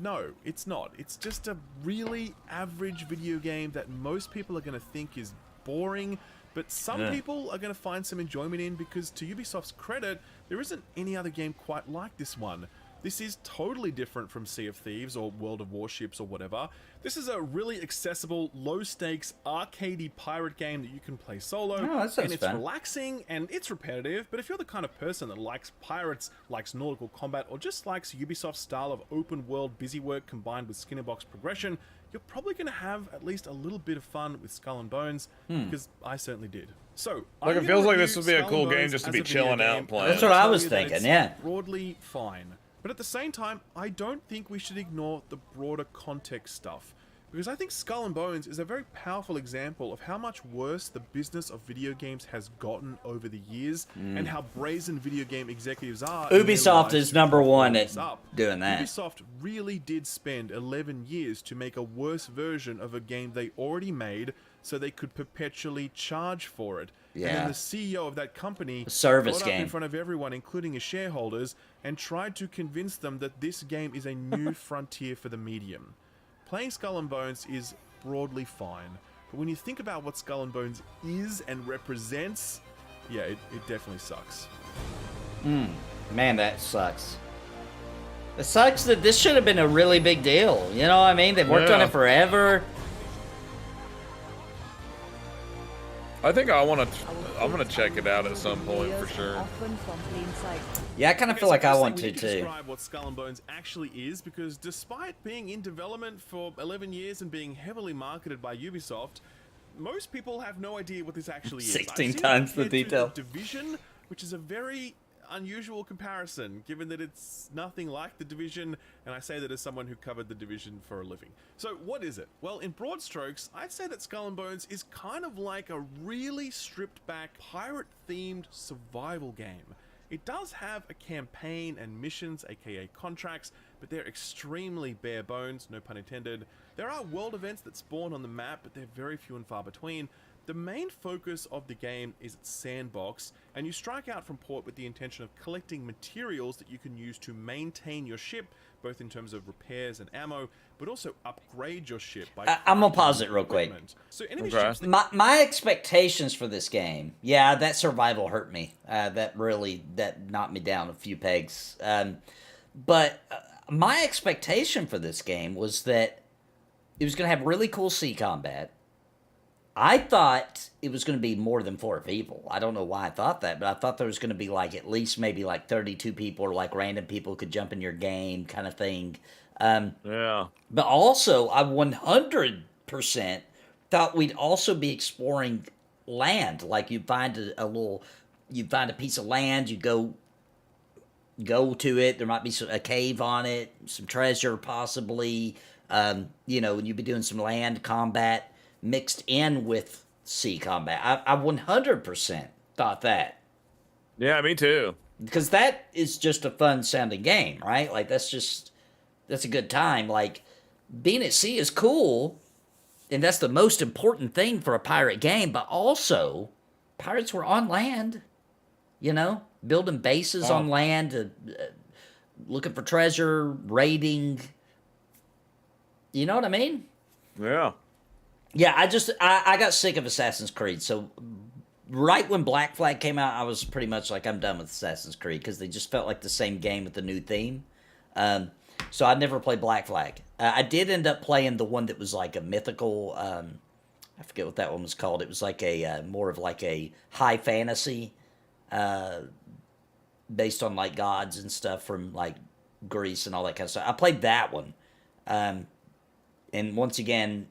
No, it's not. It's just a really average video game that most people are going to think is boring, but some people are going to find some enjoyment in because, to Ubisoft's credit, there isn't any other game quite like this one. This is totally different from Sea of Thieves or World of Warships or whatever. This is a really accessible, low-stakes, arcadey pirate game that you can play solo. And it's relaxing and it's repetitive, but if you're the kind of person that likes pirates, likes nautical combat, or just likes Ubisoft's style of open-world busy work combined with skin-in-box progression, you're probably going to have at least a little bit of fun with Skull and Bones, because I certainly did. So, like, it feels like this would be a cool game just to be chilling out and playing. That's what I was thinking, yeah. Broadly fine. But at the same time, I don't think we should ignore the broader context stuff. Because I think Skull and Bones is a very powerful example of how much worse the business of video games has gotten over the years, and how brazen video game executives are. Ubisoft is number one at doing that. Ubisoft really did spend 11 years to make a worse version of a game they already made, so they could perpetually charge for it. Yeah. And then the CEO of that company service got game up in front of everyone, including his shareholders, and tried to convince them that this game is a new frontier for the medium. Playing Skull and Bones is broadly fine, but when you think about what Skull and Bones is and represents, yeah, it definitely sucks. Man, that sucks. It sucks that this should have been a really big deal. You know what I mean? They've worked on it forever. I think I'm gonna check it out at some point for sure. Yeah, I kind of feel like I want to too. Describe what Skull and Bones actually is, because despite being in development for 11 years and being heavily marketed by Ubisoft, most people have no idea what this actually is. 16 times the detail. Division, which is a very unusual comparison, given that it's nothing like the Division, and I say that as someone who covered the Division for a living. So what is it? Well, in broad strokes, I'd say that Skull and Bones is kind of like a really stripped back pirate-themed survival game. It does have a campaign and missions, aka contracts, but they're extremely bare bones, no pun intended. There are world events that spawn on the map, but they're very few and far between. The main focus of the game is its sandbox, and you strike out from port with the intention of collecting materials that you can use to maintain your ship, both in terms of repairs and ammo, but also upgrade your ship by... I'm gonna pause it real quick. So enemy ships that... my expectations for this game, yeah, that survival hurt me. That knocked me down a few pegs. But my expectation for this game was that it was gonna have really cool sea combat. I thought it was going to be more than 4 people. I don't know why I thought that, but I thought there was going to be like at least maybe like 32 people, or like random people could jump in your game kind of thing. Yeah. But also, I 100% thought we'd also be exploring land. Like you'd find you'd find a piece of land, you go to it. There might be a cave on it, some treasure possibly. And you'd be doing some land combat mixed in with sea combat. I 100% thought that. Yeah, me too. Because that is just a fun sounding game, right? Like that's a good time. Like being at sea is cool, and that's the most important thing for a pirate game, but also pirates were on land, building bases on land, looking for treasure, raiding. You know what I mean? Yeah. Yeah, I got sick of Assassin's Creed. So right when Black Flag came out, I was pretty much like, I'm done with Assassin's Creed, because they just felt like the same game with the new theme. So I never played Black Flag. I did end up playing the one that was like a mythical, I forget what that one was called. It was like a more of like a high fantasy, based on like gods and stuff from like Greece and all that kind of stuff. I played that one. And once again,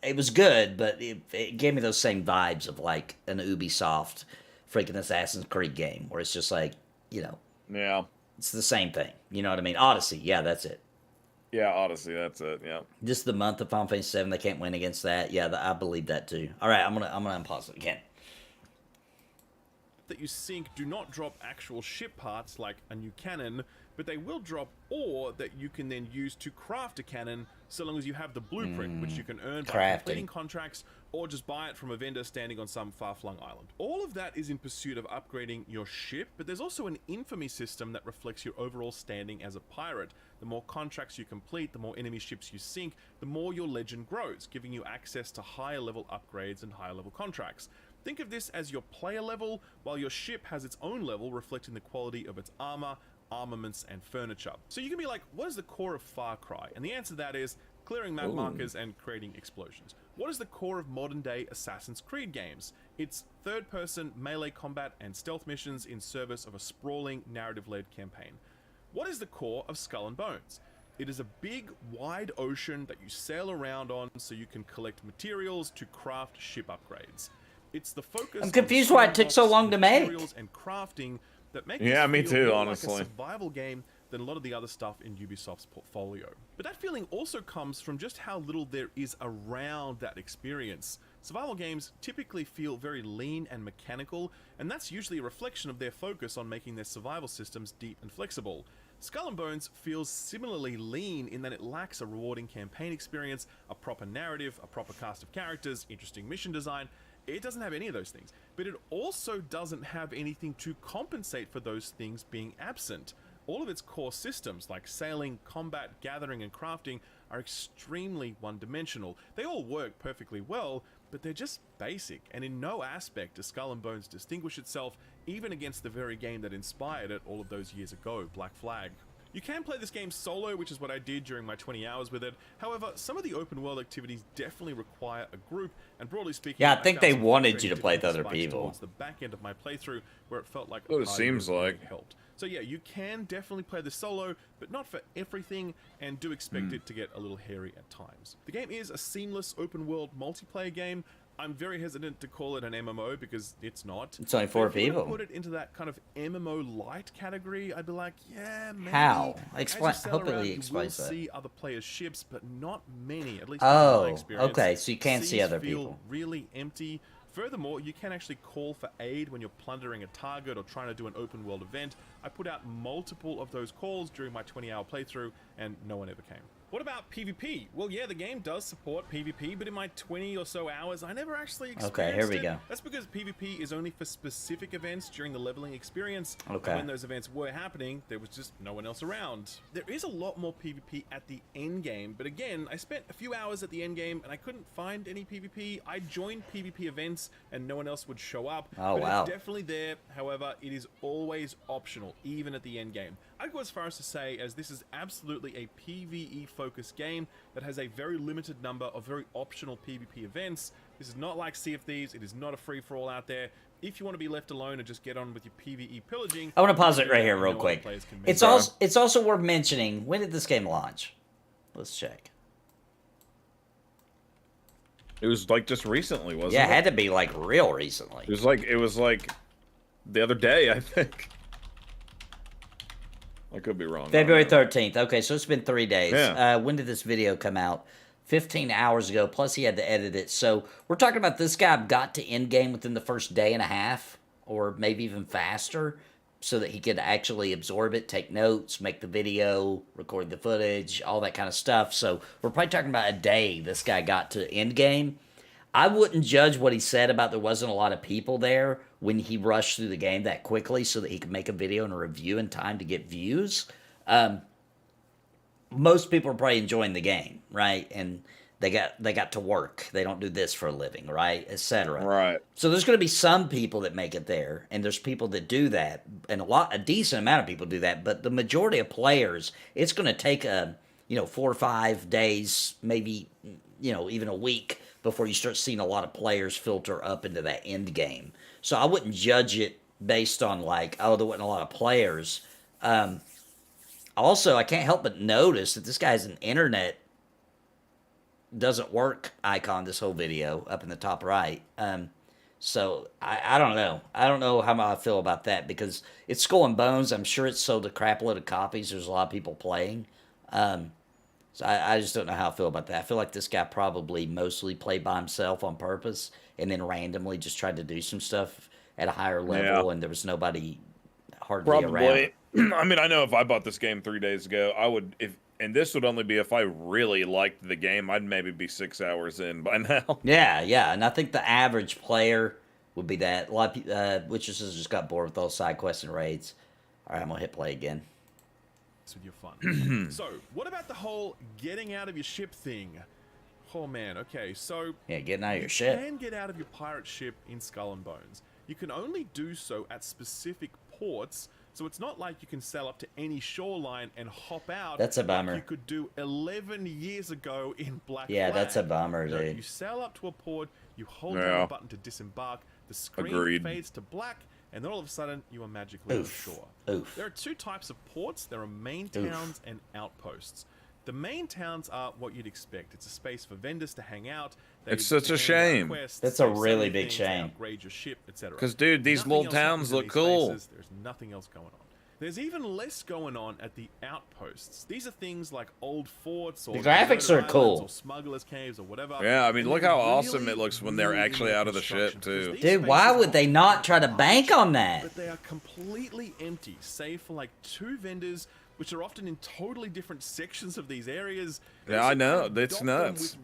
it was good, but it gave me those same vibes of like an Ubisoft freaking Assassin's Creed game, where it's just like, Yeah. It's the same thing. You know what I mean? Odyssey, yeah, that's it. Yeah, Odyssey, that's it, yeah. Just the month of Final Fantasy VII, they can't win against that. Yeah, I believe that too. All right, I'm gonna unpause it again. That you sink do not drop actual ship parts like a new cannon, but they will drop ore that you can then use to craft a cannon, so long as you have the blueprint, which you can earn by completing contracts or just buy it from a vendor standing on some far-flung island. All of that is in pursuit of upgrading your ship, but there's also an infamy system that reflects your overall standing as a pirate. The more contracts you complete, the more enemy ships you sink, the more your legend grows, giving you access to higher level upgrades and higher level contracts. Think of this as your player level, while your ship has its own level reflecting the quality of its armor, armaments, and furniture. So you can be like, what is the core of Far Cry? And the answer to that is clearing map markers and creating explosions. What is the core of modern day Assassin's Creed games? It's third-person melee combat and stealth missions in service of a sprawling narrative-led campaign. What is the core of Skull and Bones? It is a big, wide ocean that you sail around on so you can collect materials to craft ship upgrades. It's the focus. I'm confused why it took so long to make. And crafting that make me too, more honestly. like a survival game than a lot of the other stuff in Ubisoft's portfolio. But that feeling also comes from just how little there is around that experience. Survival games typically feel very lean and mechanical, and that's usually a reflection of their focus on making their survival systems deep and flexible. Skull and Bones feels similarly lean in that it lacks a rewarding campaign experience, a proper narrative, a proper cast of characters, interesting mission design. It doesn't have any of those things, but it also doesn't have anything to compensate for those things being absent. All of its core systems, like sailing, combat, gathering, and crafting, are extremely one-dimensional. They all work perfectly well, but they're just basic, and in no aspect does Skull and Bones distinguish itself, even against the very game that inspired it all of those years ago, Black Flag. You can play this game solo, which is what I did during my 20 hours with it. However, some of the open world activities definitely require a group, and broadly speaking, Yeah, I think they found some wanted you to frustrating play with other spikes people. towards the back end of my playthrough, where it felt like What it a seems really like. helped. So yeah, you can definitely play this solo, but not for everything, and do expect it to get a little hairy at times. The game is a seamless open world multiplayer game. I'm very hesitant to call it an MMO because it's not. It's only 4 But if you were to people. put it into that kind of MMO light category, I'd be like, yeah, maybe. How? As you Explain. sail Hopefully around, he you will explains that. see other players' ships, but not many. At least in my Oh, experience. okay. So you can see Seas other feel people. really empty. Furthermore, you can actually call for aid when you're plundering a target or trying to do an open world event. I put out multiple of those calls during my 20-hour playthrough, and no one ever came. What about PvP? Well, yeah, the game does support PvP, but in my 20 or so hours, I never actually experienced Okay, here we it. go. That's because PvP is only for specific events during the leveling experience. Okay. And when those events were happening, there was just no one else around. There is a lot more PvP at the end game, but again, I spent a few hours at the end game and I couldn't find any PvP. I joined PvP events and no one else would show up. Oh, but wow. It's definitely there. However, it is always optional, even at the end game. I'd go as far as to say as this is absolutely a PvE focused game that has a very limited number of very optional PvP events. This is not like Sea of Thieves. It is not a free-for-all out there. If you want to be left alone and just get on with your PvE pillaging, I want to pause it right here no real other quick. players can It's make it. also worth mentioning, when did this game launch? Let's check. It was like just recently, wasn't Yeah, it? it had to be like real recently. It was like the other day, I think. I could be wrong. February I don't know. 13th. Okay, so it's been 3 days. Yeah. When did this video come out? 15 hours ago, plus he had to edit it. So we're talking about this guy got to end game within the first day and a half, or maybe even faster, so that he could actually absorb it, take notes, make the video, record the footage, all that kind of stuff. So we're probably talking about a day this guy got to end game. I wouldn't judge what he said about there wasn't a lot of people there when he rushed through the game that quickly so that he could make a video and a review in time to get views. Most people are probably enjoying the game, right? And they got to work. They don't do this for a living, right? Etc. Right. So there's going to be some people that make it there, and there's people that do that, and a decent amount of people do that. But the majority of players, it's going to take 4 or 5 days, maybe even a week before you start seeing a lot of players filter up into that end game. So I wouldn't judge it based on like, oh, there wasn't a lot of players. Also, I can't help but notice that this guy has an internet doesn't work icon this whole video up in the top right. So I don't know. I don't know how I feel about that because it's Skull and Bones. I'm sure it's sold a crap load of copies. There's a lot of people playing. So I just don't know how I feel about that. I feel like this guy probably mostly played by himself on purpose and then randomly just tried to do some stuff at a higher level and there was nobody hardly around. I mean, I know if I bought this game 3 days ago, I would, and this would only be if I really liked the game, I'd maybe be 6 hours in by now. Yeah, and I think the average player would be that. A lot of people, Witches just got bored with all side quests and raids. All right, I'm going to hit play again. With your fun. So, what about the whole getting out of your ship thing? Oh man, okay, so Yeah, getting out of your ship. You can get out of your pirate ship in Skull and Bones. You can only do so at specific ports, so it's not like you can sail up to any shoreline and hop out. That's a bummer. Like you could do 11 years ago in Black Yeah, Flag. that's a bummer, No, dude. you sail up to a port, you hold down the button to disembark, the screen Agreed. fades to black, and then all of a sudden you are magically on shore. Oof. There are 2 types of ports. There are main towns and outposts. The main towns are what you'd expect. It's a space for vendors to hang out. It's such a shame. That's a really big shame. Upgrade your ship, etc. 'Cause, dude, these Nothing little else happens towns in look these cool. places. There's nothing else going on. There's even less going on at the outposts. These are things like old forts or The graphics are islands cool. or smugglers' caves or whatever. Yeah, I mean, And look they're how awesome really, it looks when they're really actually in out of the construction, ship, too. because these Dude, why spaces would are they not try to large, bank on that? But they are completely empty, save for like 2 vendors, which are often in totally different sections of these areas. Yeah, I know. That's nuts.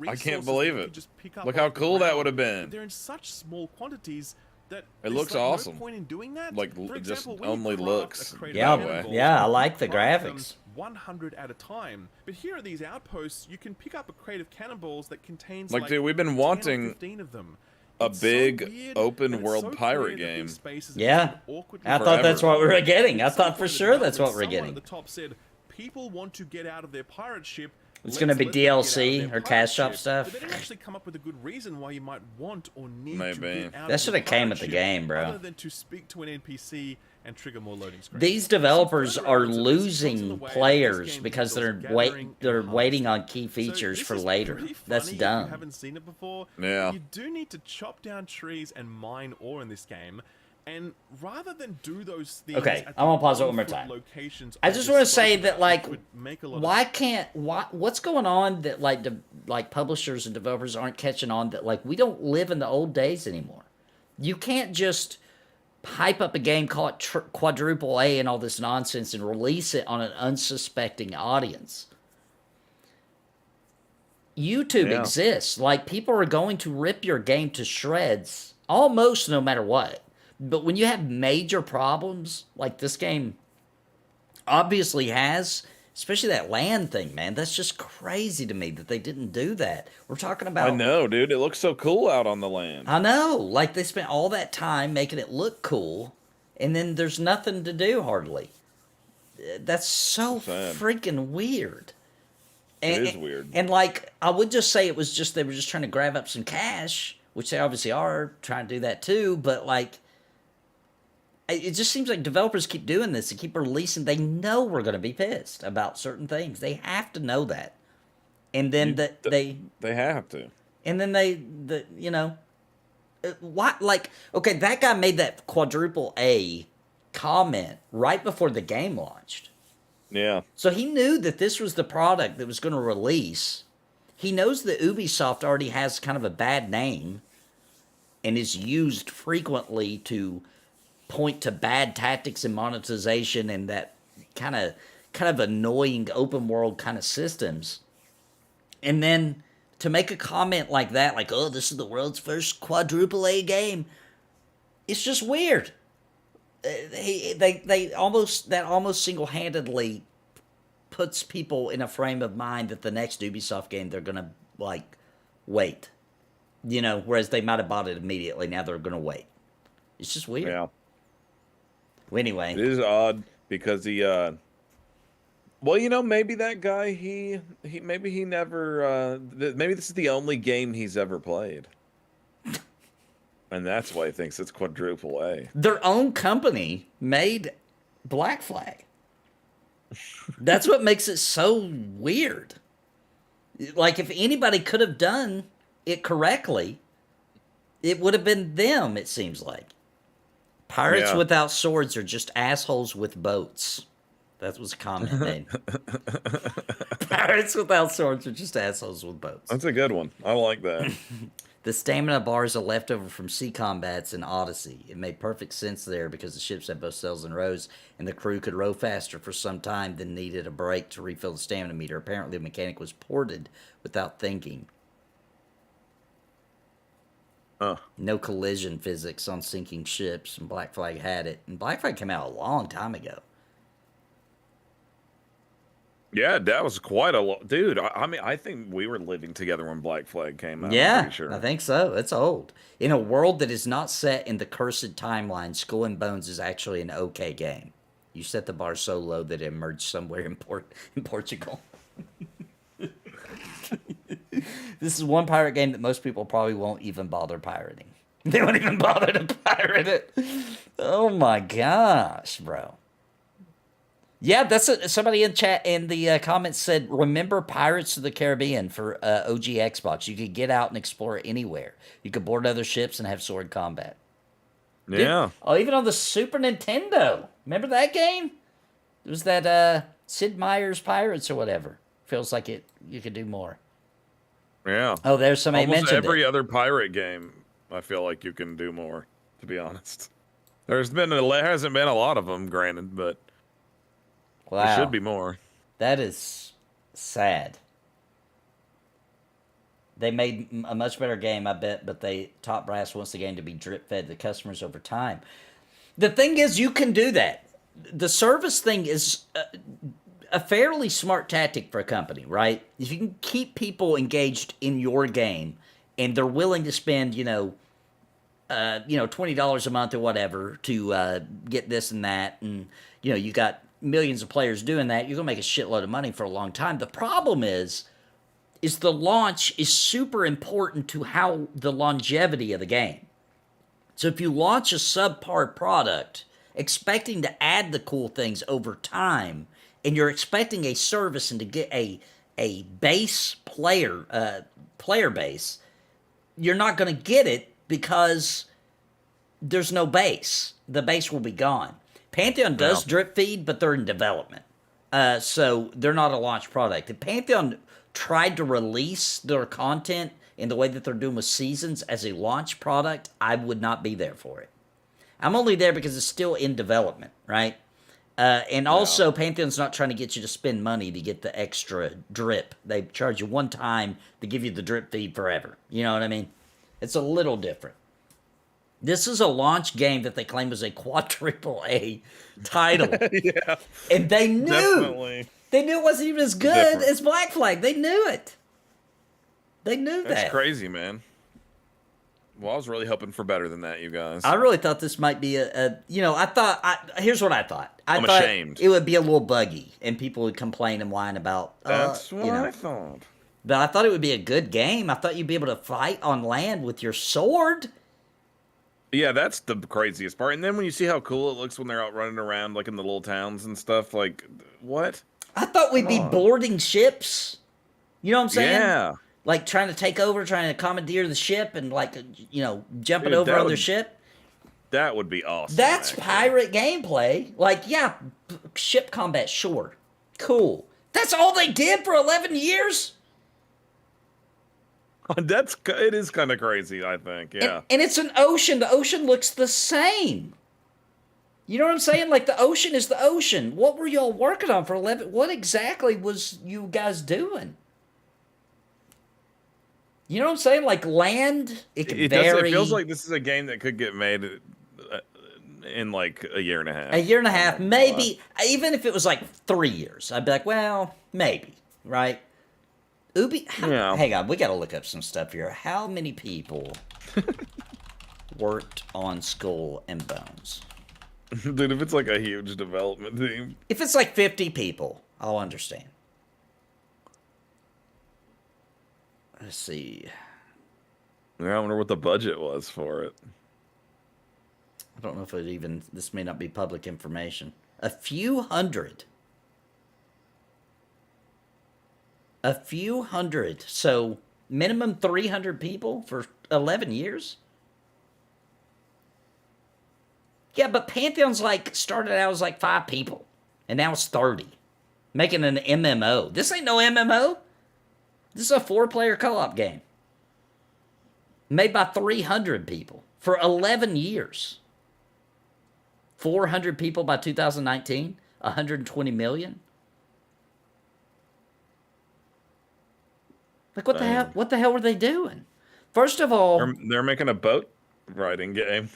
I can't believe it. Look how cool that would have been. They're in such small quantities that It looks like awesome. No point in doing that. Like, For just example, when you only craft looks a crate of Yeah, cannonballs, yeah, I you like the craft them graphics. 100 at a time. But here at these outposts, you can pick up a crate of cannonballs that contains Like, dude, we've been 10 or wanting 15 of them. a It's so big weird, open and it's world so pirate clear that game. these spaces are Yeah. sort of awkwardly I thought that's what we were getting. I At some thought for point in sure that's what development, we're someone getting. at the top said, people want to get out of their pirate ship. It's gonna be let them get out of DLC their or pirate cash shop ship." stuff. But they didn't actually come up with a good reason why you might want or need Maybe. to get out That of shoulda your came pirate with the ship, game, bro. Other than to speak to an NPC and trigger more loading screens. These developers Some are further evidence points in the losing way that this players game because handles they're gathering they're and waiting on harvesting. key So features this for is later. pretty That's funny if dumb. you haven't seen it before. Yeah. You do need to chop down trees and mine ore in this game. And rather than do those things Okay, at I'm gonna the pause it one more on-foot time. locations I of just the want to say social that, it like, could make a lot of what's going on that, like publishers and developers aren't catching on that, like, we don't live in the old days anymore. You can't just hype up a game, call it quadruple A and all this nonsense, and release it on an unsuspecting audience. YouTube Yeah. exists. Like, people are going to rip your game to shreds almost no matter what. But when you have major problems like this game obviously has, especially that land thing, man, that's just crazy to me that they didn't do that. We're talking about... I know, dude. It looks so cool out on the land. I know. Like, they spent all that time making it look cool, and then there's nothing to do hardly. That's so Sad. freaking weird. It is weird. And, like, I would just say it was just, they were just trying to grab up some cash, which they obviously are trying to do that too, but, like, it just seems like developers keep doing this. They keep releasing. They know we're going to be pissed about certain things. They have to know that. And then they have to. And then you know, why? Like, okay, that guy made that quadruple A comment right before the game launched. Yeah. So he knew that this was the product that was going to release. He knows that Ubisoft already has kind of a bad name and is used frequently to point to bad tactics and monetization and that kind of annoying open world kind of systems. And then to make a comment like that, like, oh, this is the world's first quadruple A game, it's just weird. They almost single-handedly puts people in a frame of mind that the next Ubisoft game they're gonna, like, wait, you know, whereas they might have bought it immediately. Now they're gonna wait. It's just weird. Yeah. Well, anyway, it is odd because he well, you know, maybe that guy he maybe he never maybe this is the only game he's ever played. And that's why he thinks it's quadruple A. Their own company made Black Flag. That's what makes it so weird. Like, if anybody could have done it correctly, it would have been them, it seems like. Pirates without swords are just assholes with boats. That was a comment made. Pirates without swords are just assholes with boats. That's a good one. I like that. The stamina bar is a leftover from sea combats in Odyssey. It made perfect sense there because the ships had both sails and rows, and the crew could row faster for some time than needed a break to refill the stamina meter. Apparently, the mechanic was ported without thinking. No collision physics on sinking ships, and Black Flag had it. And Black Flag came out a long time ago. Yeah, that was quite a lot. Dude, I mean, I think we were living together when Black Flag came out. Yeah, I'm pretty sure. I think so. It's old. In a world that is not set in the cursed timeline, Skull and Bones is actually an okay game. You set the bar so low that it emerged somewhere in Portugal. This is one pirate game that most people probably won't even bother pirating. They won't even bother to pirate it. Oh my gosh, bro. Yeah, that's somebody in chat in the comments said, remember Pirates of the Caribbean for OG Xbox. You could get out and explore anywhere. You could board other ships and have sword combat. Yeah. Oh, even on the Super Nintendo. Remember that game? It was that Sid Meier's Pirates or whatever. Feels like you could do more. Yeah. Oh, there's somebody Almost mentioned every it. other pirate game, I feel like you can do more, to be honest. There hasn't been a lot of them, granted, but Wow. there should be more. That is sad. They made a much better game, I bet, but top brass wants the game to be drip fed to customers over time. The thing is, you can do that. The service thing is a fairly smart tactic for a company, right? If you can keep people engaged in your game, and they're willing to spend, $20 a month or whatever to get this and that, and you got millions of players doing that, you're gonna make a shitload of money for a long time. The problem is the launch is super important to how the longevity of the game. So if you launch a subpar product, expecting to add the cool things over time, and you're expecting a service and to get a base player base, you're not going to get it because there's no base. The base will be gone. Pantheon does drip feed, but they're in development. So they're not a launch product. If Pantheon tried to release their content in the way that they're doing with Seasons as a launch product, I would not be there for it. I'm only there because it's still in development, right? And also, Pantheon's not trying to get you to spend money to get the extra drip. They charge you one time to give you the drip feed forever. You know what I mean? It's a little different. This is a launch game that they claim was a quadruple A title. Yeah. And they knew. Definitely. They knew it wasn't even as good as Black Flag. They knew it. They knew that. That's crazy, man. Well, I was really hoping for better than that, you guys. I really thought this might be here's what I thought. I thought ashamed. It would be a little buggy, and people would complain and whine about. That's what I thought. But I thought it would be a good game. I thought you'd be able to fight on land with your sword. Yeah, that's the craziest part. And then when you see how cool it looks when they're out running around, like in the little towns and stuff, like, what? I thought we'd be boarding ships. You know what I'm saying? Yeah. Like trying to take over, trying to commandeer the ship and jumping over on their ship. That would be awesome. That's pirate gameplay. Like, yeah, ship combat, sure. Cool. That's all they did for 11 years? It is kind of crazy, I think, yeah. And it's an ocean. The ocean looks the same. You know what I'm saying? Like, the ocean is the ocean. What were y'all working on for 11? What exactly was you guys doing? You know what I'm saying? Like, land, it can vary. It feels like this is a game that could get made in like a year and a half. A year and a half, maybe. Even if it was like 3 years, I'd be like, well, maybe, right? Ubi, hang on, we got to look up some stuff here. How many people worked on Skull and Bones? Dude, if it's like a huge development team. If it's like 50 people, I'll understand. Let's see. Yeah, I wonder what the budget was for it. I don't know if this may not be public information. A few hundred. So, minimum 300 people for 11 years? Yeah, but Pantheon's started out as 5 people. And now it's 30. Making an MMO. This ain't no MMO. This is a 4-player co-op game. Made by 300 people for 11 years. 400 people by 2019. 120 million. Like, what the hell? What the hell were they doing? First of all, they're making a boat riding game.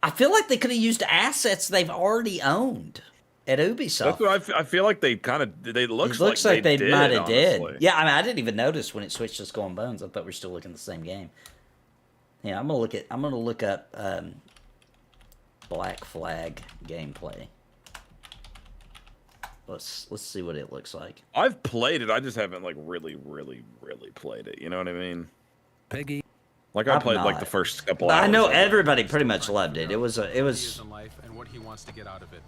I feel like they could have used assets they've already owned at Ubisoft. That's what I feel like they looks like they might have did. Honestly. Yeah, I mean, I didn't even notice when it switched to Skull and Bones. I thought we were still looking at the same game. Yeah, I'm gonna look up Black Flag gameplay. Let's see what it looks like. I've played it. I just haven't really played it. You know what I mean? Peggy. Like I played the first couple hours. I know everybody pretty much loved it. It was. In life and what he wants to get out of it.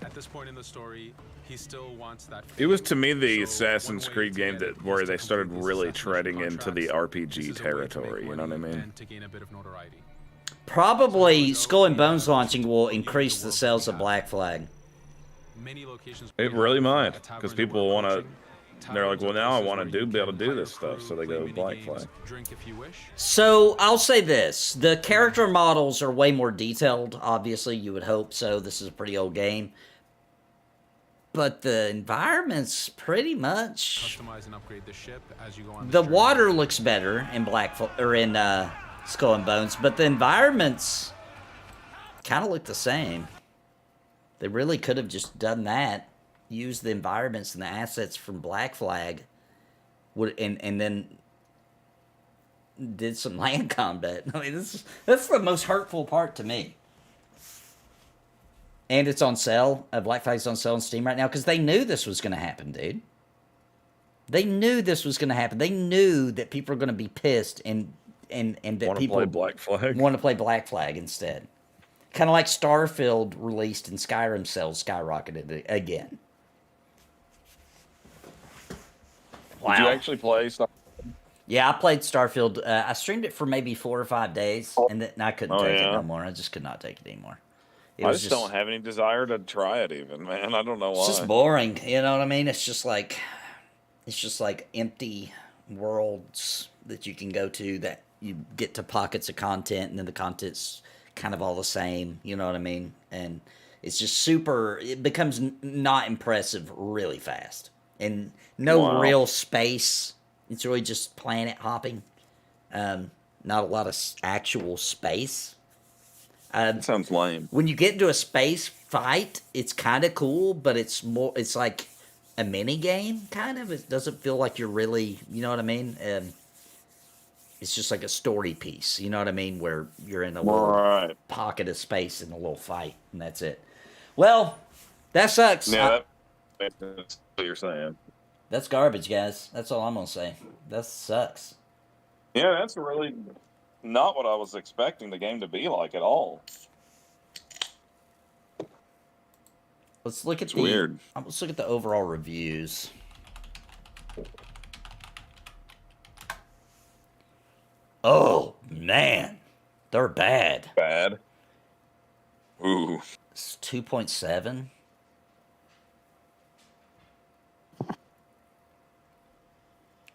At this point in the story, he still wants that. It was to me the Assassin's Creed game where they started really treading into the RPG territory. You know what I mean? To gain a bit of notoriety. Probably Skull and Bones launching will increase the sales of Black Flag. Many locations It really might, because people want to. They're like, well, now I want to be able to do this stuff, so they go Black Flag. Drink if you wish. So I'll say this: the character models are way more detailed. Obviously, you would hope so. This is a pretty old game, but the environment's pretty much. Customize and upgrade the ship as you go on. The water looks better in Skull and Bones, but the environments kind of look the same. They really could have just done that, used the environments and the assets from Black Flag, and then did some land combat. I mean, that's the most hurtful part to me. And it's on sale. Black Flag's on sale on Steam right now because they knew this was going to happen, dude. They knew this was going to happen. They knew that people are going to be pissed and that people want to play Black Flag instead. Kind of like Starfield released and Skyrim sales skyrocketed again. Wow. Did you actually play Starfield? Yeah, I played Starfield. I streamed it for maybe 4 or 5 days, and then I couldn't take it no more. I just could not take it anymore. I just don't have any desire to try it even, man. I don't know why. It's just boring. You know what I mean? It's just like empty worlds that you can go to that you get to pockets of content, and then the content's kind of all the same. You know what I mean? And it's just super. It becomes not impressive really fast, and no real space. It's really just planet hopping. Not a lot of actual space. That sounds lame. When you get into a space fight, it's kind of cool, but it's like a mini game, kind of. It doesn't feel like you're really, you know what I mean? It's just like a story piece, you know what I mean? Where you're in a little pocket of space in a little fight, and that's it. Well, that sucks. Yeah, that's what you're saying. That's garbage, guys. That's all I'm going to say. That sucks. Yeah, that's really not what I was expecting the game to be like at all. Let's look at weird. Let's look at the overall reviews. Oh man, they're bad. Bad. Ooh. It's 2.7.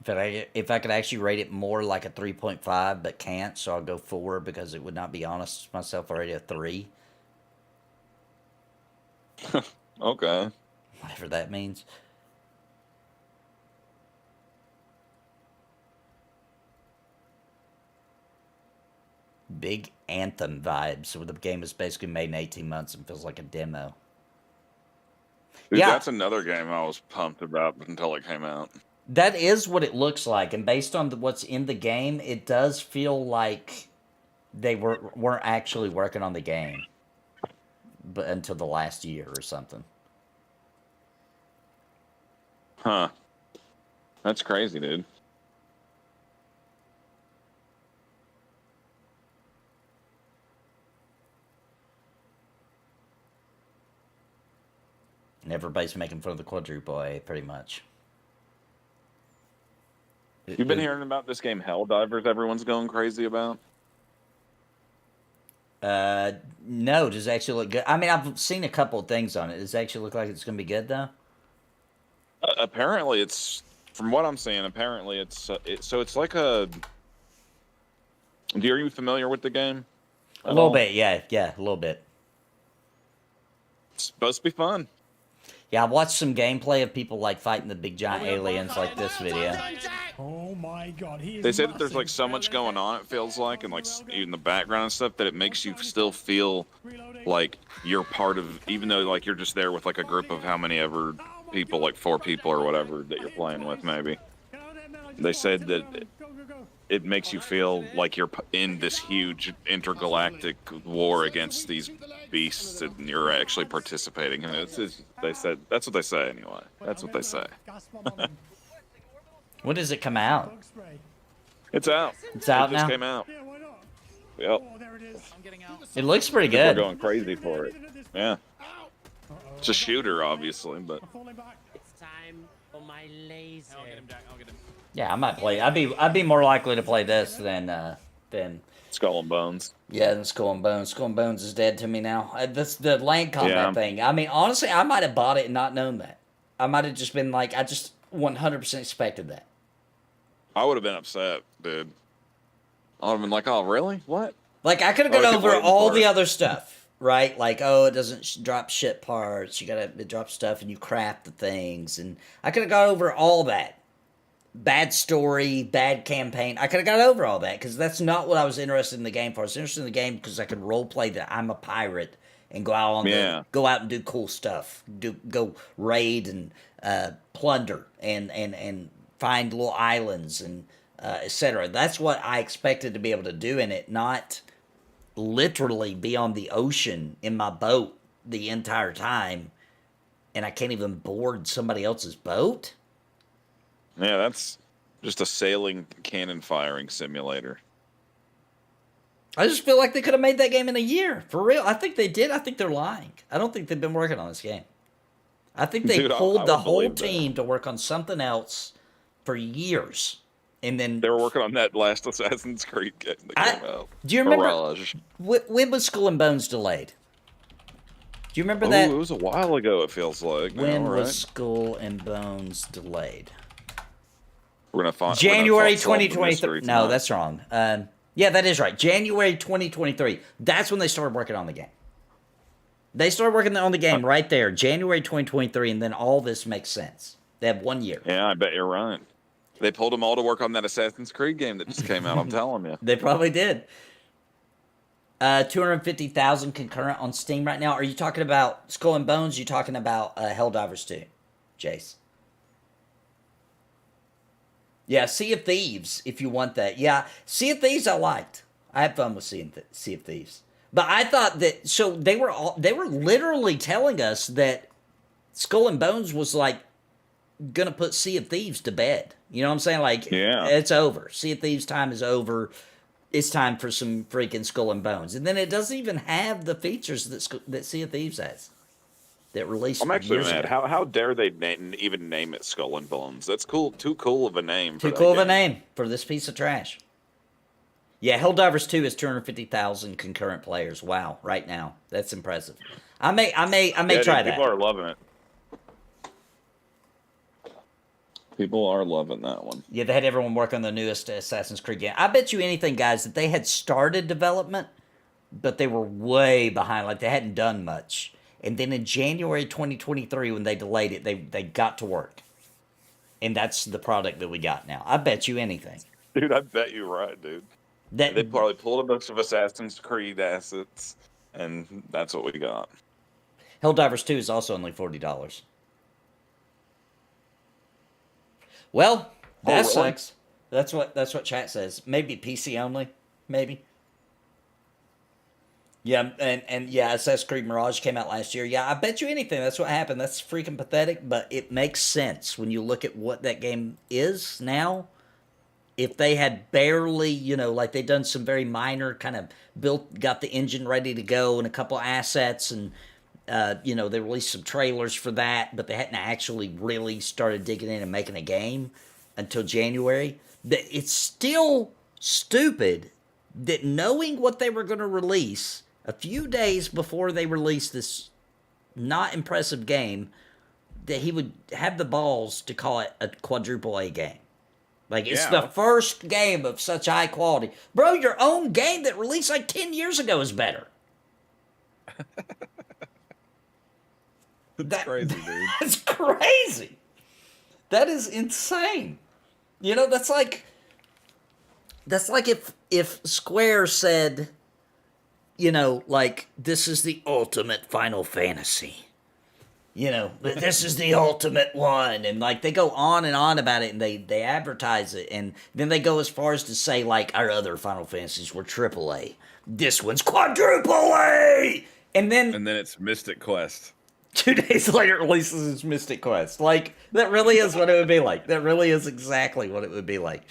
If I could actually rate it more like a 3.5, but can't, so I'll go 4 because it would not be honest with myself already a 3. Okay. Whatever that means. Big Anthem vibes, where the game is basically made in 18 months and feels like a demo. Dude, yeah, that's another game I was pumped about until it came out. That is what it looks like, and based on what's in the game, it does feel like they weren't actually working on the game, but until the last year or something. Huh. That's crazy, dude. And everybody's making fun of the quadruple A, pretty much. You've been hearing about this game Helldivers everyone's going crazy about? No, does it actually look good? I mean, I've seen a couple of things on it. Does it actually look like it's going to be good, though? Apparently, it's... From what I'm seeing, apparently it's... So it's like a... Are you familiar with the game? A little bit, yeah, a little bit. It's supposed to be fun. Yeah, I watched some gameplay of people like fighting the big giant aliens like this video. Oh my god, they say that there's like so much going on, it feels like, and like in the background and stuff, that it makes you still feel like you're part of, even though like you're just there with like a group of how many ever people, like 4 people or whatever that you're playing with, maybe. They said that it makes you feel like you're in this huge intergalactic war against these beasts, and you're actually participating. And they said that's what they say anyway. That's what they say. When does it come out? It's out. It's out now. It just came out. Yep. It looks pretty good. We're going crazy for it. Yeah. It's a shooter, obviously, but. It's time for my laser. I'll get him. Yeah, I might play. I'd be more likely to play this than Then Skull and Bones. yeah, then Skull and Bones. Skull and Bones is dead to me now. That's the land combat thing. I mean, honestly, I might have bought it and not known that. I might have just been like, I just 100% expected that. I would have been upset, dude. I would have been like, oh, really? What? Like, I could have gone over all the other stuff, right? Like, oh, it doesn't drop shit parts. It drops stuff and you craft the things. And I could have gone over all that. Bad story, bad campaign. I could have got over all that because that's not what I was interested in the game for. I was interested in the game because I could role play that I'm a pirate and go out and do cool stuff. Go raid and plunder and find little islands and etc. That's what I expected to be able to do in it, not literally be on the ocean in my boat the entire time and I can't even board somebody else's boat. Yeah, that's just a sailing cannon firing simulator. I just feel like they could have made that game in a year. For real. I think they did. I think they're lying. I don't think they've been working on this game. I think they pulled the whole team to work on something else for years. And then they were working on that last Assassin's Creed game that came out. Do you remember when was Skull and Bones delayed? Do you remember that? It was a while ago, it feels like. When was Skull and Bones delayed? We're gonna find January 2023. No, that's wrong. Yeah, that is right. January 2023. That's when they started working on the game. They started working on the game right there, January 2023, and then all this makes sense. They have 1 year. Yeah, I bet you're right. They pulled them all to work on that Assassin's Creed game that just came out, I'm telling you. They probably did. 250,000 concurrent on Steam right now. Are you talking about Skull and Bones? Are you talking about Helldivers 2, Jace? Yeah, Sea of Thieves, if you want that. Yeah, Sea of Thieves I liked. I had fun with Sea of Thieves. But I thought that, so they were literally telling us that Skull and Bones was like going to put Sea of Thieves to bed. You know what I'm saying? Like, it's over. Sea of Thieves time is over. It's time for some freaking Skull and Bones. And then it doesn't even have the features that Sea of Thieves has. That released. I'm actually mad. How dare they even name it Skull and Bones? That's cool. Too cool of a name. Too cool of a name for this piece of trash. Yeah, Helldivers 2 is 250,000 concurrent players. Wow, right now. That's impressive. I may try that. People are loving it. People are loving that one. Yeah, they had everyone work on the newest Assassin's Creed game. I bet you anything, guys, that they had started development, but they were way behind. Like, they hadn't done much. And then in January 2023, when they delayed it, they got to work. And that's the product that we got now. I bet you anything. Dude, I bet you're right, dude. They probably pulled a bunch of Assassin's Creed assets, and that's what we got. Helldivers 2 is also only $40. Well, that sucks. That's what chat says. Maybe PC only. Maybe. Yeah, and yeah, Assassin's Creed Mirage came out last year. Yeah, I bet you anything. That's what happened. That's freaking pathetic, but it makes sense when you look at what that game is now. If they had barely, like they'd done some very minor kind of got the engine ready to go and a couple assets and, they released some trailers for that, but they hadn't actually really started digging in and making a game until January. It's still stupid that knowing what they were going to release a few days before they released this not impressive game, that he would have the balls to call it a quadruple A game. Like, it's the first game of such high quality. Bro, your own game that released like 10 years ago is better. That's crazy, dude. That's crazy. That is insane. That's like if Square said, this is the ultimate Final Fantasy. This is the ultimate one. And, they go on and on about it, and they advertise it. And then they go as far as to say, our other Final Fantasies were AAA. This one's quadruple A! And then it's Mystic Quest. 2 days later, it releases its Mystic Quest. That really is what it would be like. That really is exactly what it would be like.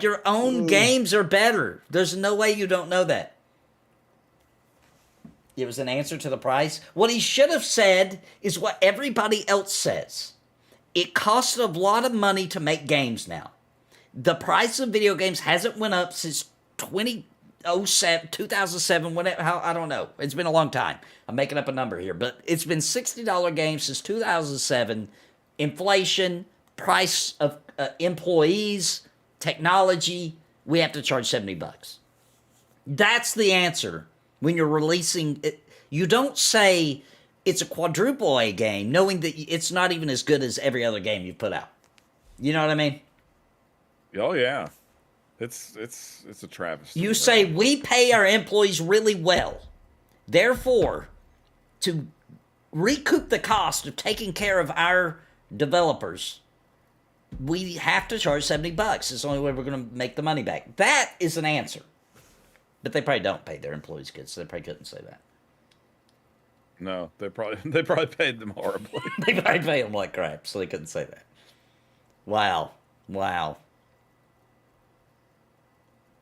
Your own games are better. There's no way you don't know that. It was an answer to the price. What he should have said is what everybody else says. It costs a lot of money to make games now. The price of video games hasn't went up since 2007, whatever, I don't know. It's been a long time. I'm making up a number here, but it's been $60 games since 2007. Inflation, price of employees, technology, we have to charge $70. That's the answer when you're releasing it. You don't say it's a quadruple A game knowing that it's not even as good as every other game you've put out. You know what I mean? Oh yeah. It's a travesty. You say we pay our employees really well. Therefore, to recoup the cost of taking care of our developers, we have to charge $70. It's the only way we're going to make the money back. That is an answer. But they probably don't pay their employees good, so they probably couldn't say that. No, they probably paid them horribly. They probably paid them like crap, so they couldn't say that. Wow.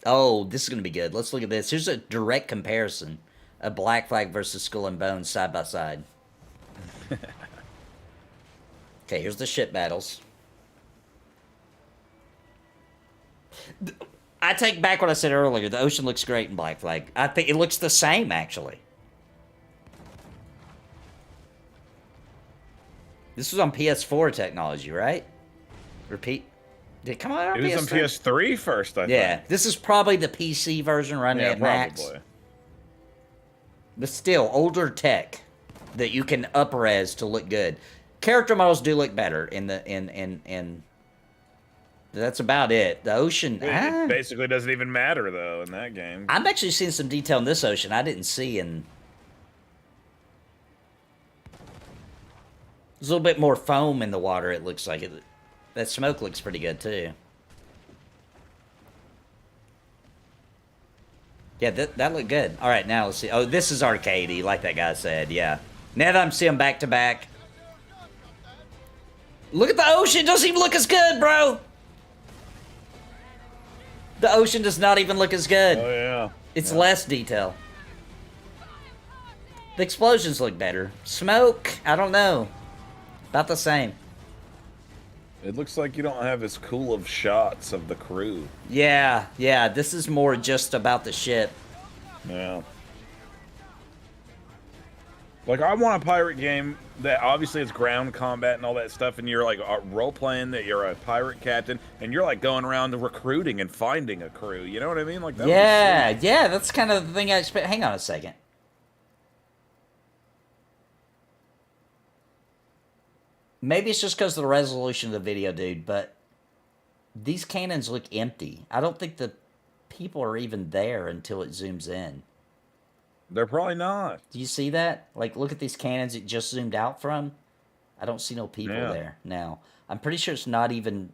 Oh, this is going to be good. Let's look at this. Here's a direct comparison of Black Flag versus Skull and Bones side by side. Okay, here's the ship battles. I take back what I said earlier. The ocean looks great in Black Flag. I think it looks the same, actually. This was on PS4 technology, right? Repeat. Did it come out on PS3? It was on PS3 first, I think. Yeah, this is probably the PC version running at max. Probably. But still, older tech that you can up-res to look good. Character models do look better in that's about it. The ocean... It basically doesn't even matter, though, in that game. I'm actually seeing some detail in this ocean I didn't see in... There's a little bit more foam in the water, it looks like. That smoke looks pretty good, too. Yeah, that looked good. All right, now let's see. Oh, this is arcadey, like that guy said, yeah. Now that I'm seeing them back-to-back. Look at the ocean. It doesn't even look as good, bro. The ocean does not even look as good. Oh, yeah. It's less detail. The explosions look better. Smoke, I don't know. About the same. It looks like you don't have as cool of shots of the crew. Yeah, this is more just about the ship. Yeah. Like, I want a pirate game that obviously is ground combat and all that stuff, and you're, like, role-playing that you're a pirate captain, and you're, like, going around recruiting and finding a crew. You know what I mean? Like, that yeah, that's kind of the thing I expect. Hang on a second. Maybe it's just because of the resolution of the video, dude, but these cannons look empty. I don't think the people are even there until it zooms in. They're probably not. Do you see that? Like, look at these cannons it just zoomed out from. I don't see no people there now. I'm pretty sure it's not even...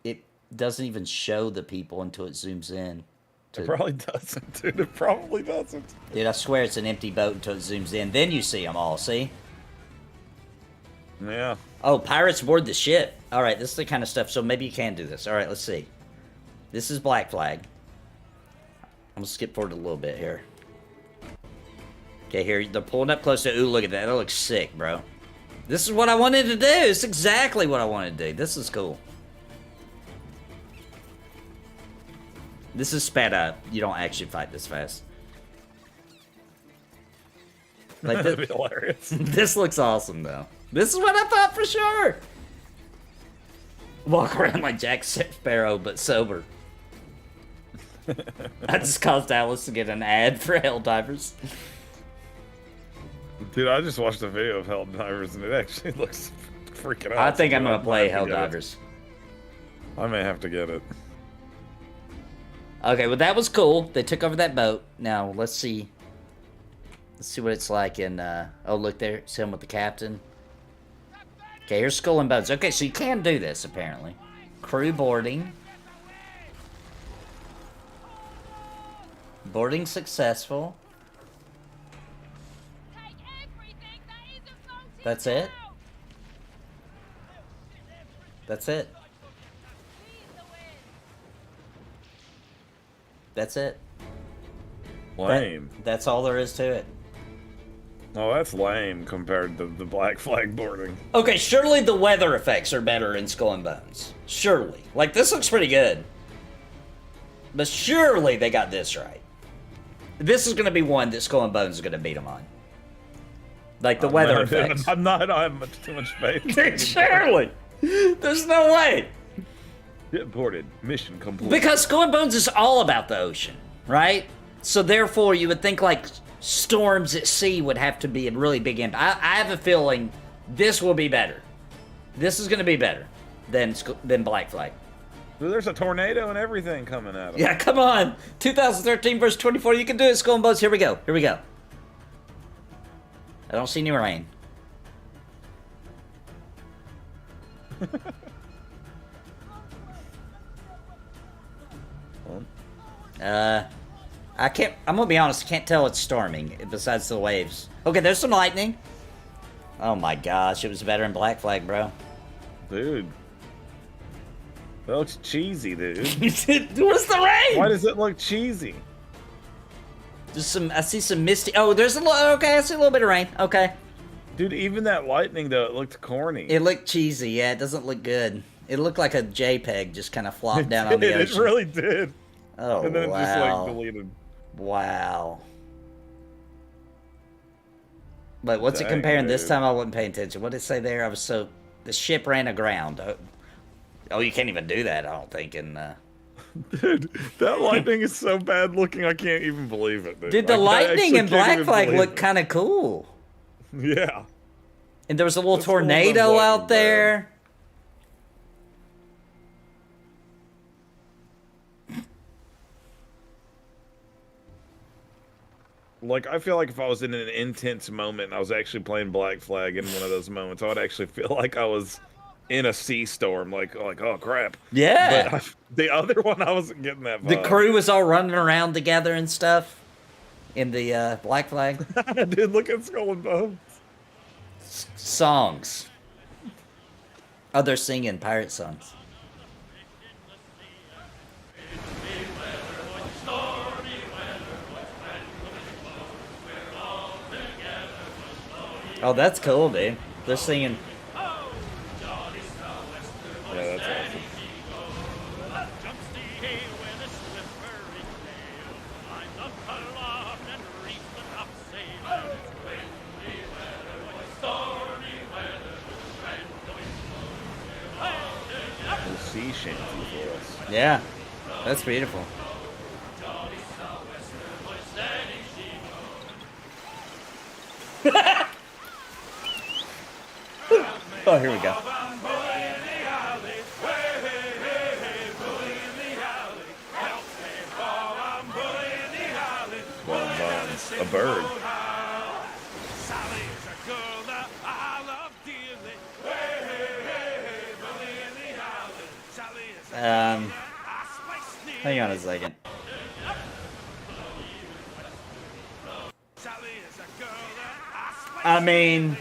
It doesn't even show the people until it zooms in. It probably doesn't, dude. It probably doesn't. Dude, I swear it's an empty boat until it zooms in. Then you see them all, see? Yeah. Oh, pirates aboard the ship. All right, this is the kind of stuff, so maybe you can do this. All right, let's see. This is Black Flag. I'm going to skip forward a little bit here. Okay, here, they're pulling up close to... Ooh, look at that. That looks sick, bro. This is what I wanted to do. It's exactly what I wanted to do. This is cool. This is sped up. You don't actually fight this fast. Like That'd be hilarious. This looks awesome, though. This is what I thought for sure. Walk around like Jack Sparrow, but sober. I just caused Alice to get an ad for Helldivers. Dude, I just watched a video of Helldivers, and it actually looks freaking awesome. I think I'm going to play Helldivers. I may have to get it. Okay, well, that was cool. They took over that boat. Now, let's see. Let's see what it's like in... oh, look there. It's him with the captain. Okay, here's Skull and Bones. Okay, so you can do this, apparently. Crew boarding. Boarding successful. That's it? That's it. That's it. Lame. That's all there is to it. Oh, that's lame compared to the Black Flag boarding. Okay, surely the weather effects are better in Skull and Bones. Surely. Like, this looks pretty good. But surely they got this right. This is going to be one that Skull and Bones is going to beat them on. Like the weather effects. I have too much faith. Dude, surely. There's no way. Get boarded. Mission complete. Because Skull and Bones is all about the ocean, right? So therefore, you would think like storms at sea would have to be a really big impact. I have a feeling this will be better. This is going to be better than Black Flag. Dude, there's a tornado and everything coming at them. Yeah, come on. 2013 versus 24. You can do it, Skull and Bones. Here we go. Here we go. I don't see any rain. I can't, I'm gonna be honest, I can't tell it's storming, besides the waves. Okay, there's some lightning. Oh my gosh, it was better in Black Flag, bro. Dude. That looks cheesy, dude. What's the rain? Why does it look cheesy? There's some, I see some misty, oh, there's a little, okay, I see a little bit of rain, okay. Dude, even that lightning, though, it looked corny. It looked cheesy, yeah, it doesn't look good. It looked like a JPEG just kind of flopped down on the ocean. It really did. Oh, and then wow. it just, like, deleted. Wow. But what's Dang, it comparing? dude. This time I wasn't paying attention. What did it say there? The ship ran aground. Oh, you can't even do that, I don't think. Dude, that lightning is so bad looking, I can't even believe it, dude. Dude, the lightning in Black Flag looked kind of cool. Yeah. And there was a little tornado out there. Like, I feel like if I was in an intense moment and I was actually playing Black Flag in one of those moments, I would actually feel like I was in a sea storm. Like oh, crap. Yeah. But the other one, I wasn't getting that vibe. The crew was all running around together and stuff in the Black Flag. Dude, look at Skull and Bones. Songs. Oh, they're singing pirate songs. Oh, that's cool, dude. They're singing. Yeah, that's awesome. Sea shanty for us. Yeah, that's beautiful. Oh, here we go. A bird. Hang on a second. I mean,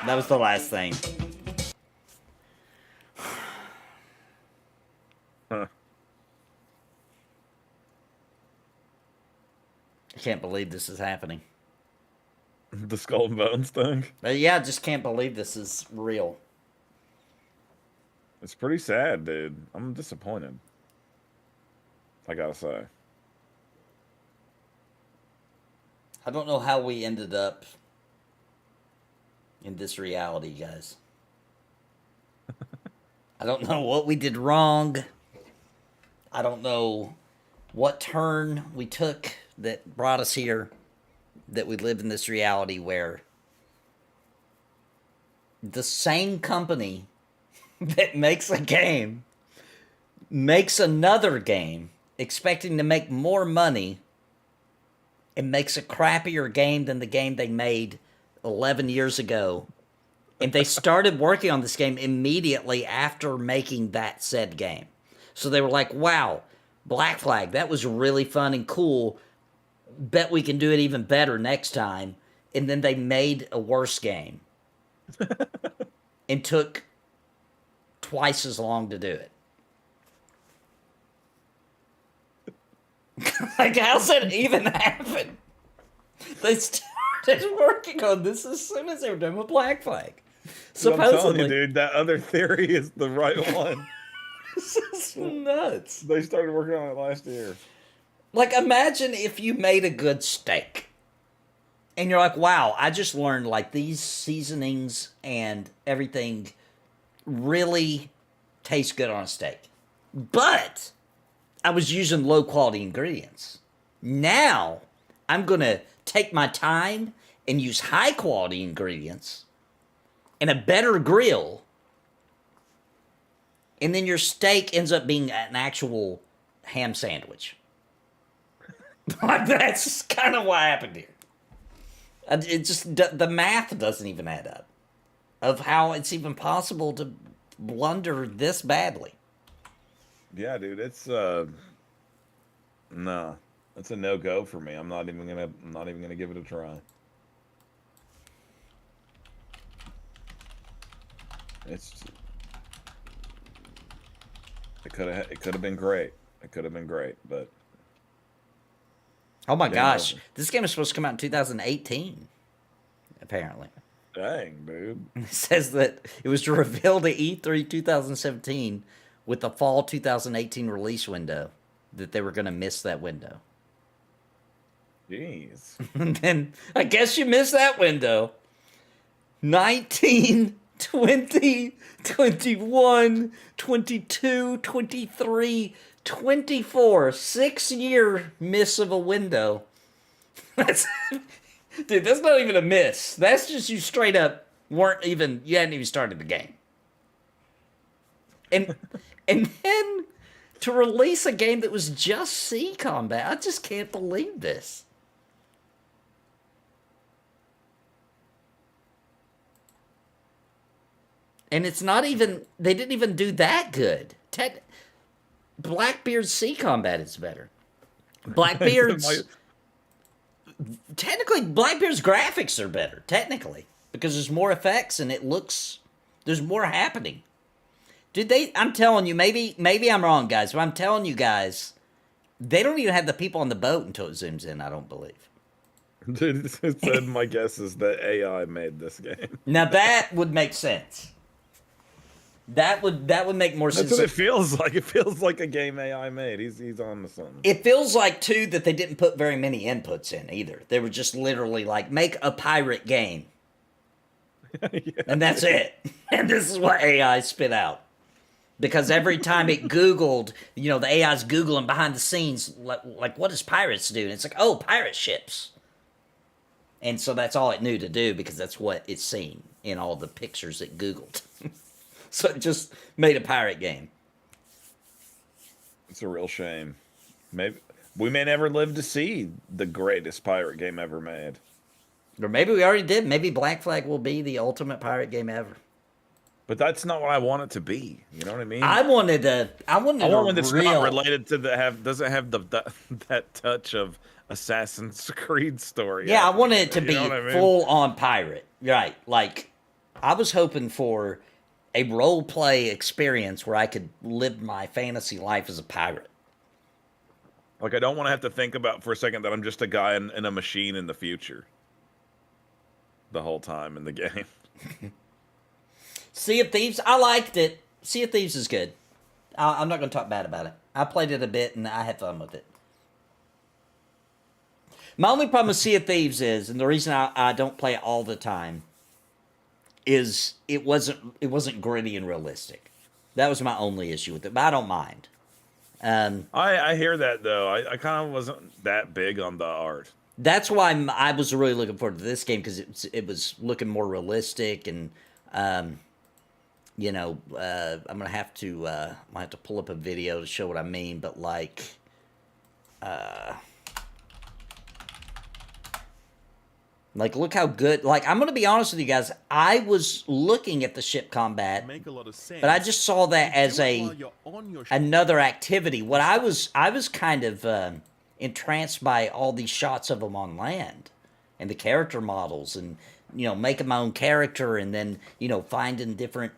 that was the last thing. Huh. I can't believe this is happening. The Skull and Bones thing? Yeah, I just can't believe this is real. It's pretty sad, dude. I'm disappointed. I gotta say. I don't know how we ended up in this reality, guys. I don't know what we did wrong. I don't know what turn we took that brought us here, that we live in this reality where the same company that makes a game makes another game expecting to make more money and makes a crappier game than the game they made 11 years ago. And they started working on this game immediately after making that said game. So they were like, wow, Black Flag, that was really fun and cool. Bet we can do it even better next time. And then they made a worse game. And took twice as long to do it. Like, how's that even happen? They started working on this as soon as they were done with Black Flag. Supposedly, I'm telling you, Supposedly. dude, that other theory is the right one. This is nuts. They started working on it last year. Like, imagine if you made a good steak. And you're like, wow, I just learned, like, these seasonings and everything really taste good on a steak. But I was using low-quality ingredients. Now, I'm going to take my time and use high-quality ingredients and a better grill. And then your steak ends up being an actual ham sandwich. Like, that's kind of what happened here. It just, the math doesn't even add up of how it's even possible to blunder this badly. Yeah, dude, it's no, that's a no-go for me. I'm not even gonna give it a try. It could have been great. It could have been great, but oh my gosh, this game is supposed to come out in 2018, apparently. Dang, dude. It says that it was revealed at E3 2017 with the fall 2018 release window that they were going to miss that window. Jeez. And then I guess you missed that window. 19, 20, 21, 22, 23, 24. 6-year miss of a window. That's, dude, that's not even a miss. That's just you straight up you hadn't even started the game. And then to release a game that was just C combat, I just can't believe this. And it's not even, they didn't even do that good. Blackbeard's C combat is better. Blackbeard's, technically, Blackbeard's graphics are better, technically. Because there's more effects and there's more happening. Dude, I'm telling you, maybe I'm wrong, guys, but I'm telling you guys, they don't even have the people on the boat until it zooms in, I don't believe. Dude, it said my guess is that AI made this game. Now that would make sense. That would make more sense. That's what it feels like. It feels like a game AI made. He's on to something. It feels like, too, that they didn't put very many inputs in, either. They were just literally like, make a pirate game. Yeah. And that's it. And this is what AI spit out. Because every time it Googled, the AI's Googling behind the scenes, like what does pirates do? And it's like, oh, pirate ships. And so that's all it knew to do because that's what it's seen in all the pictures it Googled. So it just made a pirate game. It's a real shame. Maybe we may never live to see the greatest pirate game ever made. Or maybe we already did. Maybe Black Flag will be the ultimate pirate game ever. But that's not what I want it to be. You know what I mean? I want one that's not related to doesn't have that touch of Assassin's Creed story. Yeah, I wanted it to be full on pirate. Right. Like, I was hoping for a role play experience where I could live my fantasy life as a pirate. Like, I don't want to have to think about for a second that I'm just a guy in a machine in the future. The whole time in the game. Sea of Thieves, I liked it. Sea of Thieves is good. I'm not going to talk bad about it. I played it a bit and I had fun with it. My only problem with Sea of Thieves is, and the reason I don't play it all the time, is it wasn't gritty and realistic. That was my only issue with it, but I don't mind. I hear that though. I kind of wasn't that big on the art. That's why I was really looking forward to this game because it was looking more realistic and I'm gonna have to pull up a video to show what I mean, but like look how good. Like, I'm gonna be honest with you guys. I was looking at the ship combat, Make a lot of sense. but I just saw that as another activity. What I was kind of entranced by all these shots of them on land and the character models and making my own character and then finding different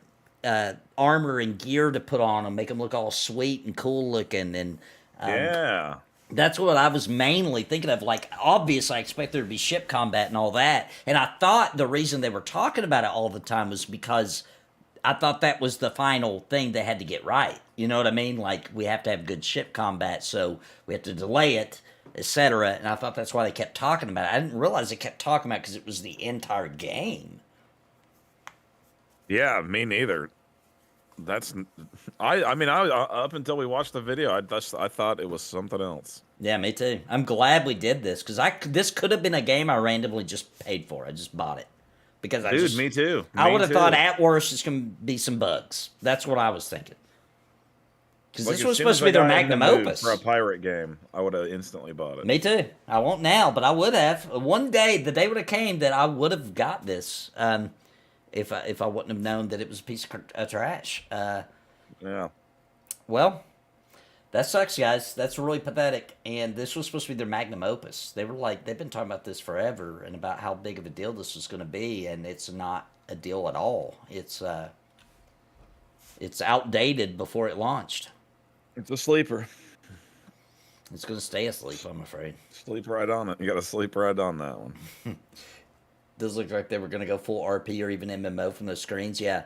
armor and gear to put on them, make them look all sweet and cool looking and yeah. That's what I was mainly thinking of. Like, obviously, I expect there to be ship combat and all that. And I thought the reason they were talking about it all the time was because I thought that was the final thing they had to get right. You know what I mean? Like, we have to have good ship combat, so we have to delay it, etc. And I thought that's why they kept talking about it. I didn't realize they kept talking about it because it was the entire game. Yeah, me neither. That's I mean I up until we watched the video, I thought it was something else. Yeah, me too. I'm glad we did this because this could have been a game I randomly just paid for. I just bought it because me too. I would have thought at worst it's gonna be some bugs. That's what I was thinking. Because this was supposed to be their magnum opus for a pirate game. I would have instantly bought it. Me too. I won't now, but I would have. One day, the day would have came that I would have got this. If I wouldn't have known that it was a piece of trash. Yeah. Well, that sucks, guys. That's really pathetic. And this was supposed to be their magnum opus. They were like, they've been talking about this forever and about how big of a deal this was going to be, and it's not a deal at all. It's outdated before it launched. It's a sleeper. It's going to stay asleep, I'm afraid. Sleep right on it. You got to sleep right on that one. Does look like they were going to go full RP or even MMO from those screens. Yeah.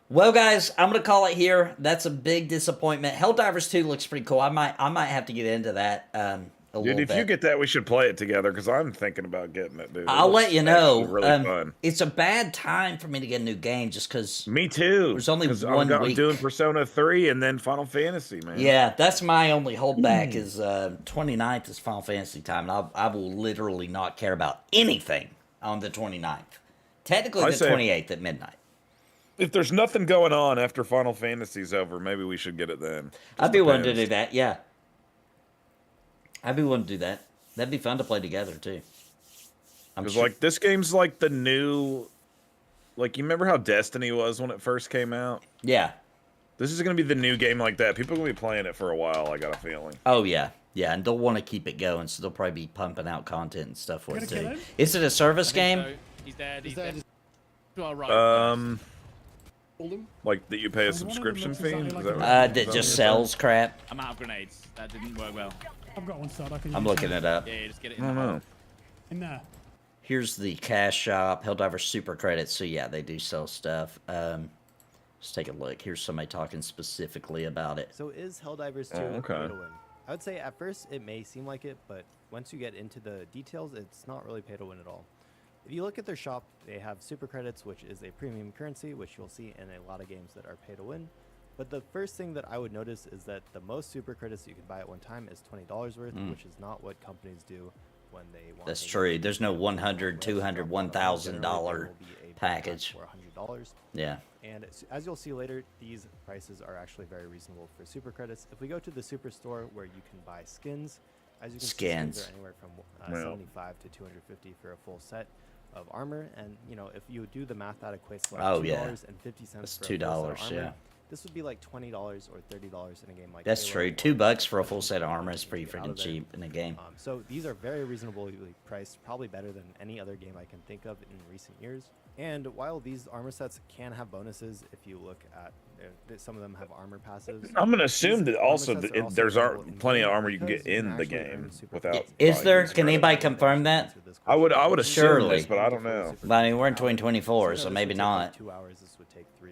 Well, guys, I'm going to call it here. That's a big disappointment. Helldivers 2 looks pretty cool. I might have to get into that a little bit. Dude, if you get that, we should play it together because I'm thinking about getting it, dude. I'll let you know. Really fun. It's a bad time for me to get a new game just because. Me too. There's only one I'm week. doing Persona 3 and then Final Fantasy, man. Yeah, that's my only holdback is 29th is Final Fantasy time. And I will literally not care about anything on the 29th. Technically, the 28th at midnight. If there's nothing going on after Final Fantasy's over, maybe we should get it then. I'd be willing to do that, yeah. I'd be willing to do that. That'd be fun to play together, too. Because, like, this game's like the new... Like, you remember how Destiny was when it first came out? Yeah. This is going to be the new game like that. People are going to be playing it for a while, I got a feeling. Oh, yeah. Yeah, and they'll want to keep it going, so they'll probably be pumping out content and stuff for it, too. Is it a service game? So. He's dead. He's dead. Right. Like that you pay a subscription fee? That just sells crap. I'm out of grenades. That didn't work well. I've got one set. I'm looking it up. Yeah, just get it I don't know. in there. Here's the cash shop, Helldivers super credits. So yeah, they do sell stuff. Let's take a look. Here's somebody talking specifically about it. So is Helldivers 2 okay. pay to win? I would say at first it may seem like it, but once you get into the details, it's not really pay to win at all. If you look at their shop, they have super credits, which is a premium currency, which you'll see in a lot of games that are pay to win. But the first thing that I would notice is that the most super credits that you can buy at one time is $20 worth, which is not what companies do when they want. That's true. There's no $100, $200, $1,000 package. For $100. Yeah. And as you'll see later, these prices are actually very reasonable for super credits. If we go to the super store where you can buy skins, as you can see, skins are anywhere from 75 to 250 for a full set of armor. And you know, if you do the math, that equates to like $2.50 That's for $2, yeah. This would be like $20 or $30 in a game like That's Halo true. or $2 for a full set of armor is pretty freaking cheap in a game. So these are very reasonably priced, probably better than any other game I can think of in recent years. And while these armor sets can have bonuses, if you look at some of them have armor passives. I'm gonna assume that also there's plenty of armor you can get in the game without. Is there? Can anybody confirm that? I would assume this, but I don't know. But I mean, we're in 2024, so maybe not. 2 hours. This would take 3.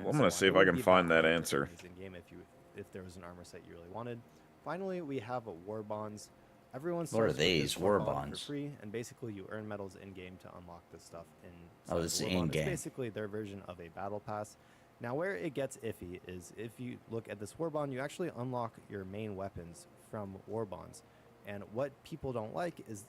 I'm gonna see if I can find that answer. If there was an armor set you really wanted. Finally, we have war bonds. Everyone What are starts with these this war bond bonds? for free, and basically you earn medals in game to unlock this stuff in. Oh, this is the war bond. in-game. It's basically their version of a battle pass. Now, where it gets iffy is if you look at this war bond, you actually unlock your main weapons from war bonds, and what people don't like is,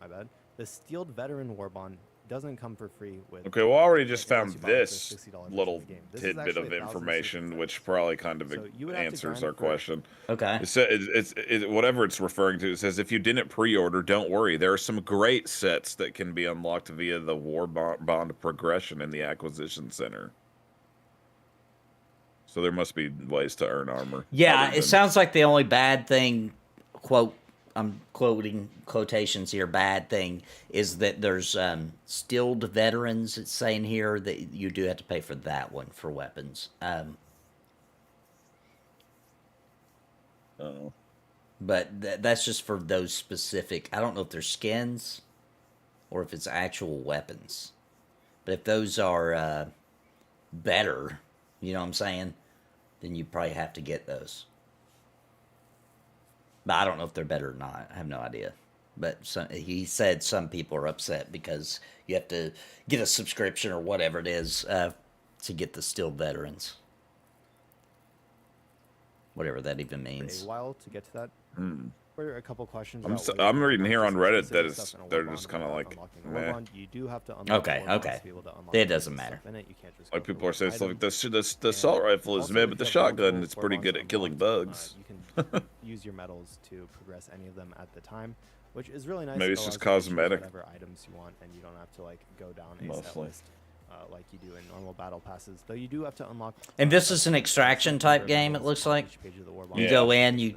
my bad, the Steeled Veteran war bond doesn't come for free with. Okay, well, I already just found this $60 little this is tidbit actually of 1,060 information, which probably kind of So you would have to answers grind our for- question. Okay. It's whatever it's referring to. It says if you didn't pre-order, don't worry. There are some great sets that can be unlocked via the war bond progression in the acquisition center. So there must be ways to earn armor. Yeah, it sounds like the only bad thing, quote, I'm quoting quotations here, bad thing, is that there's Steeled Veterans, it's saying here, that you do have to pay for that one for weapons. But that's just for those specific, I don't know if they're skins or if it's actual weapons. But if those are better, you know what I'm saying? then you probably have to get those. But I don't know if they're better or not. I have no idea. But he said some people are upset because you have to get a subscription or whatever it is to get the Still Veterans. Whatever that even means. A while to get to that. What are a couple questions? I'm reading here on Reddit that they're just kind of like, meh. You do have to unlock Okay. It doesn't matter. Like people are saying stuff like the assault rifle is meh, but the shotgun is pretty good at killing bugs. You can use your medals to progress any of them at the time, which is really nice. Maybe it's just cosmetic. Whatever items you want, and you don't have to like go down a set Mostly. list like you do in normal battle passes. Though you do have to unlock. And this is an extraction type game, it looks like. You go in, you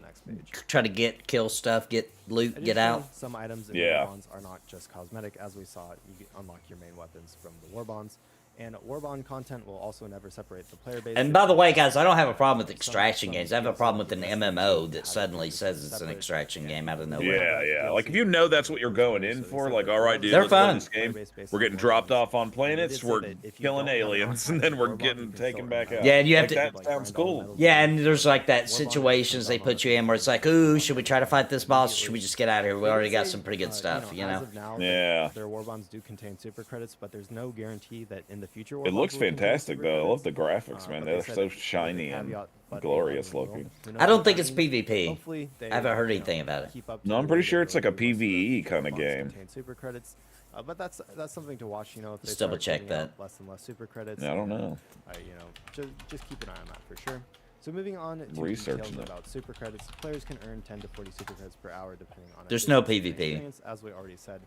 try to kill stuff, get loot, get out. Some items in war bonds are not just cosmetic. As we saw, you unlock your main weapons from the war bonds. And war bond content will also never separate the player base. And by the way, guys, I don't have a problem with extraction games. I have a problem with an MMO that suddenly says it's an extraction game out of nowhere. Yeah. Like if you know that's what you're going in for, like, all right, dude, they're let's play fun. this game. We're getting dropped off on planets, we're killing aliens, and then we're getting taken back out. Yeah, and you have like, that sounds cool. Yeah, and there's like that situations they put you in where it's like, ooh, should we try to fight this boss? Or should we just get out of here? We already got some pretty good stuff, you know? Yeah. Their war bonds do contain super credits, but there's no guarantee that in the future. It looks fantastic though. I love the graphics, man. They're so shiny and glorious looking. I don't think it's PvP. I haven't heard anything about it. No, I'm pretty sure it's like a PvE kind of game. Super credits, but that's something to watch. You know, if they Let's double check giving out that. less and less super credits. Yeah, I don't know. You know, just keep an eye on that for sure. So moving on to Researching details it. about super credits, players can earn 10 to 40 super credits per hour depending on. There's no ability and PvP. experience, as we already said.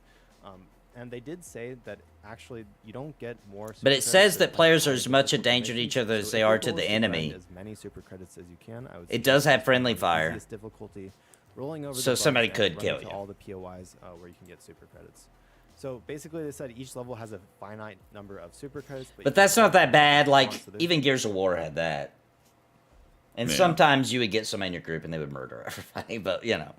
And they did say that actually you don't get more. But it super says credits that for players are playing as much a difficult danger to missions. each other as So they if are your to goal the is grind enemy. as many super credits as you can, I would It does suggest have friendly the fire. easiest difficulty, rolling over So the somebody bugs and could running kill to you. all the POIs where you can get super credits. So basically, they said each level has a finite number of super credits. But that's not that bad. Like, So there's- even Gears of War had that. And Yeah. sometimes you would get somebody in your group and they would murder everybody, but, you know.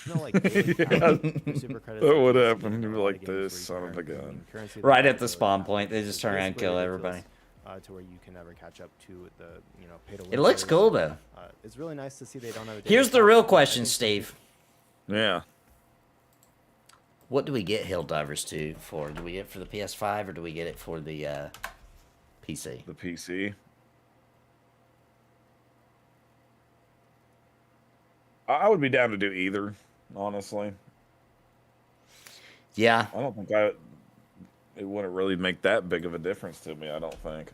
No, like daily counts for super credits. That would like happen. in You'd be a lot like of games where this, you son can of a earn gun. currency Right that at the goes spawn up. point, they just It's turn around and basically kill ridiculous, everybody. to where you can never catch up to the pay to win It looks players. cool, though. It's really nice to see they don't have. A Here's daily the real count. I question, think Steve. Yeah. What do we get Helldivers 2 for? Do we get it for the PS5 or do we get it for the PC? The PC. I would be down to do either, honestly. Yeah. I don't think it wouldn't really make that big of a difference to me, I don't think.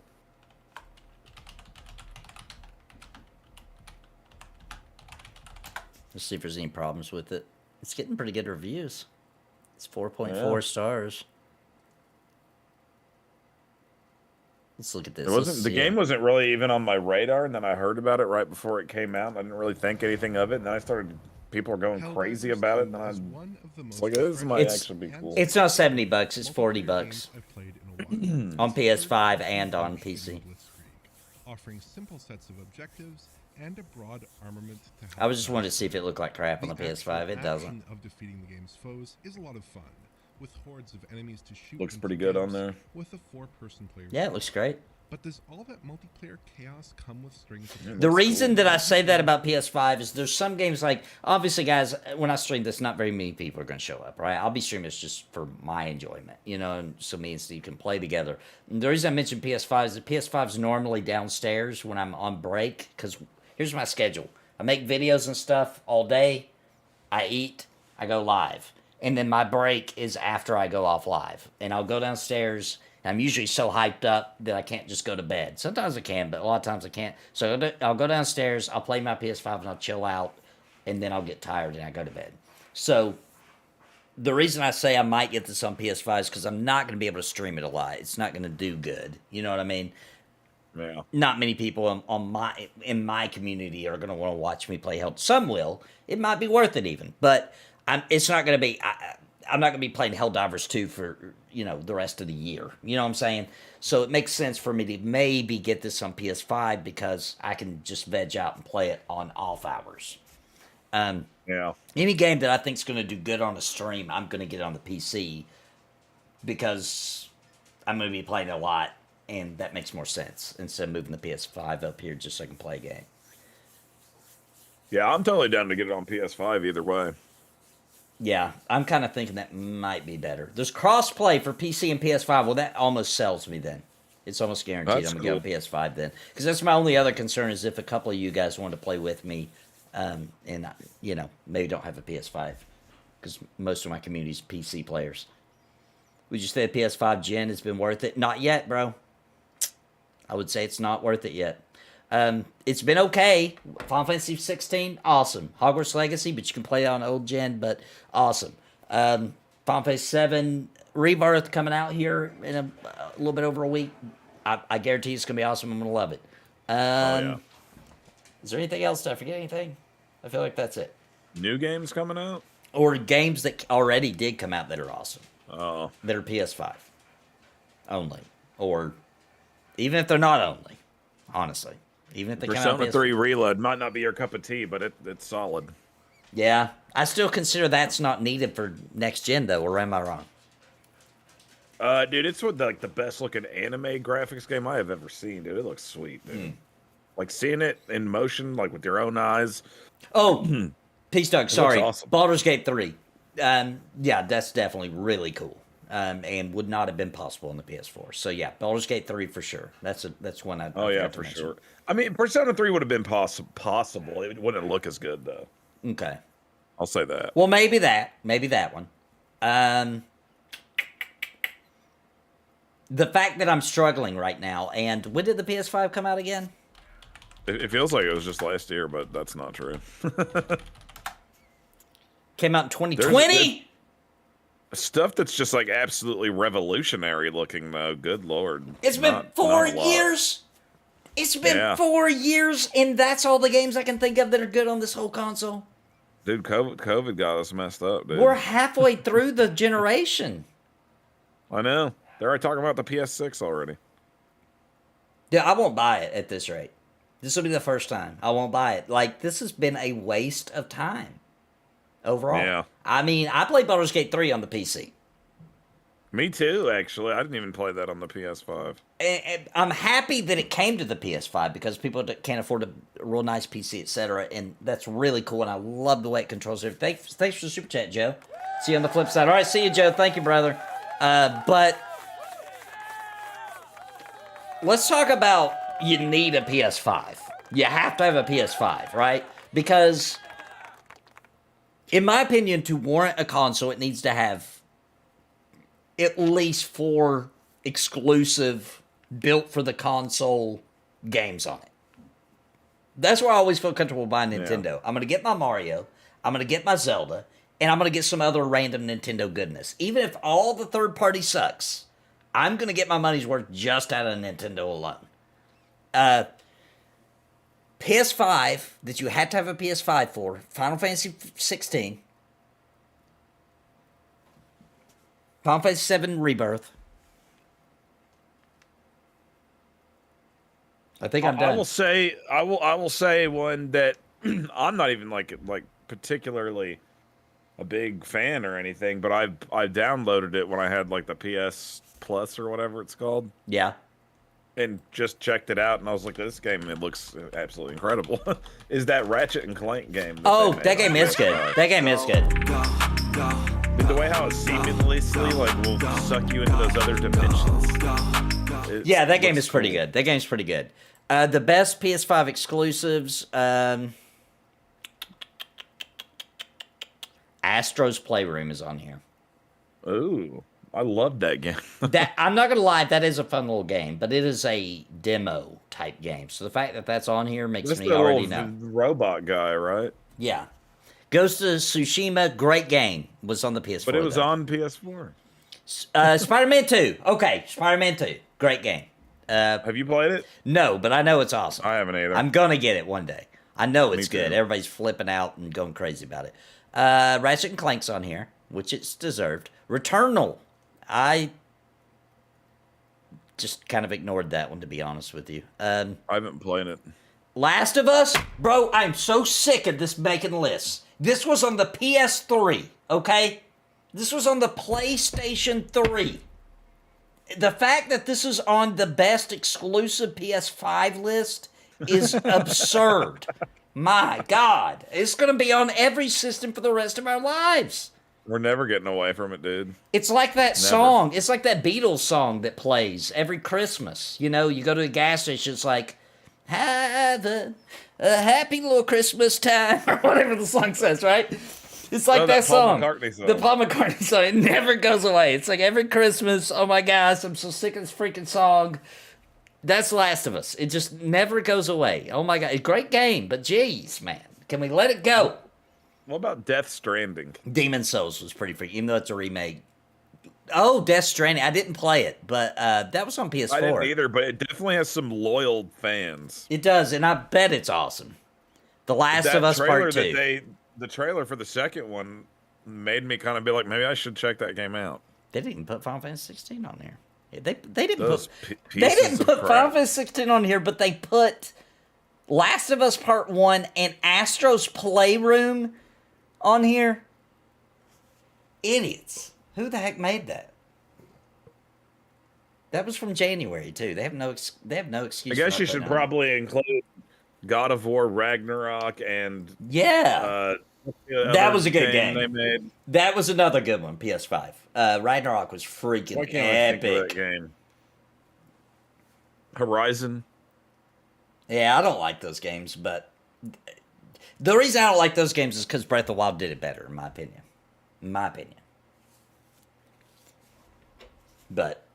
Let's see if there's any problems with it. It's getting pretty good reviews. It's 4.4 Yeah. stars. Let's look at this. It wasn't the game wasn't really even on my radar, and then I heard about it right before it came out. I didn't really think anything of it, and then I started. People were going crazy about it, and I was like, "This might actually be cool." It's not $70. It's $40 on PS5 and on PC. Offering simple sets of objectives and a broad armament to help I was just wanting to see if it looked like crap on the PS5. It doesn't. action of defeating the game's foes is a lot of fun, with hordes of enemies to shoot. Looks into pretty good on games there. With a 4-person player. Yeah, it looks great. But does all that multiplayer chaos come with strings of The reason that I say that about PS5 is there's some games like, obviously, guys, when I stream this, not very many people are going to show up, right? I'll be streaming this just for my enjoyment, you know, and so me and Steve can play together. And the reason I mentioned PS5 is that PS5 is normally downstairs when I'm on break, because here's my schedule. I make videos and stuff all day. I eat. I go live. And then my break is after I go off live. And I'll go downstairs. I'm usually so hyped up that I can't just go to bed. Sometimes I can, but a lot of times I can't. So I'll go downstairs, I'll play my PS5, and I'll chill out, and then I'll get tired and I go to bed. So the reason I say I might get this on PS5 is because I'm not going to be able to stream it a lot. It's not going to do good. You know what I mean? Yeah. Not many people in my community are going to want to watch me play Hell. Some will. It might be worth it even, but it's not going to be. I'm not going to be playing Helldivers 2 for, you know, the rest of the year. You know what I'm saying? So it makes sense for me to maybe get this on PS5 because I can just veg out and play it on off hours. Yeah. Any game that I think is going to do good on a stream, I'm going to get on the PC because I'm going to be playing a lot and that makes more sense instead of moving the PS5 up here just so I can play a game. Yeah, I'm totally down to get it on PS5 either way. Yeah, I'm kind of thinking that might be better. There's cross-play for PC and PS5. Well, that almost sells me then. It's almost guaranteed I'm going to get on PS5 then. Because that's my only other concern is if a couple of you guys want to play with me and, you know, maybe don't have a PS5. Because most of my community is PC players. Would you say the PS5 gen has been worth it? Not yet, bro. I would say it's not worth it yet. It's been okay. Final Fantasy 16, awesome. Hogwarts Legacy, but you can play it on old gen, but awesome. Final Fantasy 7 Rebirth coming out here in a little bit over a week. I guarantee it's going to be awesome. I'm going to love it. Yeah. Is there anything else? Did I forget anything? I feel like that's it. New games coming out? Or games that already did come out that are awesome. Oh. That are PS5 only. Or even if they're not only, honestly. Even if they come out Persona 3 Reload might not be your cup of tea, but it's solid. Yeah. I still consider that's not needed for next gen, though, or am I wrong? Dude, it's like the best looking anime graphics game I have ever seen, dude. It looks sweet, dude. Like seeing it in motion, like with your own eyes. Oh, Peace Dog, sorry. Awesome. Baldur's Gate 3. Yeah, that's definitely really cool. And would not have been possible on the PS4. So yeah, Baldur's Gate 3 for sure. That's one I. Oh yeah, for sure. I mean, Persona 3 would have been possible. It wouldn't look as good though. Okay. I'll say that. Well, maybe that one. The fact that I'm struggling right now, and when did the PS5 come out again? It feels like it was just last year, but that's not true. Came out in 2020? Stuff that's just like absolutely revolutionary looking though. Good lord. It's been 4 years. It's been 4 years, and that's all the games I can think of that are good on this whole console. Dude, COVID got us messed up, dude. We're halfway through the generation. I know. They're already talking about the PS6 already. Yeah, I won't buy it at this rate. This will be the first time. I won't buy it. Like, this has been a waste of time. Overall. Yeah. I mean, I played Baldur's Gate 3 on the PC. Me too, actually. I didn't even play that on the PS5. And I'm happy that it came to the PS5 because people can't afford a real nice PC, etc. And that's really cool, and I love the way it controls everything. Thanks for the super chat, Joe. See you on the flip side. All right, see you, Joe. Thank you, brother. But let's talk about you need a PS5. You have to have a PS5, right? Because, in my opinion, to warrant a console, it needs to have at least 4 exclusive, built-for-the-console games on it. That's where I always feel comfortable buying Nintendo. Yeah. I'm going to get my Mario, I'm going to get my Zelda, and I'm going to get some other random Nintendo goodness. Even if all the third-party sucks, I'm going to get my money's worth just out of Nintendo alone. PS5, that you had to have a PS5 for, Final Fantasy 16, Final Fantasy 7 Rebirth. I think I'm done. I will say one that I'm not even like particularly a big fan or anything, but I downloaded it when I had like the PS Plus or whatever it's called. Yeah. And just checked it out, and I was like, "This game, it looks absolutely incredible." Is that Ratchet and Clank game? That game is good. That game is good. The way how it seamlessly like will suck you into those other dimensions. Yeah, that game is pretty good. That game's pretty good. The best PS5 exclusives, Astro's Playroom is on here. Ooh, I love that game. That I'm not gonna lie, that is a fun little game, but it is a demo type game. So the fact that that's on here makes me already know. Robot guy, right? Yeah. Ghost of Tsushima, great game, was on the PS4. But it was on PS4. Spider-Man 2. Okay, Spider-Man 2. Great game. Have you played it? No, but I know it's awesome. I haven't either. I'm going to get it one day. I know it's good. Everybody's flipping out and going crazy about it. Ratchet and Clank's on here, which it's deserved. Returnal. I just kind of ignored that one, to be honest with you. I haven't played it. Last of Us? Bro, I'm so sick of this making lists. This was on the PS3, okay? This was on the PlayStation 3. the fact that this is on the best exclusive PS5 list is absurd. My God. It's going to be on every system for the rest of our lives. We're never getting away from it, dude. It's like that song. It's like that Beatles song that plays every Christmas. You know, you go to a gas station, it's like, have a happy little Christmas time, or whatever the song says, right? It's like that song. The Paul McCartney song. It never goes away. It's like every Christmas, oh my gosh, I'm so sick of this freaking song. That's Last of Us. It just never goes away. Oh my God. Great game, but geez, man. Can we let it go? What about Death Stranding? Demon's Souls was pretty freaky, even though it's a remake. Oh, Death Stranding. I didn't play it, but that was on PS4. I didn't either, but it definitely has some loyal fans. It does, and I bet it's awesome. The Last of Us Part 2. The trailer for the second one made me kind of be like, maybe I should check that game out. They didn't even put Final Fantasy 16 on there. They didn't put Final Fantasy 16 on here, but they put Last of Us Part 1 and Astro's Playroom on here. Idiots. Who the heck made that? That was from January too. They have no excuse. I guess you should probably include God of War Ragnarok and that was a good game. They made. That was another good one. PS5. Ragnarok was freaking epic. Think of that game? Horizon. Yeah, I don't like those games, but the reason I don't like those games is because Breath of the Wild did it better, in my opinion. But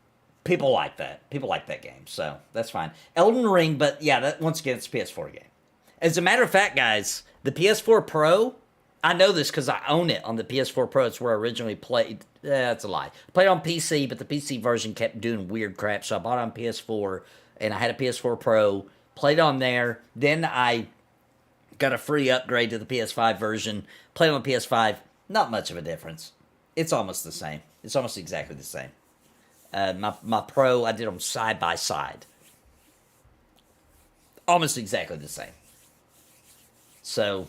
people like that. People like that game, so that's fine. Elden Ring, but yeah, that once again, it's a PS4 game. As a matter of fact, guys, the PS4 Pro, I know this because I own it on the PS4 Pro. It's where I originally played. That's a lie. I played on PC, but the PC version kept doing weird crap, so I bought it on PS4, and I had a PS4 Pro, played on there. Then I got a free upgrade to the PS5 version, played on the PS5. Not much of a difference. It's almost the same. It's almost exactly the same. My Pro, I did them side by side. Almost exactly the same. So,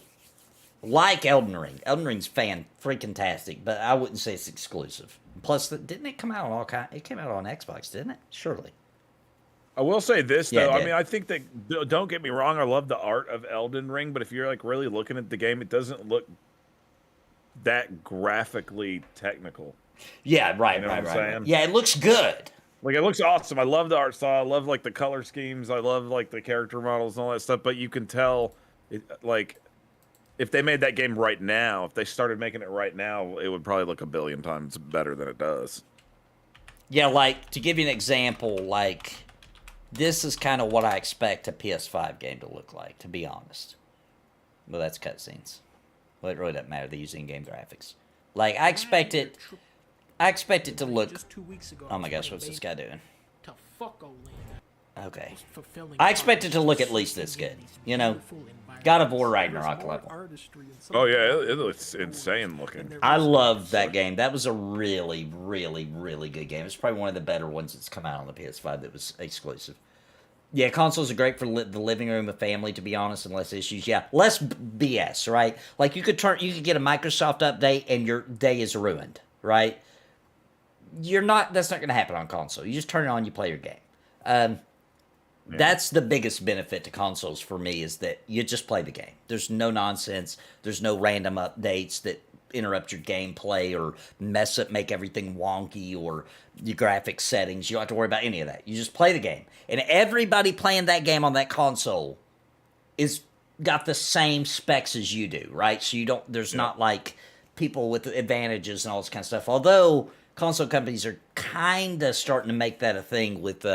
like Elden Ring. Elden Ring's freaking-tastic, but I wouldn't say it's exclusive. Plus, didn't it come out on all kind? It came out on Xbox, didn't it? Surely. I will say this though. I mean, I think that, don't get me wrong, I love the art of Elden Ring, but if you're like really looking at the game, it doesn't look that graphically technical. Yeah, right, right. Yeah, it looks good. Like, it looks awesome. I love the art style. I love like the color schemes. I love like the character models and all that stuff. But you can tell, like, if they made that game right now, if they started making it right now, it would probably look a billion times better than it does. Yeah, like, to give you an example, like, this is kind of what I expect a PS5 game to look like, to be honest. Well, that's cutscenes. Well, it really doesn't matter. They use in-game graphics. Like, I expect it to look... Oh my gosh, what's this guy doing? Okay. I expect it to look at least this good. You know? God of War Ragnarok level. Oh yeah, it looks insane looking. I love that game. That was a really, really, really good game. It's probably one of the better ones that's come out on the PS5 that was exclusive. Yeah, consoles are great for the living room of family, to be honest, and less issues. Yeah, less BS, right? Like, you could get a Microsoft update and your day is ruined, right? That's not going to happen on console. You just turn it on, you play your game. That's the biggest benefit to consoles for me, is that you just play the game. There's no nonsense. There's no random updates that interrupt your gameplay or make everything wonky, or your graphics settings. You don't have to worry about any of that. You just play the game. And everybody playing that game on that console is got the same specs as you do, right? So there's not like people with advantages and all this kind of stuff. Although console companies are kind of starting to make that a thing with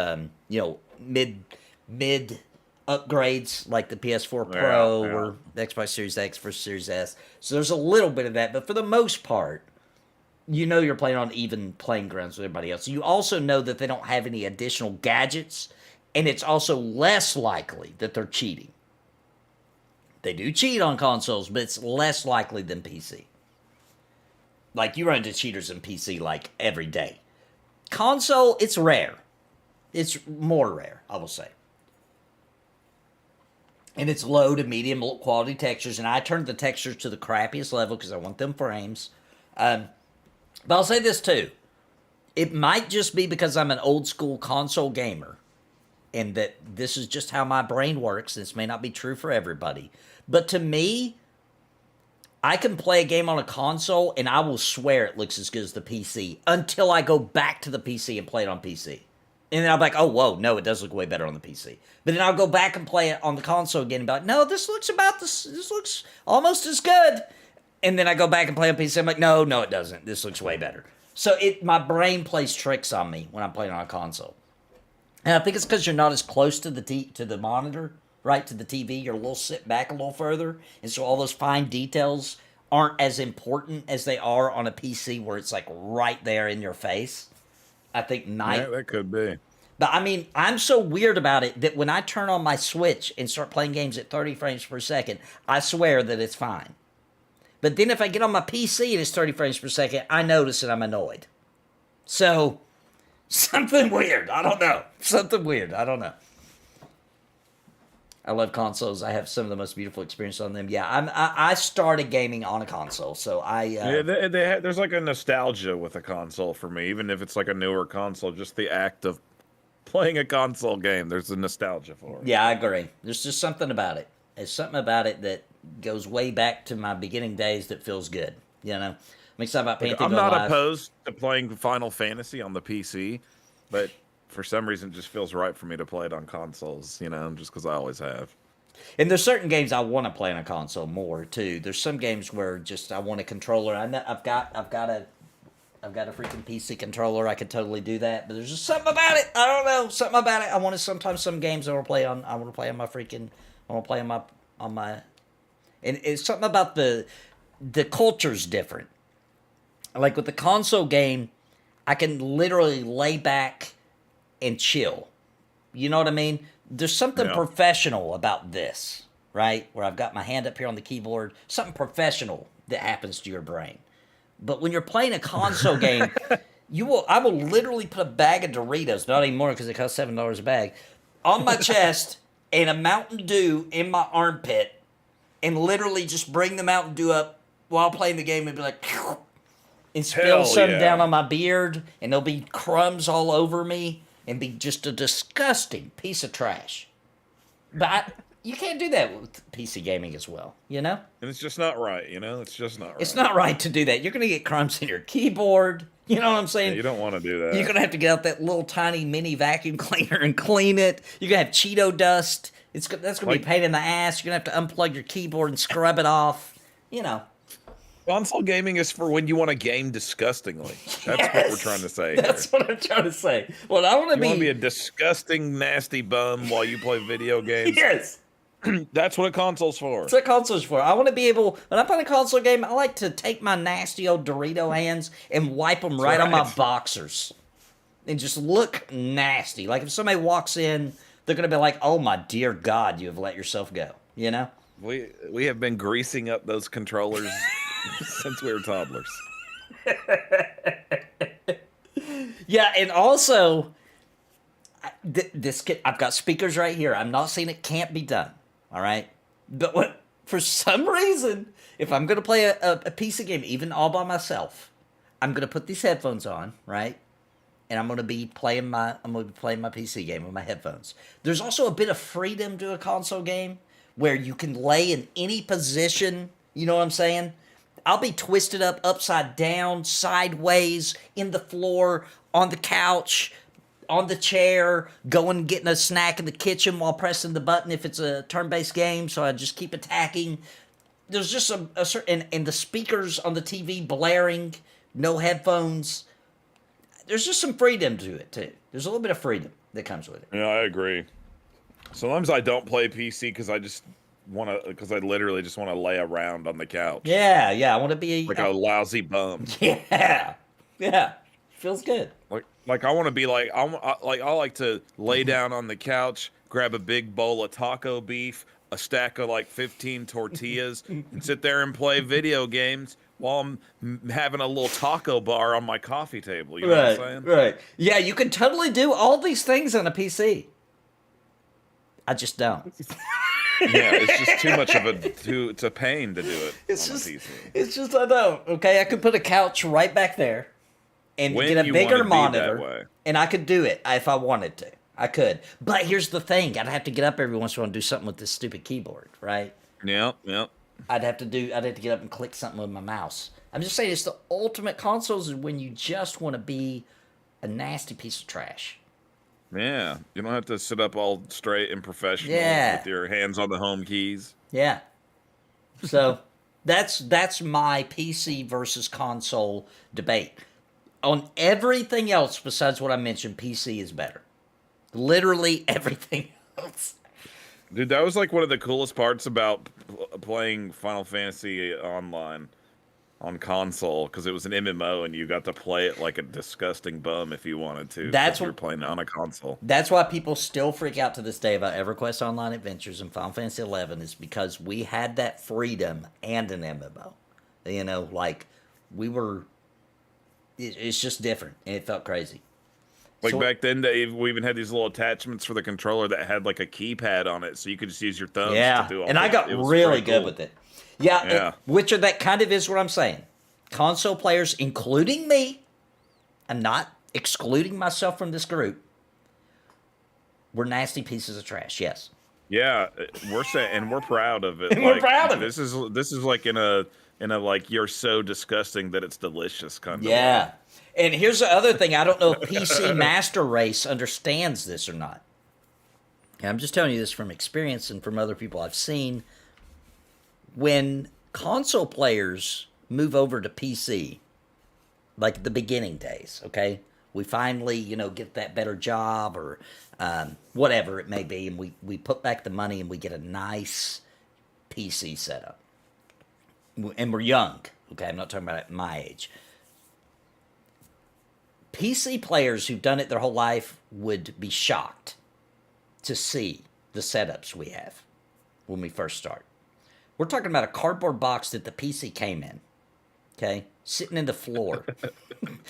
mid upgrades like the PS4 Pro or the Xbox Series X versus Series S. So there's a little bit of that, but for the most part, you're playing on even playing grounds with everybody else. You also know that they don't have any additional gadgets, and it's also less likely that they're cheating. They do cheat on consoles, but it's less likely than PC. Like, you run into cheaters in PC like every day. Console, it's rare. It's more rare, I will say. And it's low to medium quality textures, and I turned the textures to the crappiest level because I want them frames. But I'll say this too. It might just be because I'm an old school console gamer and that this is just how my brain works. This may not be true for everybody. But to me, I can play a game on a console and I will swear it looks as good as the PC until I go back to the PC and play it on PC. And then I'm like, oh, whoa, no, it does look way better on the PC. But then I'll go back and play it on the console again and be like, no, this looks almost as good. And then I go back and play on PC. I'm like, no, it doesn't. This looks way better. So my brain plays tricks on me when I'm playing on a console. And I think it's because you're not as close to the monitor, right, to the TV. You're a little sit back a little further. And so all those fine details aren't as important as they are on a PC where it's like right there in your face. I think Yeah, that could be. But I mean, I'm so weird about it that when I turn on my Switch and start playing games at 30 frames per second, I swear that it's fine. But then if I get on my PC and it's 30 frames per second, I notice and I'm annoyed. So, something weird. I don't know. Something weird. I don't know. I love consoles. I have some of the most beautiful experience on them. Yeah, I started gaming on a console, so there's like a nostalgia with a console for me, even if it's like a newer console. Just the act of playing a console game, there's a nostalgia for it. Yeah, I agree. There's just something about it. There's something about it that goes way back to my beginning days that feels good. You know, I'm excited about Pantheon. I'm not opposed to playing Final Fantasy on the PC, but for some reason it just feels right for me to play it on consoles, you know, just because I always have. And there's certain games I want to play on a console more too. There's some games where just I want a controller. I've got a freaking PC controller. I could totally do that, but there's just something about it. I don't know, something about it. I want to sometimes some games I want to play on my freaking. I want to play on my. And it's something about the culture's different. Like with the console game, I can literally lay back and chill. You know what I mean? There's something professional about this, right? Where I've got my hand up here on the keyboard, something professional that happens to your brain. But when you're playing a console game, I will literally put a bag of Doritos, not anymore because it costs $7 a bag, on my chest and a Mountain Dew in my armpit and literally just bring the Mountain Dew up while playing the game and be like, and spill some down on my beard, and there'll be crumbs all over me and be just a disgusting piece of trash. But you can't do that with PC gaming as well, you know? And it's just not right, you know? It's just not right. It's not right to do that. You're going to get crumbs in your keyboard. You know what I'm saying? Yeah, you don't want to do that. You're going to have to get out that little tiny mini vacuum cleaner and clean it. You're going to have Cheeto dust. That's going to be a pain in the ass. You're going to have to unplug your keyboard and scrub it off. You know. Console gaming is for when you want to game disgustingly. That's what we're trying to say. That's what I'm trying to say. Well, I want to be a disgusting, nasty bum while you play video games. Yes. That's what a console's for. That's what a console's for. I want to be able, when I play a console game, I like to take my nasty old Dorito hands and wipe them right on my boxers. And just look nasty. Like if somebody walks in, they're going to be like, oh my dear God, you have let yourself go. You know? We have been greasing up those controllers since we were toddlers. Yeah, and also, I've got speakers right here. I'm not saying it can't be done, all right? But for some reason, if I'm going to play a PC game, even all by myself, I'm going to put these headphones on, right? And I'm going to be playing my PC game with my headphones. There's also a bit of freedom to a console game where you can lay in any position, you know what I'm saying? I'll be twisted up, upside down, sideways, in the floor, on the couch, on the chair, going getting a snack in the kitchen while pressing the button if it's a turn-based game, so I just keep attacking. There's just a certain, and the speakers on the TV blaring, no headphones. There's just some freedom to it, too. There's a little bit of freedom that comes with it. Yeah, I agree. Sometimes I don't play PC because I literally just want to lay around on the couch. Yeah, I want to be like a lousy bum. Yeah, feels good. Like I want to be like I like to lay down on the couch, grab a big bowl of taco beef, a stack of like 15 tortillas, and sit there and play video games while I'm having a little taco bar on my coffee table. You know what I'm saying? Right. Yeah, you can totally do all these things on a PC. I just don't. Yeah, it's just too much of it's a pain to do it on a PC. It's just I don't. Okay, I could put a couch right back there, and When get a you bigger wanna be that monitor, way. and I could do it if I wanted to. I could. But here's the thing. I'd have to get up every once in a while and do something with this stupid keyboard, right? Yep, yep. I'd have to get up and click something with my mouse. I'm just saying, it's the ultimate consoles is when you just want to be a nasty piece of trash. Yeah, you don't have to sit up all straight and professional with your hands on the home keys. Yeah. So that's my PC versus console debate. On everything else besides what I mentioned, PC is better. Literally everything else. Dude, that was like one of the coolest parts about playing Final Fantasy Online on console, because it was an MMO and you got to play it like a disgusting bum if you wanted to. That's what you're playing on a console. That's why people still freak out to this day about EverQuest Online Adventures and Final Fantasy 11, is because we had that freedom and an MMO. You know, like we were. It's just different, and it felt crazy. Like back then, we even had these little attachments for the controller that had like a keypad on it, so you could just use your thumbs to do all and I got really good with it. Yeah. Witcher, that kind of is what I'm saying. Console players, including me, I'm not excluding myself from this group, we're nasty pieces of trash, yes. Yeah, we're saying, and we're proud of it. And we're proud of it. This is like in a like, you're so disgusting that it's delicious kind of Yeah. way. And here's the other thing. I don't know if PC Master Race understands this or not. And I'm just telling you this from experience and from other people I've seen. When console players move over to PC, like the beginning days, okay? We finally, get that better job or whatever it may be, and we put back the money and we get a nice PC setup. And we're young, okay? I'm not talking about at my age. PC players who've done it their whole life would be shocked to see the setups we have when we first start. We're talking about a cardboard box that the PC came in, okay? Sitting in the floor.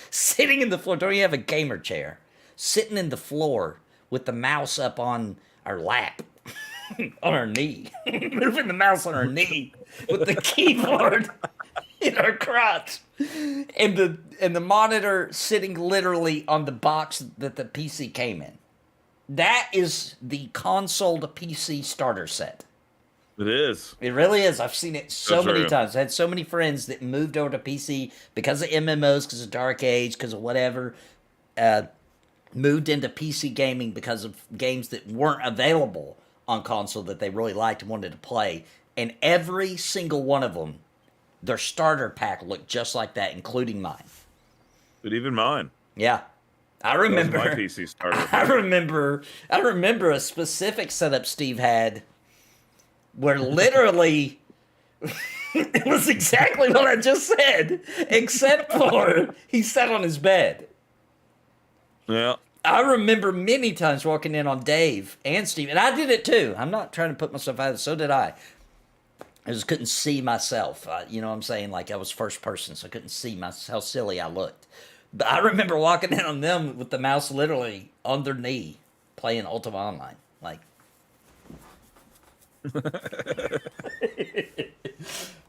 Sitting in the floor. Don't even have a gamer chair. Sitting in the floor with the mouse up on our lap. On our knee. Moving the mouse on our knee with the keyboard in our crotch. And the monitor sitting literally on the box that the PC came in. That is the console to PC starter set. It is. It really is. I've seen it so many times. I had so many friends that moved over to PC because of MMOs, because of Dark Age, because of whatever. Moved into PC gaming because of games that weren't available on console that they really liked and wanted to play. And every single one of them, their starter pack looked just like that, including mine. But even mine. Yeah. I remember my PC starter pack. I remember a specific setup Steve had where literally it was exactly what I just said, except for he sat on his bed. Yeah. I remember many times walking in on Dave and Steve, and I did it too. I'm not trying to put myself out there. So did I. I just couldn't see myself. You know what I'm saying? Like I was first person, so I couldn't see how silly I looked. But I remember walking in on them with the mouse literally on their knee, playing Ultima Online. Like, I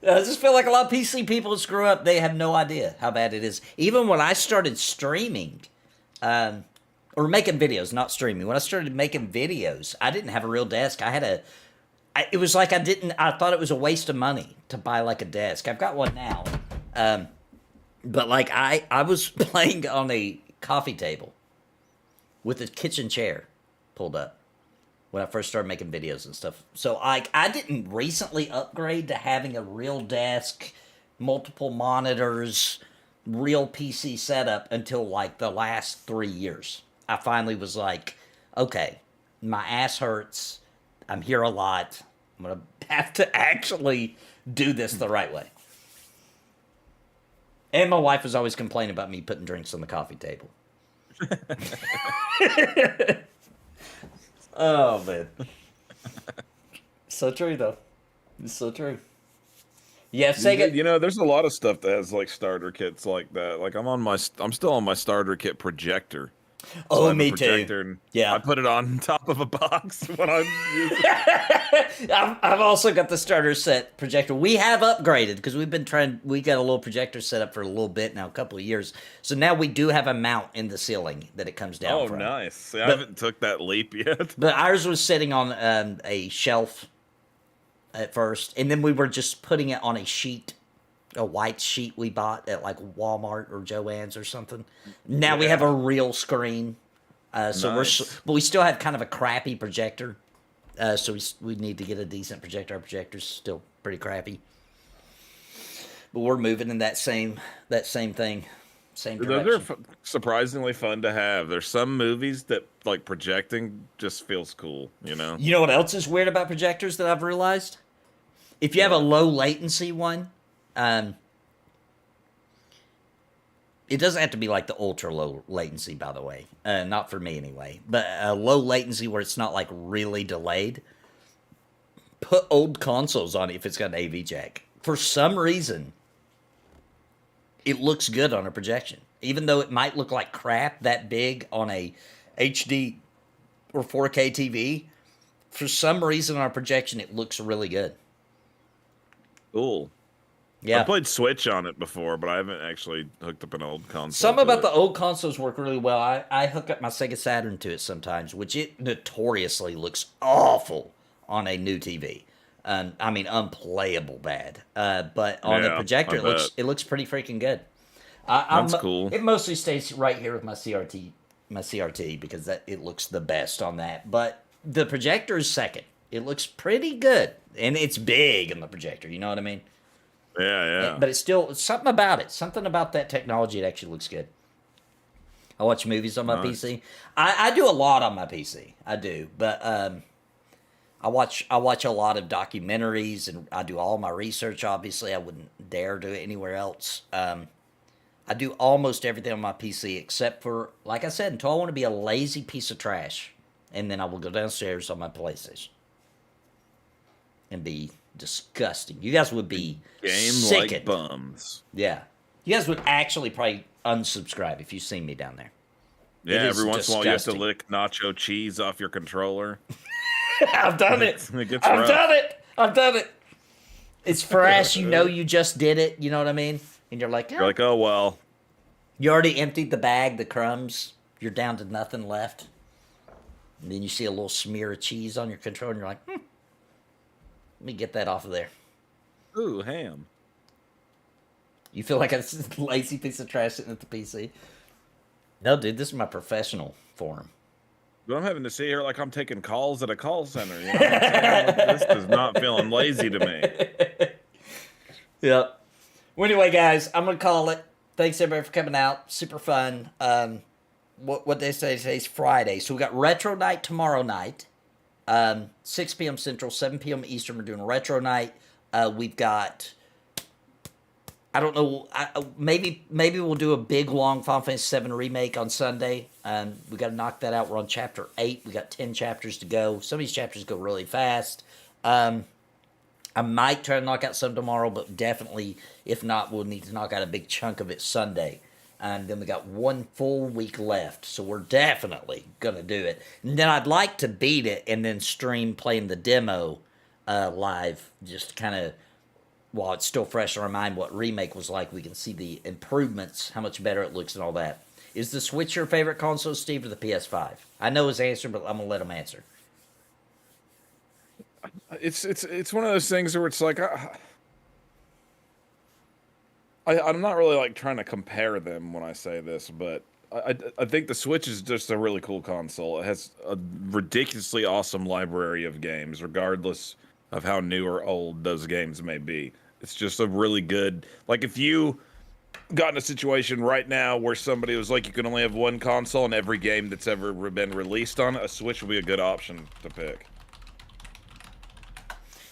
just feel like a lot of PC people who screw up, they have no idea how bad it is. Even when I started streaming, or making videos, not streaming. When I started making videos, I didn't have a real desk. It was like I thought it was a waste of money to buy like a desk. I've got one now. But like I was playing on a coffee table with a kitchen chair pulled up when I first started making videos and stuff. So I didn't recently upgrade to having a real desk, multiple monitors, real PC setup until like the last 3 years. I finally was like, okay, my ass hurts. I'm here a lot. I'm going to have to actually do this the right way. And my wife was always complaining about me putting drinks on the coffee table. Oh, man. So true, though. It's so true. Yeah, Sega. You know, there's a lot of stuff that has like starter kits like that. Like I'm still on my starter kit projector. Oh, I have me a projector too. And Yeah. I put it on top of a box when I'm using it. I've also got the starter set projector. We have upgraded because we got a little projector set up for a little bit now, a couple of years. So now we do have a mount in the ceiling that it comes down from. Oh, nice. See, I haven't took that leap yet. But ours was sitting on a shelf at first, and then we were just putting it on a white sheet we bought at like Walmart or Joann's or something. Now we have a real screen. But we still have kind of a crappy projector. So we need to get a decent projector. Our projector's still pretty crappy. But we're moving in that same thing. Same direction. Those are surprisingly fun to have. There's some movies that like projecting just feels cool, you know? You know what else is weird about projectors that I've realized? If you have a low latency one, it doesn't have to be like the ultra low latency, by the way. Not for me anyway. But a low latency where it's not like really delayed. Put old consoles on it if it's got an AV jack. For some reason, it looks good on a projection. Even though it might look like crap that big on a HD or 4K TV, for some reason on a projection it looks really good. Cool. Yeah. I played Switch on it before, but I haven't actually hooked up an old console. Some about the old consoles work really well. I hook up my Sega Saturn to it sometimes, which it notoriously looks awful on a new TV. I mean, unplayable bad. But on a projector, it looks pretty freaking good. That's cool. It mostly stays right here with my CRT because it looks the best on that. But the projector is second. It looks pretty good, and it's big in the projector. You know what I mean? Yeah. But it's something about it. Something about that technology. It actually looks good. I watch movies on my PC. I do a lot on my PC. I do, but I watch a lot of documentaries, and I do all my research. Obviously, I wouldn't dare do it anywhere else. I do almost everything on my PC except for, like I said, until I want to be a lazy piece of trash, and then I will go downstairs on my PlayStation and be disgusting. You guys would be sickened. Like bums. Yeah, you guys would actually probably unsubscribe if you see me down there. Yeah, every once in a while you have to lick nacho cheese off your controller. I've done it. I've done it. It's fresh. You know you just did it. You know what I mean? And you're like, oh, well. You already emptied the bag, the crumbs. You're down to nothing left. And then you see a little smear of cheese on your controller, and you're like, let me get that off of there. Ooh, ham. You feel like a lazy piece of trash sitting at the PC? No, dude, this is my professional forum. But I'm having to sit here like I'm taking calls at a call center. You know what I'm saying? This is not feeling lazy to me. Yep. Well, anyway, guys, I'm going to call it. Thanks, everybody, for coming out. Super fun. What they say today's Friday. So we got Retro Night tomorrow night. 6 p.m. Central, 7 p.m. Eastern. We're doing Retro Night. We've got... I don't know. Maybe we'll do a big, long Final Fantasy VII remake on Sunday. We got to knock that out. We're on Chapter 8. We got 10 chapters to go. Some of these chapters go really fast. I might try to knock out some tomorrow, but definitely, if not, we'll need to knock out a big chunk of it Sunday. And then we got 1 full week left, so we're definitely going to do it. And then I'd like to beat it and then stream playing the demo live, just kind of, while it's still fresh in our mind what Remake was like. We can see the improvements, how much better it looks and all that. Is the Switch your favorite console, Steve, or the PS5? I know his answer, but I'm going to let him answer. It's one of those things where it's like I'm not really like trying to compare them when I say this, but I think the Switch is just a really cool console. It has a ridiculously awesome library of games, regardless of how new or old those games may be. It's just a really good, like if you got in a situation right now where somebody was like, you can only have one console and every game that's ever been released on it, a Switch would be a good option to pick.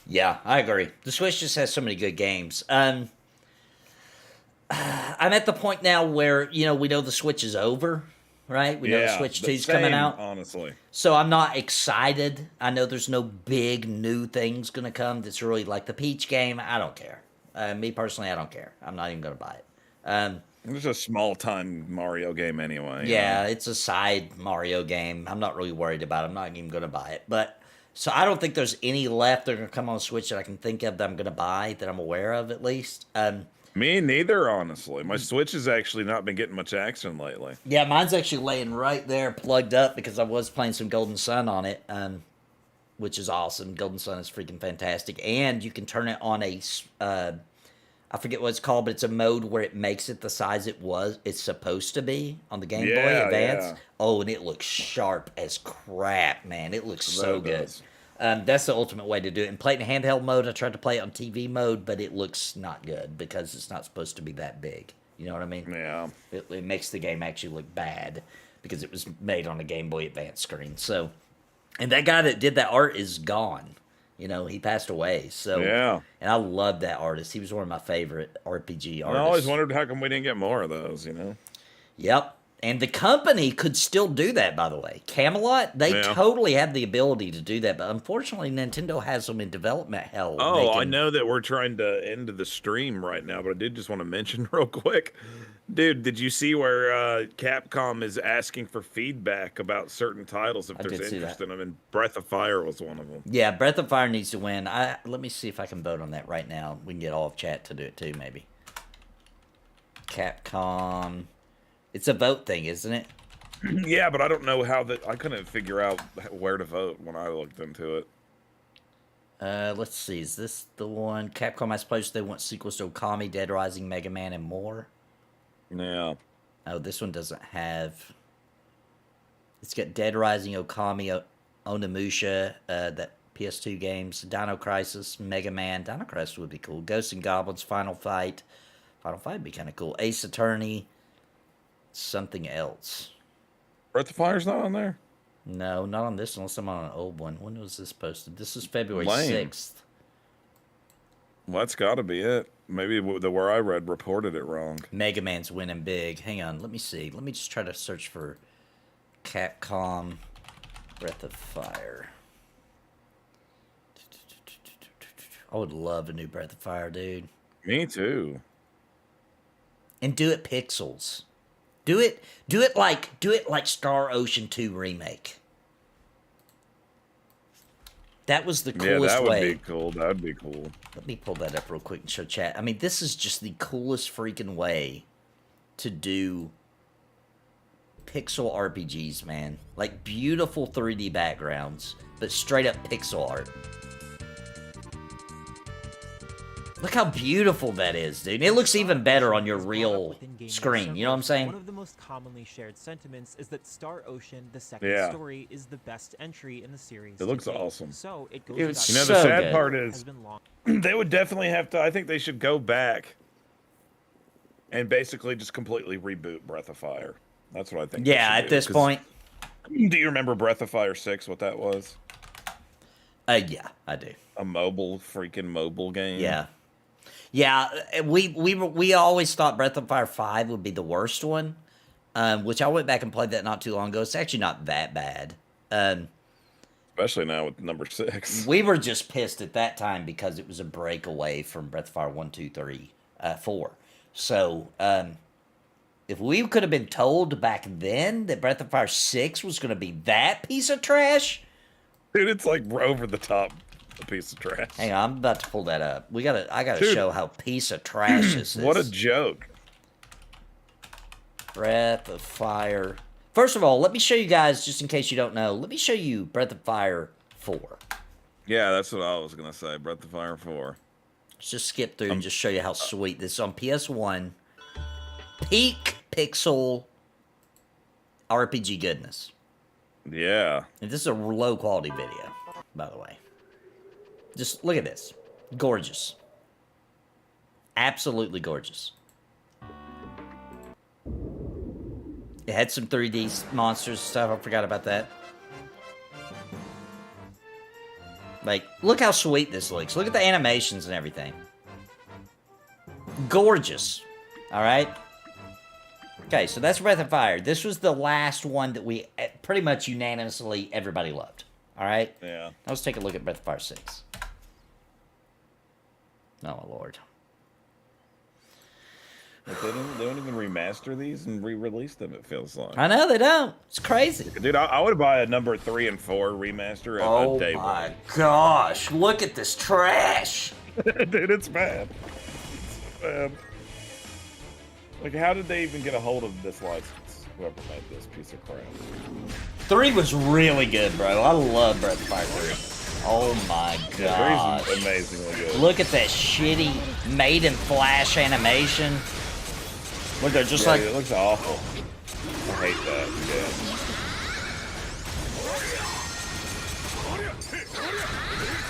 Yeah, I agree. The Switch just has so many good games. I'm at the point now where, we know the Switch is over, right? We know the Switch 2's coming out. Honestly. So I'm not excited. I know there's no big new things going to come that's really like the Peach game. I don't care. Me personally, I don't care. I'm not even going to buy it. It's a small-time Mario game anyway. Yeah, it's a side Mario game. I'm not really worried about it. I'm not even going to buy it. But so I don't think there's any left that are going to come on Switch that I can think of that I'm going to buy, that I'm aware of at least. Me neither, honestly. My Switch has actually not been getting much action lately. Yeah, mine's actually laying right there plugged up because I was playing some Golden Sun on it, which is awesome. Golden Sun is freaking fantastic. And you can turn it on a... I forget what it's called, but it's a mode where it makes it the size it's supposed to be on the Game Boy Advance. Yeah. Oh, and it looks sharp as crap, man. It looks so good. That's the ultimate way to do it. And play it in handheld mode. I tried to play it on TV mode, but it looks not good because it's not supposed to be that big. You know what I mean? Yeah. It makes the game actually look bad because it was made on a Game Boy Advance screen. So, and that guy that did that art is gone. You know, he passed away. So yeah, and I love that artist. He was one of my favorite RPG artists. I always wondered how come we didn't get more of those. You know. Yep. And the company could still do that, by the way. Camelot, they totally have the ability to do that, but unfortunately, Nintendo has them in development hell. Oh, I know that we're trying to end the stream right now, but I did just want to mention real quick. Dude, did you see where Capcom is asking for feedback about certain titles if there's interest in them? And Breath of Fire was one of them. Yeah, Breath of Fire needs to win. Let me see if I can vote on that right now. We can get all of chat to do it too, maybe. Capcom... It's a vote thing, isn't it? Yeah, but I don't know how that... I couldn't figure out where to vote when I looked into it. Let's see. Is this the one? Capcom, I suppose they want sequels to Okami, Dead Rising, Mega Man, and more? Yeah. Oh, this one doesn't have... It's got Dead Rising, Okami, Onimusha, that PS2 games, Dino Crisis, Mega Man. Dino Crisis would be cool. Ghosts and Goblins, Final Fight. Final Fight would be kind of cool. Ace Attorney... Something else. Breath of Fire's not on there? No, not on this unless I'm on an old one. When was this posted? This is February 6th. Well, that's got to be it. Maybe the where I read reported it wrong. Mega Man's winning big. Hang on, let me see. Let me just try to search for Capcom Breath of Fire. I would love a new Breath of Fire, dude. Me too. And do it pixels. Do it like Star Ocean 2 remake. That was the coolest way. Yeah, that would be cool. That would be cool. Let me pull that up real quick and show chat. I mean, this is just the coolest freaking way to do pixel RPGs, man. Like beautiful 3D backgrounds, but straight up pixel art. Look how beautiful that is, dude. It looks even better on your real screen. You know what I'm saying? One of the most commonly shared sentiments is that Star Ocean, the second story, is the best entry in the series. It looks awesome. So it goes you know, the sad part is they would definitely have to. I think they should go back and basically just completely reboot Breath of Fire. That's what I think. Yeah, at this point. Do you remember Breath of Fire 6? What that was? Yeah, I do. A freaking mobile game. Yeah. Yeah, we always thought Breath of Fire 5 would be the worst one, which I went back and played that not too long ago. It's actually not that bad. Especially now with number 6. We were just pissed at that time because it was a breakaway from Breath of Fire 1, 2, 3, 4. So, if we could have been told back then that Breath of Fire 6 was going to be that piece of trash... Dude, it's like over the top. A piece of trash. Hang on, I'm about to pull that up. I gotta show how piece of trash this is. What a joke. Breath of Fire. First of all, let me show you guys, just in case you don't know, let me show you Breath of Fire 4. Yeah, that's what I was gonna say. Breath of Fire 4. Let's just skip through and just show you how sweet this is on PS1. Peak pixel RPG goodness. Yeah. And this is a low quality video, by the way. Just look at this. Gorgeous. Absolutely gorgeous. It had some 3D monsters and stuff. I forgot about that. Like, look how sweet this looks. Look at the animations and everything. Gorgeous. Alright? Okay, so that's Breath of Fire. This was the last one that we pretty much unanimously everybody loved. Alright? Yeah. Now let's take a look at Breath of Fire 6. Oh, Lord. Like they don't even remaster these and re-release them. It feels like. I know they don't. It's crazy, dude. I would buy a number 3 and 4 remaster. Oh a day my one. gosh! Look at this trash, dude. It's bad. It's bad. Like, how did they even get a hold of this license? Whoever made this piece of crap. 3 was really good, bro. I love Breath of Fire 3. Oh my gosh. 3's amazingly good. Look at that shitty made in Flash animation. Look, they're just like... Dude, it looks awful. I hate that.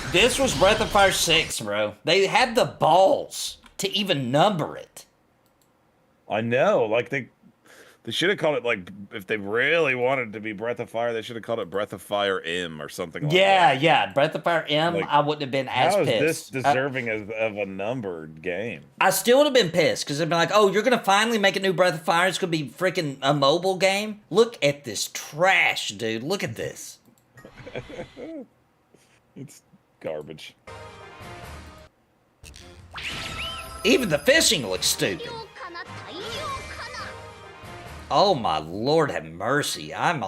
Yeah. This was Breath of Fire 6, bro. They had the balls to even number it. I know. Like, they should have called it, like, if they really wanted to be Breath of Fire, they should have called it Breath of Fire M or something like that. Yeah. Breath of Fire M, like, I wouldn't have been as pissed. How is this deserving of a numbered game? I still would have been pissed, because they'd been like, oh, you're going to finally make a new Breath of Fire? It's going to be freaking a mobile game? Look at this trash, dude. Look at this. It's garbage. Even the fishing looks stupid. Oh my Lord, have mercy! I'm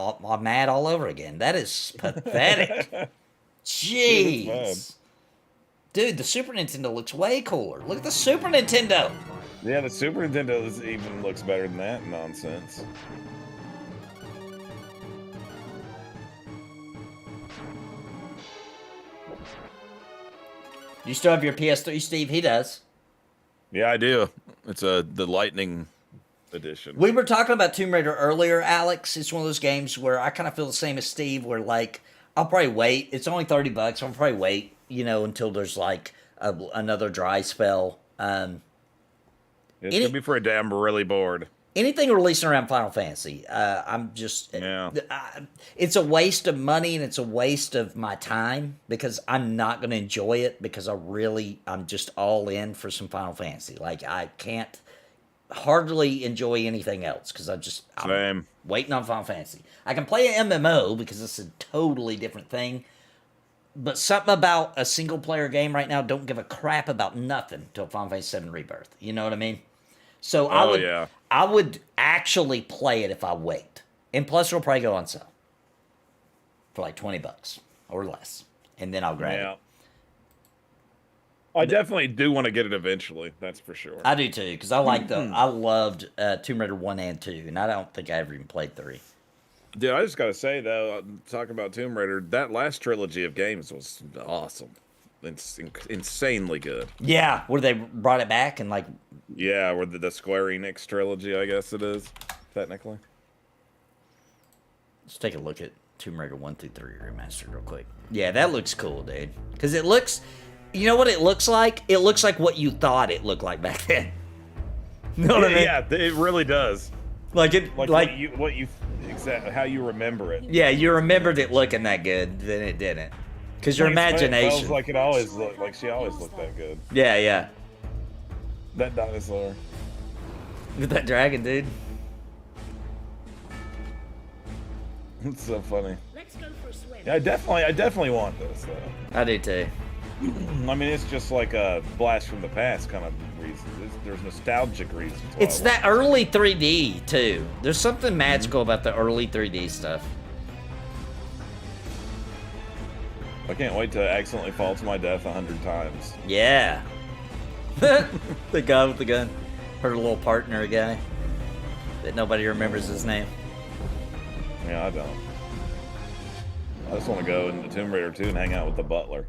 mad all over again. That is pathetic. Jeez, dude, the Super Nintendo looks way cooler. Look at the Super Nintendo. Yeah, the Super Nintendo even looks better than that nonsense. You still have your PS3, Steve? He does. Yeah, I do. It's the Lightning edition. We were talking about Tomb Raider earlier, Alex. It's one of those games where I kind of feel the same as Steve, where, like, I'll probably wait. It's only $30. I'll probably wait, until there's, like, another dry spell. It's going to be for a day I'm really bored. Anything releasing around Final Fantasy, I'm just... Yeah. It's a waste of money and it's a waste of my time because I'm not going to enjoy it because I'm just all in for some Final Fantasy. Like, I can't hardly enjoy anything else because I'm waiting on Final Fantasy. I can play an MMO because it's a totally different thing, but something about a single player game right now, don't give a crap about nothing till Final Fantasy VII Rebirth. You know what I mean? So I would actually play it if I wait. And plus it'll probably go on sale for like $20 or less. And then I'll grab it. I definitely do want to get it eventually. That's for sure. I do too, because I loved Tomb Raider 1 and 2, and I don't think I ever even played 3. Dude, I just got to say, though, talking about Tomb Raider, that last trilogy of games was awesome. It's insanely good. Yeah, where they brought it back and, like... Yeah, where the Square Enix trilogy, I guess it is, technically. Let's take a look at Tomb Raider 1 through 3 remastered real quick. Yeah, that looks cool, dude. Because it looks... You know what it looks like? It looks like what you thought it looked like back then. You know what I mean? Yeah, it really does. Like it, like exactly how you remember it. Yeah, you remembered it looking that good, then it didn't, because your imagination. It feels like it always looked like she always looked that good. Yeah. That dinosaur. With that dragon, dude. It's so funny. Let's go for a swim. Yeah, I definitely want this though. I do too. I mean, it's just like a blast from the past kind of reason. There's nostalgic reasons. It's that early 3D too. There's something magical about the early 3D stuff. I can't wait to accidentally fall to my death 100 times. Yeah. The guy with the gun. Her little partner guy. That nobody remembers his name. Yeah, I don't. I just want to go into Tomb Raider 2 and hang out with the butler.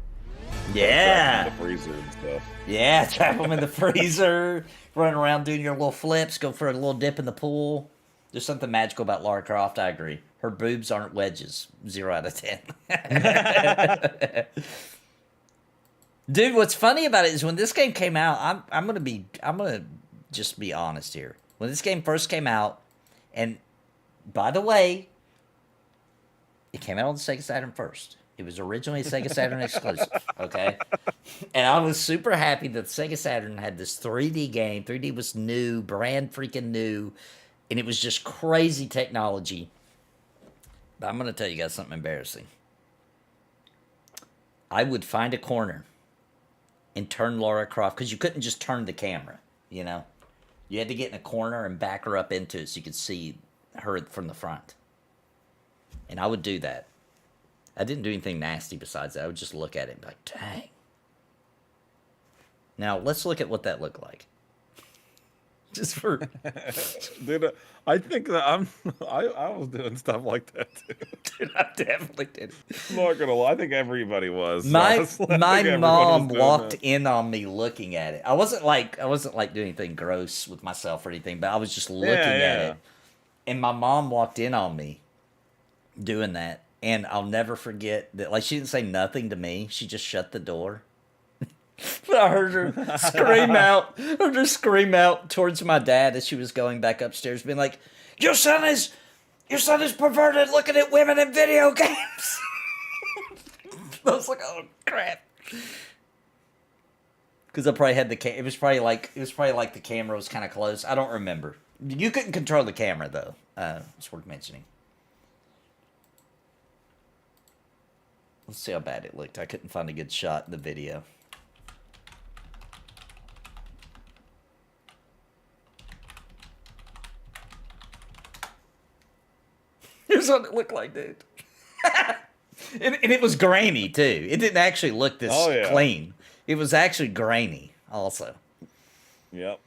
Yeah. The freezer and stuff. Yeah, trap them in the freezer, run around doing your little flips, go for a little dip in the pool. There's something magical about Lara Croft, I agree. Her boobs aren't wedges. 0 out of 10. Dude, what's funny about it is when this game came out, I'm gonna just be honest here. When this game first came out, and by the way, it came out on the Sega Saturn first. It was originally a Sega Saturn exclusive, okay? And I was super happy that Sega Saturn had this 3D game. 3D was new, brand freaking new, and it was just crazy technology. But I'm going to tell you guys something embarrassing. I would find a corner and turn Lara Croft, because you couldn't just turn the camera, you know? You had to get in a corner and back her up into it so you could see her from the front. And I would do that. I didn't do anything nasty besides that. I would just look at it and be like, dang. Now, let's look at what that looked like. Just for... Dude, I think that I was doing stuff like that too. Dude, I definitely did. I'm not gonna lie. I think everybody was. My mom was walked that. in on me looking at it. I wasn't like doing anything gross with myself or anything, but I was just looking at it. And my mom walked in on me doing that. And I'll never forget that, like, she didn't say nothing to me. She just shut the door. But I heard her scream out towards my dad as she was going back upstairs, being like, Your son is perverted looking at women in video games. I was like, oh crap. Because I probably had it was probably like the camera was kind of close. I don't remember. You couldn't control the camera though. It's worth mentioning. Let's see how bad it looked. I couldn't find a good shot in the video. Here's what it looked like, dude. and it was grainy, too. It didn't actually look this clean. It was actually grainy, also. Yep.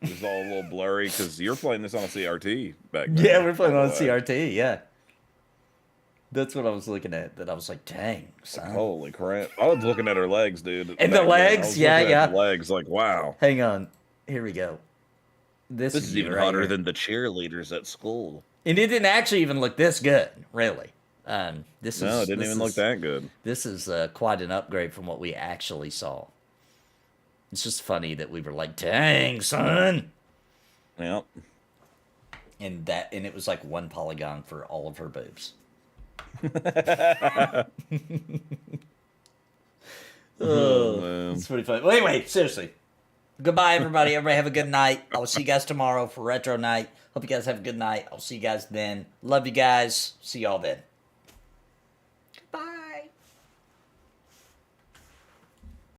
It was all a little blurry, because you're playing this on a CRT back then. Yeah, we're playing on a CRT, yeah. That's what I was looking at. That I was like, dang, son. Holy crap. I was looking at her legs, dude. And the legs? Yeah. The legs, like, wow. Hang on. Here we go. This is even hotter than the cheerleaders at school. And it didn't actually even look this good, really. It didn't even look that good. This is quite an upgrade from what we actually saw. It's just funny that we were like, dang, son. Yep. And it was like one polygon for all of her boobs. It's pretty funny. Well, anyway, seriously. Goodbye, everybody. Everybody have a good night. I'll see you guys tomorrow for Retro Night. Hope you guys have a good night. I'll see you guys then. Love you guys. See y'all then.